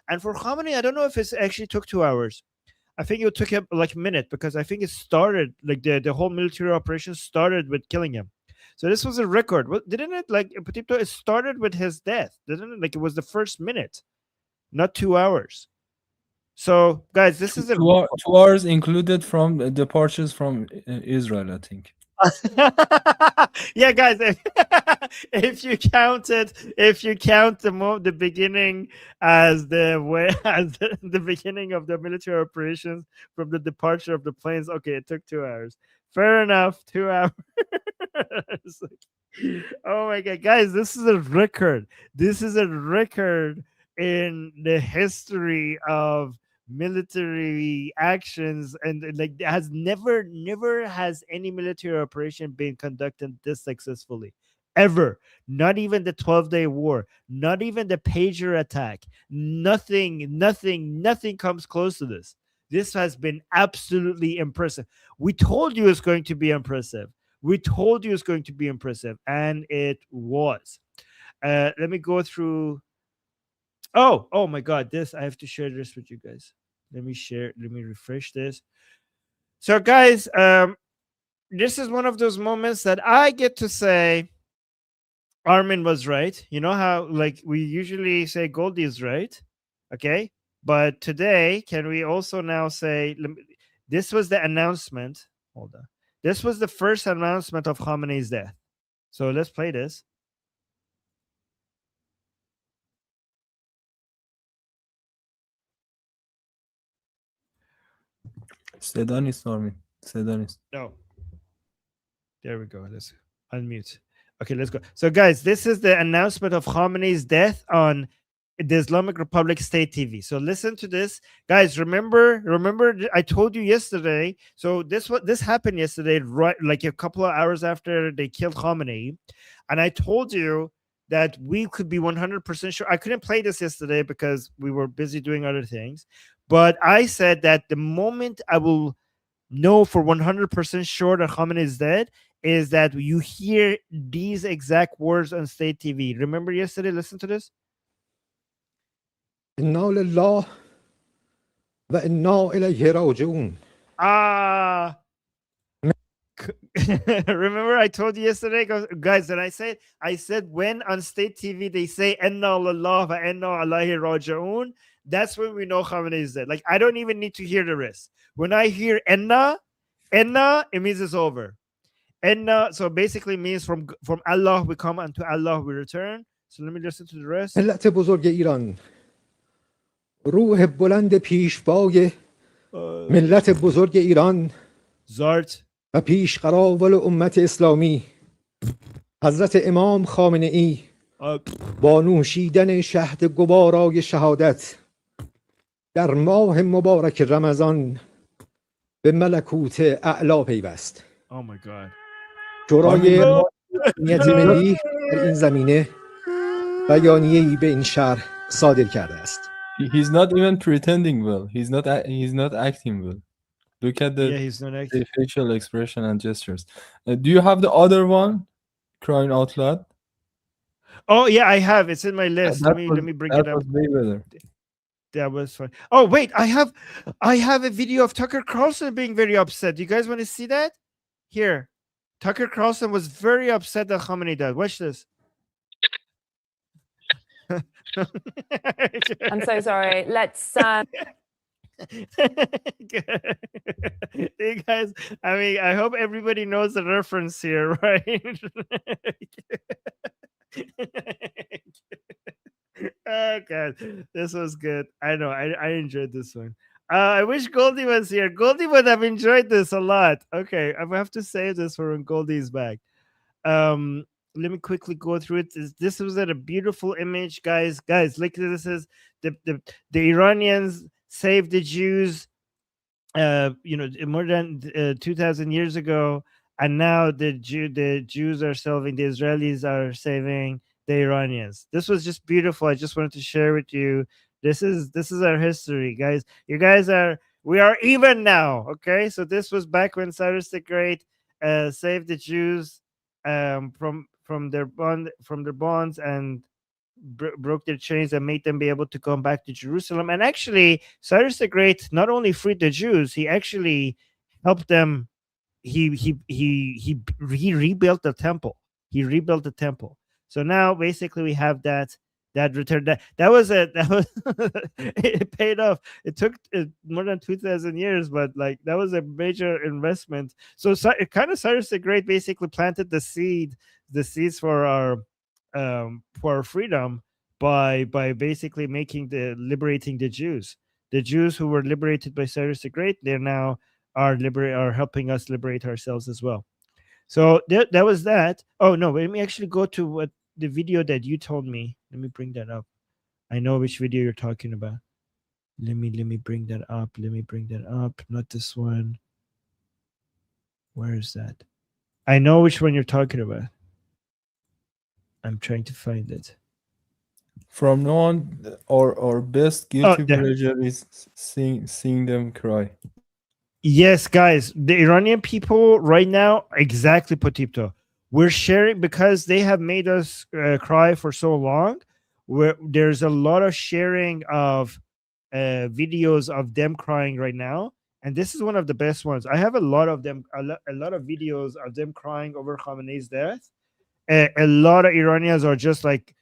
And for Khamenei, I don't know if it actually took 2 hours. I think it took him like a minute, because I think it started like the whole military operation started with killing him. So this was a record. Didn't it, like Patipto, it started with his death, didn't it? Like it was the first minute, not 2 hours. So, guys, this is a 2 hours included from departures from Israel, I think. yeah, guys. If you count the beginning as the beginning of the military operations from the departure of the planes, okay, it took 2 hours. Fair enough, 2 hours. Oh my god, guys, this is a record. This is a record in the history of military actions, and like never has any military operation been conducted this successfully ever. Not even the 12-day war, not even the pager attack, nothing comes close to this. This has been absolutely impressive. We told you it's going to be impressive. We told you it's going to be impressive, and it was. Let me go through. Oh my god, this I have to share this with you guys. Let me refresh this. So guys, this is one of those moments that I get to say Armin was right. You know how like we usually say Goldie is right, okay? But today, can we also now say this was the announcement? Hold on. This was the first announcement of Khamenei's death. So let's play this. صدا نیست آرمین. صدا نیست. No. There we go. Let's unmute. Okay, let's go. So, guys, this is the announcement of Khamenei's death on the Islamic Republic State TV. So, listen to this, guys. Remember, I told you yesterday. So, this happened yesterday, right? Like a couple of hours after they killed Khamenei, and I told you that we could be 100% sure. I couldn't play this yesterday because we were busy doing other things, but I said that the moment I will know for 100% sure that Khamenei is dead is that you hear these exact words on state TV. Remember yesterday? Listen to this. إنا لله و إنا إليه راجعون. Remember I told you yesterday, guys, that I said when on state TV they say Inna lillah wa inna alayhi raji'un, that's when we know Khamenei is dead. Like I don't even need to hear the rest. When I hear Inna, it means it's over. Inna, so basically means from Allah we come and to Allah we return. So let me listen to the rest. ملت بزرگ ایران، روح بلند پیشوای ملت بزرگ ایران زارت و پیشقراول امت اسلامی حضرت امام خامنه ای با نوشیدن شهد گوارای شهادت در ماه مبارک رمضان به ملکوت اعلا پیوست. Oh my god. شورای امنیت ملی در این زمینه بیانیه‌ای به این شهر صادر کرده است. He's not even pretending well. He's not acting well. Look at the facial expression and gestures. Do you have the other one, crying out loud? Oh yeah, I have. It's in my list. Let me bring it up. Was way better. That was fun. Oh wait, I have a video of Tucker Carlson being very upset. Do you guys want to see that? Here, Tucker Carlson was very upset that Khamenei died. Watch this. I'm so sorry. Let's. Hey guys, I mean, I hope everybody knows the reference here, right? Oh god, this was good. I know, I enjoyed this one. I wish Goldie was here. Goldie would have enjoyed this a lot. Okay, I have to save this for when Goldie's back. Let me quickly go through it. This was a beautiful image, guys. Look, this is the Iranians saved the Jews, more than 2,000 years ago, and now the Jews are saving, the Israelis are saving the Iranians. This was just beautiful. I just wanted to share with you. This is our history, guys. We are even now. Okay, so this was back when Cyrus the Great saved the Jews from their bonds and broke their chains and made them be able to come back to Jerusalem. And actually, Cyrus the Great not only freed the Jews, he actually helped them. He rebuilt the temple. He rebuilt the temple. So now basically we have that that return. That was it paid off. It took more than 2,000 years, but like that was a major investment. So it kind of Cyrus the Great basically planted the seeds for our freedom by basically liberating the Jews. The Jews who were liberated by Cyrus the Great, they're now are helping us liberate ourselves as well. So that was that. Oh no, let me actually go to what the video that you told me. Let me bring that up. I know which video you're talking about. Let me bring that up. Let me bring that up. Not this one. Where is that? I know which one you're talking about. I'm trying to find it. From now on, our best guilty pleasure is seeing them cry. Yes, guys, the Iranian people right now, exactly, Potipto. We're sharing because they have made us cry for so long. There's a lot of sharing of videos of them crying right now, and this is one of the best ones. I have a lot of them, a lot of videos of them crying over Khamenei's death. A lot of Iranians are just like,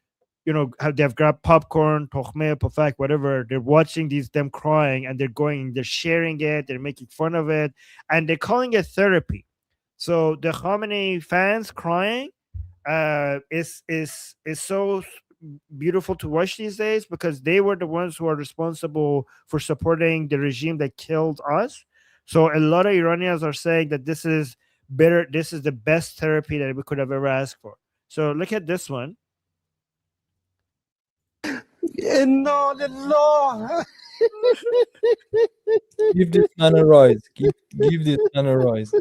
they've grabbed popcorn, tokhme, pofak, whatever. They're watching them crying, and they're sharing it, they're making fun of it, and they're calling it therapy. So the Khamenei fans crying is so beautiful to watch these days, because they were the ones who are responsible for supporting the regime that killed us. So a lot of Iranians are saying that this is better. This is the best therapy that we could have ever asked for. So look at this one. Inna lillah. Give this man a rise. Give this man a rise.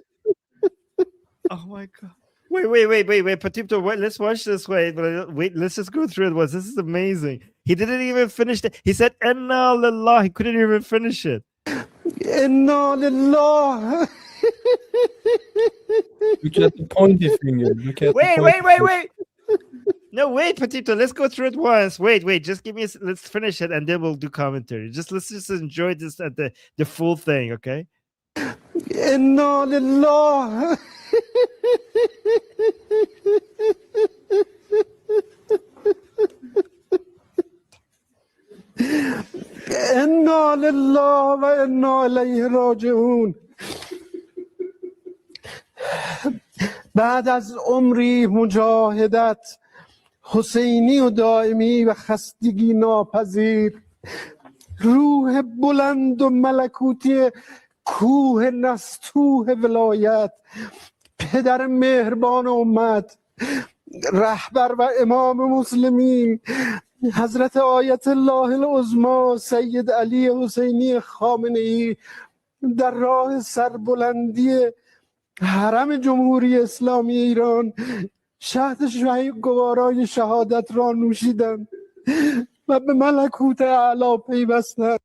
Oh my god. Wait, Potipto, wait, let's watch this. Wait, let's just go through it. This is amazing. He didn't even finish it. He said, Inna lillah. He couldn't even finish it. Inna lillah. Look at the pointy finger. Wait. No, wait, Potipto. Let's go through it once. Wait. Just give me. Let's finish it, and then we'll do commentary. Let's just enjoy this at the full thing, okay? Inna lillah. Inna lillah wa inna ilayhi raji'un. بعد از عمری مجاهدت حسینی و دائمی و خستگی ناپذیر، روح بلند و ملکوتی کوه نستوه ولایت، پدر مهربان امت، رهبر و امام مسلمین، حضرت آیت الله العظما سید علی حسینی خامنه‌ای، در راه سربلندی حرم جمهوری اسلامی ایران شهد گوارای شهادت را نوشیدند و به ملکوت اعلی پیوستند.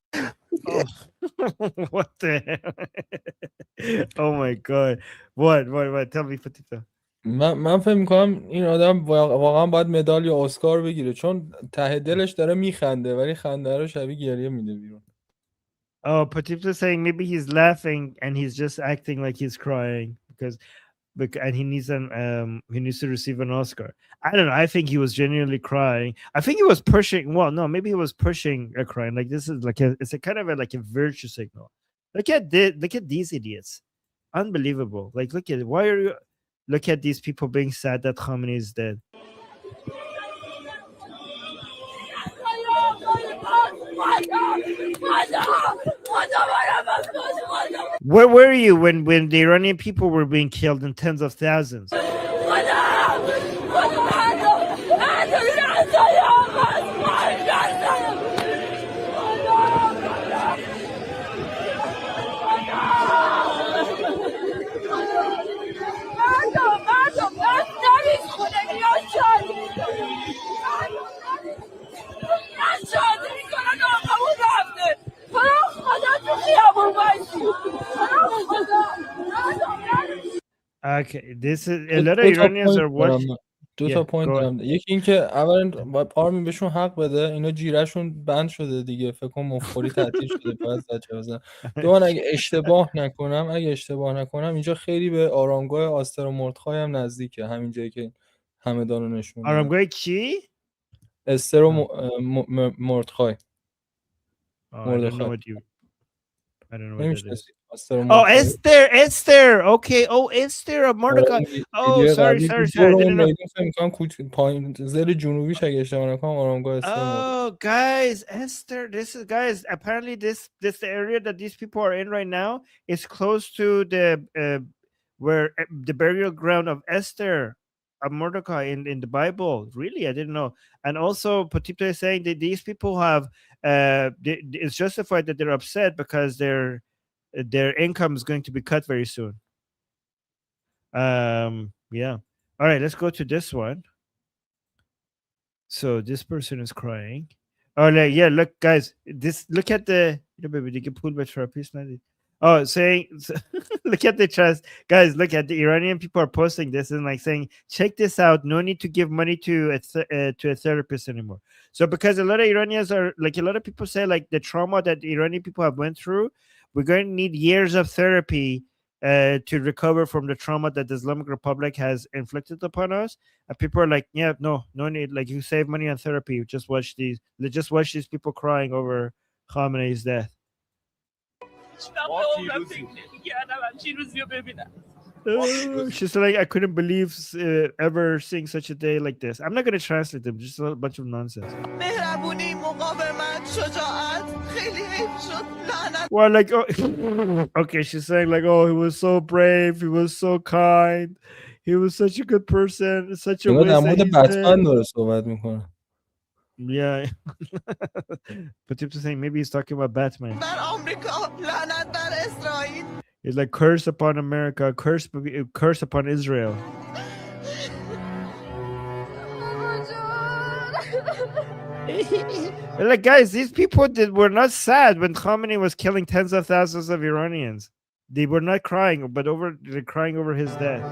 What the hell? Oh my god. What? Tell me, Potipto. من فکر میکنم این آدم واقعا باید مدال یا اسکار بگیره، چون ته دلش داره میخنده ولی خنده رو شبیه گریه میده بیرون. Oh, Potipto saying maybe he's laughing and he's just acting like he's crying and he needs to receive an Oscar. I don't know. I think he was genuinely crying. I think he was pushing. Well, no, maybe he was pushing a crying. Like this is it's a kind of like a virtue signal. Look at these idiots. Unbelievable. Like look at it. Why are you? Look at these people being sad that Khamenei is dead. Where were you when the Iranian people were being killed in tens of thousands? Okay, this is a lot of Iranians are watching. دو تا پوینت دارم. یکی این که اولا آرمین بهشون حق بده، اینا جیرهشون بند شده دیگه، فکر کنم مفخوری تعطیل شده باید زجر بزنن. دوان اگه اشتباه نکنم اینجا خیلی به آرامگاه آستر و مردخای هم نزدیکه، همین جایی که همدانو نشون میده. آرامگاه چی؟ استر و مردخای Oh, I don't know مردخای what you. I don't know what that is. نمی‌شناسی استر و Oh, مردخای Esther. Okay. Oh, Esther of آره Mordecai. این Oh, ویدیو sorry. قبلی بود I دور اون didn't know. میدون فکر می‌کنم پایین زل جنوبیش اگه اشتباه نکنم آرامگاه استر و مردخای Oh, guys, Esther. This is guys. Apparently, this area that these people are in right now is close to the where the burial ground of Esther of Mordecai in the Bible. Really, I didn't know. And also, Potipto is saying that these people have it's justified that they're upset because their income is going to be cut very soon. Yeah. All right, let's go to this one. So this person is crying. Oh, yeah. Look, guys. Look at the. Baby, they can pull back for a piece. Oh, saying, look at the trust, guys. Look at the Iranian people are posting this and like saying, check this out. No need to give money to a therapist anymore. So because a lot of Iranians are like a lot of people say like the trauma that the Iranian people have went through, we're going to need years of therapy to recover from the trauma that the Islamic Republic has inflicted upon us. And people are like, yeah, no need. Like you save money on therapy. Just watch these people crying over Khamenei's death. She's like, I couldn't believe ever seeing such a day like this. I'm not going to translate them, just a bunch of nonsense. Well, like, oh, okay, she's saying like, oh, he was so brave, he was so kind, he was such a good person, such a waste that he's بتمن dead. داره صحبت میکنه. Yeah. But people saying maybe he's talking about Batman. It's like curse upon America, curse upon Israel. Like, guys, these people were not sad when Khamenei was killing tens of thousands of Iranians. They were not crying, but they're crying over his death.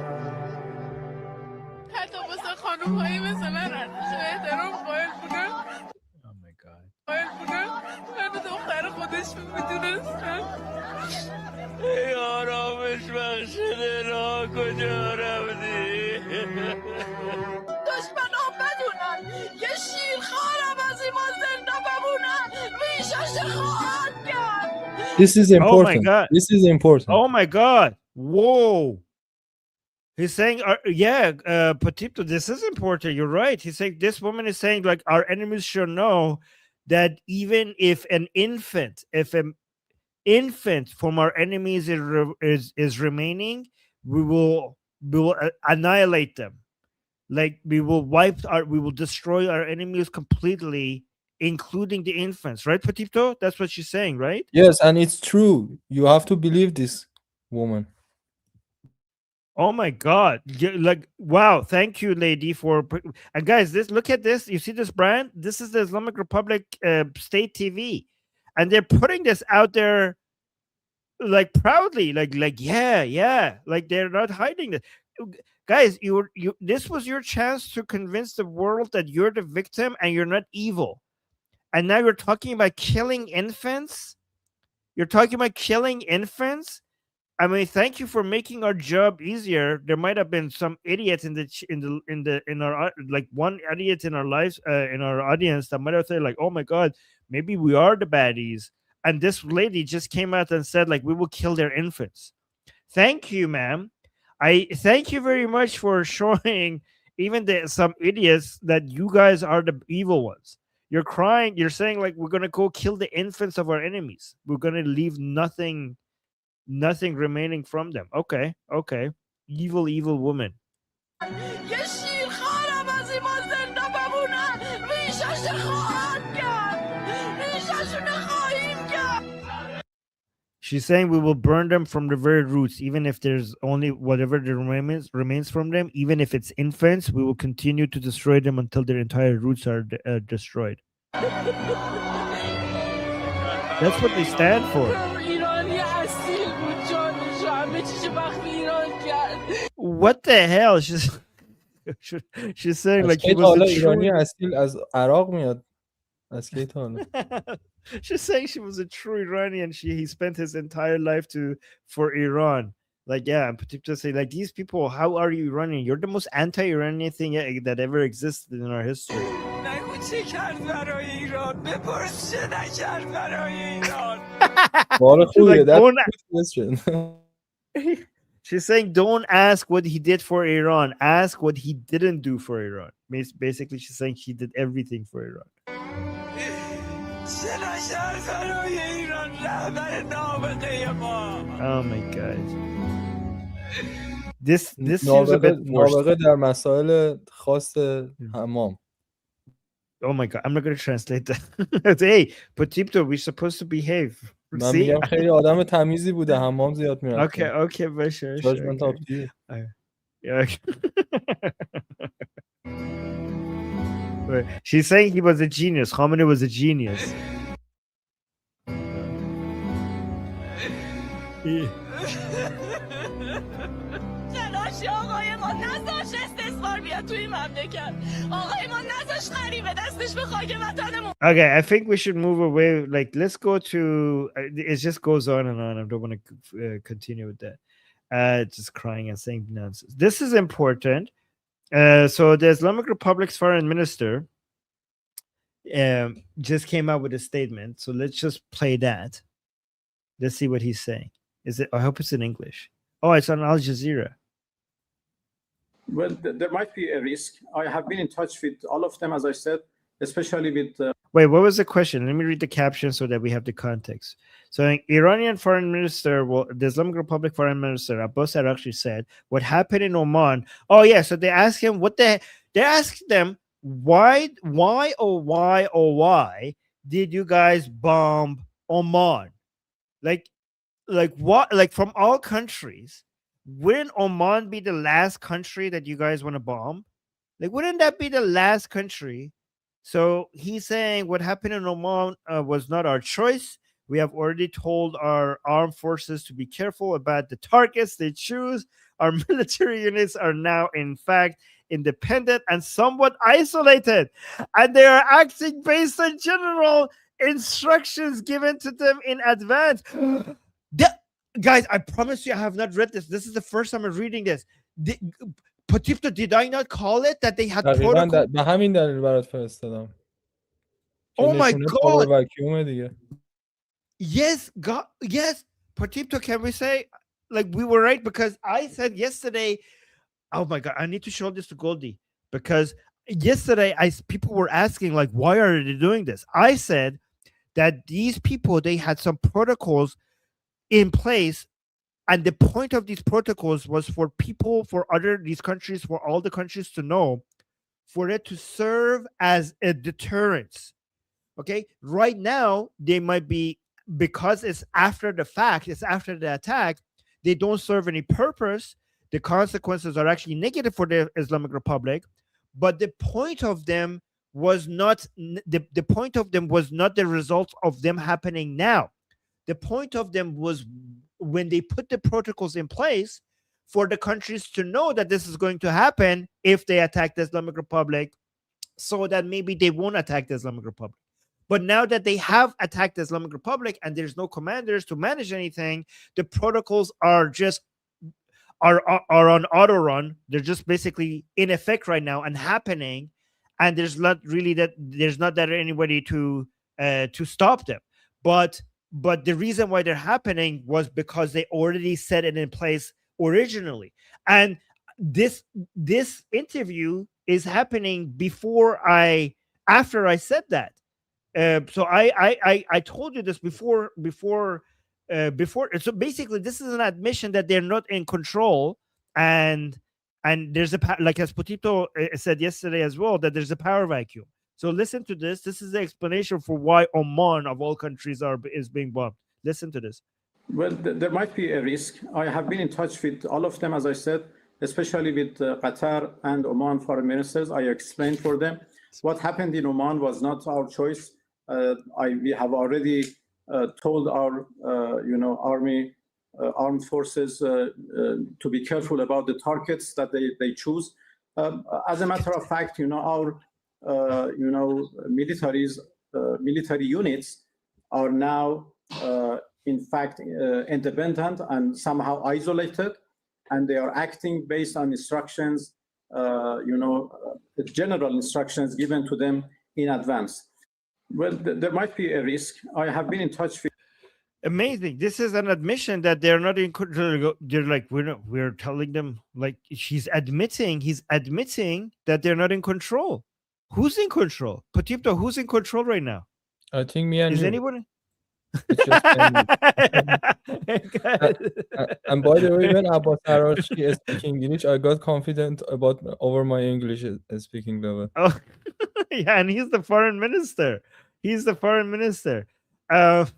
Oh my God. This is Oh my important. God. This is important. Oh my God. Whoa. He's saying, Patipto, this is important. You're right. He's saying this woman is saying, like, our enemies should know that even if an infant from our enemies is remaining, we will annihilate them. Like we will destroy our enemies completely, including the infants. Right, Patipto? That's what she's saying, right? Yes, and it's true. You have to believe this woman. Oh my God! Like, wow! Thank you, lady, for and guys. Look at this. You see this brand? This is the Islamic Republic state TV, and they're putting this out there, like proudly, like yeah, like they're not hiding it. Guys, this was your chance to convince the world that you're the victim and you're not evil, and now you're talking about killing infants. You're talking about killing infants. I mean, thank you for making our job easier. There might have been some idiots in our like one idiot in our lives in our audience that might have said like, "Oh my God, maybe we are the baddies." And this lady just came out and said like, "We will kill their infants." Thank you, ma'am. I thank you very much for showing even some idiots that you guys are the evil ones. You're crying. You're saying like, "We're gonna go kill the infants of our enemies. We're gonna leave nothing remaining from them." Okay. Evil woman. She's saying we will burn them from the very roots, even if there's only whatever there remains from them. Even if it's infants, we will continue to destroy them until their entire roots are destroyed. That's what they stand for. What the hell? She's saying like he was a ایرانی true. اصیل از عراق میاد. از کی تا حالا؟ She's saying she was a true Iranian. He spent his entire life for Iran. Like, yeah, and Patipto say, like, these people, how are you running? You're the most anti-Iranian thing that ever existed in our history. She's like, she's saying, don't ask what he did for Iran. Ask what he didn't do for Iran. Basically, she's saying he did everything for Iran. Oh my god. This seems a bit worse. نابغه در مسائل خاص حمام. Oh my god, I'm not going to translate that. Hey, Patipto, we're supposed to behave. من میگم خیلی آدم تمیزی بوده، حمام زیاد میرفته. Okay, باشه. Judgment of you. Yeah. She's saying he was a genius. Khamenei was a genius. Okay, I think we should move away. Like, let's go to. It just goes on and on. I don't want to continue with that. Just crying and saying nonsense. This is important. So the Islamic Republic's foreign minister just came out with a statement. So let's just play that. Let's see what he's saying. Is it? I hope it's in English. Oh, it's on Al Jazeera. Well, there might be a risk. I have been in touch with all of them, as I said, especially with... Wait, what was the question? Let me read the caption so that we have the context. So, Iranian foreign minister, the Islamic Republic foreign minister, Abbas Araghchi said, what happened in Oman... Oh, yeah, so they asked him, they asked them, why did you guys bomb Oman? Like what? Like, from all countries, wouldn't Oman be the last country that you guys want to bomb? Like, wouldn't that be the last country? So he's saying what happened in Oman was not our choice. We have already told our armed forces to be careful about the targets they choose. Our military units are now, in fact, independent and somewhat isolated, and they are acting based on general instructions given to them in advance. Guys, I promise you I have not read this. This is the first time I'm reading this. Patipto, did I not call it that they had protocol? به همین دلیل برات فرستادم. Oh my god. Yes, God, yes. Patipto, can we say, like, we were right? Because I said yesterday, oh my god, I need to show this to Goldie, because yesterday people were asking, like, why are they doing this? I said that these people, they had some protocols in place, and the point of these protocols was for these countries, for all the countries to know, for it to serve as a deterrence. Okay, right now they might be, because it's after the fact, it's after the attack, they don't serve any purpose. The consequences are actually negative for the Islamic Republic, but the point of them was not the point of them was not the result of them happening now. The point of them was when they put the protocols in place for the countries to know that this is going to happen if they attack the Islamic Republic, so that maybe they won't attack the Islamic Republic. But now that they have attacked the Islamic Republic and there's no commanders to manage anything, the protocols are just are on auto run. They're just basically in effect right now and happening, and there's not that anybody to stop them. But the reason why they're happening was because they already set it in place originally. And this interview is happening after I said that. So I told you this before. So basically, this is an admission that they're not in control, and there's like as Patipto said yesterday as well, that there's a power vacuum. So listen to this. This is the explanation for why Oman, of all countries, is being bombed. Listen to this. Well, there might be a risk. I have been in touch with all of them, as I said, especially with Qatar and Oman foreign ministers. I explained for them what happened in Oman was not our choice. We have already told our, army, armed forces to be careful about the targets that they choose. As a matter of fact, our, military units are now in fact, independent and somehow isolated, and they are acting based on instructions, general instructions given to them in advance. Well, there might be a risk. I have been in touch with. Amazing. This is an admission that they're not in control. They're like, we're telling them, like, he's admitting that they're not in control. Who's in control? Patipto, who's in control right now? I think me and Is you. anyone? It's just and by the way, when Abbas Arashi is speaking English, I got confident about over my English speaking level. Oh, yeah, and he's the foreign minister. He's the foreign minister. Patipto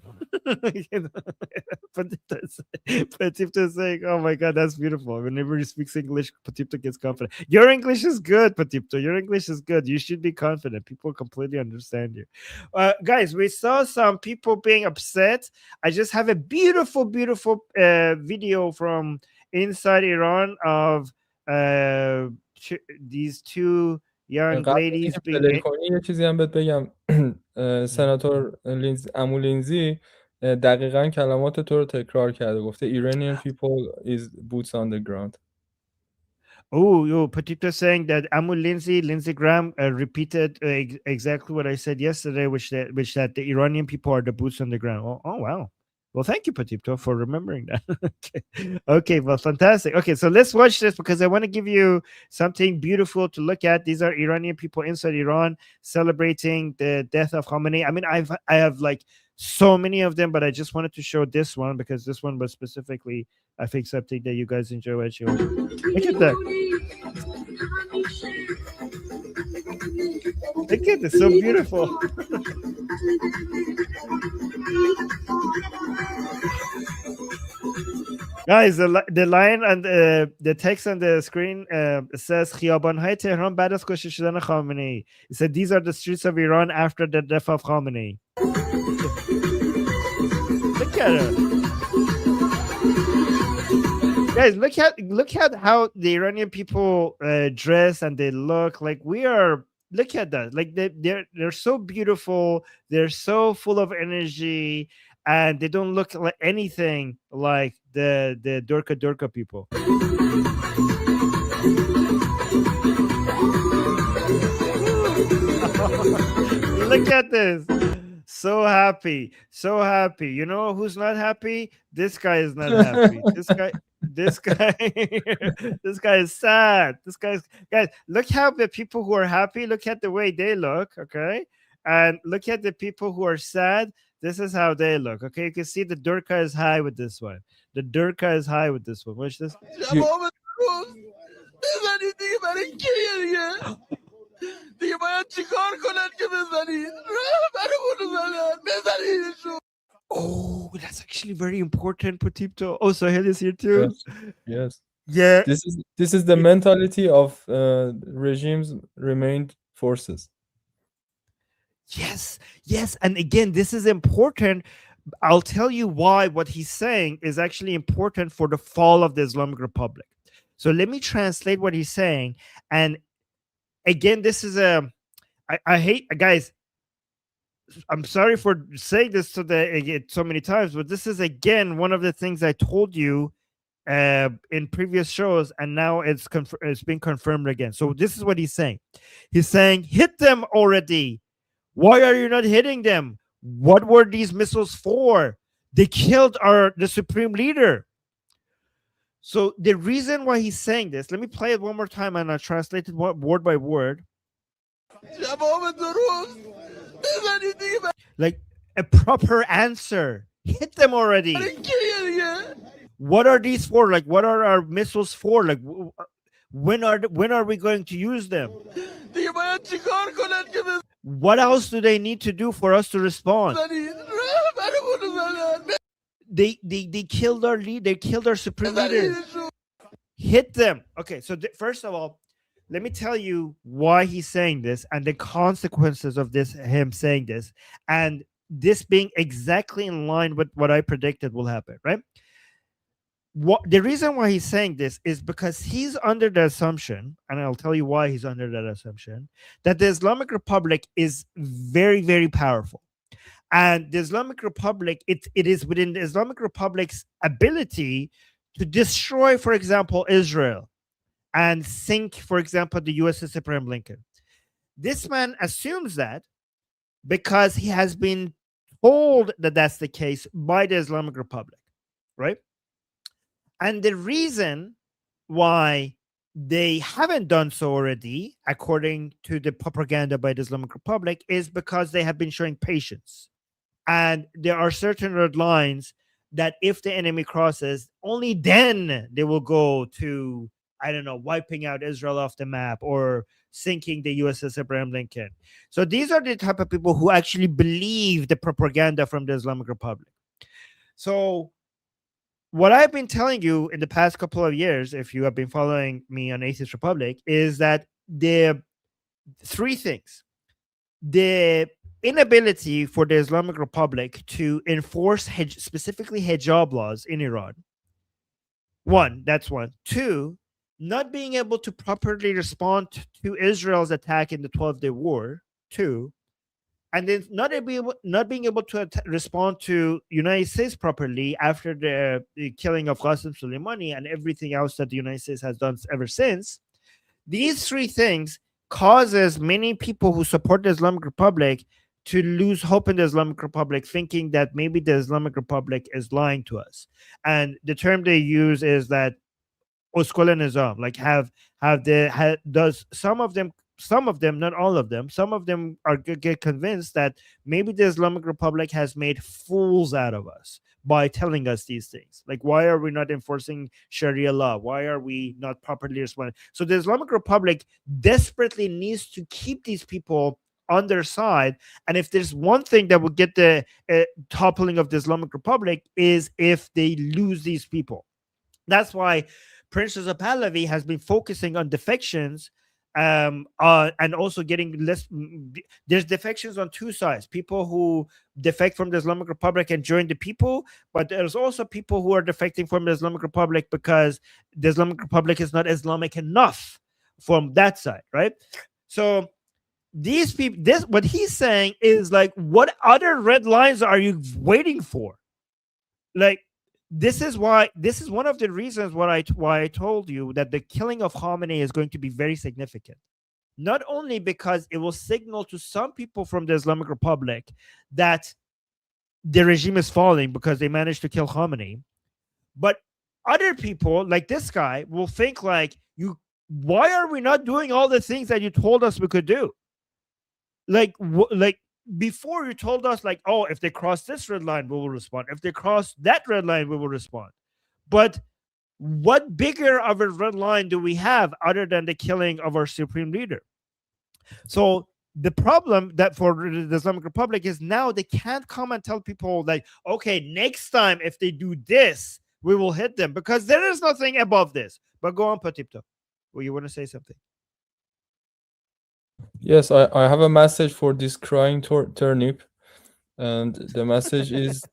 is saying, "Oh my God, that's beautiful." Whenever he speaks English, Patipto gets confident. Your English is good, Patipto. Your English is good. You should be confident. People completely understand you. Guys, we saw some people being upset. I just have a beautiful, beautiful video from inside Iran of these two young ladies being. یه چیزی هم بهت بگم سناتور عمو لینزی دقیقاً کلمات تو رو تکرار کرده گفته Iranian people is boots on the ground. Oh, Patipto saying that Amu Lindsey Graham repeated exactly what I said yesterday, which that the Iranian people are the boots on the ground. Oh wow. Well, thank you, Patipto, for remembering that. Okay, well, fantastic. Okay, so let's watch this because I want to give you something beautiful to look at. These are Iranian people inside Iran celebrating the death of Khamenei. I mean, I have like so many of them, but I just wanted to show this one because this one was specifically, I think, something that you guys enjoy watching. Look at that. Look at this, so beautiful. Guys, the line and the text on the screen says خیابان‌های تهران بعد از کشته شدن خامنه‌ای. It said these are the streets of Iran after the death of Khamenei. Look at it. Guys, look at how the Iranian people dress and they look like we are. Look at that. Like they're so beautiful. They're so full of energy. And they don't look like anything like the Durka people. Look at this. So happy. So happy. You know who's not happy? This guy is not happy. This guy is sad. Guys, look how the people who are happy, look at the way they look, okay? And look at the people who are sad. This is how they look. Okay, you can see the Durka is high with this one. The Durka is high with this one. Watch this. Oh, that's actually very important, Patipto. Oh, Sahel is here too. Yes. Yeah. This is the mentality of regimes remained forces. Yes. And again, this is important. I'll tell you why what he's saying is actually important for the fall of the Islamic Republic. So let me translate what he's saying. And again, this is I hate, guys, I'm sorry for saying this so many times, but this is again one of the things I told you in previous shows, and now it's been confirmed again. So this is what he's saying. He's saying, hit them already. Why are you not hitting them? What were these missiles for? They killed the supreme leader. So the reason why he's saying this, let me play it one more time and I'll translate it word by word. Like a proper answer. Hit them already. What are these for? Like, what are our missiles for? Like, when are we going to use them? What else do they need to do for us to respond? They killed our lead. They killed our supreme leader. Hit them. Okay, so first of all, let me tell you why he's saying this and the consequences of him saying this, and this being exactly in line with what I predicted will happen, right? The reason why he's saying this is because he's under the assumption, and I'll tell you why he's under that assumption, that the Islamic Republic is very, very powerful. And the Islamic Republic, it is within the Islamic Republic's ability to destroy, for example, Israel and sink, for example, the USS Abraham Lincoln. This man assumes that because he has been told that that's the case by the Islamic Republic, right? And the reason why they haven't done so already, according to the propaganda by the Islamic Republic, is because they have been showing patience. And there are certain red lines that if the enemy crosses, only then they will go to, I don't know, wiping out Israel off the map or sinking the USS Abraham Lincoln. So these are the type of people who actually believe the propaganda from the Islamic Republic. So what I've been telling you in the past couple of years, if you have been following me on Atheist Republic, is that the three things. The inability for the Islamic Republic to enforce specifically hijab laws in Iran. One, that's one. Two, not being able to properly respond to Israel's attack in the 12-day war. Two, and then not being able to respond to United States properly after the killing of Qasem Soleimani and everything else that the United States has done ever since. These three things causes many people who support the Islamic Republic to lose hope in the Islamic Republic, thinking that maybe the Islamic Republic is lying to us. And the term they use is that uskol nizam, like does some of them, not all of them, some of them are get convinced that maybe the Islamic Republic has made fools out of us by telling us these things. Like, why are we not enforcing Sharia law? Why are we not properly responding? So the Islamic Republic desperately needs to keep these people on their side. And if there's one thing that would get the toppling of the Islamic Republic is if they lose these people. That's why Princess of Pahlavi has been focusing on defections and also getting less. There's defections on two sides: people who defect from the Islamic Republic and join the people, but there's also people who are defecting from the Islamic Republic because the Islamic Republic is not Islamic enough from that side, right? So these people, what he's saying is like, what other red lines are you waiting for? Like, this is one of the reasons why I told you that the killing of Khamenei is going to be very significant. Not only because it will signal to some people from the Islamic Republic that the regime is falling because they managed to kill Khamenei, but other people like this guy will think like, why are we not doing all the things that you told us we could do? Like before you told us, like, oh, if they cross this red line, we will respond. If they cross that red line, we will respond. But what bigger of a red line do we have other than the killing of our supreme leader? So the problem that for the Islamic Republic is now they can't come and tell people like, okay, next time if they do this, we will hit them, because there is nothing above this. But go on, Patipto. Well, you want to say something? Yes, I have a message for this crying turnip, and the message is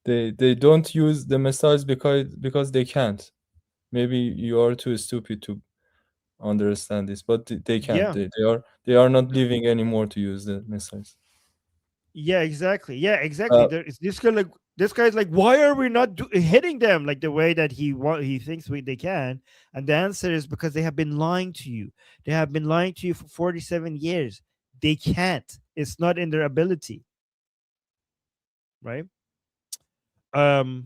they don't use the missiles because they can't. Maybe you are too stupid to understand this, but they can't. Yeah. They are not living anymore to use the missiles. Yeah, exactly. Yeah, exactly. This guy's like, why are we not hitting them like the way that he thinks they can? And the answer is because they have been lying to you. They have been lying to you for 47 years. They can't. It's not in their ability. Right? Oh,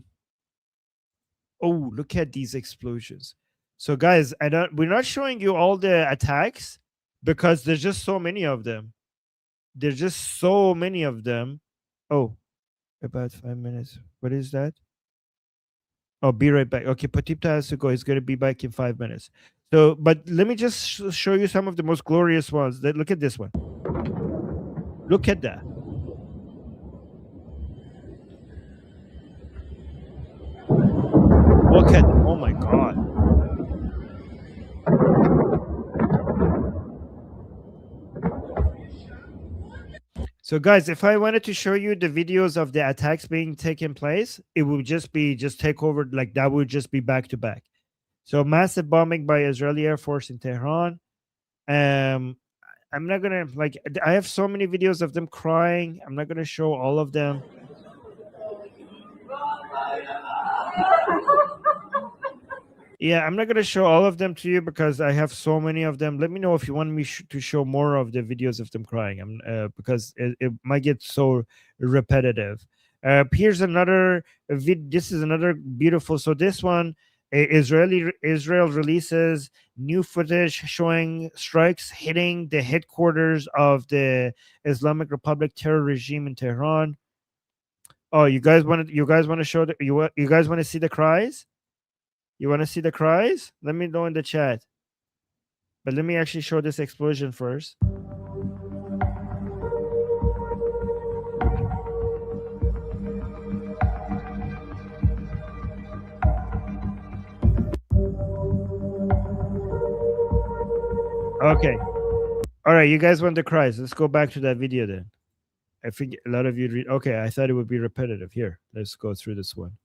look at these explosions. So guys, we're not showing you all the attacks because there's just so many of them. There's just so many of them. Oh, about 5 minutes. What is that? Oh, be right back. Okay, Patipta has to go. He's going to be back in 5 minutes. So, but let me just show you some of the most glorious ones. Look at this one. Look at that. Look at, oh my God. So guys, if I wanted to show you the videos of the attacks being taken place, it would just take over, like that would just be back to back. So massive bombing by Israeli Air Force in Tehran. I'm not gonna like. I have so many videos of them crying. I'm not gonna show all of them. Yeah, I'm not gonna show all of them to you because I have so many of them. Let me know if you want me to show more of the videos of them crying. Because it might get so repetitive. Here's another vid. This is another beautiful. So this one, Israel releases new footage showing strikes hitting the headquarters of the Islamic Republic terror regime in Tehran. Oh, you guys want to show you guys want to see the cries? You want to see the cries? Let me know in the chat. But let me actually show this explosion first. Okay. All right, you guys want the cries. Let's go back to that video then. I think a lot of you read. Okay, I thought it would be repetitive. Here, let's go through this one.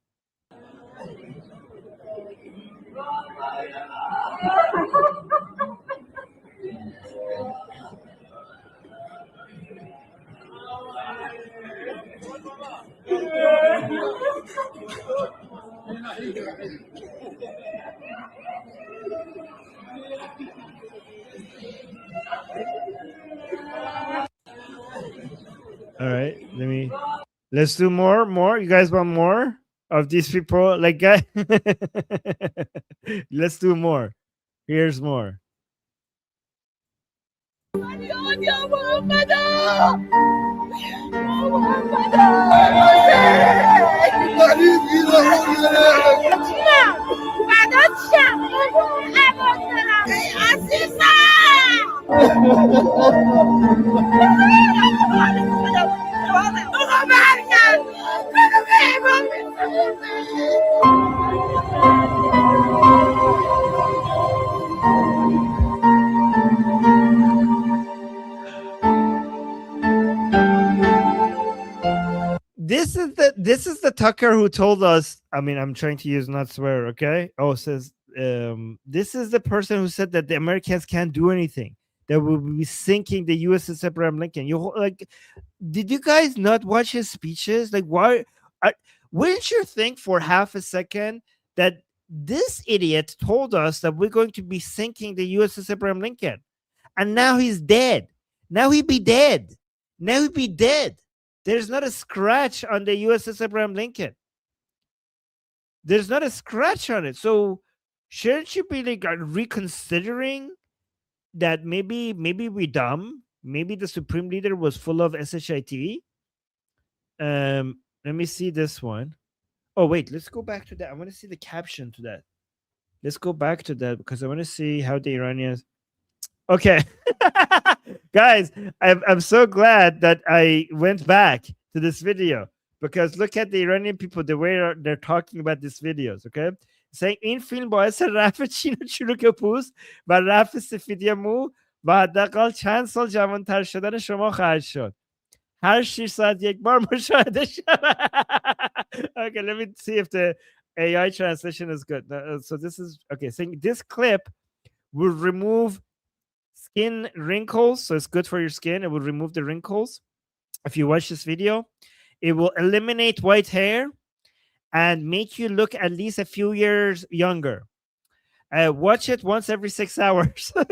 All right, let's do more. You guys want more of these people? Like, guys, let's do more. Here's more. This is the Tucker who told us. I mean, I'm trying to use not swear. Okay. Oh, says this is the person who said that the Americans can't do anything. That will be sinking the USS Abraham Lincoln. You like, did you guys not watch his speeches? Like, why? Wouldn't you think for half a second that this idiot told us that we're going to be sinking the USS Abraham Lincoln, and now he's dead. Now he'd be dead. Now he'd be dead. There's not a scratch on the USS Abraham Lincoln. There's not a scratch on it. So shouldn't you be like reconsidering that maybe we dumb? Maybe the Supreme Leader was full of shit. Let me see this one. Oh, wait, let's go back to that. I want to see the caption to that. Let's go back to that because I want to see how the Iranians. Okay. Guys, I'm so glad that I went back to this video because look at the Iranian people, the way they're talking about these videos, okay? Saying این فیلم باعث رفع چین و چروک پوست و رفع سفیدی مو و حداقل چند سال جوانتر شدن شما خواهد شد. هر 6 ساعت یک بار مشاهده شود. Okay, let me see if the AI translation is good. So this is okay, saying this clip will remove skin wrinkles, so it's good for your skin. It will remove the wrinkles. If you watch this video, it will eliminate white hair and make you look at least a few years younger. Watch it once every 6 hours. So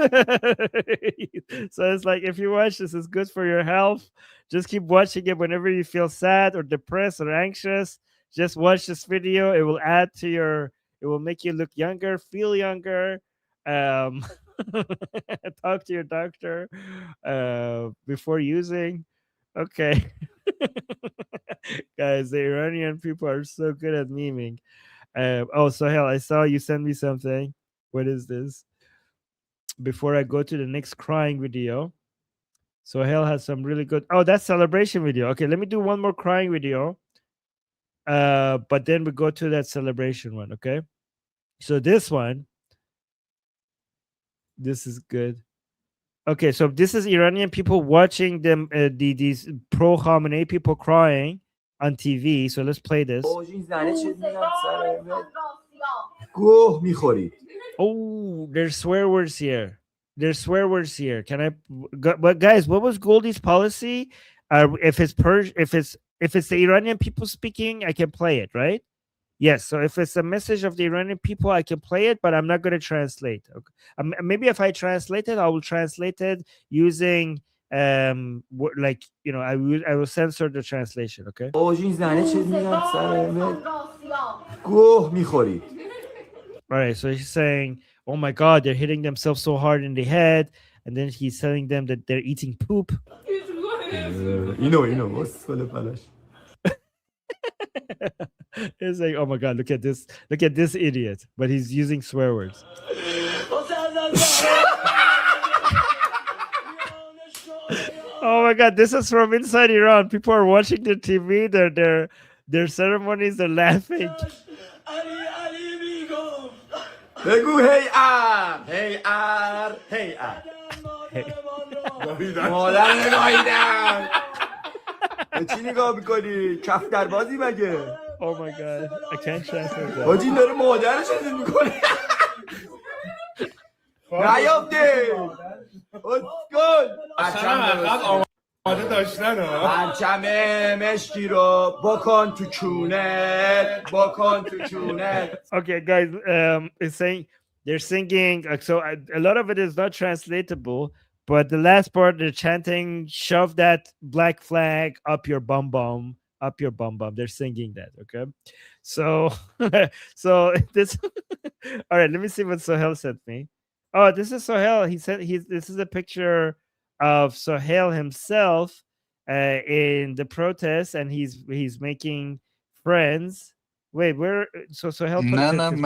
it's like, if you watch this, it's good for your health. Just keep watching it whenever you feel sad or depressed or anxious. Just watch this video. It will add to your, it will make you look younger, feel younger. Talk to your doctor before using. Okay. Guys, the Iranian people are so good at memeing. Oh, Sohail, I saw you send me something. What is this? Before I go to the next crying video, Sohail has some really good. Oh, that's celebration video. Okay, let me do one more crying video. But then we go to that celebration one. Okay. So this one. This is good. Okay, so this is Iranian people watching them, these pro Khamenei people crying on TV. So let's play this. Oh, there's swear words here. There's swear words here. Can I? But guys, what was Goldie's policy? If it's the Iranian people speaking, I can play it, right? Yes. So if it's a message of the Iranian people, I can play it, but I'm not going to translate. Okay. Maybe if I translate it, I will translate it using like I will censor the translation. Okay. All right. So he's saying, "Oh my God, they're hitting themselves so hard in the head," and then he's telling them that they're eating poop. It's like, oh my God, look at this idiot. But he's using swear words. Oh my God, this is from inside Iran. People are watching the TV, their ceremonies, they're laughing. Oh my God, I can't translate that. Okay, guys, it's saying they're singing. So a lot of it is not translatable, but the last part they're chanting, "Shove that black flag up your bum bum, up your bum bum." They're singing that. Okay, so so this. All right, let me see what Sohail sent me. Oh, this is Sohail. He said this is a picture of Sohail himself in the protest, and he's making friends. Wait, where? So Sohail took نه this نه picture.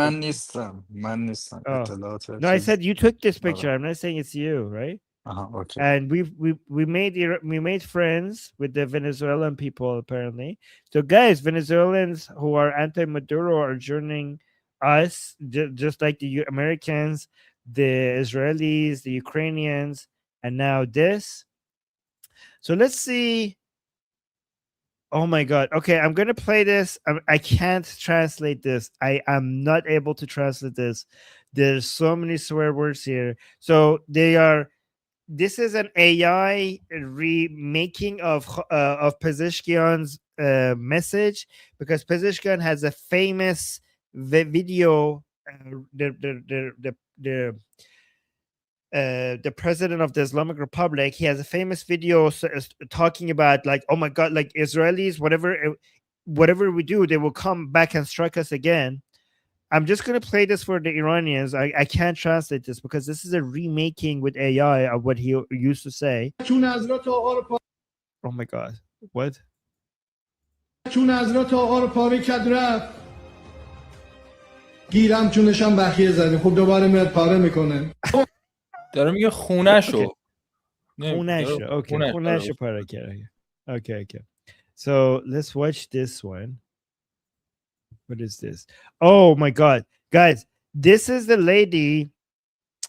من نیستم Oh. اطلاعات No, I چیز. said you took this picture. I'm not saying it's you, right? Okay. And we made friends with the Venezuelan people apparently. So guys, Venezuelans who are anti-Maduro are joining us, just like the Americans, the Israelis, the Ukrainians, and now this. So let's see. Oh my God. Okay, I'm going to play this. I can't translate this. I am not able to translate this. There's so many swear words here. So this is an AI remaking of Pezeshkian's message, because Pezeshkian has a famous video. The president of the Islamic Republic, he has a famous video talking about, like, oh my God, like Israelis, whatever we do, they will come back and strike us again. I'm just going to play this for the Iranians. I can't translate this because this is a remaking with AI of what he used to say. Oh my God. What? گیرم چونشم بخیه زدیم خب دوباره میاد پاره میکنه داره میگه خونه‌شو خونه‌شو پاره کرده. Okay. So let's watch this one. What is this? Oh my God, guys, this is the lady.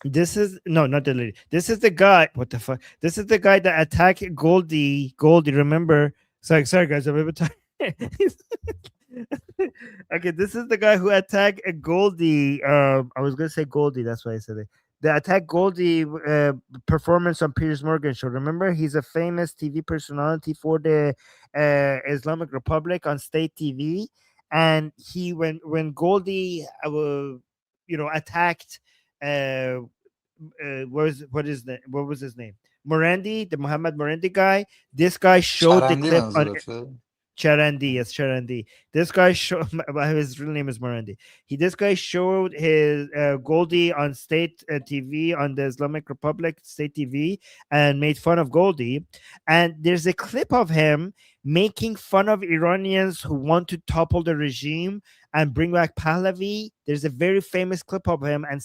This is not the lady. This is the guy. What the fuck? This is the guy that attacked Goldie. Remember? Sorry, guys. I'm a bit tired. Okay, this is the guy who attacked Goldie. I was gonna say Goldie. That's why I said it. The attack Goldie performance on Piers Morgan show. Remember, he's a famous TV personality for the Islamic Republic on state TV. And he when Goldie attacked what was his name? Morandi, the Muhammad Morandi guy. This guy showed the clip on Charandi. Yes, Charandi. This guy showed his real name is Morandi. This guy showed his Goldie on state TV on the Islamic Republic state TV and made fun of Goldie. And there's a clip of him making fun of Iranians who want to topple the regime and bring back Pahlavi. There's a very famous clip of him and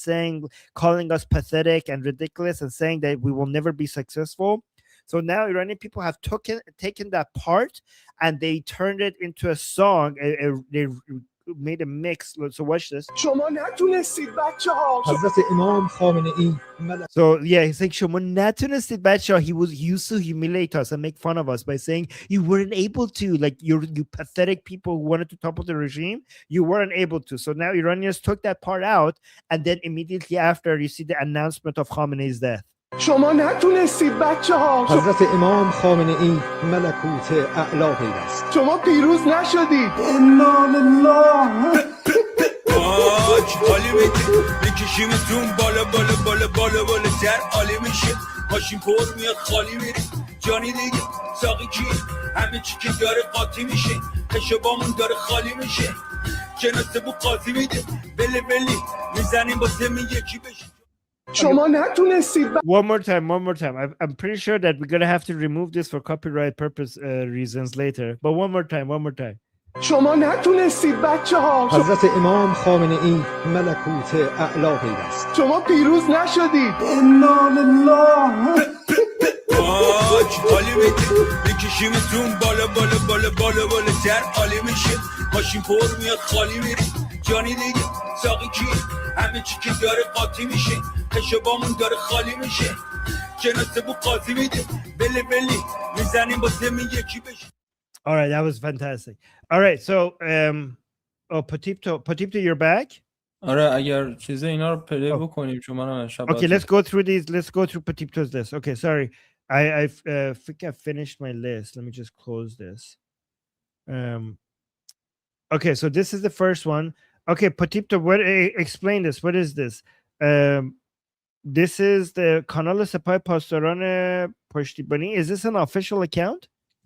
calling us pathetic and ridiculous and saying that we will never be successful. So now Iranian people have taken that part and they turned it into a song. They made a mix. So watch this. شما نتونستید بچه‌ها. حضرت امام خامنه ای ملک So yeah, he's like شما نتونستید بچه‌ها. He used to humiliate us and make fun of us by saying you weren't able to, like you pathetic people who wanted to topple the regime, you weren't able to. So now Iranians took that part out, and then immediately after you see the announcement of Khamenei's death. شما نتونستید بچه‌ها. حضرت امام خامنه ای ملکوت اعلی پیوست. شما پیروز نشدید. انا لله. حالی میدی میکشیمتون بالا بالا بالا بالا بالا تر عالی میشه ماشین پر میاد خالی میری جانی دیگه ساقی کی همه چی که داره قاطی میشه خشبامون داره خالی میشه جناسه بو قاضی میده بلی میزنیم با زمین یکی بشه. شما نتونستید. One more time. I'm pretty sure that we're gonna have to remove this for copyright purpose reasons later. But one more time. شما نتونستید بچه‌ها. حضرت امام خامنه ای ملکوت اعلی پیوست. شما پیروز نشدید. انا لله. حالی میدی میکشیمتون بالا بالا بالا بالا بالا تر عالی میشه ماشین پر میاد خالی میری جانی دیگه ساقی کی همه چی که داره قاطی میشه خشبامون داره خالی میشه جناسه بو قاضی میده بلی میزنیم با زمین یکی بشه. All right, that was fantastic. All right, so Potipto, you're back. آره اگر چیزه اینا رو پلی بکنیم چون منم شب. Okay, let's go through these. Let's go through Potipto's list. Okay, sorry. I think I finished my list. Let me just close this. Okay, so this is the first one. Okay, Potipto, explain this. What is this? This is the Kanal Sepah Pastoran Pashtiban. Is this an official account?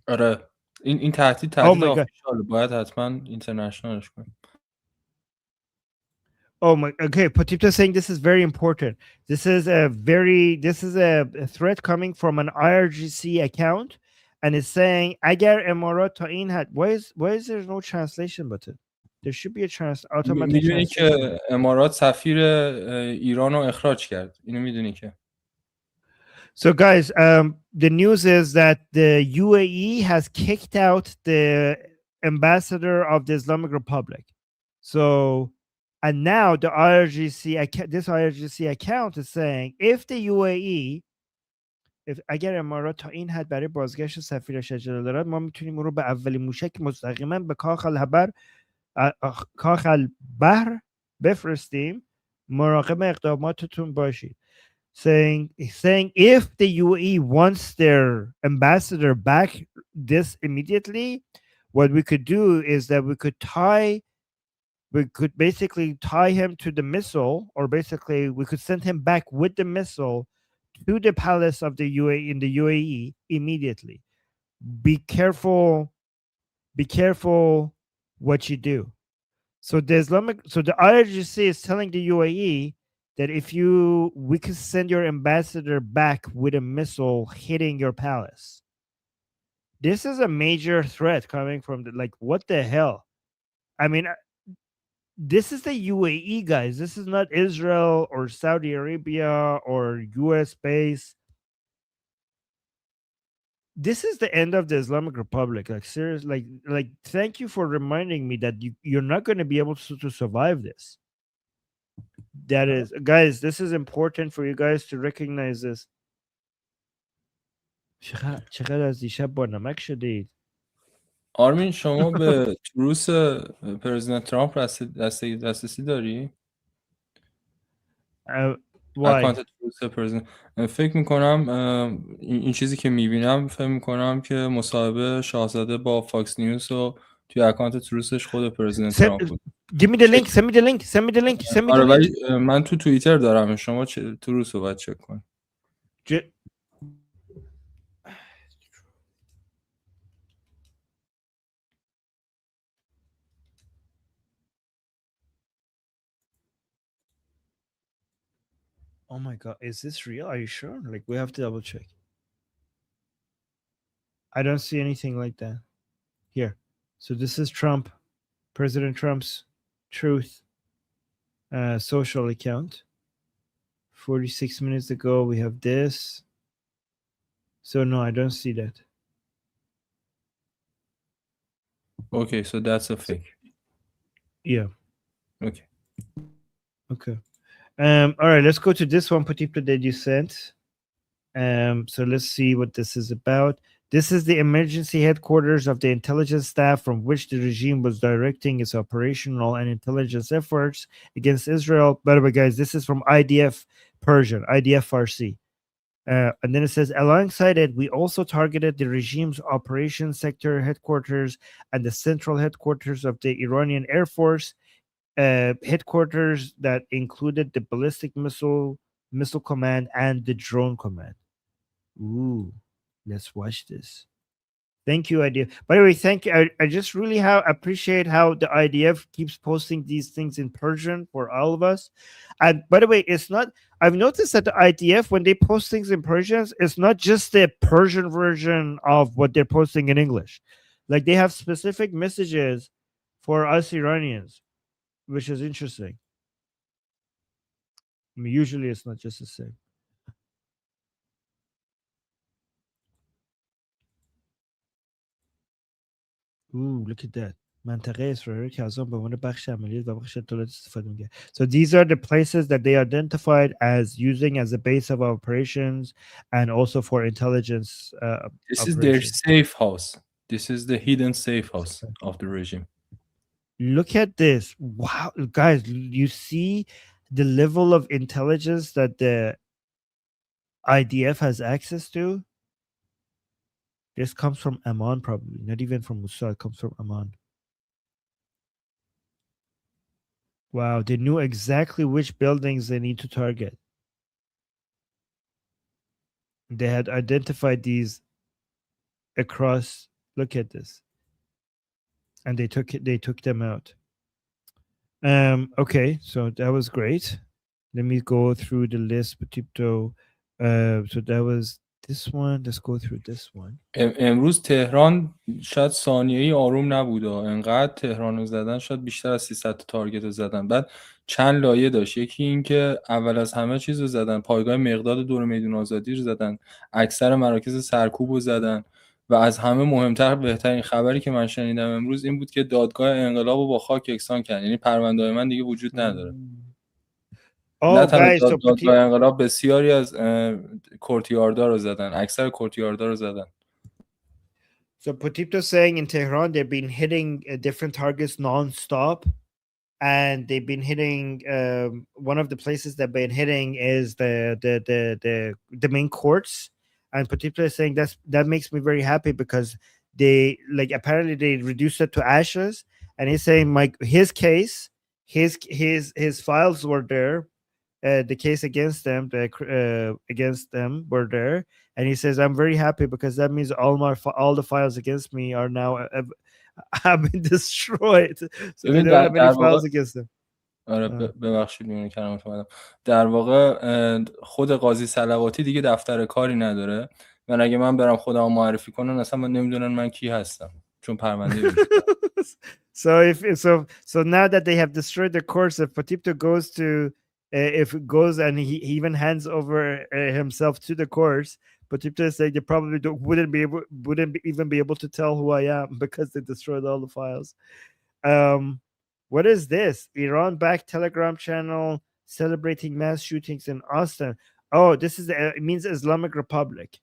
آره این تهدید آفیشال باید حتما اینترنشنالش کنیم. Oh my, okay, Potipto saying this is very important. This is a threat coming from an IRGC account, and it's saying agar Emirat ta in had. Why is there no translation button? There should be a automatic میدونی translation. که امارات سفیر ایران رو اخراج کرد. اینو میدونی که. So guys, the news is that the UAE has kicked out the ambassador of the Islamic Republic. So, and now the this IRGC account is saying if the UAE, اگر امارات تا این حد برای بازگشت سفیرش اجازه دارد ما میتونیم اون رو به اولین موشک مستقیما به کاخ البحر بفرستیم مراقب اقداماتتون باشید. Saying if the UAE wants their ambassador back this immediately, what we could do is that we could basically tie him to the missile, or basically we could send him back with the missile to the palace of the UAE in the UAE immediately. Be careful what you do. So the IRGC is telling the UAE that if we could send your ambassador back with a missile hitting your palace. This is a major threat coming from what the hell? I mean, this is the UAE, guys. This is not Israel or Saudi Arabia or US base. This is the end of the Islamic Republic. Like seriously, like thank you for reminding me that you're not going to be able to survive this. That is, guys, this is important for you guys to recognize this. چقدر از دیشب با نمک شدید. آرمین شما به تروس پرزیدنت ترامپ دسترسی داری؟ اکانت تروس پرزیدنت. فکر میکنم این چیزی که میبینم فکر میکنم که مصاحبه شاهزاده با فاکس نیوز رو توی اکانت تروسش خود پرزیدنت ترامپ بود. Give me the link. Send me the link. آره ولی من تو توییتر دارم. شما تروس رو باید چک کن. Oh my God, is this real? Are you sure? Like we have to double check. I don't see anything like that here. So this is Trump, President Trump's Truth social account. 46 minutes ago, we have this. So no, I don't see that. Okay, so that's a fake. Yeah. Okay. Okay. All right, let's go to this one particular that you sent. So let's see what this is about. This is the emergency headquarters of the intelligence staff from which the regime was directing its operational and intelligence efforts against Israel. By the way, guys, this is from IDF Persian, IDF Farsi. And then it says, alongside it, we also targeted the regime's operations sector headquarters and the central headquarters of the Iranian Air Force, headquarters that included the ballistic missile command and the drone command. Ooh, let's watch this. Thank you, IDF. By the way, thank you. I just really appreciate how the IDF keeps posting these things in Persian for all of us. And by the way, it's not. I've noticed that the IDF, when they post things in Persian, it's not just the Persian version of what they're posting in English. Like they have specific messages for us Iranians, which is interesting. I mean, usually it's not just the same. Ooh, look at that. منطقه اسرائیل که از آن به عنوان بخش عملیات و بخش اطلاعات استفاده می‌کنه. So these are the places that they identified as using as a base of operations and also for intelligence This is their safe house. This is the hidden safe house of the regime. Look at this. Wow, guys, you see the level of intelligence that the IDF has access to? This comes from Amman, probably. Not even from Mossad. It comes from Amman. Wow, they knew exactly which buildings they need to target. They had identified these across. Look at this. And they took them out. Okay, so that was great. Let me go through the list. So that was this one. Let's go through this one. امروز تهران شاید ثانیه‌ای آروم نبوده. انقدر تهران رو زدن، شاید بیشتر از 300 تارگت رو زدن. بعد چند لایه داشت. یکی این که اول از همه چیز رو زدن، پایگاه مقداد دور میدون آزادی رو زدن، اکثر مراکز سرکوب رو زدن و از همه مهمتر، بهترین خبری که من شنیدم امروز این بود که دادگاه انقلاب رو با خاک یکسان کرد. یعنی پرونده‌های من دیگه وجود نداره. نه تنها دادگاه انقلاب، بسیاری از کورتیاردا رو زدن، اکثر کورتیاردا رو زدن. So Potipto saying in Tehran they've been hitting different targets non-stop, and they've been hitting one of the places they've been hitting is the main courts. And Potipto is saying that makes me very happy because they apparently they reduced it to ashes, and he's saying his case, his files were there. The case against them, were there, and he says, "I'm very happy because that means all the files against me are now have been destroyed. So they don't have any files against them." آره ببخشید میونه کلمات اومدم. در واقع خود قاضی صلواتی دیگه دفتر کاری نداره و اگه من برم خودم معرفی کنم اصلا من نمیدونن من کی هستم چون پرونده So now that they have destroyed the course, if Potipto goes to if it goes and he even hands over himself to the course, Potipto is saying they probably wouldn't even be able to tell who I am because they destroyed all the files. What is this? Iran-backed Telegram channel celebrating mass shootings in Austin. Oh, this is it means Islamic Republic.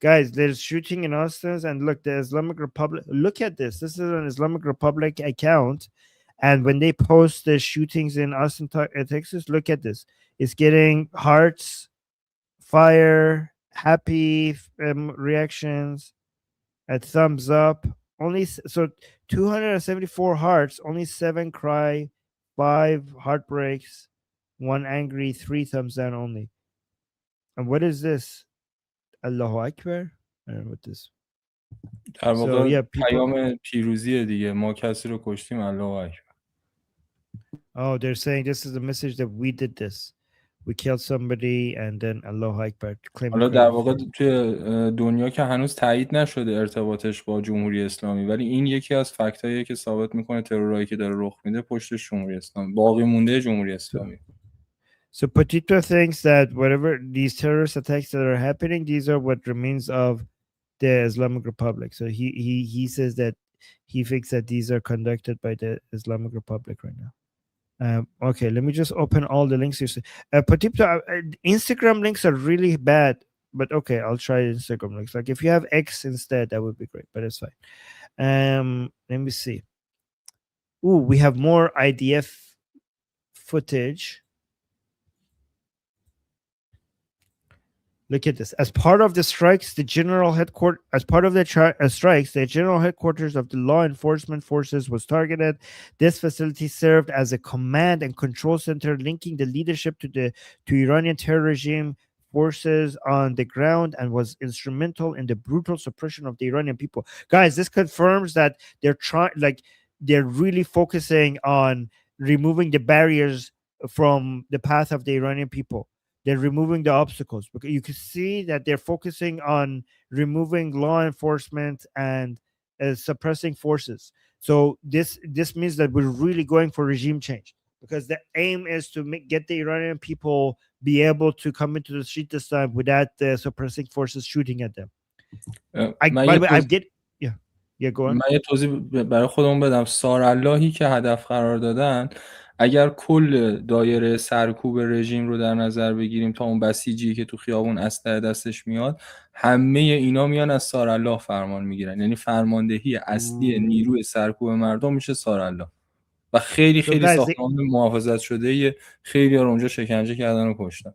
Guys, there's shooting in Austin, and look, the Islamic Republic. Look at this. This is an Islamic Republic account. And when they post the shootings in Austin, Texas, look at this. It's getting hearts, fire, happy reactions, a thumbs up. Only 274 hearts, only 7 cry, 5 heartbreaks, 1 angry, 3 thumbs down only. And what is this? Allahu Akbar? I don't know what this. در واقع پیام پیروزی دیگه ما کسی رو کشتیم الله اکبر. Oh, they're saying this is a message that we did this. We killed somebody and then Allahu Akbar. حالا در واقع توی دنیا که هنوز تایید نشده ارتباطش با جمهوری اسلامی، ولی این یکی از فکتاییه که ثابت میکنه ترورایی که داره رخ میده پشتش جمهوری اسلامی، باقی مونده جمهوری اسلامی. So Potito thinks that whatever these terrorist attacks that are happening, these are what remains of the Islamic Republic. So he says that he thinks that these are conducted by the Islamic Republic right now. Okay, let me just open all the links. Instagram links are really bad, but okay, I'll try Instagram links. Like if you have X instead, that would be great, but it's fine. Let me see. Ooh, we have more IDF footage. Look at this. As part of the strikes, the general headquarters the general headquarters of the law enforcement forces was targeted. This facility served as a command and control center, linking the leadership to Iranian terror regime forces on the ground, and was instrumental in the brutal suppression of the Iranian people. Guys, this confirms that they're really focusing on removing the barriers from the path of the Iranian people. They're removing the obstacles, because you can see that they're focusing on removing law enforcement and suppressing forces. So this means that we're really going for regime change, because the aim is to get the Iranian people be able to come into the street this time without the suppressing forces shooting at them. Go on. من یه توضیح برای خودمون بدم. ساراللهی که هدف قرار دادن، اگر کل دایره سرکوب رژیم رو در نظر بگیریم تا اون بسیجی که تو خیابون اسلحه دستش میاد، همه اینا میان از سارالله فرمان میگیرن. یعنی فرماندهی اصلی نیروی سرکوب مردم میشه سارالله. و خیلی ساختمان محافظت شده، خیلی ها رو اونجا شکنجه کردن و کشتن.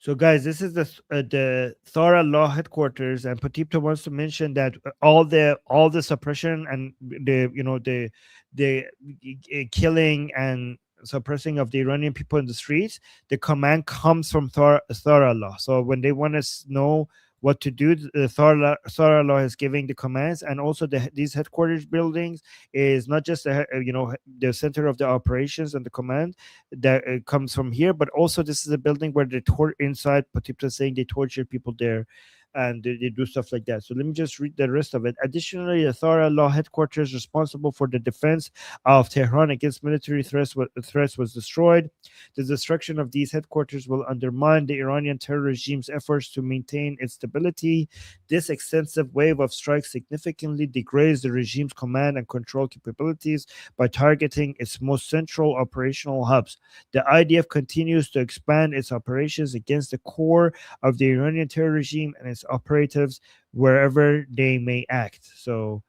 So guys, this is the Thara Law headquarters, and Patipta wants to mention that all the suppression and the killing and suppressing of the Iranian people in the streets, the command comes from Thara Law. So when they want to know what to do, the Thara Law is giving the commands, and also these headquarters buildings is not just the center of the operations and the command that comes from here, but also this is a building where they inside. Patipta saying they torture people there, and they do stuff like that. So let me just read the rest of it. Additionally, the Thara Law headquarters responsible for the defense of Tehran against military threats was destroyed. The destruction of these headquarters will undermine the Iranian terror regime's efforts to maintain its stability. This extensive wave of strikes significantly degrades the regime's command and control capabilities by targeting its most central operational hubs. The IDF continues to expand its operations against the core of the Iranian terror regime and its operatives wherever they may act. So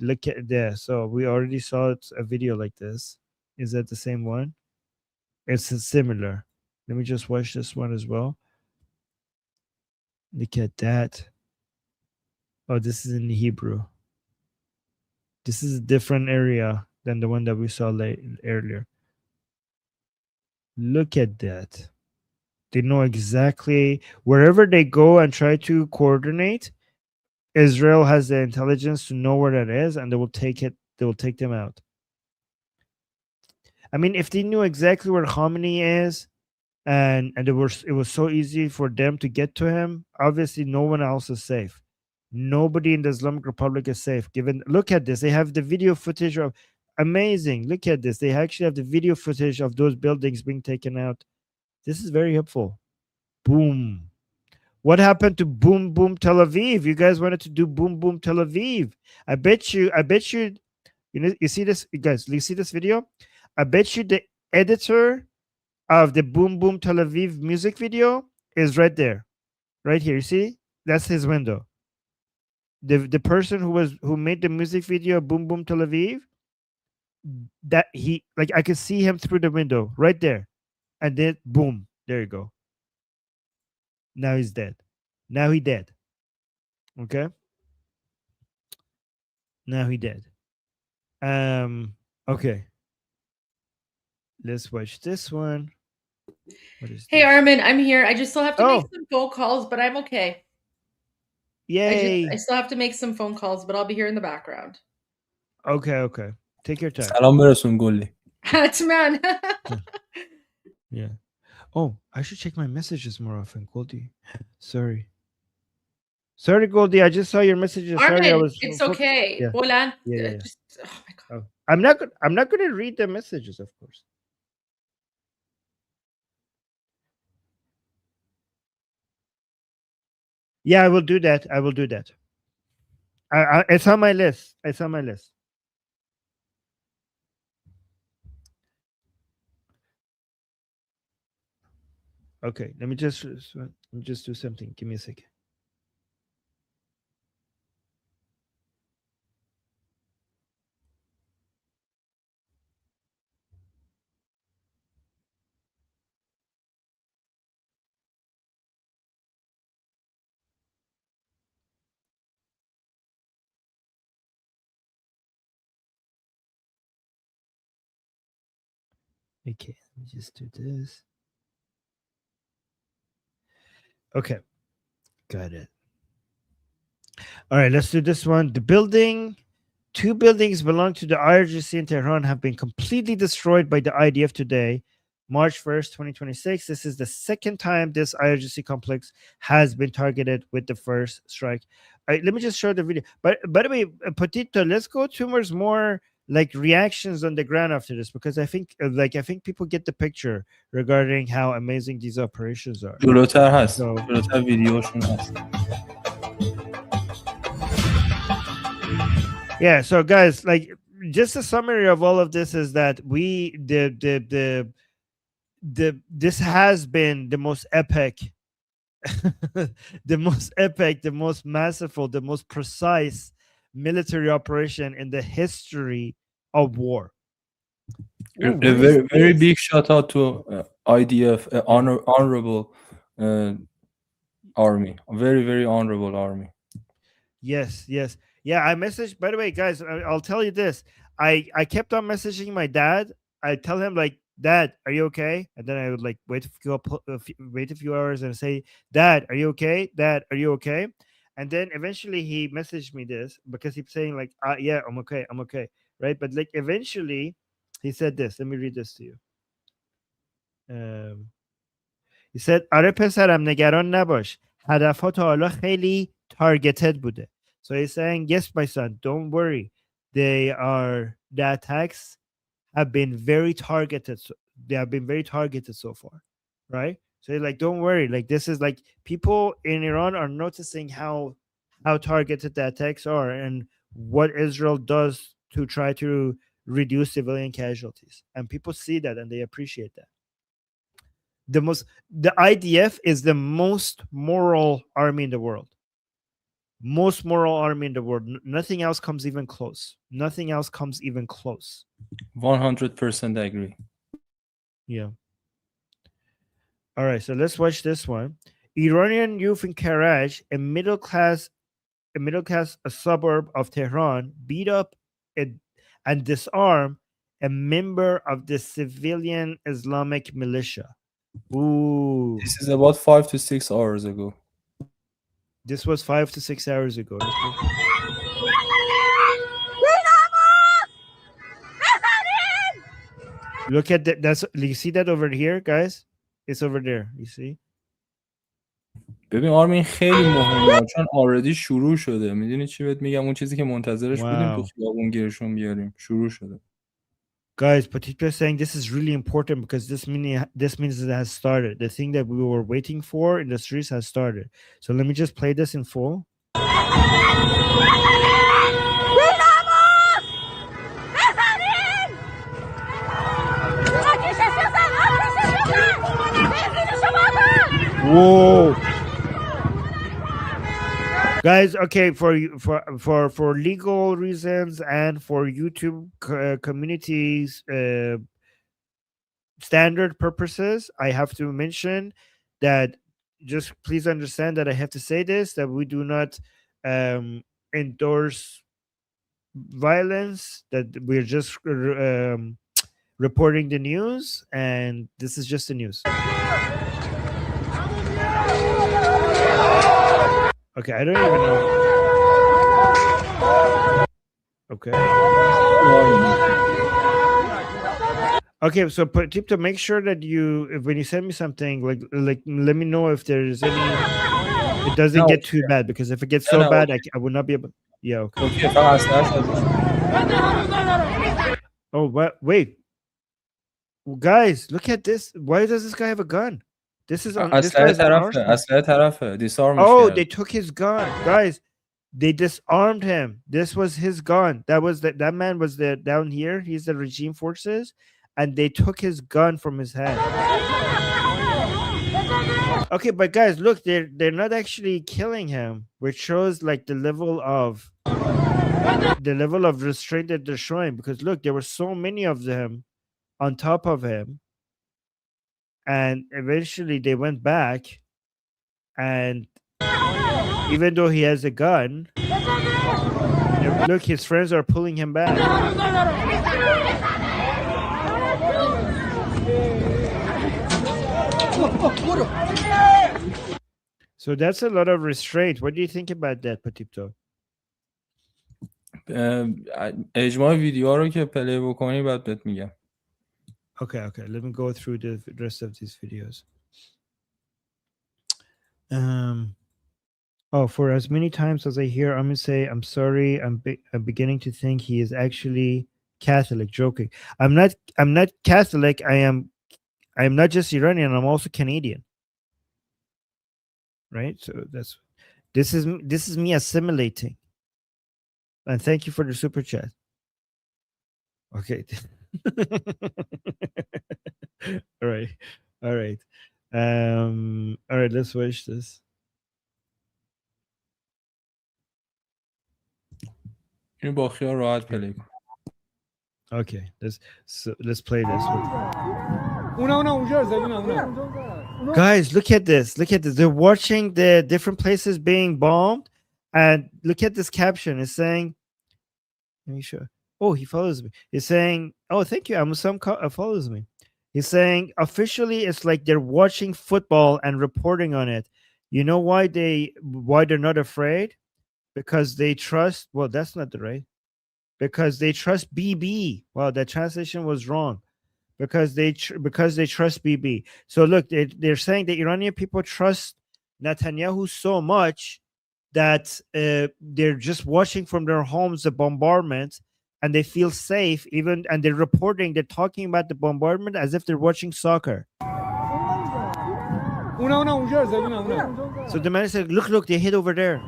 look at this. So we already saw a video like this. Is that the same one? It's similar. Let me just watch this one as well. Look at that. Oh, this is in Hebrew. This is a different area than the one that we saw earlier. Look at that. They know exactly wherever they go and try to coordinate. Israel has the intelligence to know where that is, and they will take it. They will take them out. I mean, if they knew exactly where Khamenei is, and it was so easy for them to get to him, obviously no one else is safe. Nobody in the Islamic Republic is safe. Look at this. They have the video footage of amazing. Look at this. They actually have the video footage of those buildings being taken out. This is very helpful. Boom. What happened to Boom Boom Tel Aviv? You guys wanted to do Boom Boom Tel Aviv. I bet you, you see this, guys, you see this video? I bet you the editor of the Boom Boom Tel Aviv music video is right there. Right here. You see? That's his window. The person who made the music video Boom Boom Tel Aviv, that I could see him through the window right there. And then boom, there you go. Now he's dead. Now he dead. Okay. Now he dead. Okay. Let's watch this one. What is Hey, this? Armin, I'm here. I just still have to make Oh. some phone calls, but I'm okay. Yay. I still have to make some phone calls, but I'll be here in the background. Okay. Take your time. سلام برسون گلی. It's man. Yeah. Oh, I should check my messages more often, Goldie. Sorry, Goldie. I just saw your messages. Armin, Sorry, I was. it's okay. Yeah. Bolan, Yeah. just, oh my God. Oh. I'm not going to read the messages, of course. Yeah, I will do that. It's on my list. It's on my list. Okay, let me just do something. Give me a second. Okay, let me just do this. Okay, got it. All right, let's do this one. Two buildings belong to the IRGC in Tehran have been completely destroyed by the IDF today, March 1st, 2026. This is the second time this IRGC complex has been targeted with the first strike. All right, let me just show the video. But by the way, Potito, let's go towards more like reactions on the ground after this, because I think people get the picture regarding how amazing these operations are. جلوتر هست. جلوتر ویدیوشون هست. Yeah, so guys, like just a summary of all of this is that this has been the most epic the most masterful, the most precise military operation in the history of war. A very, very big shout out to IDF, honorable army, a very, very honorable army. Yes. Yeah, I messaged, by the way, guys, I'll tell you this. I kept on messaging my dad. I tell him like, Dad, are you okay? And then I would like wait a few hours and say, Dad, are you okay? Dad, are you okay? And then eventually he messaged me this because he's saying like, yeah, I'm okay. Right. But like eventually he said this. Let me read this to you. He said, آره پسرم نگران نباش. هدفها تا حالا خیلی targeted بوده. So he's saying, yes, my son, don't worry. The attacks have been very targeted. They have been very targeted so far, right? So like, don't worry. Like this is like people in Iran are noticing how targeted the attacks are and what Israel does to try to reduce civilian casualties. And people see that and they appreciate that. The IDF is the most moral army in the world. Most moral army in the world. Nothing else comes even close. 100% agree. Yeah. All right, so let's watch this one. Iranian youth in Karaj, a middle class suburb of Tehran, beat up and disarm a member of the civilian Islamic militia. Ooh. This is about 5 to 6 hours ago. This was 5 to 6 hours ago. Look at that. That's, you see that over here, guys? It's over there. You see? ببین آرمین خیلی مهمه چون آردی شروع شده. میدونی چی بهت میگم؟ اون چیزی که منتظرش بودیم تو خیابون گیرشون بیاریم شروع شده. Guys, Patitra is saying this is really important because this means it has started. The thing that we were waiting for in the streets has started. So let me just play this in full. Whoa. Guys, okay, for legal reasons and for YouTube communities standard purposes, I have to mention that just please understand that I have to say this, that we do not endorse violence, that we're just reporting the news, and this is just the news. Okay, I don't even know. Okay. Okay, so tip to make sure that when you send me something, like let me know if there's any. It doesn't get too bad, because if it gets so bad, I would not be able. Yeah. Okay. Oh, what? Wait, guys, look at this. Why does this guy have a gun? This is on. This guy's on our side. Oh, they took his gun, guys. They disarmed him. This was his gun. That man was down here. He's the regime forces, and they took his gun from his hand. Okay, but guys, look, they're not actually killing him, which shows like the level of restraint that they're showing. Because look, there were so many of them on top of him, and eventually they went back, and even though he has a gun, look, his friends are pulling him back. So that's a lot of restraint. What do you think about that, Patipto? اجماع ویدیو رو که پلی بکنی بعد بهت میگم. Okay, let me go through the rest of these videos. For as many times as I hear Armin say, I'm sorry, I'm beginning to think he is actually Catholic. Joking. I'm not Catholic. I am not just Iranian, I'm also Canadian. Right? So this is me assimilating. And thank you for the super chat. Okay. All right. All right, let's watch this. Okay, let's play this one. Guys, look at this. They're watching the different places being bombed, and look at this caption. It's saying, let me show. Oh, he follows me. He's saying, oh, thank you. Some follows me. He's saying officially it's like they're watching football and reporting on it. You know why they're not afraid? Because they trust. Well, that's not the right. Because they trust BB. Well, that translation was wrong. Because they trust BB. So look, they're saying the Iranian people trust Netanyahu so much that they're just watching from their homes the bombardment, and they feel safe. And they're reporting. They're talking about the bombardment as if they're watching soccer. So the man said, "Look, they hit over there."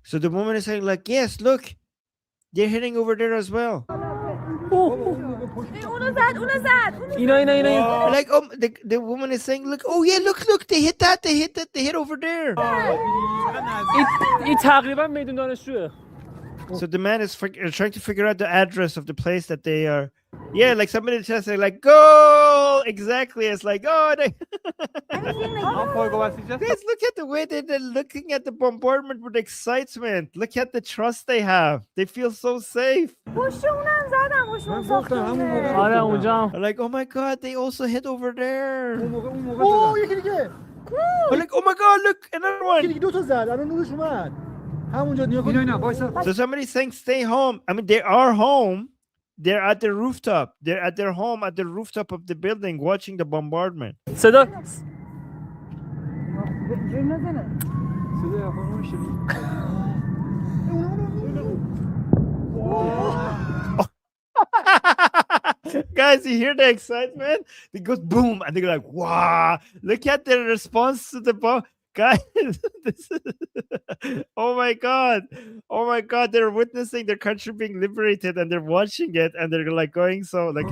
So the woman is saying, like, yes, look, they're hitting over there as well. Like, the woman is saying, look, oh yeah, look, they hit over there. So the man is trying to figure out the address of the place that they are. Yeah, like somebody just say like, goal! Exactly. It's like, oh, guys, look at the way they're looking at the bombardment with excitement. Look at the trust they have. They feel so safe. Like, oh my God, they also hit over there. Like, oh my God, look, another one. So somebody's saying stay home. I mean, they are home. They're at the rooftop. They're at their home at the rooftop of the building watching the bombardment. Guys, you hear the excitement? It goes boom, and they're like, wow. Look at their response to the bomb. Guys, oh my God, they're witnessing their country being liberated, and they're watching it, and they're like going so like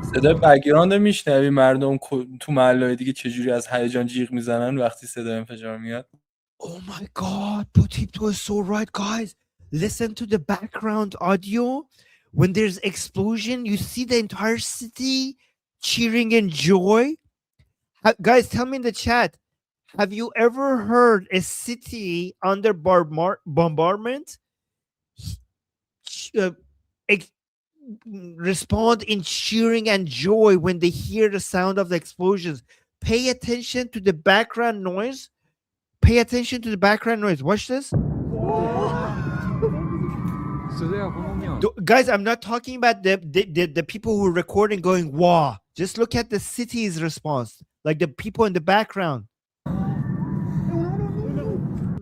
صدای بک‌گراند میشنوی مردم تو محله‌های دیگه چجوری از هیجان جیغ میزنن وقتی صدای انفجار میاد. Oh my God, Potito is so right, guys. Listen to the background audio. When there's explosion, you see the entire city cheering in joy. Guys, tell me in the chat, have you ever heard a city under bombardment respond in cheering and joy when they hear the sound of the explosions? Pay attention to the background noise. Watch this. Guys, I'm not talking about the people who are recording going, wow. Just look at the city's response. Like the people in the background.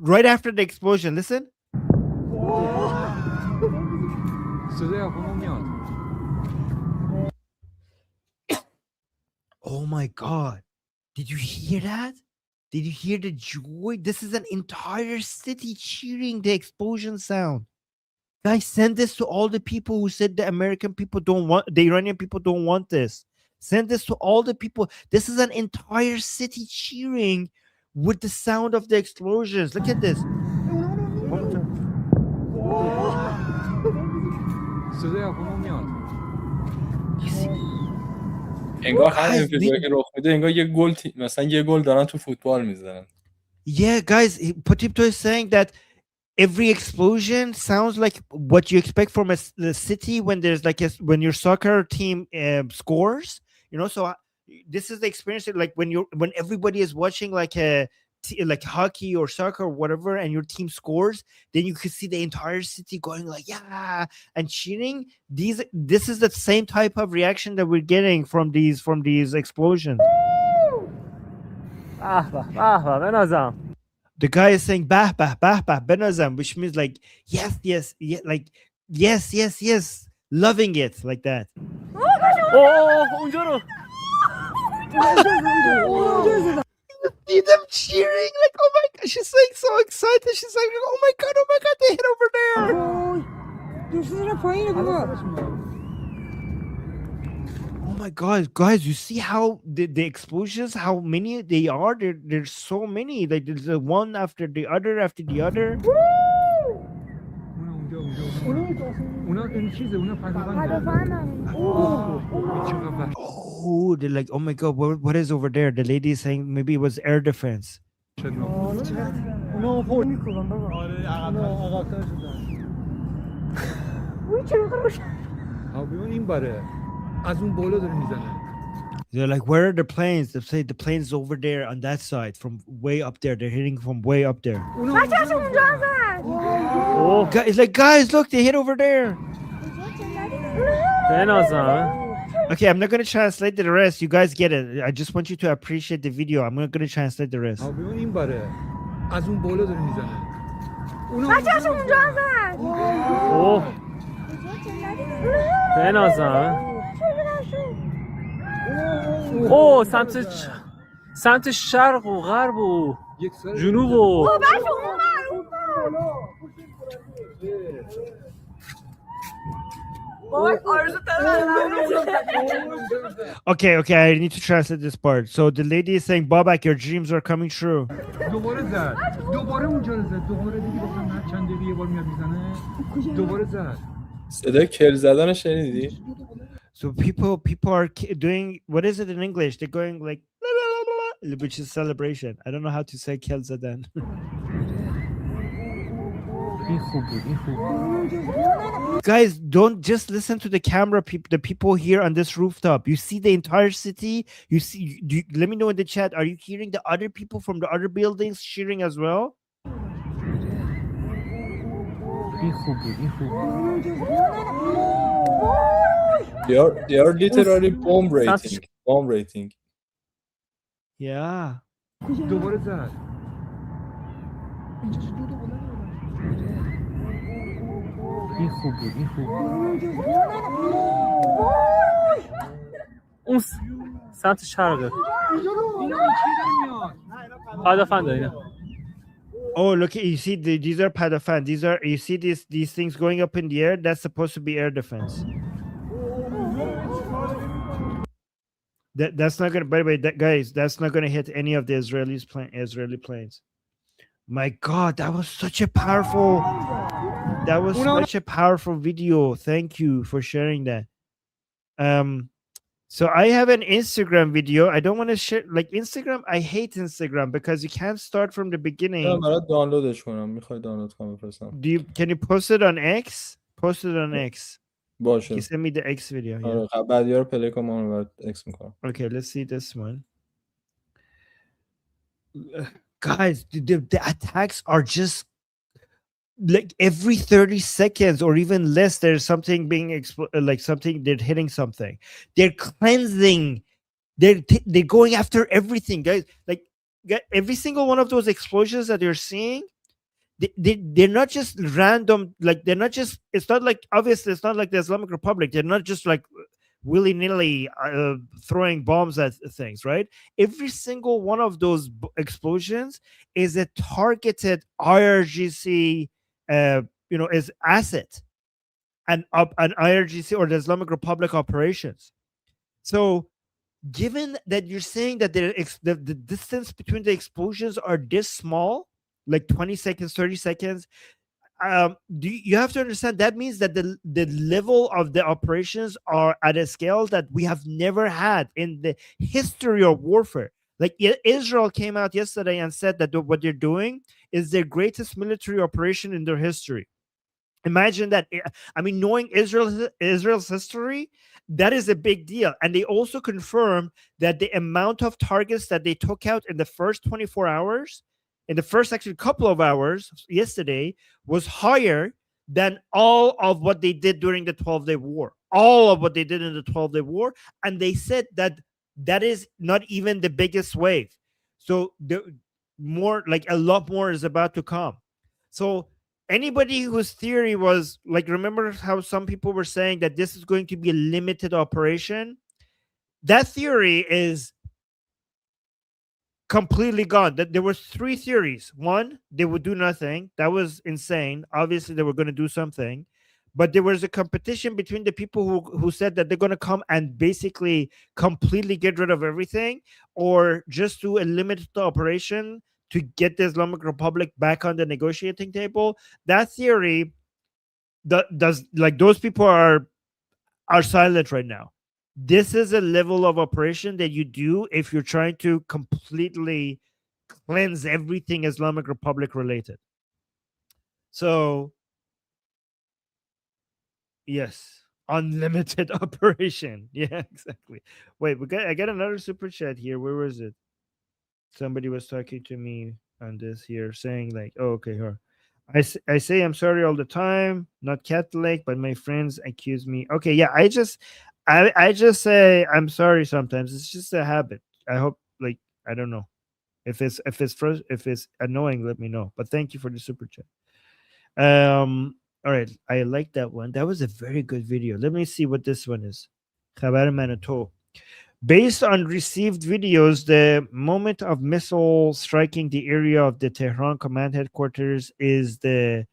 Right after the explosion, listen. Oh my God. Did you hear that? Did you hear the joy? This is an entire city cheering the explosion sound. Guys, send this to all the people who said the American people don't want, the Iranian people don't want this. Send this to all the people. This is an entire city cheering with the sound of the explosions. Look at this. One more time. انگار هر انفجاری که رخ میده انگار یه گل مثلا یه گل دارن تو فوتبال میزنن. Yeah, guys, Potipto is saying that every explosion sounds like what you expect from the city when there's like when your soccer team scores, you know. So this is the experience like when everybody is watching like like hockey or soccer or whatever, and your team scores, then you can see the entire city going like yeah and cheering. This is the same type of reaction that we're getting from these explosions. The guy is saying bah bah bah bah benazam, which means like yes, like yes, loving it like that. See them cheering like oh my god, she's like so excited. She's like oh my god, they hit over there. Oh my god, guys, you see how the explosions, how many they are? There's so many. Like there's one after the other after the other. Oh, they're like, oh my god, what is over there? The lady is saying maybe it was air defense. They're like, where are the planes? They say the plane's over there on that side, from way up there. They're hitting from way up there. Oh, it's like, guys, look, they hit over there. Okay, I'm not going to translate the rest. You guys get it. I just want you to appreciate the video. I'm not going to translate the rest. سمت شرق و غرب و جنوب و Okay, I need to translate this part. So the lady is saying, Babak, your dreams are coming true. صدای کل زدن شنیدی؟ So people are doing, what is it in English? They're going like, la, la, la, la, which is celebration. I don't know how to say kel zadan. Guys, don't just listen to the camera people, the people here on this rooftop. You see the entire city. You see, let me know in the chat, are you hearing the other people from the other buildings cheering as well? They are literally bomb rating. Yeah. اون سمت شرقه پدافند اینا. Oh, look! You see, these are padafan. You see these things going up in the air. That's supposed to be air defense. That's not gonna. By the way, guys, that's not gonna hit any of the Israeli planes. My God, that was such a powerful. That was such a powerful video. Thank you for sharing that. So I have an Instagram video. I don't want to share like Instagram. I hate Instagram because you can't start from the beginning. Can you post it on X? Post it on X. باشه. Send me the X video. Yeah. بعدیا رو پلی کنم اون X میکنم. Okay, let's see this one. Guys, the attacks are just like every 30 seconds or even less, there's something being like something, they're hitting something. They're cleansing. They're going after everything, guys. Like every single one of those explosions that you're seeing, they're not just random. Like they're not just. It's not like obviously it's not like the Islamic Republic. They're not just like willy-nilly throwing bombs at things, right? Every single one of those explosions is a targeted IRGC, is asset, an IRGC or the Islamic Republic operations. So given that you're saying that the distance between the explosions are this small, like 20 seconds, 30 seconds, you have to understand that means that the level of the operations are at a scale that we have never had in the history of warfare. Like Israel came out yesterday and said that what they're doing is their greatest military operation in their history. Imagine that. I mean, knowing Israel's history, that is a big deal. And they also confirmed that the amount of targets that they took out in the first 24 hours, in the first actually couple of hours yesterday, was higher than all of what they did during the 12-day war. All of what they did in the 12-day war. And they said that that is not even the biggest wave. So a lot more is about to come. So anybody whose theory was like, remember how some people were saying that this is going to be a limited operation? That theory is completely gone. That there were three theories. One, they would do nothing. That was insane. Obviously, they were going to do something. But there was a competition between the people who said that they're going to come and basically completely get rid of everything, or just do a limited operation to get the Islamic Republic back on the negotiating table. That theory does like those people are silent right now. This is a level of operation that you do if you're trying to completely cleanse everything Islamic Republic related. So yes, unlimited operation. Yeah, exactly. Wait, I got another super chat here. Where was it? Somebody was talking to me on this here, saying like, "Oh, okay, here. I say I'm sorry all the time, not Catholic, but my friends accuse me." Okay, yeah, I just say I'm sorry sometimes. It's just a habit. I hope, like, I don't know if it's annoying, let me know. But thank you for the super chat. All right, I like that one. That was a very good video. Let me see what this one is. Khabar Manato. Based on received videos, the moment of missile striking the area of the Tehran command headquarters is the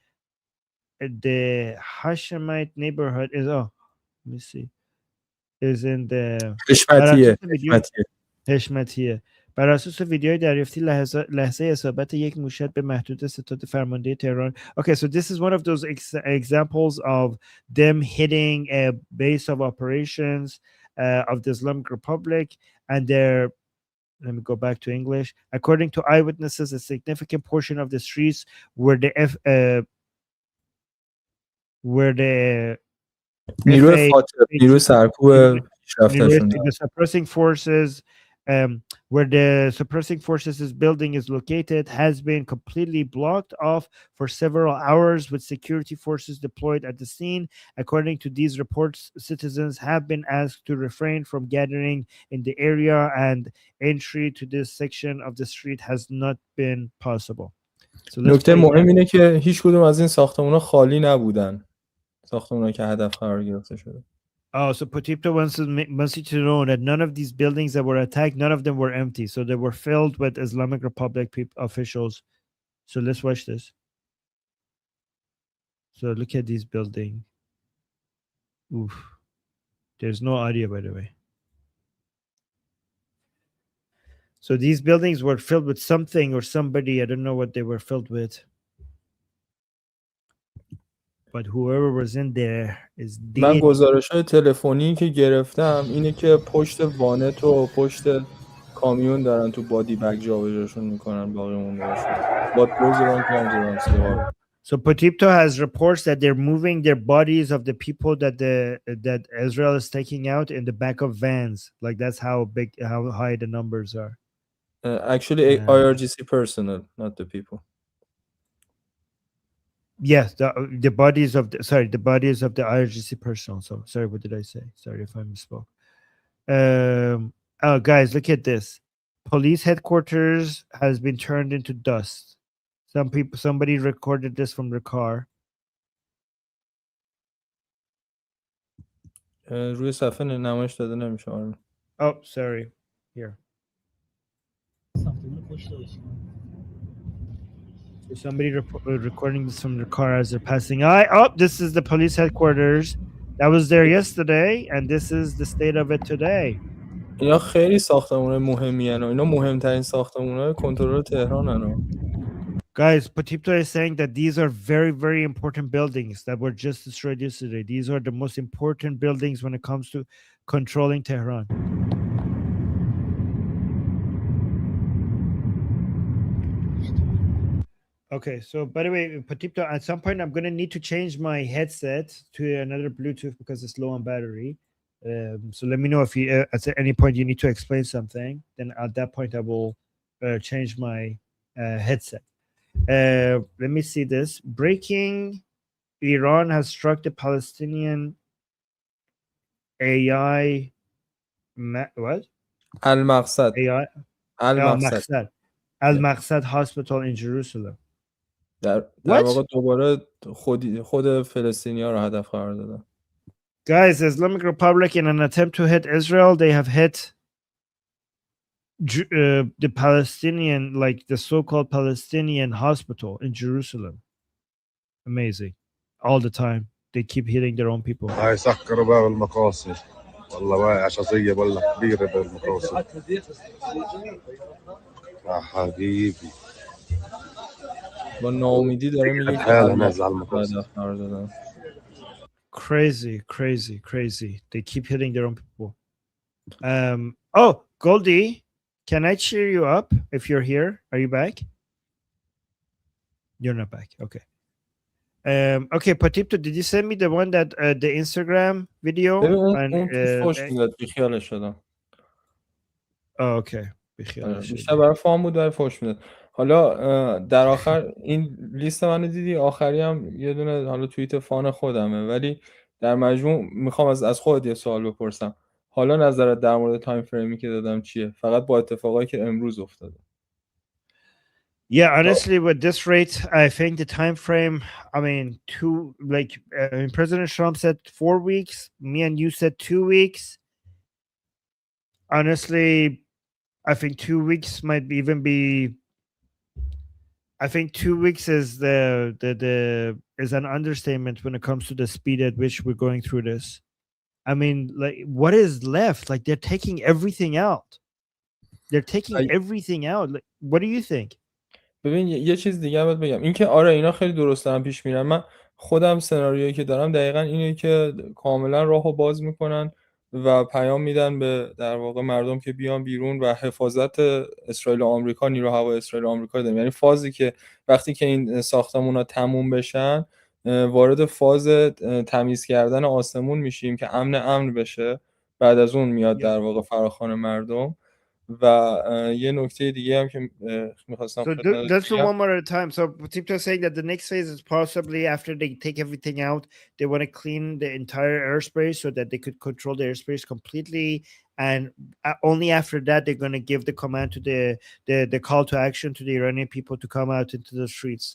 Hashemite neighborhood is let me see, is in the حشمتیه. بر اساس ویدیوهای دریافتی لحظه اصابت یک موشک به محدوده ستاد فرمانده تهران. Okay, so this is one of those examples of them hitting a base of operations of the Islamic Republic, and they're, let me go back to English. According to eyewitnesses, a significant portion of the streets where the the suppressing forces, where the suppressing forces building is located, has been completely blocked off for several hours with security forces deployed at the scene. According to these reports, citizens have been asked to refrain from gathering in the area, and entry to this section of the street has not been possible. So نکته مهم اینه که هیچ کدوم از این ساختمان‌ها خالی نبودن. ساختمان‌هایی که هدف قرار گرفته شده. Oh, so Potipto wants you to know that none of these buildings that were attacked, none of them were empty. So they were filled with Islamic Republic officials. So let's watch this. So look at these buildings. Oof. There's no audio, by the way. So these buildings were filled with something or somebody. I don't know what they were filled with. But whoever was in there is dead. من گزارش‌های تلفنی که گرفتم اینه که پشت وانت و پشت کامیون دارن تو بادی بگ جابجاشون میکنن باقی مونده‌هاشون. What goes around comes around. So Potipto has reports that they're moving their bodies of the people that Israel is taking out in the back of vans. Like that's how high the numbers are. Actually, IRGC personnel, not the people. Yes, the bodies of the bodies of the IRGC personnel. So sorry, what did I say? Sorry if I misspoke. Oh, guys, look at this. Police headquarters has been turned into dust. Somebody recorded this from their car. روی صفحه نمایش داده نمیشه. Oh, sorry. Here. So somebody recording this from their car as they're passing. Oh, this is the police headquarters. That was there yesterday, and this is the state of it today. اینا خیلی ساختمون مهمی هن. اینا مهمترین ساختمون کنترل تهران هن. Guys, Patipto is saying that these are very, very important buildings that were just destroyed yesterday. These are the most important buildings when it comes to controlling Tehran. Okay, so by the way, Patipto, at some point I'm going to need to change my headset to another Bluetooth because it's low on battery. So let me know if you at any point you need to explain something. Then at that point I will change my headset. Let me see this. Breaking: Iran has struck the Palestinian AI what? Al-Maqsad. AI Al-Maqsad. Al-Maqsad Hospital in Jerusalem. در واقع دوباره خود فلسطینی‌ها رو هدف قرار دادن. Guys, Islamic Republic, in an attempt to hit Israel, they have hit the Palestinian, like the so-called Palestinian hospital in Jerusalem. Amazing. All the time. They keep hitting their own people. هاي سكروا باب المقاصد. والله ما عشازية ولا كبيرة بالمقاصد. يا حبيبي. با ناامیدی داره میگه crazy. They keep hitting their own people. Oh, Goldie, can I cheer you up if you're here? Are you back? You're not back. Okay. Okay, Patipto, did you send me the one that the Instagram video? Oh, okay. بیشتر برای فام بود برای فوش میداد. حالا در آخر این لیست منو دیدی، آخری هم یه دونه حالا توییت فان خودمه، ولی در مجموع میخوام از خودت یه سوال بپرسم. حالا نظرت در مورد تایم فریمی که دادم چیه؟ فقط با اتفاقایی که امروز افتاده. Yeah, honestly, with this rate, I think the time frame, I mean, President Trump said 4 weeks. Me and you said 2 weeks. Honestly, I think 2 weeks might even be. I think 2 weeks is is an understatement when it comes to the speed at which we're going through this. I mean, like, what is left? Like, they're taking everything out. They're taking everything out. Like, what do you think? ببین یه چیز دیگه باید بگم، این که آره اینا خیلی درست دارن پیش میرن. من خودم سناریویی که دارم دقیقاً اینه که کاملا راهو باز میکنن و پیام میدن به در واقع مردم که بیان بیرون و حفاظت اسرائیل و آمریکا، نیرو هوایی اسرائیل و آمریکا داریم. یعنی فازی که وقتی که این ساختمونا تموم بشن وارد فاز تمیز کردن آسمون میشیم که امن بشه، بعد از اون میاد در واقع فراخوان مردم. و یه نکته دیگه هم که می‌خواستم let's do one more at a time. So Patipto is saying that the next phase is possibly after they take everything out, they want to clean the entire airspace so that they could control the airspace completely, and only after that they're going to give the command to the call to action to the Iranian people to come out into the streets.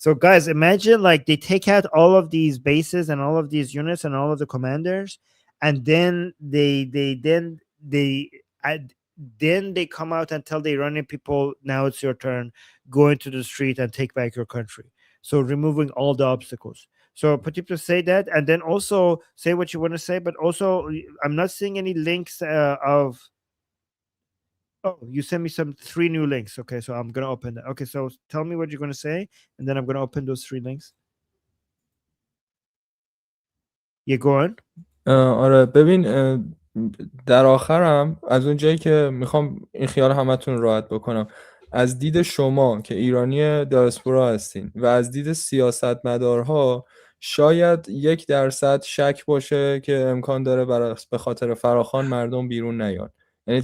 So guys, imagine like they take out all of these bases and all of these units and all of the commanders, and then they come out and tell the Iranian people, now it's your turn, go into the street and take back your country. So removing all the obstacles. So Patipto say that, and then also say what you want to say, but also I'm not seeing any links of. Oh, you sent me 3 new links. Okay, so I'm going to open that. Okay, so tell me what you're going to say, and then I'm going to open those 3 links. Yeah, go on. آره ببین در آخرم از اون جایی که میخوام این خیال همتون راحت بکنم، از دید شما که ایرانی دیاسپورا هستین و از دید سیاستمدارها شاید 1% شک باشه که امکان داره به خاطر فراخوان مردم بیرون نیان. یعنی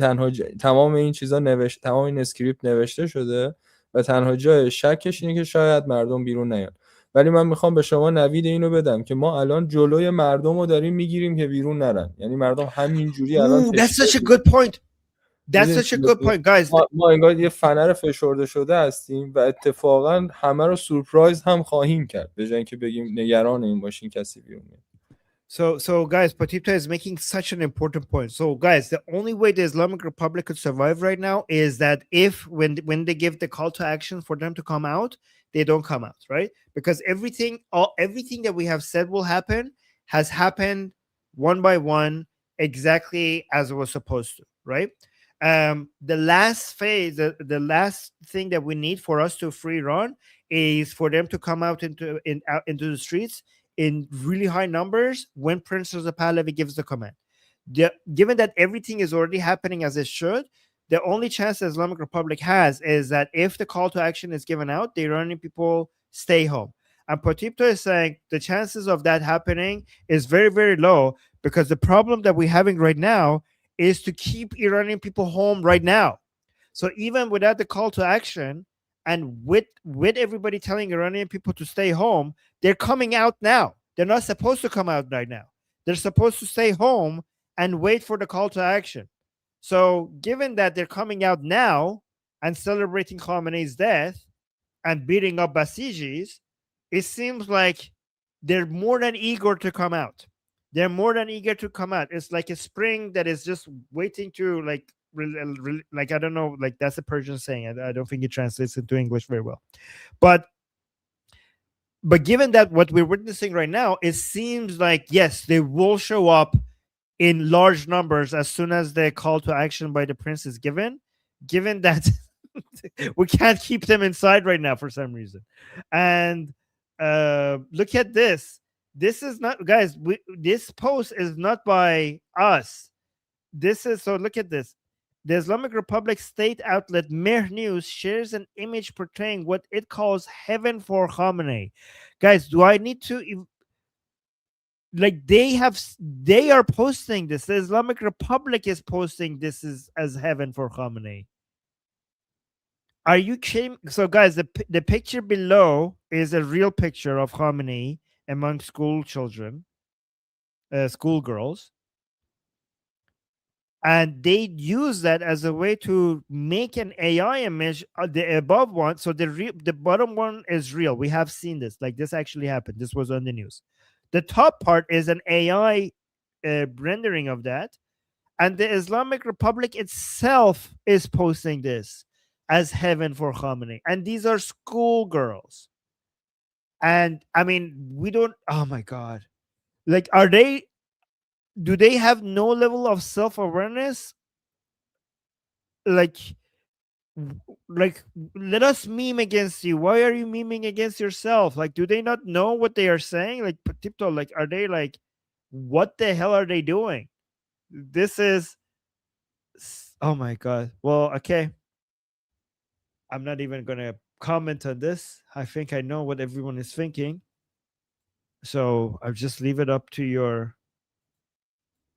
تمام این چیزا تمام این اسکریپت نوشته شده و تنها جای شکش اینه که شاید مردم بیرون نیان. ولی من میخوام به شما نوید اینو بدم که ما الان جلوی مردم رو داریم میگیریم که بیرون نرن. یعنی مردم همینجوری الان That's such a good point. That's such a good point, guys. ما انگار یه فنر فشرده شده هستیم و اتفاقا همه رو سورپرایز هم خواهیم کرد به جای اینکه بگیم نگران این باشین کسی بیرون میاد. So guys, Patita is making such an important point. So guys, the only way the Islamic Republic could survive right now is that if when they give the call to action for them to come out, they don't come out, right? Because everything that we have said will happen has happened one by one exactly as it was supposed to, right? The last phase, the last thing that we need for us to free Iran is for them to come out into the streets in really high numbers when Prince Reza Pahlavi gives the command. Given that everything is already happening as it should, the only chance the Islamic Republic has is that if the call to action is given out, the Iranian people stay home. And Potipto is saying the chances of that happening is very, very low because the problem that we're having right now is to keep Iranian people home right now. So even without the call to action, and with everybody telling Iranian people to stay home, they're coming out now. They're not supposed to come out right now. They're supposed to stay home and wait for the call to action. So given that they're coming out now and celebrating Khamenei's death and beating up Basijis, it seems like they're more than eager to come out. They're more than eager to come out. It's like a spring that is just waiting to like I don't know, like that's a Persian saying. I don't think it translates into English very well. But given that what we're witnessing right now, it seems like yes, they will show up in large numbers as soon as the call to action by the prince is given. Given that we can't keep them inside right now for some reason, and look at this. This is not, guys. This post is not by us. This is so. Look at this. The Islamic Republic state outlet Mehr News shares an image portraying what it calls heaven for Khamenei. Guys, do I need to like they are posting this? The Islamic Republic is posting this as heaven for Khamenei. Are you kidding? So guys, the picture below is a real picture of Khamenei among school children, schoolgirls. And they use that as a way to make an AI image. The above one, so the bottom one is real. We have seen this. Like this actually happened. This was on the news. The top part is an AI rendering of that, and the Islamic Republic itself is posting this as heaven for Khamenei. And these are schoolgirls. And I mean, we don't. Oh my god! Like, do they have no level of self-awareness? Like let us meme against you. Why are you memeing against yourself? Like, do they not know what they are saying? Like Tipto, like, are they like, what the hell are they doing? This is, oh my god. Well, okay, I'm not even gonna comment on this. I think I know what everyone is thinking, so I'll just leave it up to your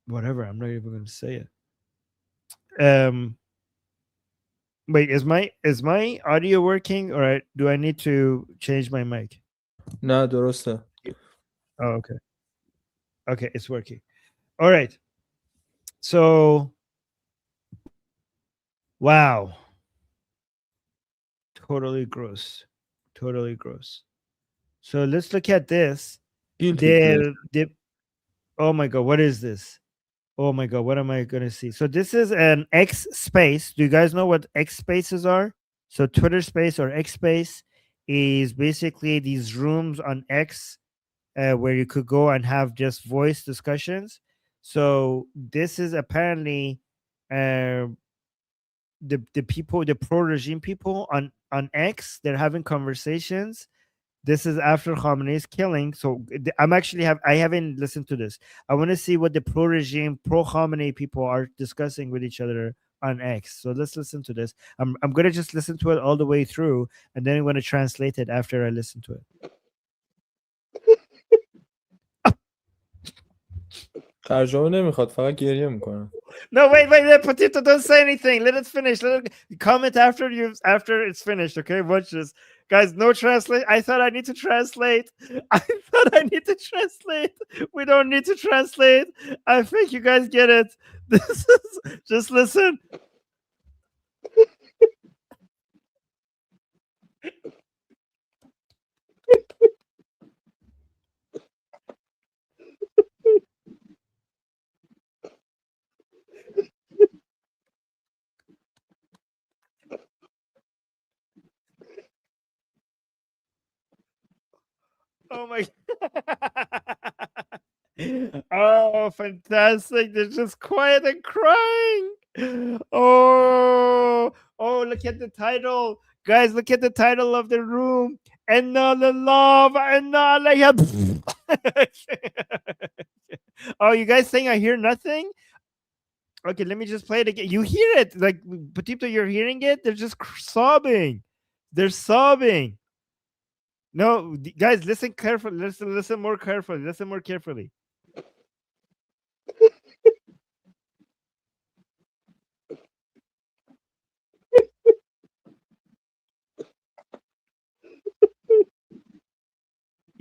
whatever. I'm not even gonna say it. Wait, is my audio working, or do I need to change my mic? نه درسته. Oh, okay. Okay, it's working. All right. So, wow. Totally gross. Totally gross. So let's look at this. Oh my god, what is this? Oh my god, what am I gonna see? So this is an X space. Do you guys know what X spaces are? So Twitter space or X space is basically these rooms on X where you could go and have just voice discussions. So this is apparently the people, the pro regime people on X. They're having conversations. This is after Khamenei's killing. So I haven't listened to this. I want to see what the pro regime, pro Khamenei people are discussing with each other on X. So let's listen to this. I'm gonna just listen to it all the way through, and then I'm gonna translate it after I listen to it. ترجمه نمیخواد، فقط گریه میکنه. No, wait, Potato, don't say anything. Let it finish. Comment after it's finished. Okay, watch this, guys. No translate. I thought I need to translate. We don't need to translate. I think you guys get it. This is just listen. my. Oh, fantastic! They're just quiet and crying. Oh, look at the title, guys! Look at the title of the room. And all the love, and all Oh, you guys saying I hear nothing? Okay, let me just play it again. You hear it, like Petito, you're hearing it. They're just sobbing. They're sobbing. No, guys, listen carefully. Listen more carefully. Listen more carefully.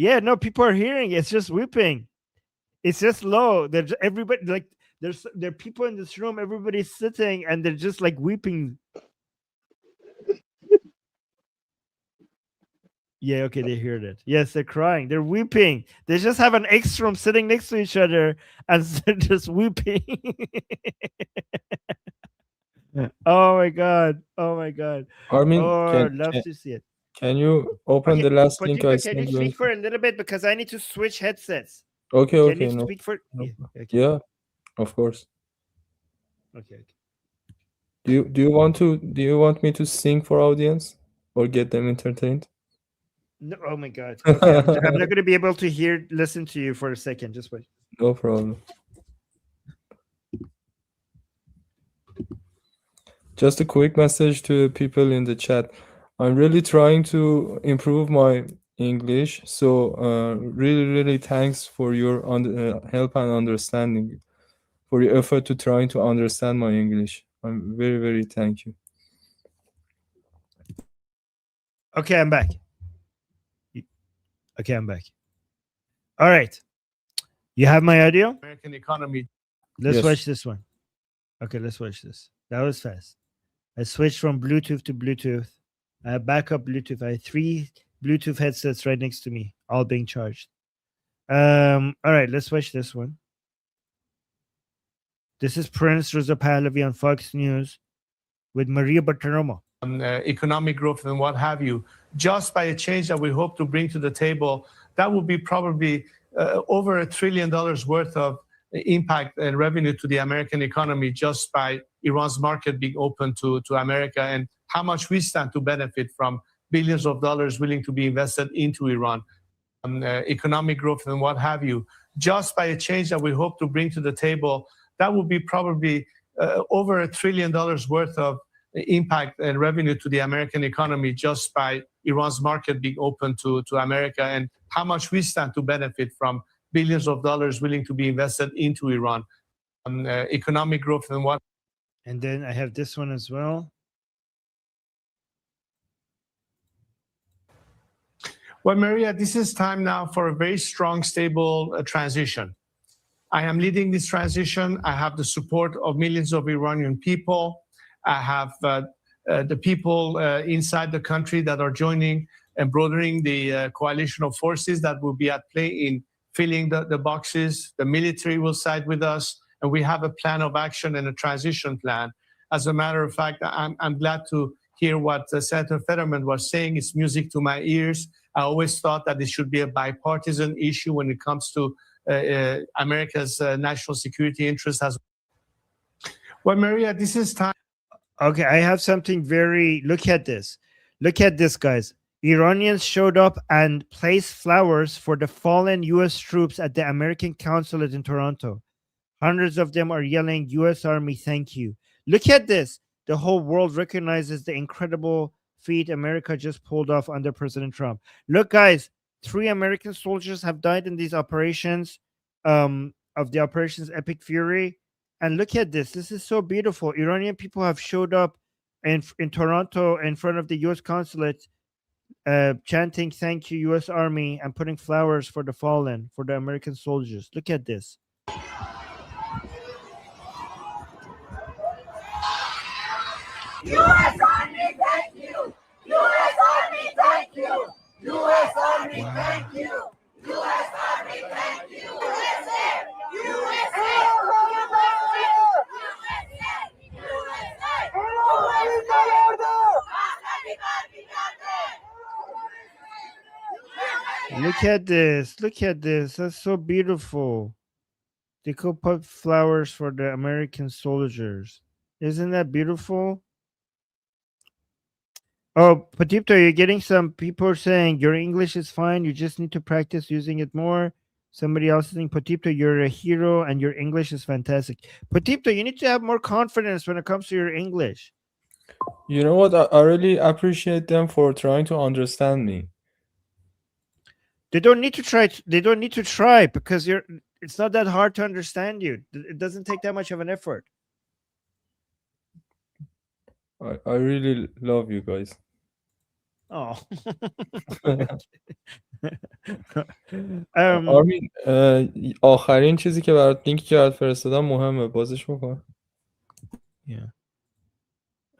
Yeah, no, people are hearing. It's just weeping. It's just low. There's everybody like there are people in this room. Everybody's sitting and they're just like weeping. Yeah, okay, they heard it. Yes, they're crying. They're weeping. They just have an X room sitting next to each other and they're just weeping. Oh my god. Oh my god. Armin, Oh, love to see it. can you open the last link I Potito, can you sent you? speak for a little bit because I need to switch headsets? Okay, Can okay, you no, speak for? no. Yeah, okay. Yeah, of course. Okay. Do you want me to sing for audience or get them entertained? No, oh my god. Okay, I'm not going to be able to listen to you for a second. Just wait. No problem. Just a quick message to people in the chat. I'm really trying to improve my English, so really thanks for your help and understanding, for your effort to trying to understand my English. I'm very thank you. Okay, I'm back. Okay, I'm back. All right. You have my audio? American economy. Let's Yes. watch this one. Okay, let's watch this. That was fast. I switched from Bluetooth to Bluetooth. I have backup Bluetooth. I have 3 Bluetooth headsets right next to me, all being charged. All right, let's watch this one. This is Prince Reza Pahlavi on Fox News with Maria Bartiromo. Economic growth and what have you, just by a change that we hope to bring to the table, that will be probably over $1 trillion worth of impact and revenue to the American economy just by Iran's market being open to America, and how much we stand to benefit from billions of dollars willing to be invested into Iran. Economic growth and what have you, just by a change that we hope to bring to the table, that will be probably over $1 trillion worth of impact and revenue to the American economy just by Iran's market being open to America, and how much we stand to benefit from billions of dollars willing to be invested into Iran. Economic growth and what. And then I have this one as well. Well, Maria, this is time now for a very strong, stable transition. I am leading this transition. I have the support of millions of Iranian people. I have the people inside the country that are joining and broadening the coalition of forces that will be at play in filling the boxes. The military will side with us, and we have a plan of action and a transition plan. As a matter of fact, I'm glad to hear what Senator Fetterman was saying. It's music to my ears. I always thought that it should be a bipartisan issue when it comes to America's national security interests. Well, Maria, this is time. Okay, I have something very. Look at this. Look at this, guys. Iranians showed up and placed flowers for the fallen U.S. troops at the American consulate in Toronto. Hundreds of them are yelling, U.S. Army, thank you. Look at this. The whole world recognizes the incredible feat America just pulled off under President Trump. Look, guys, 3 American soldiers have died in these operations, of the operations Epic Fury. And look at this. This is so beautiful. Iranian people have showed up in Toronto in front of the U.S. consulate, chanting, thank you, U.S. Army, and putting flowers for the fallen, for the American soldiers. Look at this. U.S. Army, thank you! U.S. Army, thank you! U.S. Army, thank you! U.S. Army, thank you! USA! USA! Look at this. Look at this. That's so beautiful. They could put flowers for the American soldiers. Isn't that beautiful? Oh, Patipto, you're getting some people saying your English is fine. You just need to practice using it more. Somebody else is saying, Patipto, you're a hero and your English is fantastic. Patipto, you need to have more confidence when it comes to your English. You know what? I really appreciate them for trying to understand me. They don't need to try. They don't need to try because you're. It's not that hard to understand you. It doesn't take that much of an effort. I really love you guys. Oh. آرمین آخرین چیزی که برات لینکی که برات فرستادم مهمه بازش بکن. Yeah.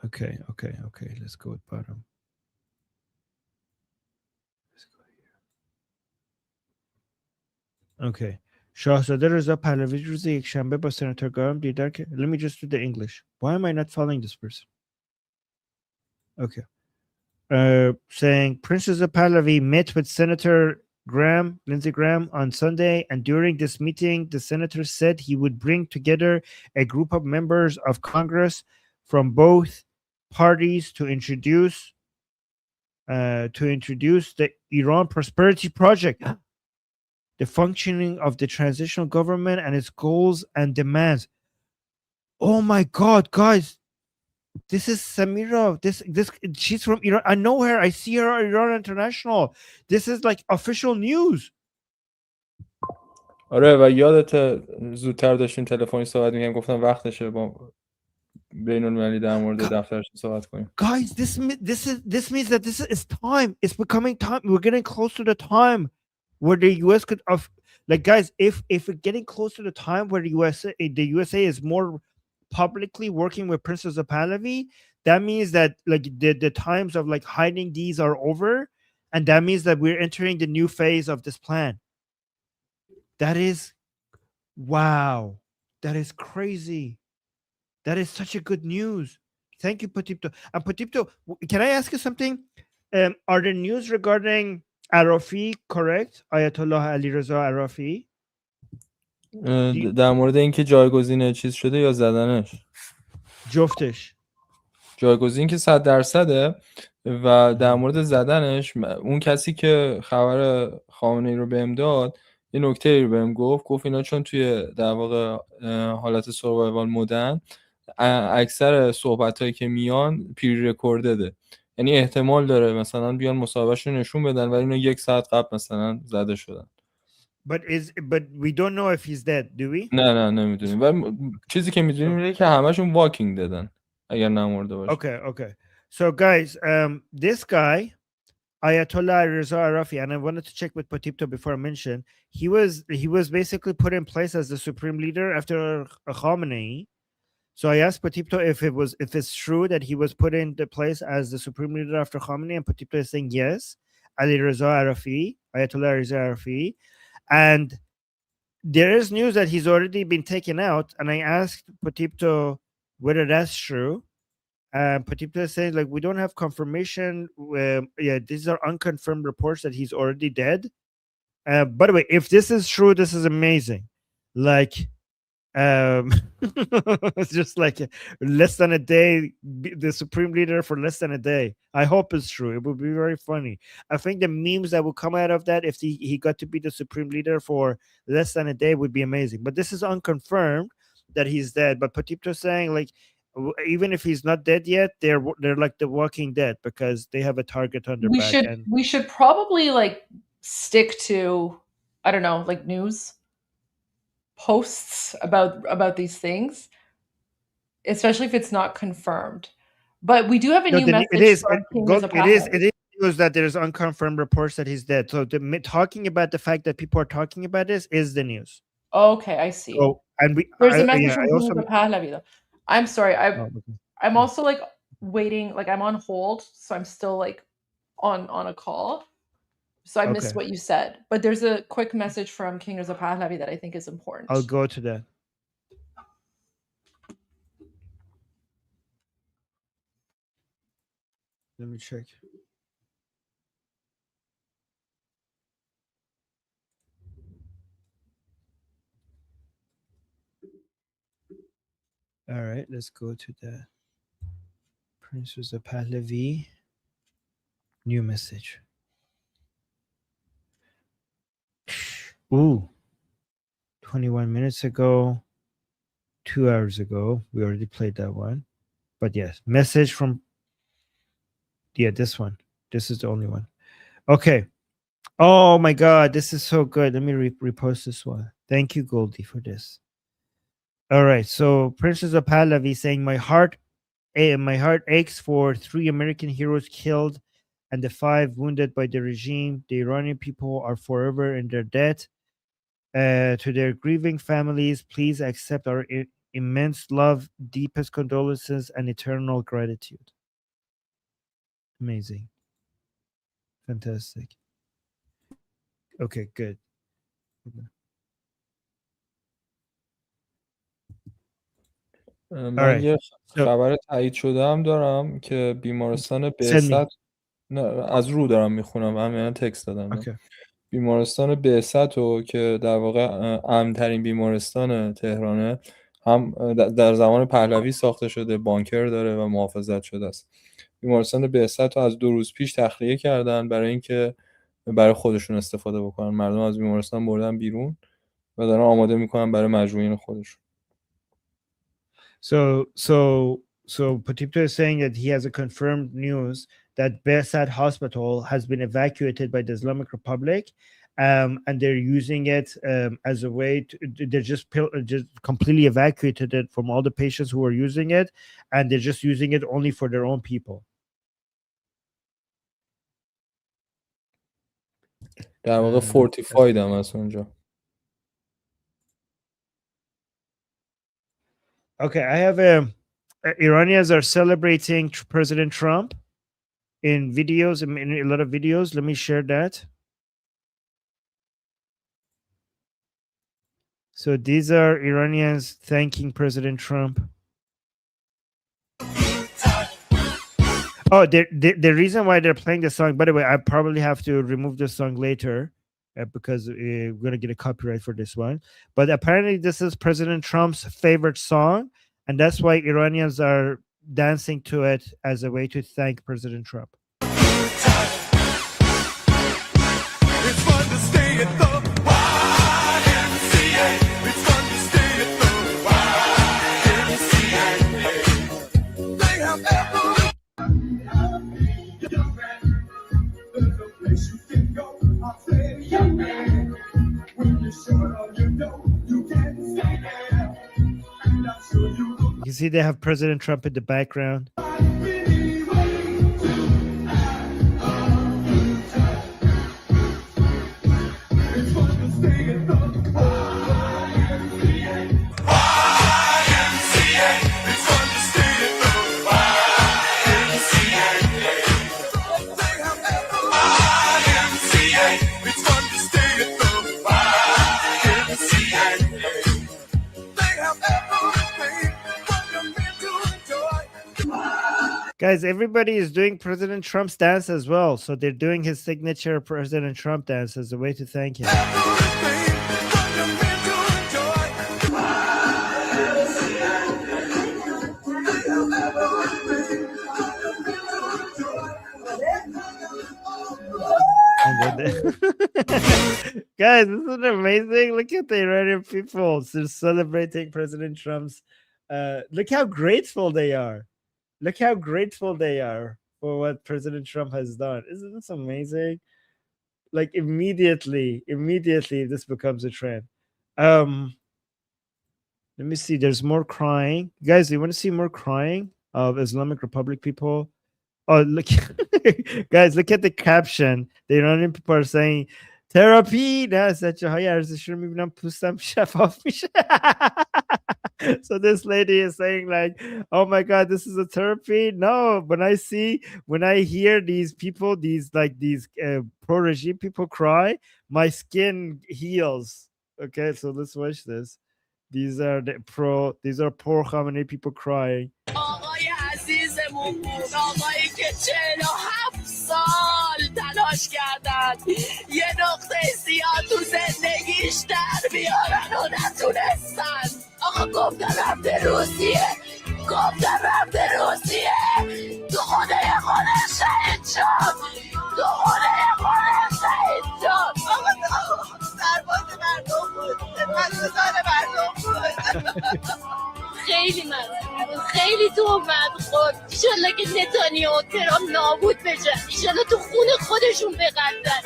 Okay. Let's go with bottom. Let's go here. Okay. شاهزاده رضا پهلوی روز یکشنبه با سناتور گارم دیدار که let me just do the English. Why am I not following this person? Okay. Saying Princess of Pahlavi met with Senator Lindsey Graham on Sunday, and during this meeting, the senator said he would bring together a group of members of Congress from both parties to introduce the Iran Prosperity Project, the functioning of the transitional government and its goals and demands. Oh my God, guys! This is Samira. This she's from Iran. I know her. I see her on Iran International. This is like official news. آره و یادت زودتر داشتیم تلفنی صحبت می‌کردیم گفتم وقتشه با بین المللی در مورد دفترش صحبت کنیم. Guys, this means that this is time. It's becoming time. We're getting close to the time where the US could like guys, if we're getting close to the time where the USA is more publicly working with Princess of Pahlavi, that means that like the times of like hiding these are over, and that means that we're entering the new phase of this plan. That is wow. That is crazy. That is such a good news. Thank you, Patipto. And Patipto, can I ask you something? Are the news regarding Arafi correct? Ayatollah Ali Reza Arafi? در مورد اینکه جایگزین چیز شده یا زدنش؟ جفتش. جایگزین که 100%، و در مورد زدنش اون کسی که خبر خامنه‌ای رو بهم داد یه نکته رو بهم گفت اینا چون توی در واقع حالت سروایوال مودن اکثر صحبتایی که میان پری رکوردده، یعنی احتمال داره مثلا بیان مصاحبهش رو نشون بدن ولی اینا 1 ساعت قبل مثلا زده شدن. But we don't know if he's dead, do we? نه نمیدونیم و چیزی که میدونیم اینه که همشون واکینگ دادن اگر نمرده باشه. Okay. So guys, this guy Ayatollah Reza Arafi, and I wanted to check with Patipto before I mention, he was basically put in place as the supreme leader after Khamenei. So I asked Patipto if it's true that he was put into place as the supreme leader after Khamenei, and Patipto is saying yes, Ayatollah Reza Arafi, and there is news that he's already been taken out, and I asked Patipto whether that's true. Patipto is saying like we don't have confirmation. These are unconfirmed reports that he's already dead. By the way, if this is true, this is amazing. Like, it's just like less than a day, the supreme leader for less than a day. I hope it's true. It would be very funny. I think the memes that would come out of that if he got to be the supreme leader for less than a day would be amazing. But this is unconfirmed that he's dead. But Patipto saying like, even if he's not dead yet, they're like the Walking Dead because they have a target on their back. We should probably like stick to, I don't know, like news posts about these things, especially if it's not confirmed. But we do have a new message from King Reza Pahlavi. It is news that there's unconfirmed reports that he's dead. So talking about the fact that people are talking about this is the news. Okay, I see. So, and there's a message from King Reza Pahlavi though. I'm sorry. I'm also like waiting, like I'm on hold, so I'm still like on a call. So I missed what you said. But there's a quick message from King Reza Pahlavi that I think is important. I'll go to that. Let me check. All right, let's go to the Prince Reza Pahlavi. New message. Ooh. 21 minutes ago, 2 hours ago. We already played that one. But yes, message from, yeah, this one. This is the only one. Okay. Oh my God, this is so good. Let me repost this one. Thank you, Goldie, for this. All right. So Princess of Pahlavi saying, my heart aches for 3 American heroes killed and the 5 wounded by the regime. The Iranian people are forever in their debt. To their grieving families, please accept our immense love, deepest condolences, and eternal gratitude. Amazing. Fantastic. Okay, good. من یه خبر تایید شده هم دارم که بیمارستان بعثت، نه از رو دارم میخونم، همین تکست دادم. بیمارستان بعثت رو که در واقع امن‌ترین بیمارستان تهرانه، هم در زمان پهلوی ساخته شده، بانکر داره و محافظت شده است. بیمارستان بعثت رو از 2 روز پیش تخلیه کردن برای اینکه برای خودشون استفاده بکنن. مردم از بیمارستان بردن بیرون و دارن آماده میکنن برای مجموعین خودشون. So Potipto is saying that he has a confirmed news that Behzad Hospital has been evacuated by the Islamic Republic, and they're using it as a way to, they're just completely evacuated it from all the patients who are using it, and they're just using it only for their own people. در واقع fortified هم از اونجا. Okay, I have Iranians are celebrating President Trump in videos, in a lot of videos. Let me share that. So these are Iranians thanking President Trump. Oh, the reason why they're playing the song, by the way, I probably have to remove the song later because we're going to get a copyright for this one. But apparently this is President Trump's favorite song, and that's why Iranians are dancing to it as a way to thank President Trump. It's fun to stay at the YMCA. It's fun to stay at the YMCA. They have every young man. There's a place you can go. I say, young man, when you're short on your dough, you can stay there. And I'm sure you will. You see they have President Trump in the background. Guys, everybody is doing President Trump's dance as well. So they're doing his signature President Trump dance as a way to thank him. Guys, isn't it amazing? Look at the Iranian people. They're celebrating President Trump's. Look how grateful they are. Look how grateful they are for what President Trump has done. Isn't this amazing? Like immediately this becomes a trend. Let me see. There's more crying. Guys, do you want to see more crying of Islamic Republic people? Oh, look. Guys, look at the caption. The Iranian people are saying, therapy. So this lady is saying like, oh my God, this is a therapy. No, when I hear these people, these pro-regime people cry, my skin heals. Okay, so let's watch this. These are pro Khamenei people crying. آقای عزیزمون بود، آقایی که 47 سال تلاش کردن یه نقطه سیاه تو زندگیش در بیارن و نتونستن. آقا گفتن رفته روسیه، خیلی تهمت خورد. ایشالله که نتانیاهو و ترامپ نابود بشه. ایشالله تو خون خودشون بقدرن.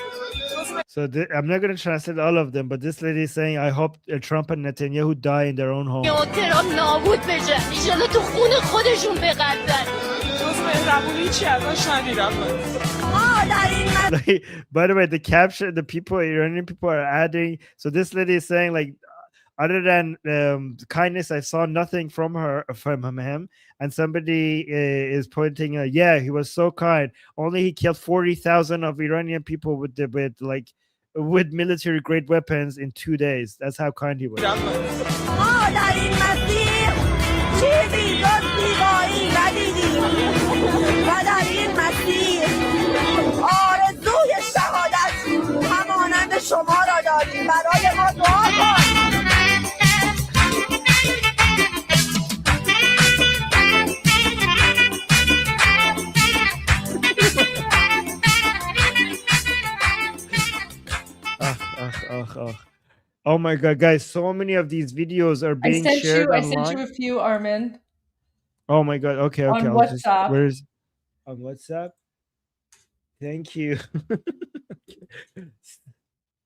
So I'm not going to translate all of them, but this lady is saying, I hope Trump and Netanyahu die in their own home. ترامپ نابود بشه. ایشالله تو خون خودشون بقدرن. Like, by the way, the caption, the people, Iranian people are adding. So this lady is saying, like, other than kindness, I saw nothing from him. And somebody is pointing, yeah, he was so kind. Only he killed 40,000 of Iranian people with military grade weapons in 2 days. That's how kind he was. Oh my God, guys, so many of these videos are being shared online. I sent you a few, Armin. Oh my God. Okay. On WhatsApp. On WhatsApp? Thank you.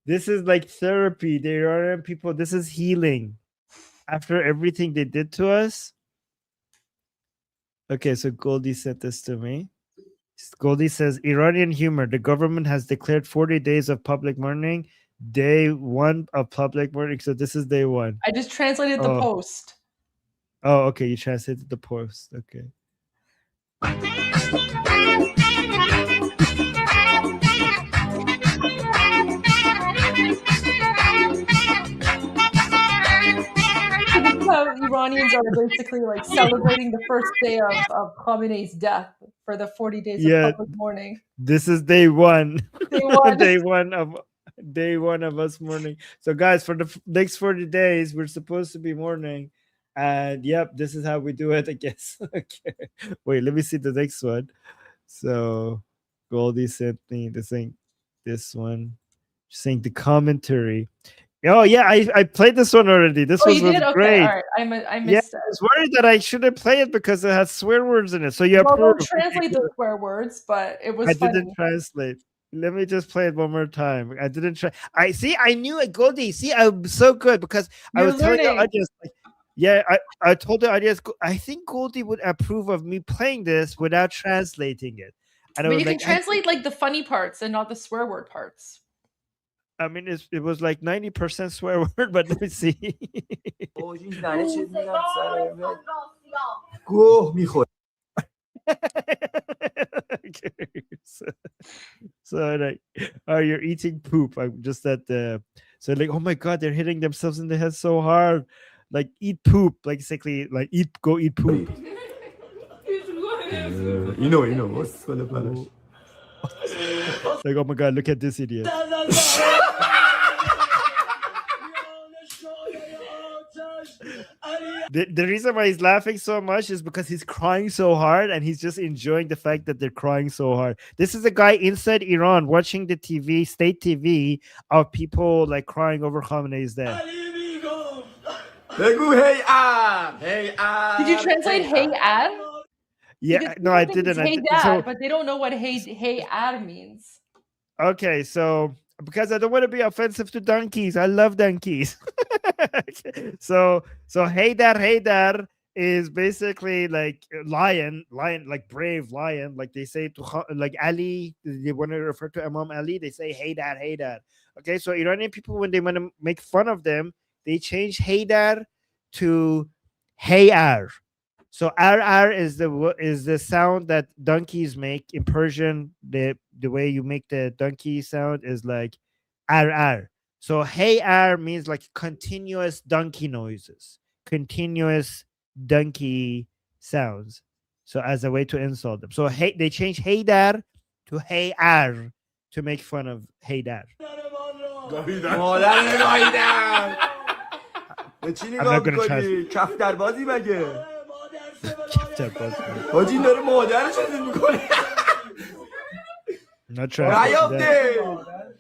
This is like therapy. The Iranian people, this is healing. After everything they did to us. Okay, so Goldie sent this to me. Goldie says, Iranian humor. The government has declared 40 days of public mourning. Day 1 of public mourning. So this is day 1. I just translated the post. Oh, okay. You translated the post. Okay. How Iranians are basically like celebrating the first day of Khamenei's death for the 40 days of public mourning. This is day 1. Day 1. Day one of us mourning. So guys, for the next 40 days, we're supposed to be mourning. And yep, this is how we do it, I guess. Okay. Wait, let me see the next one. So Goldie sent me this one. Saying the commentary. Oh yeah, I played this one already. This was great. Okay, all right. I missed it. I was worried that I shouldn't play it because it has swear words in it. So you don't translate the swear words, but it was funny. Didn't translate. Let me just play it one more time. I didn't try. I knew it, Goldie. See, I'm so good because I was telling the audience, I told the audience, I think Goldie would approve of me playing this without translating it. And but you can translate like the funny parts and not the swear word parts. I mean, it was like 90% swear word, but let me see. So like, oh, you're eating poop. I'm just at the like, oh my God, they're hitting themselves in the head so hard. Like, eat poop, like basically, like go eat poop. You know what's like, oh my God, look at this idiot. The reason why he's laughing so much is because he's crying so hard and he's just enjoying the fact that they're crying so hard. This is a guy inside Iran watching the TV, state TV, of people like crying over Khamenei's death. Did you translate hey ad? Yeah, no, I didn't. Hey dad, but they don't know what hey ad means. Okay, so because I don't want to be offensive to donkeys, I love donkeys. So hey dad is basically like lion, like brave lion, like they say to like Ali. They want to refer to Imam Ali. They say hey dad. Okay, so Iranian people, when they want to make fun of them, they change hey dad to hey ar. So ar is the sound that donkeys make in Persian. The way you make the donkey sound is like ar. So hey ar means like continuous donkey noises, continuous donkey sounds. So as a way to insult them. So they change hey dar to hey ar to make fun of hey dar. I'm not going to translate. کفتربازی مگه کفتربازی. حاجی داره مادرش رو میکنه. Not translating that.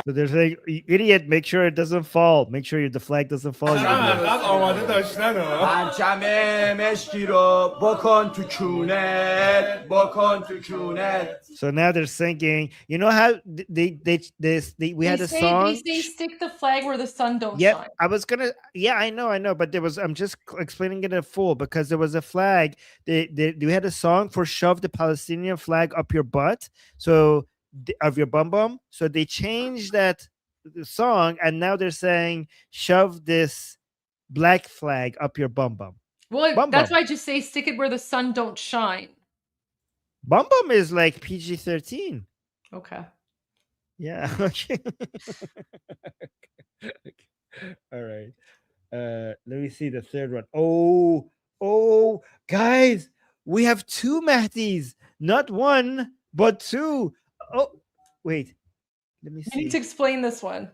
So they're saying, "You idiot, make sure it doesn't fall. Make sure the flag doesn't fall. You idiot." So now they're singing. You know how we had a song. They stick the flag where the sun don't Yep, shine. I was gonna. Yeah, I know, but I'm just explaining it in full because there was a flag. They had a song for shove the Palestinian flag up your butt, so of your bum bum. So they changed that song, and now they're saying shove this black flag up your bum bum. Well, Bum that's bum. why I just say stick it where the sun don't shine. Bum bum is like PG-13. Okay. Yeah. Okay. All right. Let me see the third one. Oh, guys, we have two Mahdis, not one, but two. Oh, wait. Let me You see. need to explain this one.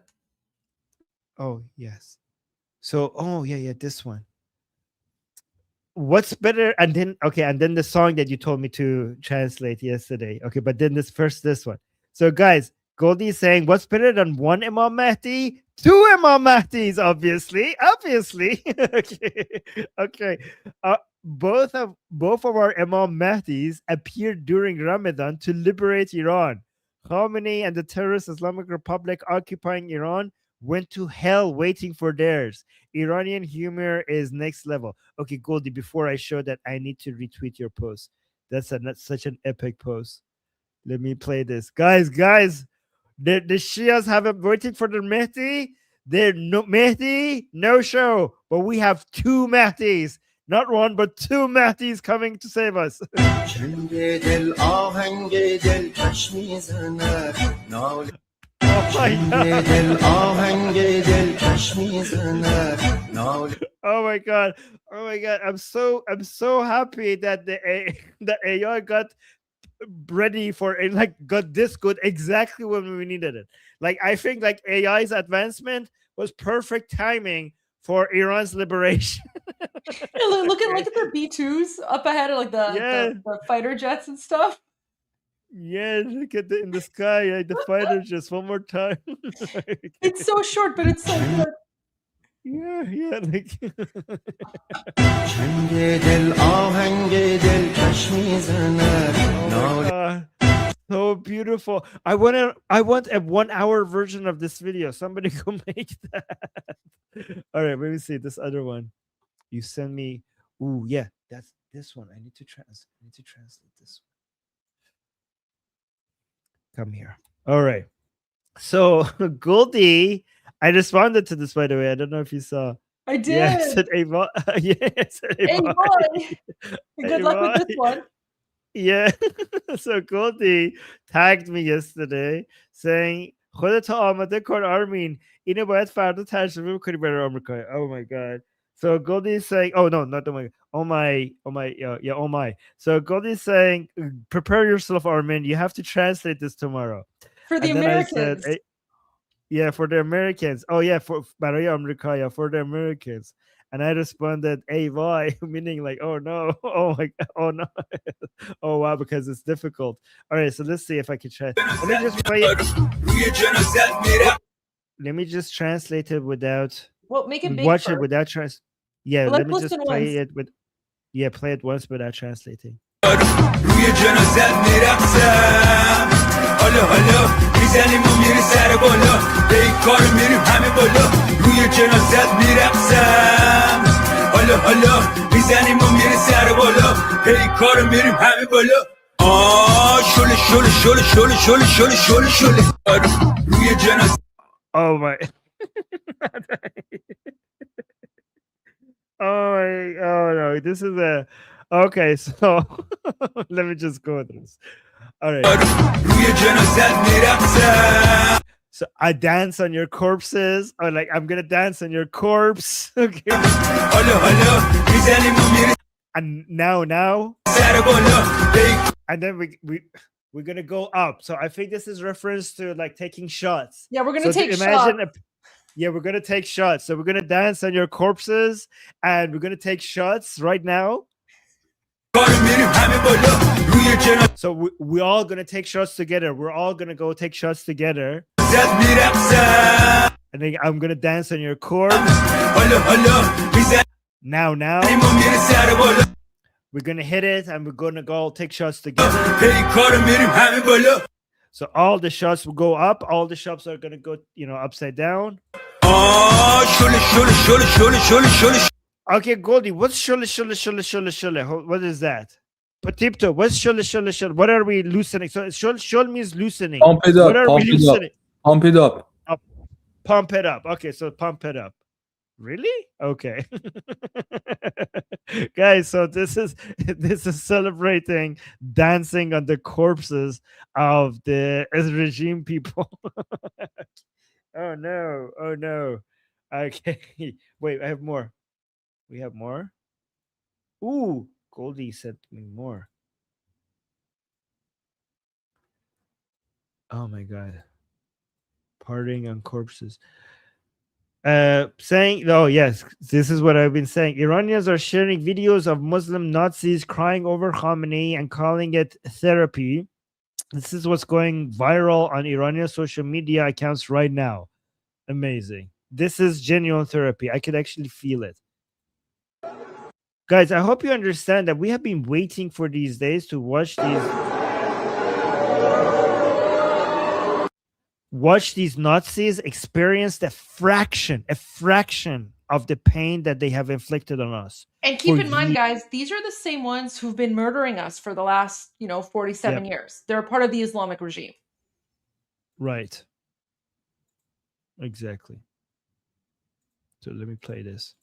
Oh, yes. So, yeah, this one. What's better? And then the song that you told me to translate yesterday. Okay, but then this one. So, guys, Goldie is saying, what's better than one Imam Mahdi? Two Imam Mahdis, obviously. Okay. Both of our Imam Mahdis appeared during Ramadan to liberate Iran. Khomeini and the terrorist Islamic Republic occupying Iran went to hell waiting for theirs. Iranian humor is next level. Okay, Goldie, before I show that, I need to retweet your post. That's such an epic post. Let me play this. Guys, the Shias have been waiting for the Mehdi. They're no Mehdi, no show. But we have two Mahdis. Not one, but two Mahdis coming to save us. Oh my god. I'm so happy that the AI got ready for it, like got this good exactly when we needed it. Like I think like AI's advancement was perfect timing for Iran's liberation. Look at the B2s up ahead of like the fighter jets and stuff. Yeah, look at in the sky, like the fighters just one more time. It's so short, but it's so good. Yeah, like so beautiful. I want a 1 hour version of this video. Somebody go make that. All right, let me see this other one. You send me. Ooh, yeah, that's this one. I need to translate this one. Come here. All right. So Goldie, I responded to this, by the way. I don't know if you saw. I did. Yeah, I said Ava. Yeah, I said Ava. Good luck with this one. Yeah. So Goldie tagged me yesterday saying خودت آماده کن آرمین اینو باید فردا ترجمه کنی برای آمریکا. Oh my god. So Goldie is saying, oh no, not oh my. So Goldie is saying, prepare yourself, Armin. You have to translate this tomorrow. For the Americans. Yeah, for the Americans. Oh yeah, for برای آمریکا, yeah, for the Americans. And I responded, hey, why? Meaning like, oh no, oh my god, oh no. Oh wow, because it's difficult. All right, so let's see if I can try. Let me just play it. Let me just translate it without. Well, make it big watch first. it without Yeah, well, let me just play once. it with. Yeah, play it once without translating. Oh my. Oh no, this is a okay, so let me just go with this. All right. So I dance on your corpses, or like I'm gonna dance on your corpse. Okay. And now, and then we're gonna go up. So I think this is reference to like taking shots. Yeah, we're gonna take shots. Yeah, we're gonna take shots. So we're gonna dance on your corpses, and we're gonna take shots right now. So we all gonna take shots together. We're all gonna go take shots together. And then I'm gonna dance on your corpse. Now. We're gonna hit it and we're gonna go take shots together. So all the shots will go up. All the shots are gonna go, upside down. Okay, Goldie, what's shule? What is that? Patipto, what's shule? What are we loosening? So shul means loosening. Pump it up. What are we loosening? Pump it up. Pump it up. Okay, so pump it up. Really? Okay. Guys, so this is celebrating dancing on the corpses of the regime people. Oh no. Okay. Wait, I have more. We have more. Ooh, Goldie sent me more. Oh my god. Partying on corpses. Saying, oh yes, this is what I've been saying. Iranians are sharing videos of Muslim Nazis crying over Khamenei and calling it therapy. This is what's going viral on Iranian social media accounts right now. Amazing. This is genuine therapy. I could actually feel it. Guys, I hope you understand that we have been waiting for these days to watch these Nazis experience a fraction of the pain that they have inflicted on us. And keep in mind, guys, these are the same ones who've been murdering us for the last, 47 years. They're a part of the Islamic regime. Right. Exactly. So let me play this.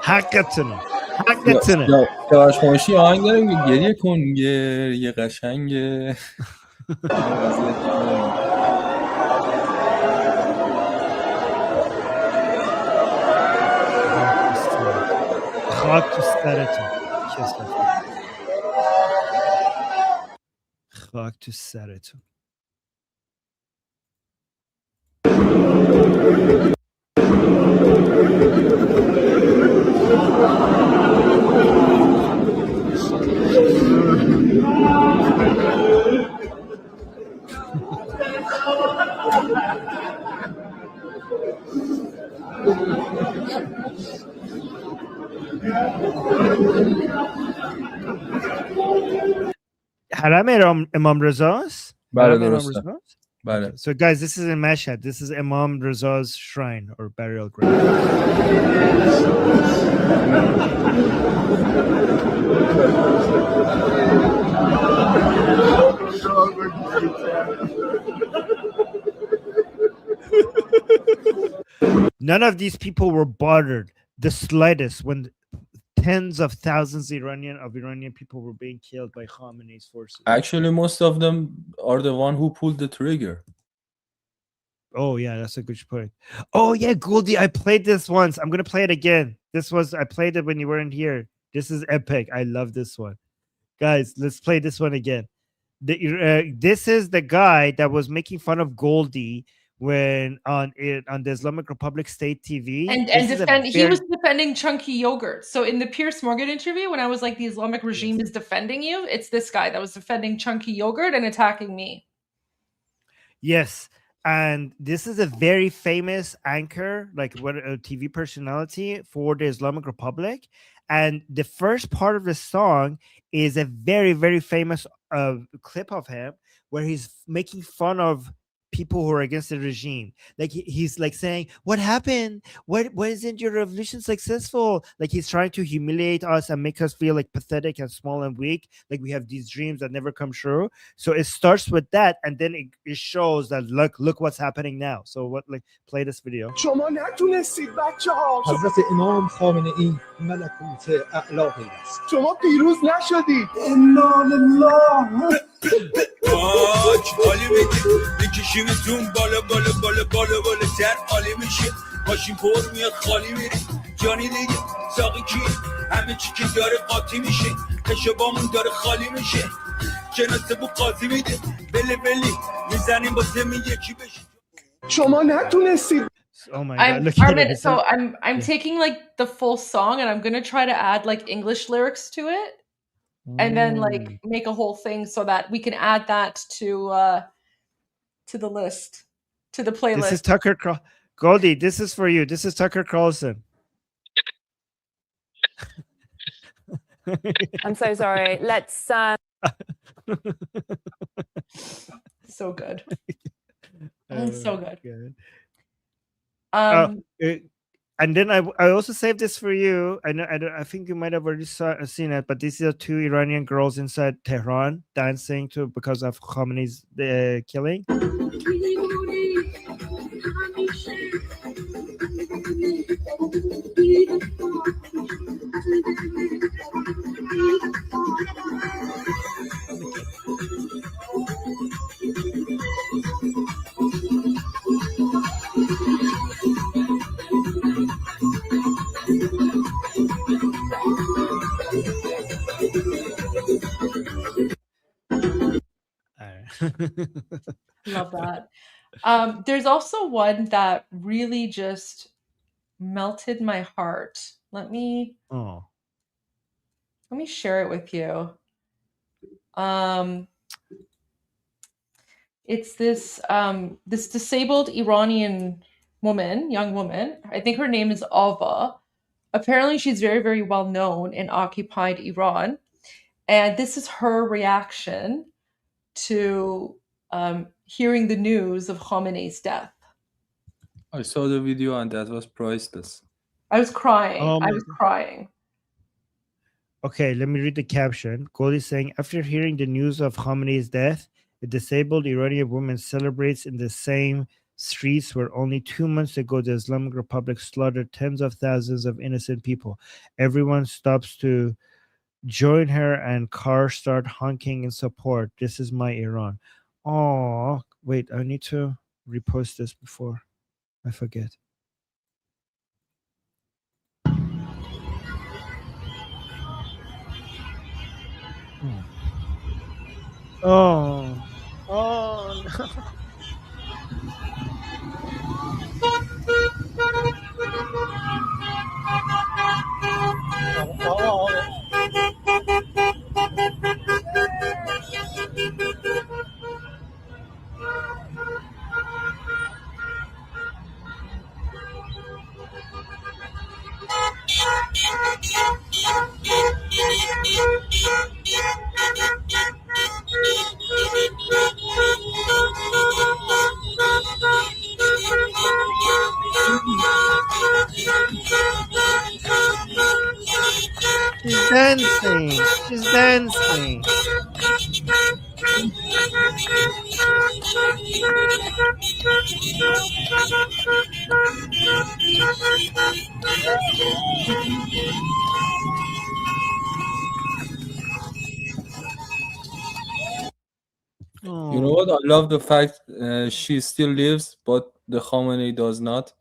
حقتونه یواش خاموشی آهنگ داریم که گریه کن یه قشنگه. خاک تو سرتون. خاک تو سرتون. حرم امام رضاست؟ بله درسته. بله. So guys, this is in Mashhad. This is Imam Reza's shrine or burial ground. None of these people were bothered the slightest when tens of thousands of Iranian people were being killed by Khamenei's forces. Actually, most of them are the one who pulled the trigger. Oh yeah, that's a good point. Oh yeah, Goldie, I played this once. I'm gonna play it again. I played it when you weren't here. This is epic. I love this one, guys. Let's play this one again. This is the guy that was making fun of Goldie when on the Islamic Republic State TV, and he was defending chunky yogurt. So in the Piers Morgan interview, when I was like, the Islamic regime is defending you, it's this guy that was defending chunky yogurt and attacking me. Yes. And this is a very famous anchor, like a TV personality for the Islamic Republic. And the first part of the song is a very, very famous clip of him where he's making fun of people who are against the regime. Like he's like saying, "What happened? Why isn't your revolution successful?" Like he's trying to humiliate us and make us feel like pathetic and small and weak. Like we have these dreams that never come true. So it starts with that, and then it shows that look what's happening now. So what? Like play this video. شما نتونستید بچه‌ها. حضرت امام خامنه ای ملکوت اعلی پیوست. شما پیروز نشدید. انا لله. تاج عالی میدیم میکشیمتون بالا بالا بالا بالا بالا تر عالی میشه ماشین پر میاد خالی میریم جانی دیگه ساقی کی همه چی که داره قاطی میشه کشبامون داره خالی میشه جناسه بو قاضی میده بله بلی میزنیم با زمین یکی بشه شما نتونستید. Oh my god! Look at Armin, it. so I'm taking like the full song and I'm gonna try to add like English lyrics to it, and then like make a whole thing so that we can add that to the list, to the playlist. This is Tucker Goldie. This is for you. This is Tucker Carlson. I'm so sorry. Let's. So good. So good. And then I also saved this for you. I think you might have already seen it, but these are two Iranian girls inside Tehran dancing because of Khamenei's killing. Love that. There's also one that really just melted my heart. Let me share it with you. It's this this disabled Iranian woman, young woman. I think her name is Ava. Apparently she's very, very well known in occupied Iran. And this is her reaction to hearing the news of Khamenei's death. I saw the video and that was priceless. I was crying. I was crying. Okay, let me read the caption. Goldie saying, after hearing the news of Khamenei's death, a disabled Iranian woman celebrates in the same streets where only 2 months ago the Islamic Republic slaughtered tens of thousands of innocent people. Everyone stops to join her and cars start honking in support. This is my Iran. Oh, wait, I need to repost this before I forget. Oh no. She's dancing. She's dancing. You know what? I love the fact she still lives, but the Khamenei does not.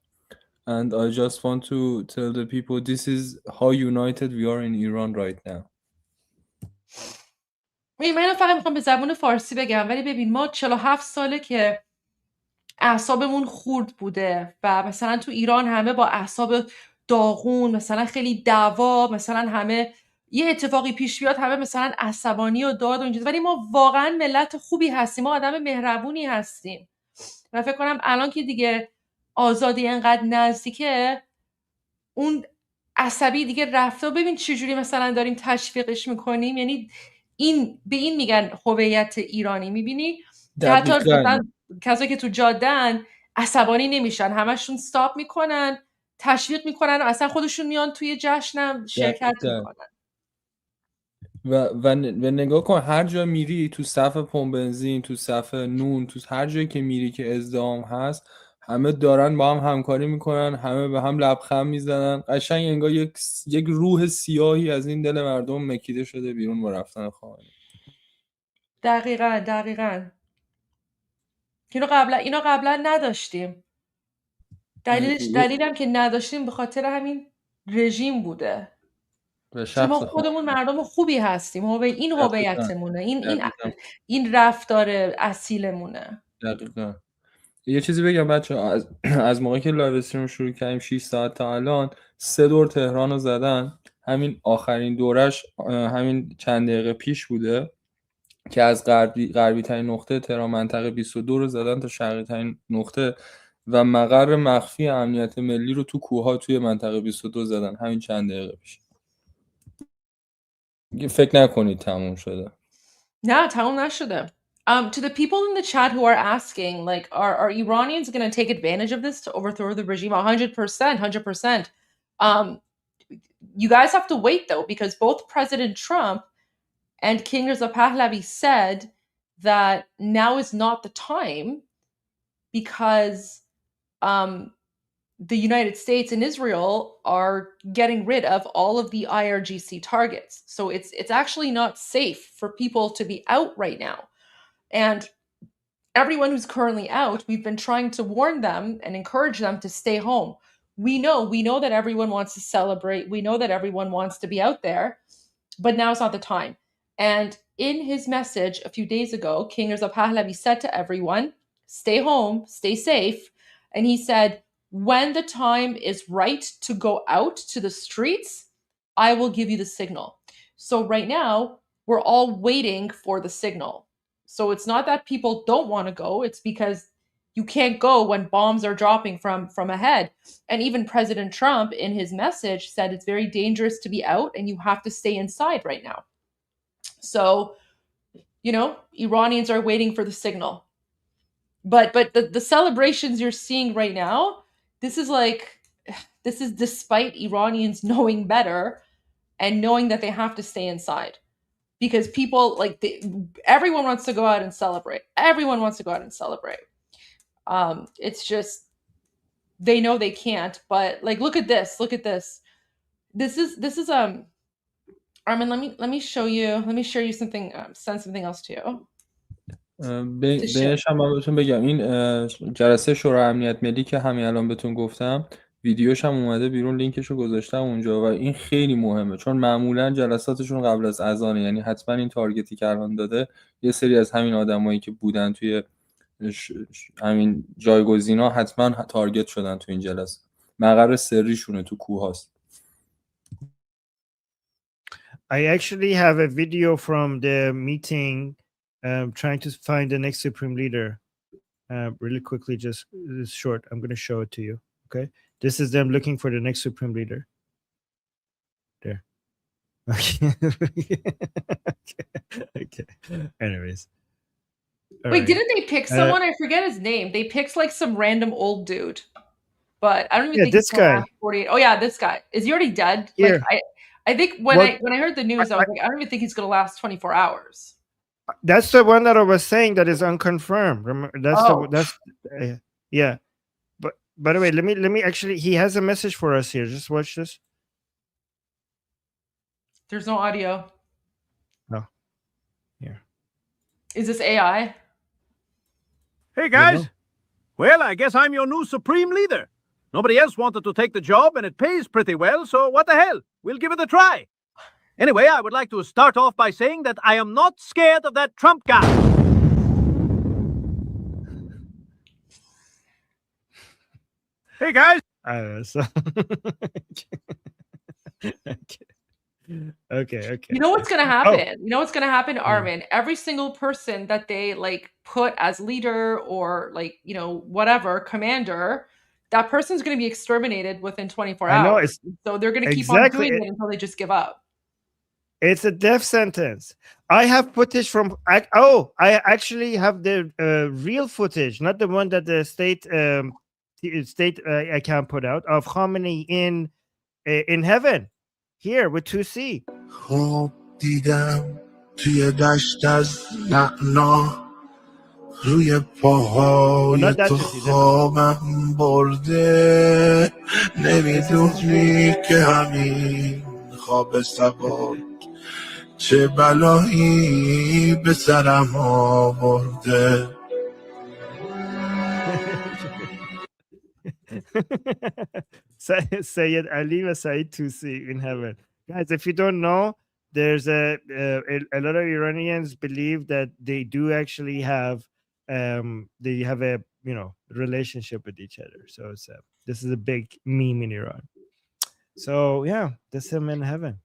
And I just want to tell the people this is how united we are in Iran right now. من فقط میخوام به زبان فارسی بگم، ولی ببین ما 47 ساله که اعصابمون خورد بوده و مثلا تو ایران همه با اعصاب داغون، مثلا خیلی دعوا، مثلا همه یه اتفاقی پیش بیاد همه مثلا عصبانی و داد و اینجوری، ولی ما واقعا ملت خوبی هستیم، ما آدم مهربونی هستیم و فکر کنم الان که دیگه آزادی انقدر نزدیکه اون عصبی دیگه رفته و ببین چجوری مثلا داریم تشویقش میکنیم. یعنی این به این میگن هویت ایرانی. میبینی که حتی مثلا کسایی که تو جادهن عصبانی نمیشن، همشون استاپ میکنن، تشویق میکنن و اصلا خودشون میان توی جشنم شرکت میکنن. و نگاه کن هر جا میری، تو صف پمپ بنزین، تو صف نون، تو هر جایی که میری که ازدحام هست، همه دارن با هم همکاری میکنن، همه به هم لبخند میزنن. قشنگ انگار یک روح سیاهی از این دل مردم مکیده شده بیرون با رفتن خامنه‌ای. دقیقاً اینو قبلا نداشتیم. دلیلم که نداشتیم به خاطر همین رژیم بوده. چون ما خودمون مردم خوبی هستیم، این هویتمونه، این رفتار اصیلمونه. دقیقاً. یه چیزی بگم بچه، از موقعی که لایو استریم شروع کردیم 6 ساعت تا الان 3 دور تهران رو زدن. همین آخرین دورش همین چند دقیقه پیش بوده که از غربی ترین نقطه تهران منطقه 22 رو زدن تا شرقی ترین نقطه و مقر مخفی امنیت ملی رو تو کوه‌ها توی منطقه 22 زدن همین چند دقیقه پیش. فکر نکنید تموم شده. نه تموم نشده. To the people in the chat who are asking, like, are Iranians going to take advantage of this to overthrow the regime? 100%. You guys have to wait though, because both President Trump and King Reza Pahlavi said that now is not the time because the United States and Israel are getting rid of all of the IRGC targets. So it's actually not safe for people to be out right now. And everyone who's currently out, we've been trying to warn them and encourage them to stay home. We know that everyone wants to celebrate. We know that everyone wants to be out there, but now's not the time. And in his message a few days ago, King Reza Pahlavi said to everyone, stay home, stay safe. And he said, when the time is right to go out to the streets, I will give you the signal. So right now, we're all waiting for the signal. So it's not that people don't want to go, it's because you can't go when bombs are dropping from ahead. And even President Trump in his message said it's very dangerous to be out and you have to stay inside right now. So, Iranians are waiting for the signal. But the celebrations you're seeing right now, this is despite Iranians knowing better and knowing that they have to stay inside. Because people, everyone wants to go out and celebrate. Everyone wants to go out and celebrate. It's just, they know they can't, but look at this. This is Armin, let me show you something, send something else to you. بهش هم من بهتون بگم این جلسه شورای امنیت ملی که همین الان بهتون گفتم ویدیوش هم اومده بیرون، لینکشو گذاشتم اونجا و این خیلی مهمه چون معمولا جلساتشون قبل از اذانه، یعنی حتما این تارگتی که الان داده یه سری از همین آدمایی که بودن توی همین جایگزینا حتما تارگت شدن تو این جلسه. مقر سریشونه تو کوه‌هاست. I actually have a video from the meeting trying to find the next supreme leader. Really quickly, just it's short. I'm going to show it to you. Okay. This is them looking for the next supreme leader. There. Okay. Okay. Anyways. Wait, didn't they pick someone? I forget his name. They picked like some random old dude. But I don't even think this guy. 48. Oh yeah, this guy. Is he already dead? Here. Like I think when I heard the news, I was like, I don't even think he's gonna last 24 hours. That's the one that I was saying that is unconfirmed. Remember, yeah. But by the way, let me actually, he has a message for us here. Just watch this. There's no audio. No. Here. Is this AI? Hey guys. Well, I guess I'm your new supreme leader. Nobody else wanted to take the job and it pays pretty well, so what the hell? We'll give it a try. Anyway, I would like to start off by saying that I am not scared of that Trump guy. Hey, guys. Okay. You know what's going to happen? You know what's going to happen, Armin? Every single person that they put as leader or whatever, commander, that person's going to be exterminated within 24 hours. So they're going to keep on doing it until they just give up. It's a death sentence. I have footage from. I actually have the real footage, not the one that the state account put out of Khamenei in heaven, here with 2C. خوب دیدم توی دشت از نعنا روی پاهای تو خوابم برده نمیدونی که همین خواب سبا چه بلایی به سرم آورده. Sayyid Ali and Said Tusi in heaven. Guys, if you don't know, there's a lot of Iranians believe that they do actually have they have a relationship with each other. So it's this is a big meme in Iran. So yeah, that's him in heaven.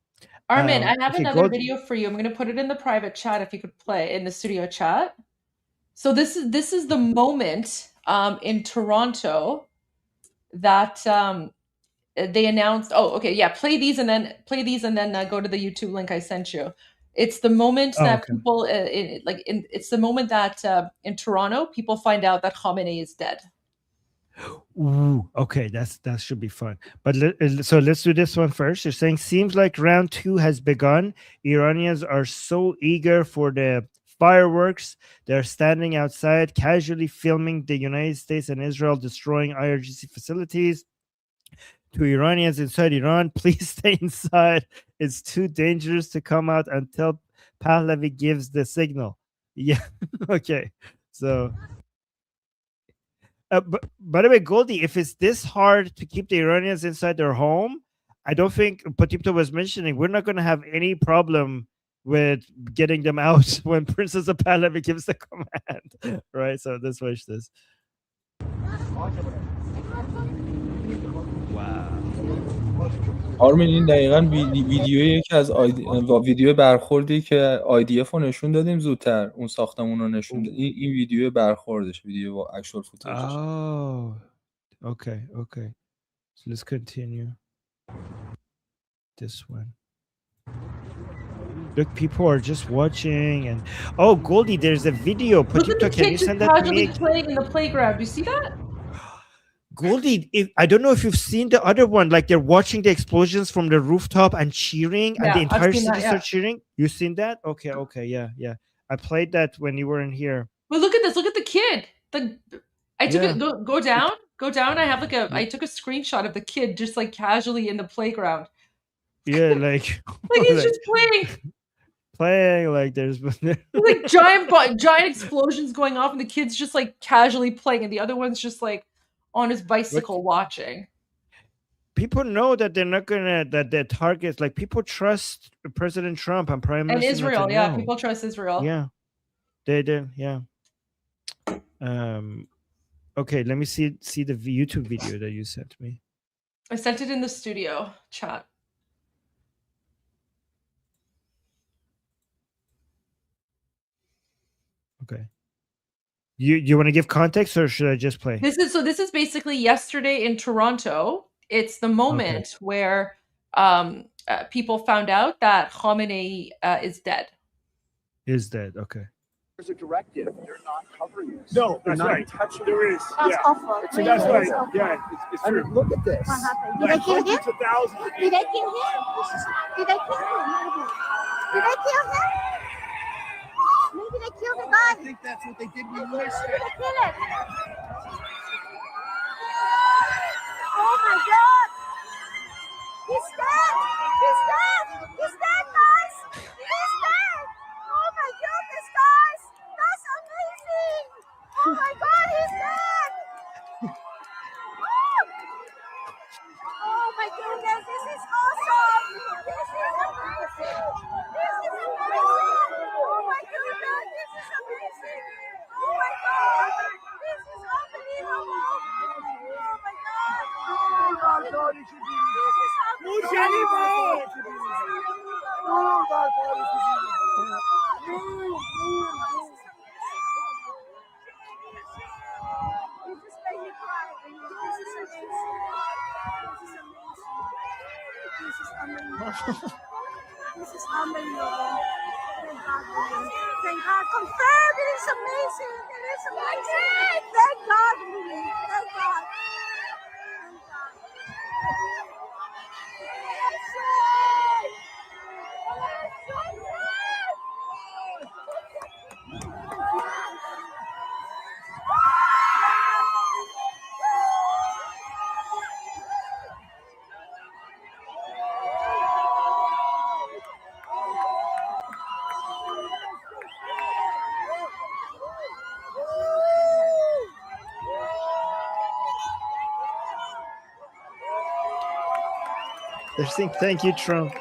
Armin, I have okay, another video for you. I'm going to put it in the private chat if you could play in the studio chat. So this is the moment in Toronto that they announced. Oh, okay, yeah. Play these and then go to the YouTube link I sent you. It's the moment that people it's the moment that in Toronto people find out that Khamenei is dead. Ooh, okay, that should be fun. But so let's do this one first. You're saying seems like round 2 has begun. Iranians are so eager for the fireworks. They're standing outside, casually filming the United States and Israel destroying IRGC facilities. To Iranians inside Iran, please stay inside. It's too dangerous to come out until Pahlavi gives the signal. Yeah, okay. So. But by the way, Goldie, if it's this hard to keep the Iranians inside their home, I don't think Potipto was mentioning we're not going to have any problem with getting them out when Princess of Pahlavi gives the command, right? So let's watch this. آرمین این دقیقاً ویدیویی که از ویدیو برخوردی که IDF رو نشون دادیم زودتر اون ساختمون رو نشون داد. این ویدیو برخوردش ویدیو با اکچوال فوتیجش. Oh, okay. So let's continue. This one. Look, people are just watching and Goldie, there's a video. Look at the can you kids send that to casually me? playing in the playground. You see that? Goldie, I don't know if you've seen the other one. Like they're watching the explosions from the rooftop and cheering, and the entire city starts cheering. You've seen that? Okay, yeah. I played that when you weren't here. But look at this. Look at the kid. I took it. Go down. I have I took a screenshot of the kid just like casually in the playground. Yeah, like he's just playing. Like there's like giant explosions going off, and the kid's just like casually playing, and the other one's just like on his bicycle watching. People know that they're not gonna that their targets. Like people trust President Trump and Prime Minister and Israel. Netanyahu. Yeah, people trust Israel. Yeah, they do. Yeah. Okay, let me see the YouTube video that you sent me. I sent it in the studio chat. Okay. You want to give context or should I just play? This is basically yesterday in Toronto. It's the moment where people found out that Khamenei is dead. Is dead. Okay. There's a directive. They're not covering this. No, that's right. There is. That's awful. That's right. Yeah, it's true. I mean, look at this. What happened? Did they kill him? Hundreds of thousands of Did they kill him? Did they kill him? Did they kill him? Maybe they killed the guy. I think that's what they did with Maybe Lewis. they killed him. Oh my God! He's dead! He's dead! He's dead, guys! He's dead! Oh my goodness, guys! That's amazing! Oh my God, he's dead! Oh my goodness, this is awesome! This is amazing! This is amazing! Oh my goodness, this is amazing! Oh my God! This is unbelievable! Oh my God! Oh my God! This is unbelievable! Oh my God! You just made me cry. This is amazing. This is amazing. This is amazing. This is unbelievable. Thank God for this. Thank God. Confirmed. It is amazing. It is amazing. Thank God, really. Thank God. Thank God. They're saying thank you, Trump.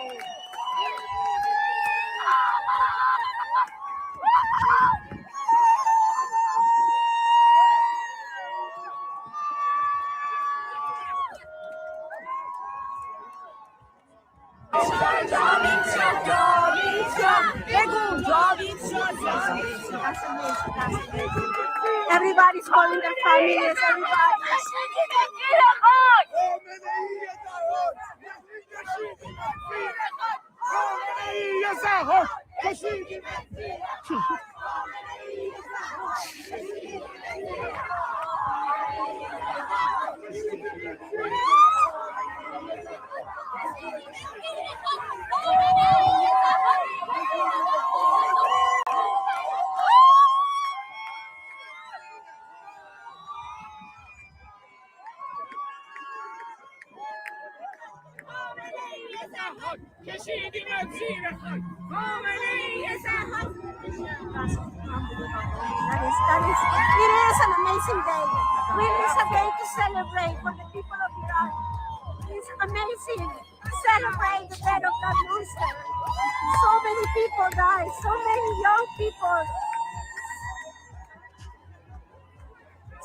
That's amazing. That's amazing. Everybody's calling their families. Everybody. It is an amazing day. Really, it's a day to celebrate for the people of Iran. It's amazing to celebrate the death of that monster. So many people died, so many young people,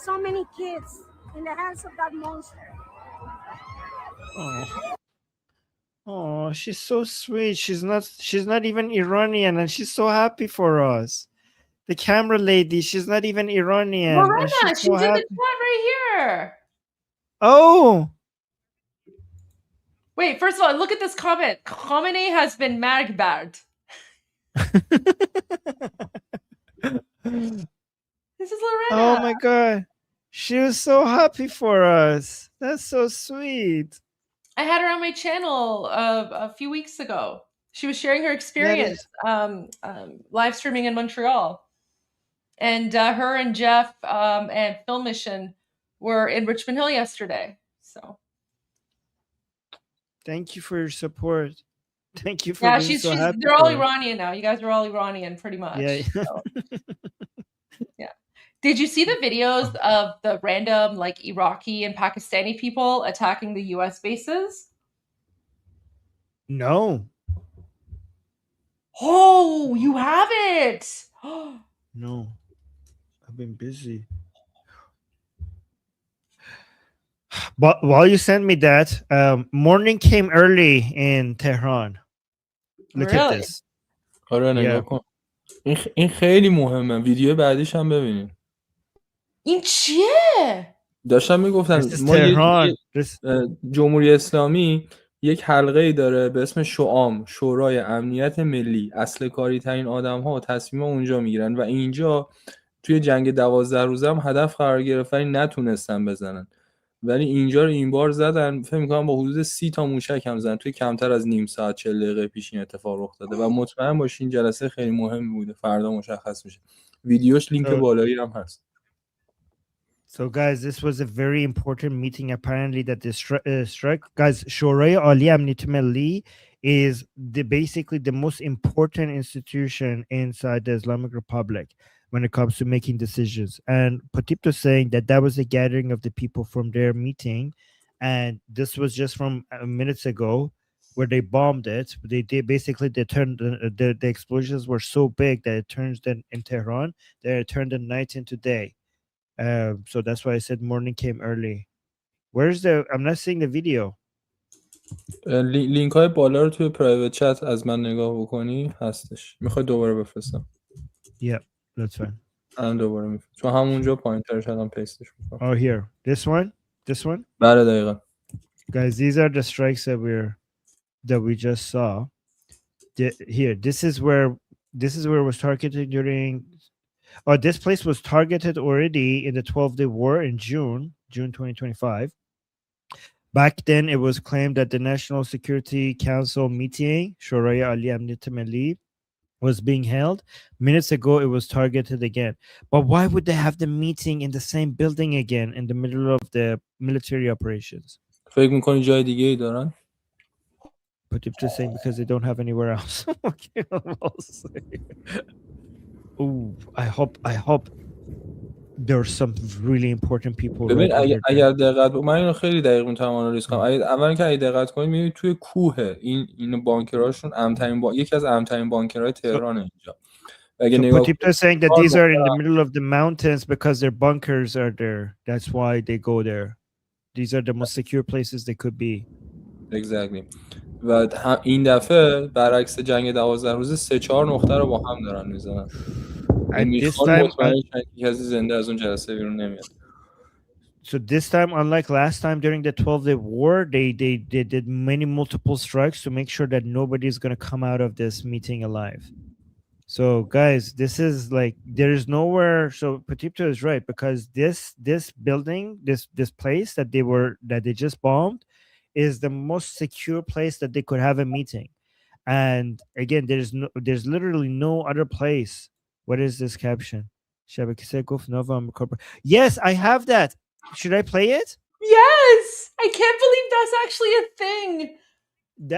so many kids in the hands of that monster. Oh, she's so sweet. She's not even Iranian, and she's so happy for us. The camera lady, she's not even Iranian. And Lorena, she's she's so in the happy. chat right here. Oh, Wait, first of all, look at this comment. Khamenei has been margbard. This is Lorena. oh my God. She was so happy for us. That's so sweet. I had her on my channel a few weeks ago. She was sharing her experience live streaming in Montreal. And her and Jeff and Film Mission were in Richmond Hill yesterday. So Thank you for your support. Thank you for being so happy. they're all for us. Iranian now. You guys are all Iranian pretty much. Yeah. So, yeah. Did you see the videos of the random like Iraqi and Pakistani people attacking the US bases? No. Oh, you haven't. No. I've been busy. But while you sent me that, morning came early in Tehran. Look at Really? this. آره نگاه کن. این خیلی مهمه. ویدیو بعدیش هم ببینیم. این چیه؟ داشتم میگفتن This is ما Tehran. جمهوری اسلامی یک حلقه ای داره به اسم شعام، شورای امنیت ملی. اصل کاری ترین آدم ها و تصمیم اونجا میگیرن و اینجا توی جنگ 12 روزه هم هدف قرار گرفت ولی نتونستن بزنن. ولی اینجا رو این بار زدن، فکر می‌کنم با حدود 30 تا موشک هم زدن توی کمتر از نیم ساعت 40 دقیقه پیش این اتفاق رخ داده و مطمئن باشین جلسه خیلی مهمی بوده. فردا مشخص میشه. ویدیوش لینک بالایی هم هست. So guys, this was a very important meeting apparently that this struck. Guys, Shorei Ali Amniyat Milli is basically the most important institution inside the Islamic Republic when it comes to making decisions. And Patipto saying that was a gathering of the people from their meeting, and this was just from minutes ago where they bombed it. They basically turned the explosions were so big that it turns in Tehran that it turned the night into day. So that's why I said morning came early. Where's I'm not seeing the video. لینک های بالا رو توی پرایوت چت از من نگاه بکنی هستش. میخوای دوباره بفرستم؟ Yeah, that's fine. الان دوباره میفرستم. چون همونجا پوینترش الان پیستش میکنم. Oh, here. This one? بله دقیقاً. Guys, these are the strikes that we just saw. Here, this is where it was targeted during. Oh, this place was targeted already in the 12-day war in June 2025. Back then, it was claimed that the National Security Council meeting, Shoraya Ali Amniyat Milli, was being held. Minutes ago, it was targeted again. But why would they have the meeting in the same building again in the middle of the military operations? فکر می‌کنی جای دیگه ای دارن؟ But you're just saying because they don't have anywhere else. Okay, I'll say. Ooh, I hope there are some really important people. ببین right اگر دقت من اینو خیلی دقیق میتونم آنالیز کنم. اولا که اگه دقت کنید میبینید توی کوه این بانکراشون یکی از امن‌ترین بانکرهای تهران اینجا. So Patipta is saying that these are in the middle of the mountains because their bunkers are there. That's why they go there. These are the most secure places they could be. Exactly. و این دفعه برعکس جنگ 12 روزه 3-4 نقطه رو با هم دارن میزنن. So this time, unlike last time during the 12-day war, they did multiple strikes to make sure that nobody's going to come out of this meeting alive. So guys, this is like there is nowhere. So Patipta is right, because this building, this place that they just bombed is the most secure place that they could have a meeting. And again, there's literally no other place. What is this caption? Yes, I have that. Should I play it? Yes, I can't believe that's actually a thing.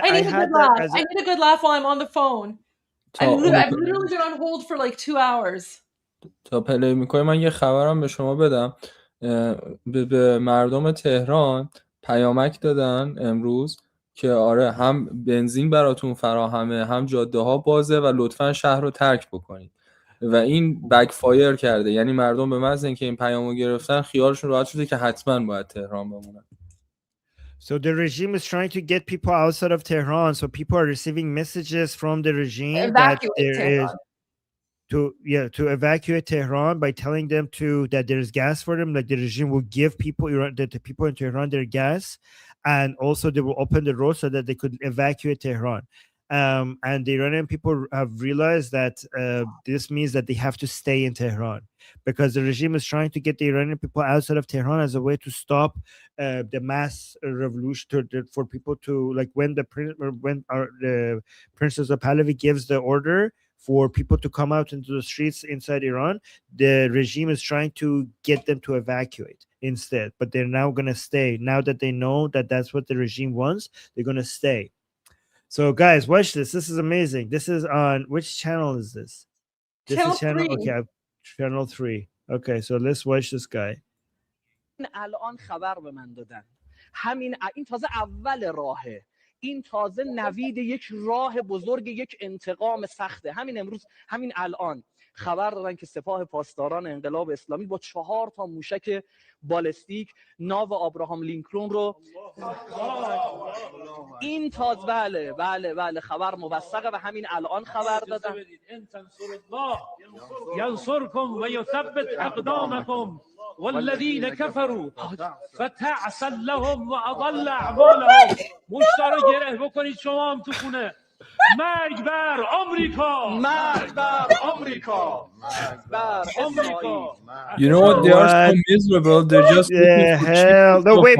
I need a good laugh. I need a good laugh while I'm on the phone. I've literally been on hold for like 2 hours. تا پلی میکنی من یه خبرم به شما بدم. به مردم تهران پیامک دادن امروز که آره هم بنزین براتون فراهمه، هم جاده ها بازه و لطفاً شهر رو ترک بکنید. و این بک فایر کرده، یعنی مردم به محض اینکه این پیامو گرفتن خیالشون راحت شده که حتما باید تهران بمونن. So the regime is trying to get people outside of Tehran. So people are receiving messages from the regime that there is to evacuate Tehran by telling them that there's gas for them. Like the regime will give the people in Tehran their gas, and also they will open the road so that they could evacuate Tehran. And the Iranian people have realized that this means that they have to stay in Tehran, because the regime is trying to get the Iranian people outside of Tehran as a way to stop the mass revolution, for people to, like, when the Princess of Pahlavi gives the order for people to come out into the streets inside Iran, the regime is trying to get them to evacuate instead. But they're now going to stay. Now that they know that that's what the regime wants, they're going to stay. So guys, watch this. This is amazing. This is on which channel is this? Channel is channel 3. Okay, channel 3. Okay, so let's watch this guy. الان خبر به من دادن. این تازه اول راهه. این تازه نوید یک راه بزرگ، یک انتقام سخته. امروز همین الان خبر دادن که سپاه پاسداران انقلاب اسلامی با 4 تا موشک بالستیک ناو آبراهام لینکلن رو این تازه بله خبر موثقه و همین الان خبر دادن. ینصرکم و یثبت اقدامکم والذین کفروا فتعسا لهم و اضل اعمالهم. مشتا رو گره بکنید شما هم تو خونه. مرگ بر آمریکا، مرگ بر آمریکا، مرگ بر آمریکا. You know what? They are so miserable. They're just hell. No, wait,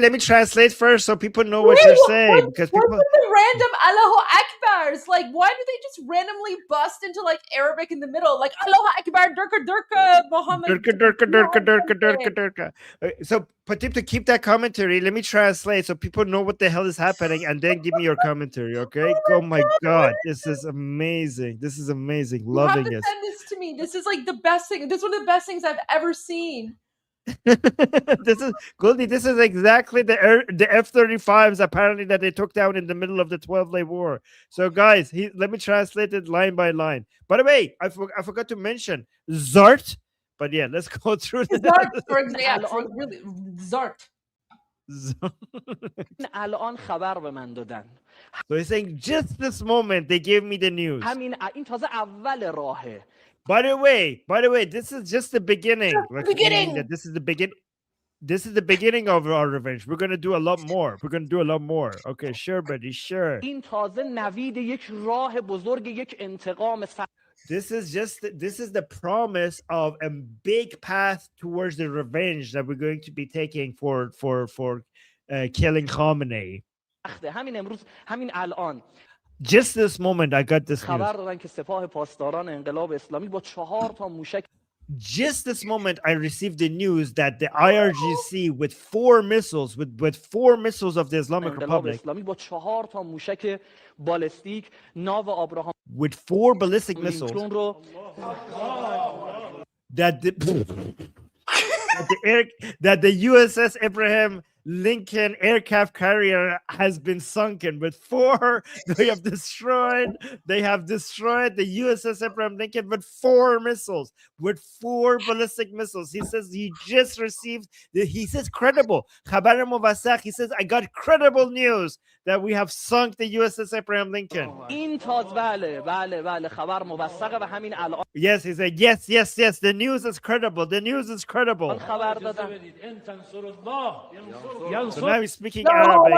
let me translate first so people know what you're saying. Because What's with the random Allahu Akbars? Like, why do they just randomly bust into like Arabic in the middle? Like Allahu Akbar, Durka, Muhammad. Durka. So Patipta, keep that commentary. Let me translate so people know what the hell is happening, and then give me your commentary, okay? Oh my God, this is amazing. This is amazing. Loving it. You have to send this to me. This is like the best thing. This is one of the best things I've ever seen. This is Goldie. This is exactly the F-35s apparently that they took down in the middle of the 12-day war. So guys, let me translate it line by line. By the way, I forgot to mention Zart. But yeah, let's go through this. Zart, for example, really Zart. الان خبر به من دادن. So he's saying just this moment they gave me the news. این تازه اول راهه. By the way, this is just the beginning. Beginning. That this is the beginning. This is the beginning of our revenge. We're gonna do a lot more. We're gonna do a lot more. Okay, sure, buddy, sure. این تازه نوید یک راه بزرگ یک انتقام This is the promise of a big path towards the revenge that we're going to be taking for killing Khamenei. سخته. همین امروز همین الان Just this moment, I got this خبر news. دادن که سپاه پاسداران انقلاب اسلامی با 4 تا موشک Just this moment, I received the news that the IRGC with 4 missiles, with 4 missiles of the Islamic انقلاب Republic, اسلامی با 4 تا موشک بالستیک ناو آبراهام with 4 ballistic missiles, لینکلن رو that the USS Abraham Lincoln aircraft carrier has been sunken with 4. They have destroyed the USS Abraham Lincoln with 4 missiles, with 4 ballistic missiles. He says he just received. He says credible. Khabar Muwassaq. He says I got credible news that we have sunk the USS Abraham Lincoln. این تاز بله خبر موثقه و همین الان Yes, he said yes. The news is credible. The news is credible. خبر دادن So now he's speaking Arabic.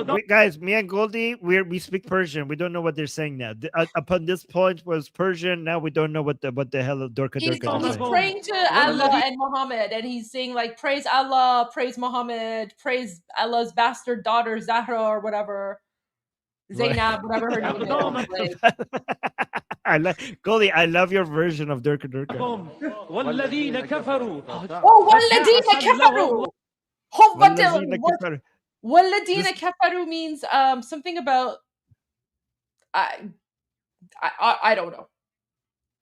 Wait, guys, me and Goldie, we speak Persian. We don't know what they're saying now. Upon this point was Persian. Now we don't know what the hell Dorka He's Dorka is saying. praying to Allah and Muhammad, and he's saying like, praise Allah, praise Muhammad, praise Allah's bastard daughter Zahra or whatever, Zainab, whatever her name is. I like Goldie. I love your version of Durka Durka. والذين كفروا والذين كفروا. كفروا. والذين كفروا means something about I don't know.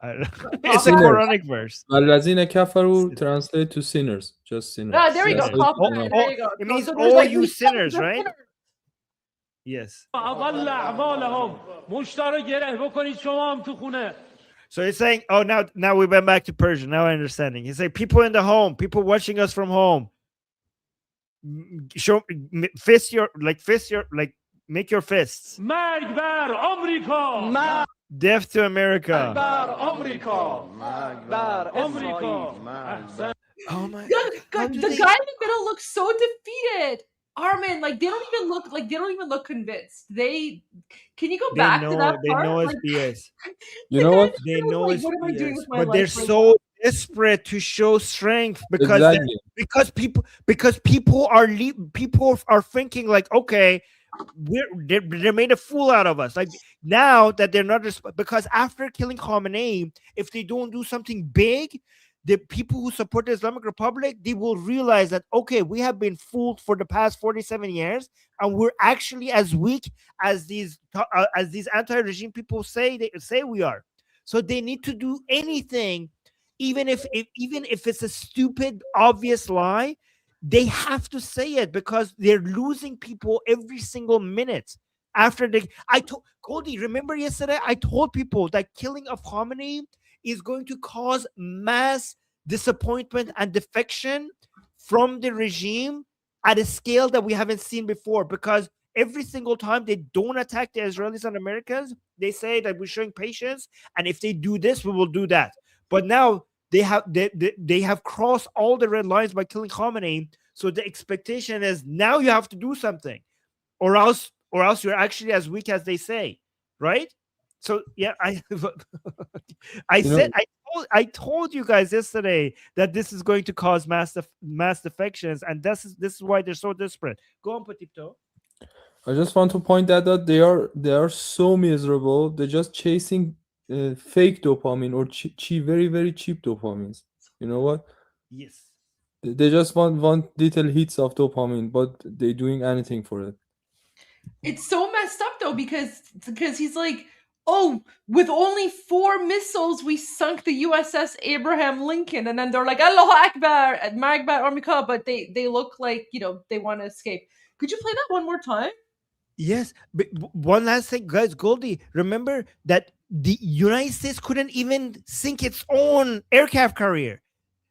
It's a Quranic verse. والذین كفروا translate to sinners, just sinners. There you go. There you go. It means So all like, you sinners, right? Yes. أضل أعمالهم مشترا گره بکنید شما هم تو خونه. So he's saying, oh, now we went back to Persian. Now I'm understanding. He's saying, people in the home, people watching us from home, show, make your fists. مرگ بر آمریکا. Death to America. بر آمریکا. بر آمریکا. Oh my God, the guy in the middle looks so defeated. Armin, like they don't even look convinced. Can you go back to that part? They know it's BS. You know what? They know like, it's what am I doing BS. with my But life they're right so desperate to show strength because people are thinking like, okay, they made a fool out of us. Like now that they're not because after killing Khamenei, if they don't do something big, the people who support the Islamic Republic, they will realize that, okay, we have been fooled for the past 47 years, and we're actually as weak as these anti-regime people say we are. So they need to do anything, even if it's a stupid, obvious lie, they have to say it because they're losing people every single minute. Goldie, remember yesterday I told people that killing of Khamenei is going to cause mass disappointment and defection from the regime at a scale that we haven't seen before, because every single time they don't attack the Israelis and Americans, they say that we're showing patience, and if they do this, we will do that. But now they have crossed all the red lines by killing Khamenei, so the expectation is now you have to do something, or else you're actually as weak as they say, right? So yeah, I told you guys yesterday that this is going to cause mass defections, and this is why they're so desperate. Go on, Petito. I just want to point that out they are so miserable. They're just chasing fake dopamine or very, very cheap dopamines. You know what? Yes. They just want little hits of dopamine, but they're doing anything for it. It's so messed up though, because he's like, oh, with only 4 missiles, we sunk the USS Abraham Lincoln. And then they're like, Allahu Akbar, Margbar Armika, but they look like, they want to escape. Could you play that one more time? Yes. But one last thing, guys, Goldie, remember that the United States couldn't even sink its own aircraft carrier.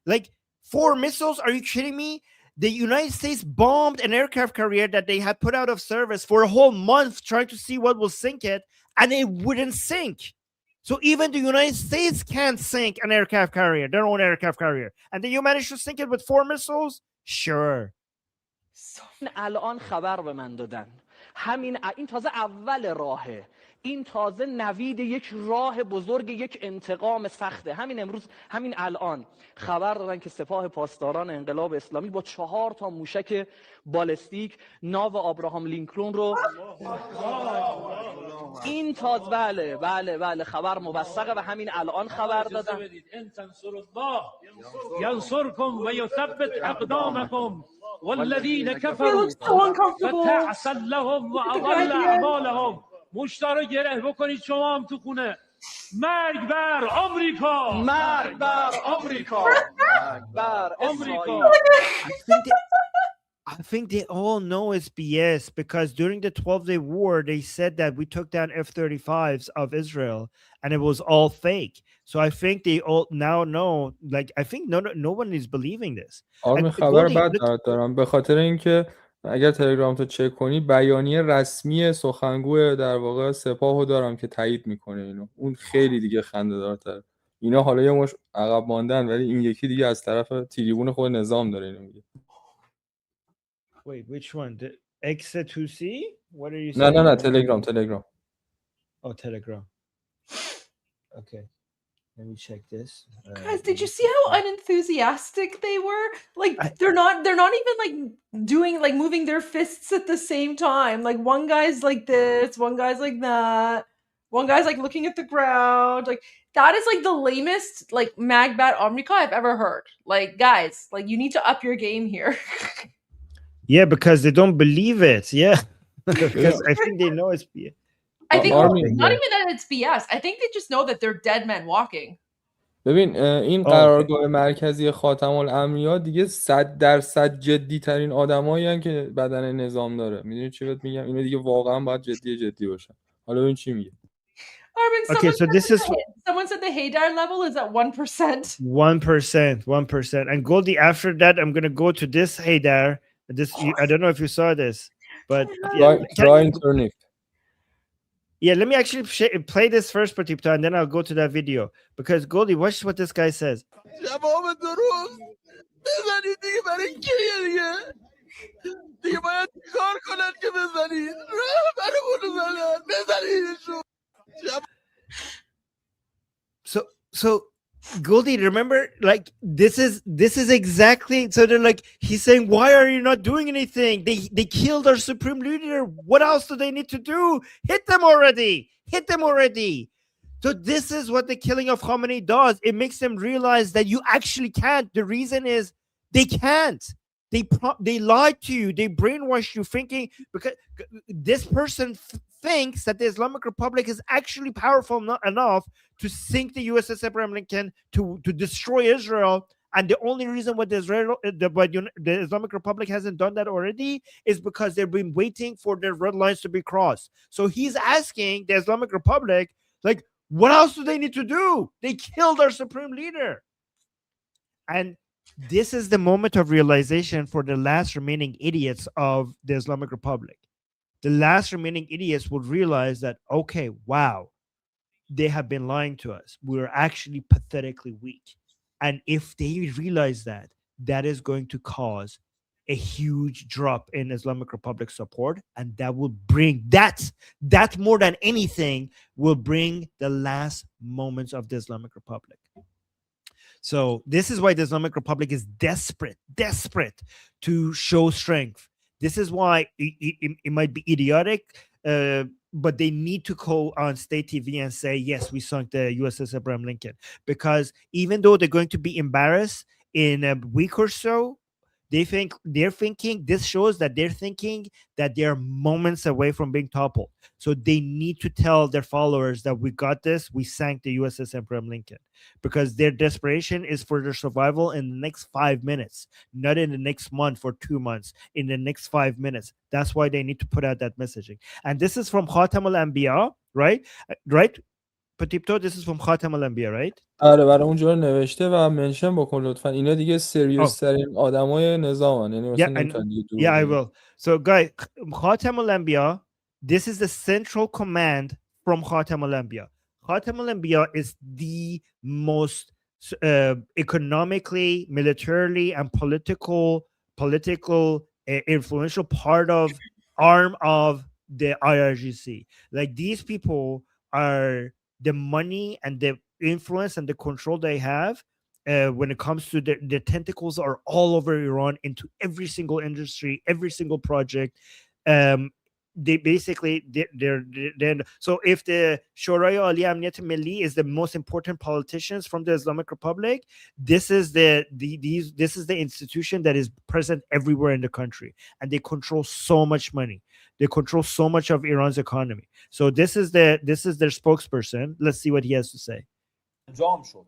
Like 4 missiles? Are you kidding me? The United States bombed an aircraft carrier that they had put out of service for a whole month trying to see what will sink it, and it wouldn't sink. So even the United States can't sink an aircraft carrier, their own aircraft carrier. And then you managed to sink it with 4 missiles? Sure. الان خبر به من دادن این تازه اول راهه این تازه نوید یک راه بزرگ یک انتقام سخته همین امروز همین الان خبر دادن که سپاه پاسداران انقلاب اسلامی با 4 تا موشک بالستیک ناو آبراهام لینکلن رو این تازه بله خبر موثقه و همین الان خبر دادن ان تنصروا الله ينصركم ويثبت اقدامكم والذين كفروا فتعسا لهم واضل اعمالهم مشتا رو گره بکنید شما هم تو خونه مرگ بر آمریکا مرگ بر آمریکا مرگ بر آمریکا I think they all know it's BS because during the 12-day war, they said that we took down F-35s of Israel and it was all fake. So I think they all now know, like, I think no one is believing this. آرمین خبر بد دارم به خاطر اینکه اگر تلگرام تو چک کنی بیانیه رسمی سخنگوی در واقع سپاهو دارم که تایید میکنه اینو. اون خیلی دیگه خنده دارتر. اینا حالا یه مش عقب ماندن ولی این یکی دیگه از طرف تریبون خود نظام داره اینو میگه. Wait, which one? The X2C? What are you saying? نه تلگرام. Oh, Telegram. Okay. Let me check this. Guys, did you see how unenthusiastic they were? Like they're not even like doing like moving their fists at the same time. Like one guy's like this, one guy's like that, one guy's like looking at the ground. Like that is like the lamest like Magbat Omnica I've ever heard. Like guys, like you need to up your game here. Yeah, because they don't believe it. Yeah. Because I think they know it's BS. I think not even that it's BS. I think they just know that they're dead men walking. ببین این قرارگاه مرکزی خاتم الانبیا دیگه 100% جدی ترین آدمایین که بدن نظام داره. میدونی چی بهت میگم؟ اینا دیگه واقعا باید جدی باشن. حالا ببین چی میگه. Armin, okay, so this is someone said the Haydar level is at 1%. 1%. And Goldie, after that, I'm gonna go to this Haydar. This I don't know if you saw this, but try and turn it. Yeah, let me actually play this first, Pratipta, and then I'll go to that video. Because Goldie, watch what this guy says. So Goldie, remember, like this is exactly, so they're like, he's saying, why are you not doing anything? They killed our supreme leader. What else do they need to do? Hit them already. So this is what the killing of Khamenei does. It makes them realize that you actually can't. The reason is they can't. They lied to you. They brainwashed you thinking, because this person thinks that the Islamic Republic is actually powerful enough to sink the USS Abraham Lincoln, to destroy Israel. And the only reason why the Islamic Republic hasn't done that already is because they've been waiting for their red lines to be crossed. So he's asking the Islamic Republic, like, what else do they need to do? They killed our supreme leader. And this is the moment of realization for the last remaining idiots of the Islamic Republic. The last remaining idiots will realize that, okay, wow, they have been lying to us. We're actually pathetically weak. And if they realize that, that is going to cause a huge drop in Islamic Republic support. And that will bring that more than anything will bring the last moments of the Islamic Republic. So this is why the Islamic Republic is desperate to show strength. This is why it might be idiotic, but they need to go on state TV and say, yes, we sunk the USS Abraham Lincoln. Because even though they're going to be embarrassed in a week or so, this shows that they're thinking that they're moments away from being toppled. So they need to tell their followers that we got this, we sank the USS Abraham Lincoln. Because their desperation is for their survival in the next 5 minutes, not in the next month or 2 months, in the next 5 minutes. That's why they need to put out that messaging. And this is from Khatam al-Anbiya, right? Patipto, this is from Khatam al-Anbiya, right? آره برای اونجا نوشته و منشن بکن لطفا. اینا دیگه سریوس ترین آدمای نظامن. یعنی مثلا نمیتونن دیگه دور. Yeah, I will. So guys, Khatam al-Anbiya, this is the central command from Khatam al-Anbiya. Khatam al-Anbiya is the most economically, militarily, and political influential part of arm of the IRGC. Like, these people are the money and the influence and the control they have when it comes to the tentacles are all over Iran, into every single industry, every single project. They basically then, so if the Shorai Ali Amniyat Milli is the most important politicians from the Islamic Republic, this is the institution that is present everywhere in the country, and they control so much money. They control so much of Iran's economy. So this is their spokesperson. Let's see what he has to say. انجام شد.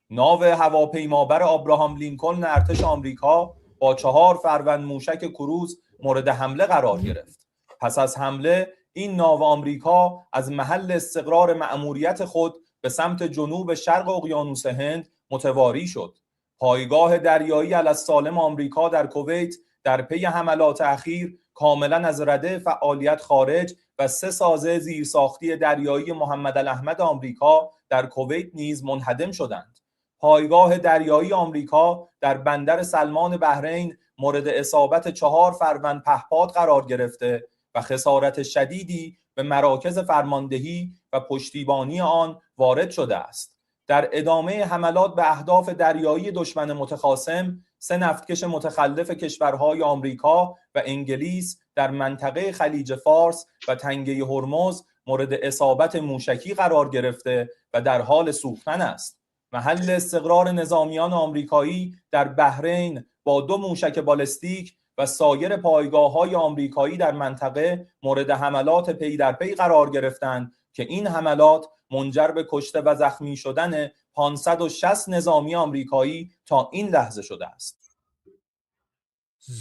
ناو هواپیمابر آبراهام لینکلن ارتش آمریکا با 4 فروند موشک کروز مورد حمله قرار گرفت. پس از حمله این ناو آمریکا از محل استقرار مأموریت خود به سمت جنوب شرق اقیانوس هند متواری شد. پایگاه دریایی السالم آمریکا در کویت در پی حملات اخیر کاملا از رده فعالیت خارج و 3 سازه زیرساختی دریایی محمد الاحمد آمریکا در کویت نیز منهدم شدند. پایگاه دریایی آمریکا در بندر سلمان بحرین مورد اصابت 4 فروند پهپاد قرار گرفته و خسارت شدیدی به مراکز فرماندهی و پشتیبانی آن وارد شده است. در ادامه حملات به اهداف دریایی دشمن متخاصم، 3 نفتکش متخلف کشورهای آمریکا و انگلیس در منطقه خلیج فارس و تنگه هرمز مورد اصابت موشکی قرار گرفته و در حال سوختن است. محل استقرار نظامیان آمریکایی در بحرین با 2 موشک بالستیک و سایر پایگاه‌های آمریکایی در منطقه مورد حملات پی در پی قرار گرفتند که این حملات منجر به کشته و زخمی شدن 560 نظامی آمریکایی تا این لحظه شده است.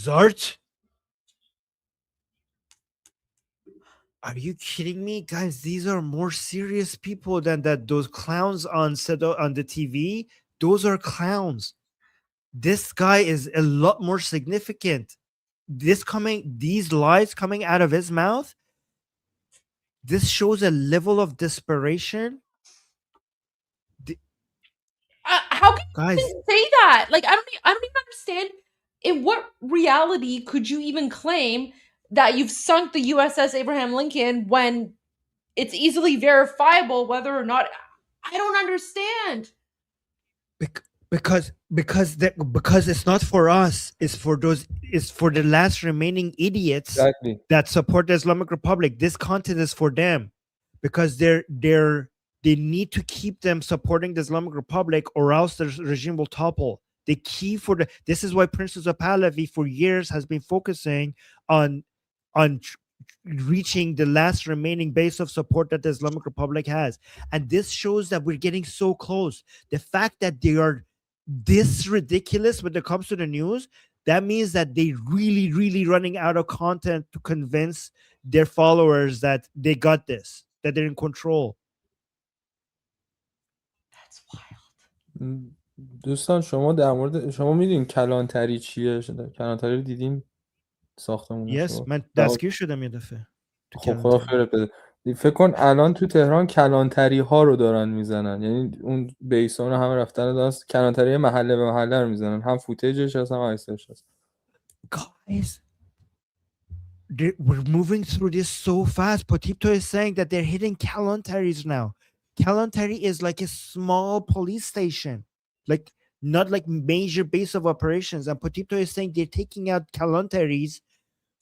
Zart? Are you kidding me, guys? These are more serious people than those clowns on the TV. Those are clowns. This guy is a lot more significant. These lies coming out of his mouth, this shows a level of desperation. How can Guys, you even say that? Like, I don't even understand. In what reality could you even claim that you've sunk the USS Abraham Lincoln when it's easily verifiable whether or not? I don't understand. Because it's not for us. It's for the last remaining idiots that support the Islamic Republic. This content is for them because they need to keep them supporting the Islamic Republic, or else the regime will topple. The key this is why Princess of Pahlavi for years has been focusing on reaching the last remaining base of support that the Islamic Republic has. And this shows that we're getting so close. The fact that they are this ridiculous when it comes to the news, that means that they really running out of content to convince their followers that they got this, that they're in control. That's wild. دوستان شما میدونین کلانتری چیه؟ کلانتری رو دیدین ساختمون؟ Yes, من دستگیر شدم یه دفعه. خب خدا خیرت بده. فکر کن الان تو تهران کلانتری ها رو دارن میزنن، یعنی اون بیسان رو همه رفتن دارن کلانتری محله به محله رو میزنن، هم فوتیجش هست هم عکسش هست. Guys, we're moving through this so fast. Potipto is saying that they're hitting Kalantaris now. Kalantari is like a small police station, like not like major base of operations. And Potipto is saying they're taking out Kalantaris,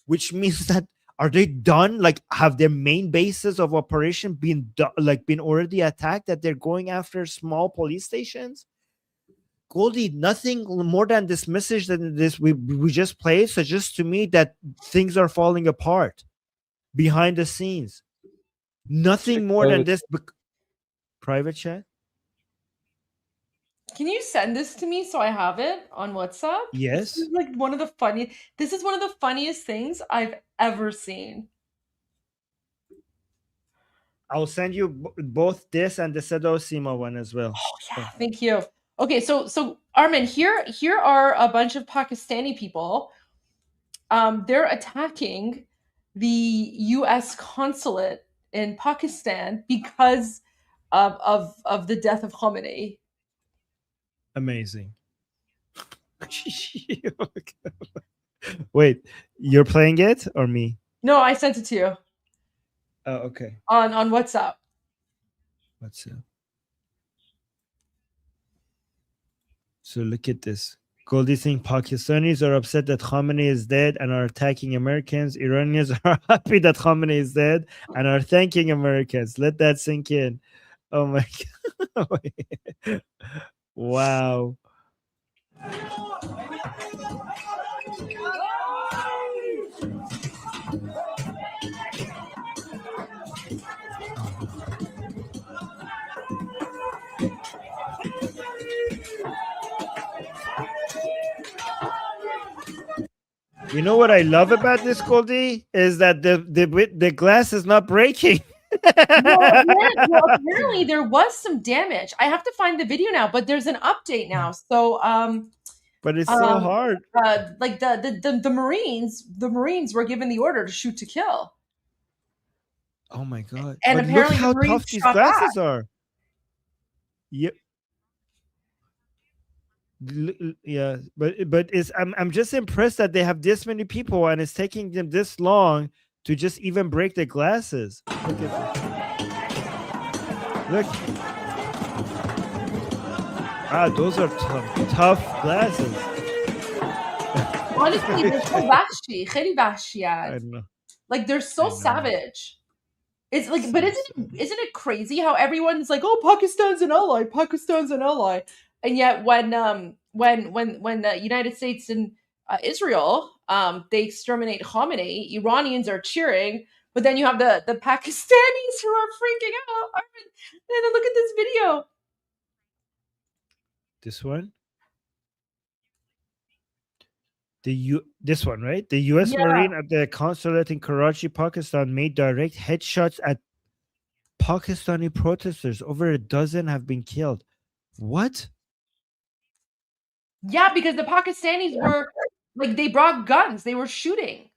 which means that are they done? Like, have their main bases of operation been already attacked, that they're going after small police stations? Goldie, nothing more than this message than this we just played suggests to me that things are falling apart behind the scenes. Nothing more than this. Private chat? Can you send this to me so I have it on WhatsApp? Yes. This is like one of the funniest things I've ever seen. I'll send you both this and the Sedo Sima one as well. Oh yeah, thank you. Okay, so Armin, here are a bunch of Pakistani people. They're attacking the U.S. consulate in Pakistan because of the death of Khomeini. Amazing. Wait, you're playing it or me? No, I sent it to you Oh, okay. on WhatsApp. What's up? So look at this. Goldie think Pakistanis are upset that Khamenei is dead and are attacking Americans. Iranians are happy that Khamenei is dead and are thanking Americans. Let that sink in. Oh my God. Wow. You know what I love about this, Goldie, is that the glass is not breaking. Apparently there was some damage. I have to find the video now, but there's an update now. So but it's so hard. Like the Marines were given the order to shoot to kill. Oh my God. And but apparently look how the Marines tough these shot glasses back. are. Yep. Yeah, but it's I'm just impressed that they have this many people and it's taking them this long to just even break the glasses. Look at this. Look. Ah, those are tough glasses. Honestly, they're so vahshi, خیلی vahshi. I know. Like they're so savage. It's like, but isn't it crazy how everyone's like, oh, Pakistan's an ally, Pakistan's an ally, and yet when the United States and Israel they exterminate Khomeini, Iranians are cheering, but then you have the Pakistanis who are freaking out. And then look at this video. This one. This one, right? The U.S. Marine at the consulate in Karachi, Pakistan, made direct headshots at Pakistani protesters. Over a dozen have been killed. What? Yeah, because the Pakistanis were like, they brought guns. They were shooting.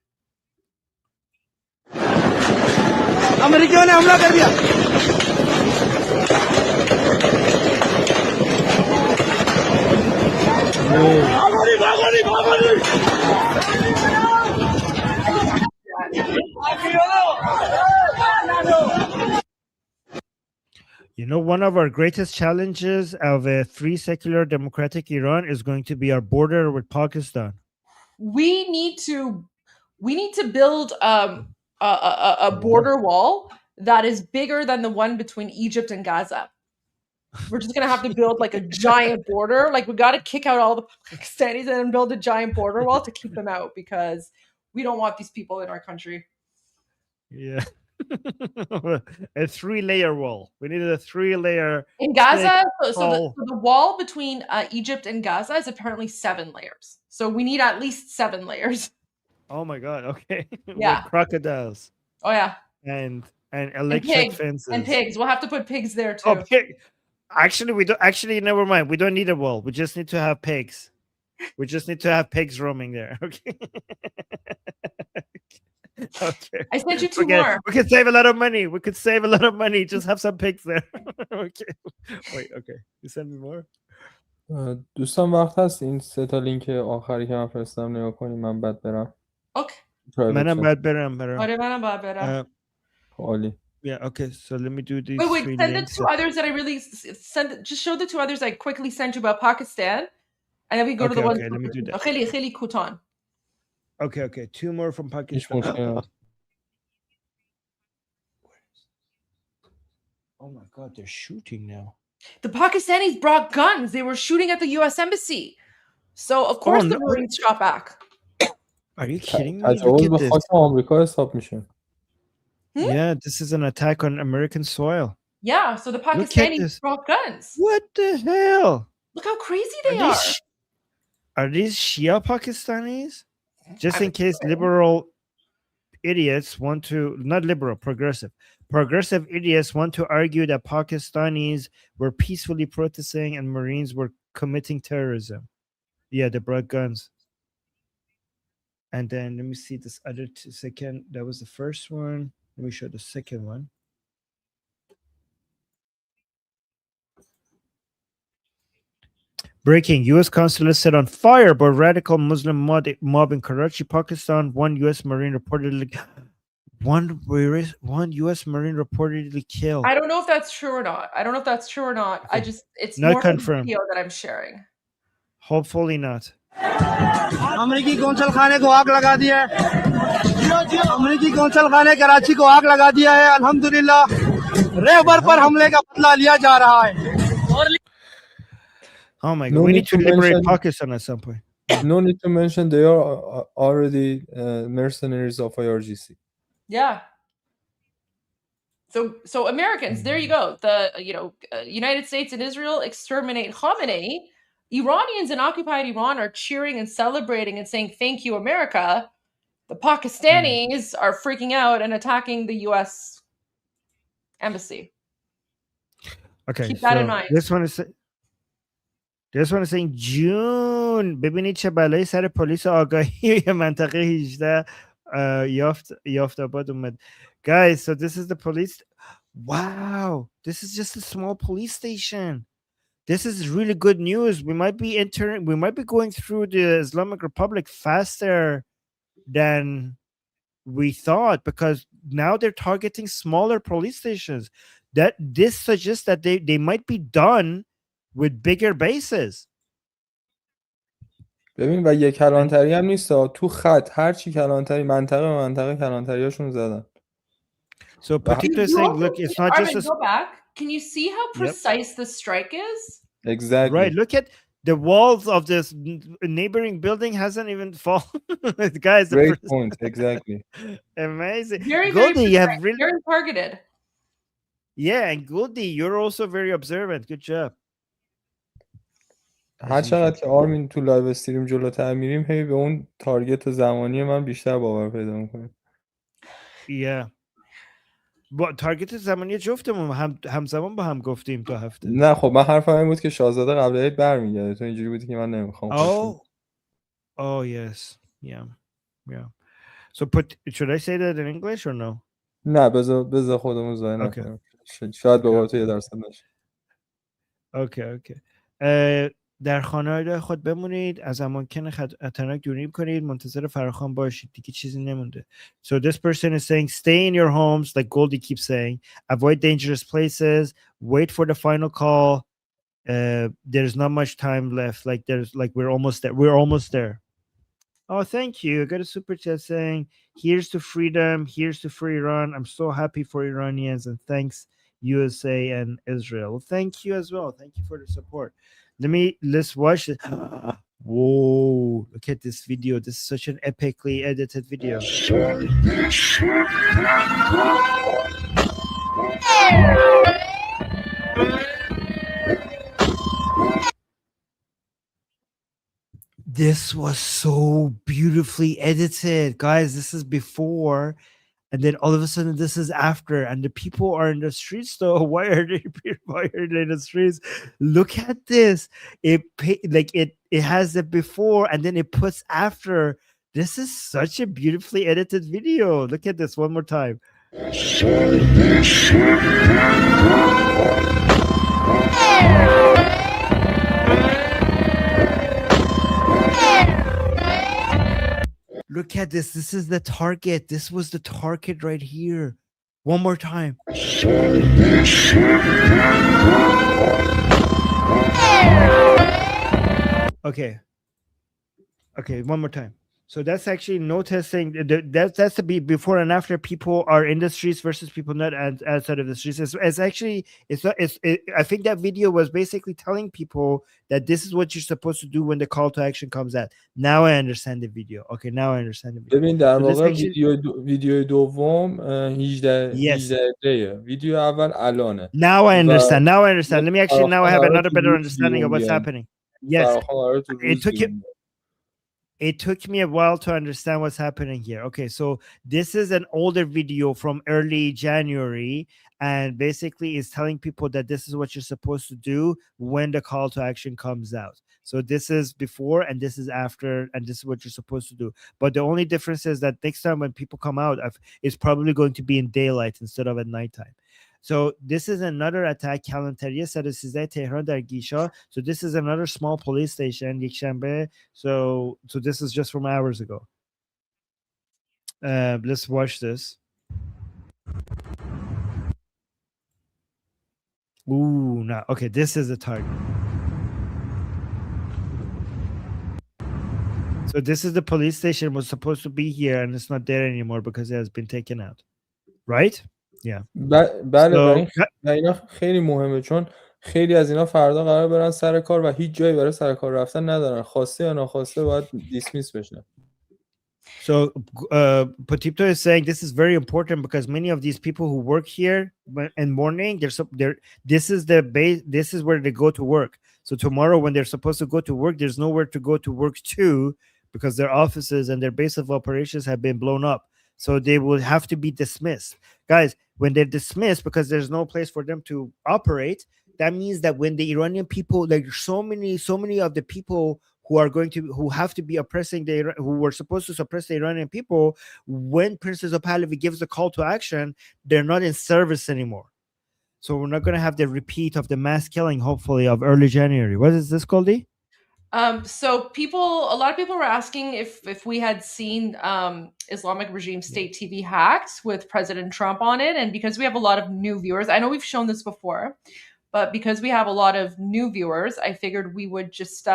You know, one of our greatest challenges of a free, secular, democratic Iran is going to be our border with Pakistan. We need to build a border wall that is bigger than the one between Egypt and Gaza. We're just gonna have to build like a giant border. Like we got to kick out all the Pakistanis and then build a giant border wall to keep them out, because we don't want these people in our country. Yeah. A 3-layer wall. We needed a 3-layer In Gaza. thick So wall. the wall between Egypt and Gaza is apparently 7 layers. So we need at least 7 layers. Oh my God. Okay. Yeah. With crocodiles. Oh yeah. And And electric pigs. fences. And pigs. We'll have to put pigs there too. Oh, pig. Actually, we don't. Actually, never mind. We don't need a wall. We just need to have pigs. We just need to have pigs roaming there. Okay. Okay. I sent you 2 Forget it. more. We could save a lot of money. We could save a lot of money. Just have some pigs there. Okay. Wait. Okay. You send me more. دوستان وقت هست این 3 تا لینک آخری که من فرستم نگاه کنیم، من بعد برم. اوکی. منم بعد برم. آره منم باید برم. عالی. Yeah, okay. So let me do these Wait, 3 send the links. 2 others that I really send. Just show the 2 others I quickly sent you about Pakistan, and then we go to the one. Okay, let me do that. Khili Kutan. Okay. 2 more from هیچ Pakistan. مشکل هست. Oh my God, they're shooting now. The Pakistanis brought guns. They were shooting at the U.S. Embassy. So of course the Marines shot back. Are you kidding me? تجاوز Look به at this. خاک آمریکا حساب میشه. Yeah, this is an attack on American soil. Yeah, so the Look at Pakistanis this. brought guns. What the hell? Look how crazy they are. Are these Shia Pakistanis? Just in case liberal idiots want to, not liberal, progressive idiots want to argue that Pakistanis were peacefully protesting and Marines were committing terrorism. Yeah, they brought guns. And then let me see this other second. That was the first one. Let me show the second one. Breaking: U.S. consulate set on fire by radical Muslim mob in Karachi, Pakistan. One U.S. Marine reportedly U.S. Marine reportedly killed. I don't know if that's true or not. It's Not more of a confirmed. video that I'm sharing. Hopefully not. अमेरिकी council खाने को आग लगा दिया है अमेरिकी council खाने कराची को आग लगा दिया है अल्हम्दुलिल्लाह रहबर पर हमले का बदला लिया जा रहा है Oh my God. No We need need to to liberate mention- Pakistan at some point. No need to mention they are already mercenaries of IRGC. Yeah. So Americans, there you go. The United States and Israel exterminate Khamenei. Iranians in occupied Iran are cheering and celebrating and saying thank you, America. The Pakistanis are freaking out and attacking the U.S. embassy. Okay, Keep that in so mind. this one is saying June. ببینید چه بلایی سر پلیس آگاهی منطقه 18 یافت آباد اومد. Guys, so this is the police. Wow, this is just a small police station. This is really good news. We might be going through the Islamic Republic faster than we thought, because now they're targeting smaller police stations. That this suggests that they might be done with bigger bases. ببین و یک کلانتری هم نیست تو خط هر چی کلانتری منطقه کلانتریاشون زدن. So particularly saying, look, it's not Armin, just go back. Can you see how precise the strike is? Exactly. Right. Look at the walls of this neighboring building hasn't even fallen. Guys, Great point. Exactly. Amazing. Very, Goldie, you have precise, really very targeted. Yeah, and Goldie, you're also very observant. Good job. هر چقدر که آرمین تو لایو استریم جلوتر میریم هی به اون تارگت زمانی من بیشتر باور پیدا میکنه. Yeah. با تارگت زمانی جفتمون همزمان با هم گفتیم تا هفته. نه خب من حرفم این بود که شاهزاده قبل عید برمیگرده، تو اینجوری بودی که من نمیخوام. Oh yes. Yeah. So should I say that in English or no? نه بذار خودمون زای نکنیم. شاید به قول تو یه درصد نشه. Okay. در خانه خود بمونید، از اماکن خطرناک دوری کنید، منتظر فراخوان باشید، دیگه چیزی نمونده. So this person is saying stay in your homes, like Goldie keeps saying, avoid dangerous places, wait for the final call. There's not much time left, we're almost there. Oh, thank you. I got a super chat saying, here's to freedom, here's to free Iran. I'm so happy for Iranians, and thanks USA and Israel. Well, thank you as well. Thank you for the support. Let's watch it. Whoa, look at this video. This is such an epically edited video. This was so beautifully edited, guys. This is before, and then all of a sudden this is after, and the people are in the streets though. Why are they in the streets? Look at this. It has the before and then it puts after. This is such a beautifully edited video. Look at this one more time. Look at this. This is the target. This was the target right here. One more time. Okay, one more time. So that's actually noticing that's the before and after. People are in the streets versus people not outside of the streets. I think that video was basically telling people that this is what you're supposed to do when the call to action comes out. Now I understand the video. Okay, now I understand the video. ببین در واقع ویدیو دوم 18 دقیقه، ویدیو اول الانه. Now I understand. Let me actually now I have another better understanding of what's happening. Yes. It took me a while to understand what's happening here. Okay, so this is an older video from early January, and basically is telling people that this is what you're supposed to do when the call to action comes out. So this is before and this is after, and this is what you're supposed to do. But the only difference is that next time when people come out, it's probably going to be in daylight instead of at nighttime. So this is another attack. کلانتری 113 تهران در گیشا. So this is another small police station. یکشنبه. So this is just from hours ago. Let's watch this. Ooh, no. Okay, this is the target. So this is the police station. Was supposed to be here, and it's not there anymore because it has been taken out. Right? Yeah. بله و اینا خیلی مهمه چون خیلی از اینا فردا قرار برن سر کار و هیچ جایی برای سر کار رفتن ندارن. خواسته یا ناخواسته باید دیسمیس بشن. So Potipto is saying this is very important because many of these people who work here in morning, this is the base. This is where they go to work. So tomorrow, when they're supposed to go to work, there's nowhere to go to work to because their offices and their base of operations have been blown up. So they will have to be dismissed, guys. When they're dismissed because there's no place for them to operate, that means that when the Iranian people, like so many of the people who have to be oppressing who were supposed to suppress the Iranian people, when Princess of Pahlavi gives the call to action, they're not in service anymore. So we're not going to have the repeat of the mass killing, hopefully, of early January. What is this, Goldie? So a lot of people were asking if we had seen Islamic Regime State TV hacked with President Trump on it, and because we have a lot of new viewers, I know we've shown this before, but because we have a lot of new viewers, I figured we would just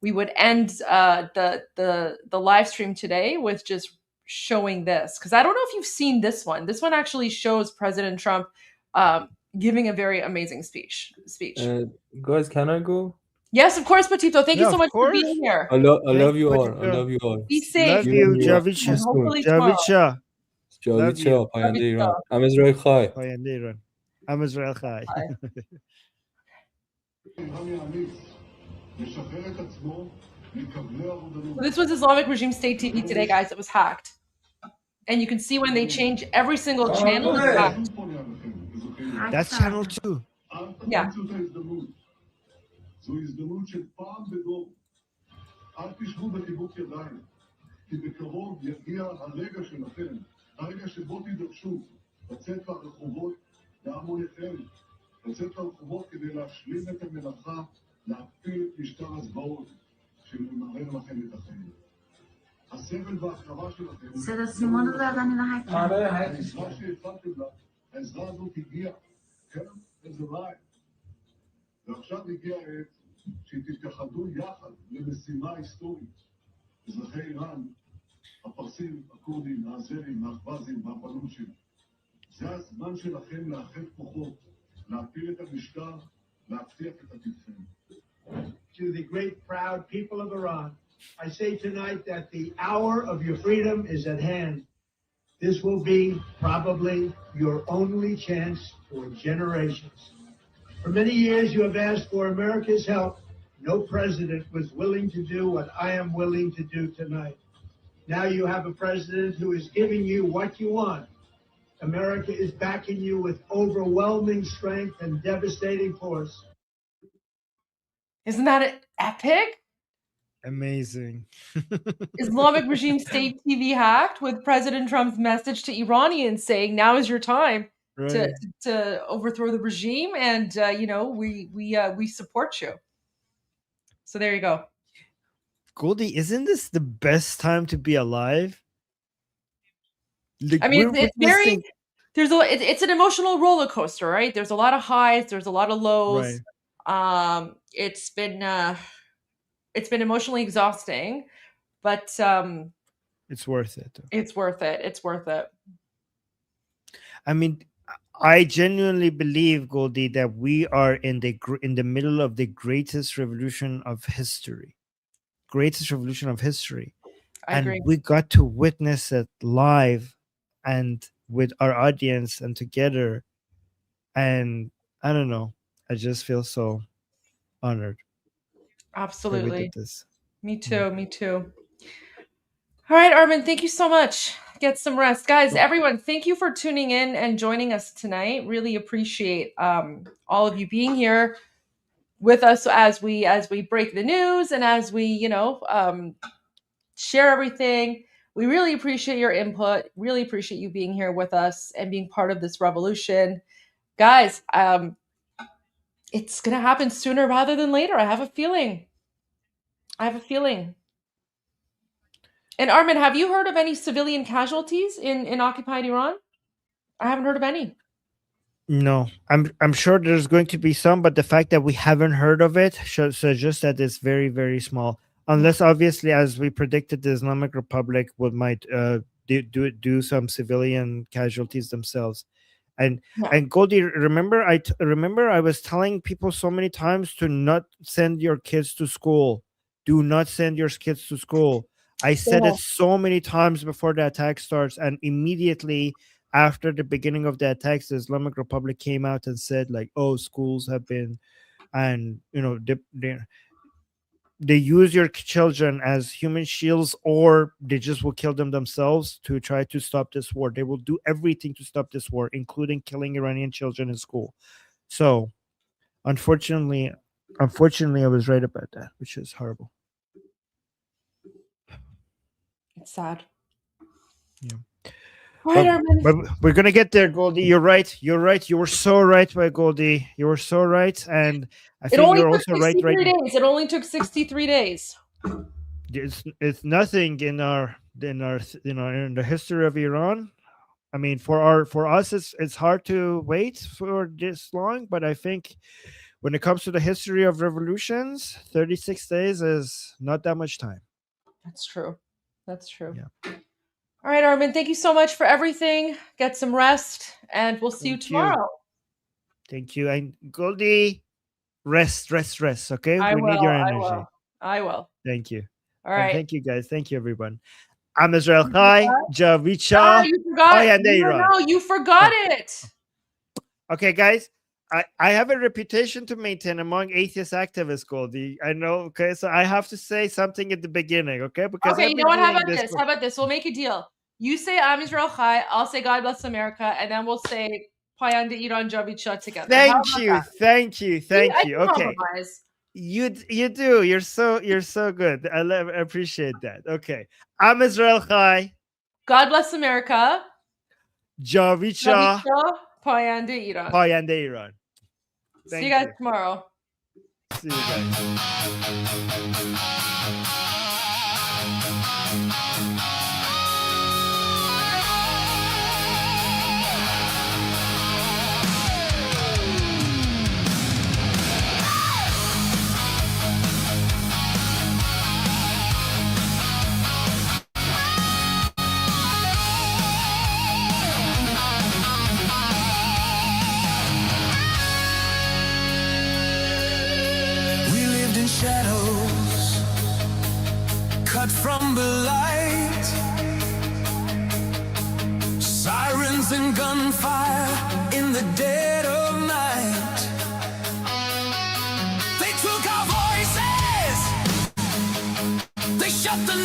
we would end the live stream today with just showing this, because I don't know if you've seen this one. This one actually shows President Trump giving a very amazing speech. Guys, can I go? Yes, of course, Potito. Thank you so much for being here. I love you all. I love you all. Be safe. Love you, Javid Shah. Javid Shah. پاینده ایران. ام اسرائیل خای. پاینده ایران. ام اسرائیل خای. This was Islamic Regime State TV today, guys. It was hacked. And you can see when they change every single channel, it's hacked. That's channel 2. Yeah. זו הזדמנות של פעם בדור. אל תשבו בחיבוק ידיים, כי בקרוב יגיע הרגע שלכם, הרגע שבו תידרשו לצאת לרחובות בהמוניכם, לצאת לרחובות כדי להשלים את המלאכה, להפיל את משטר הזוועות שממרר לכם את החיים. הסבל וההקרבה שלכם, העזרה שהפעלתם לה, העזרה הזאת הגיעה, כן, איזה רעי. ועכשיו הגיע העת שתתייחדו יחד למשימה היסטורית. אזרחי איראן, הפרסים, הכורדים, האזרים, האחווזים והבלושים. זה הזמן שלכם לאחד כוחות, להפיל את המשטר, להבטיח את עתידכם. To the great proud people of Iran, I say tonight that the hour of your freedom is at hand. This will be probably your only chance for generations. For many years, you have asked for America's help. No president was willing to do what I am willing to do tonight. Now you have a president who is giving you what you want. America is backing you with overwhelming strength and devastating force. Isn't that epic? Amazing. Islamic Regime State TV hacked with President Trump's message to Iranians saying, now is your time. Right. To overthrow the regime, and we support you. So there you go. Goldie, isn't this the best time to be alive? Like, I mean, it's very. It's an emotional roller coaster, right? There's a lot of highs, there's a lot of lows. Right. It's been emotionally exhausting, but it's worth it. It's worth it. It's worth it. I mean, I genuinely believe, Goldie, that we are in the middle of the greatest revolution of history. Greatest revolution of history. I agree. We got to witness it live and with our audience and together. And I don't know. I just feel so honored. Absolutely. That we did this. Me too. Me too. All right, Armin, thank you so much. Get some rest. Guys, everyone, thank you for tuning in and joining us tonight. Really appreciate all of you being here with us as we break the news and as we, share everything. We really appreciate your input. Really appreciate you being here with us and being part of this revolution. guys, it's going to happen sooner rather than later. I have a feeling. And Armin, have you heard of any civilian casualties in occupied Iran? I haven't heard of any. No, I'm sure there's going to be some, but the fact that we haven't heard of it suggests that it's very, very small. Unless, obviously, as we predicted, the Islamic Republic might do some civilian casualties themselves. And Goldie, remember I was telling people so many times to not send your kids to school. Do not send your kids to school. I said it so many times before the attack starts, and immediately after the beginning of the attacks, the Islamic Republic came out and said, like, oh, schools have been, and they use your children as human shields, or they just will kill them themselves to try to stop this war. They will do everything to stop this war, including killing Iranian children in school. So unfortunately, I was right about that, which is horrible. It's sad. Yeah. But we're gonna get there, Goldie. You're right. You were so right, by Goldie. You were so right, and I think you're also right. It only took 63 days. It's nothing in the history of Iran. I mean, for us, it's hard to wait for this long, but I think when it comes to the history of revolutions, 36 days is not that much time. That's true. Yeah. All right, Armin, thank you so much for everything. Get some rest, and we'll see you tomorrow. Thank you. And Goldie, rest, okay? I we will, need your energy. I will. Thank you. All right. And thank you, guys. Thank you, everyone. I'm Israel Chai, Javicha. You forgot. No, you forgot it. Okay, guys. I have a reputation to maintain among atheist activists, Goldie. I know, okay? So I have to say something at the beginning, okay? Because you know what? How about this? We'll make a deal. You say I'm Israel Chai, I'll say God bless America, and then we'll say Payanda Iran Javicha together. Thank you. Okay. Compromise. You do. You're so good. I appreciate that. Okay. I'm Israel Chai. God bless America. Javicha. Payanda Iran. See you guys tomorrow. See you guys. Shadows cut from the light, sirens and gunfire in the dead of night. They took our voices, they shut the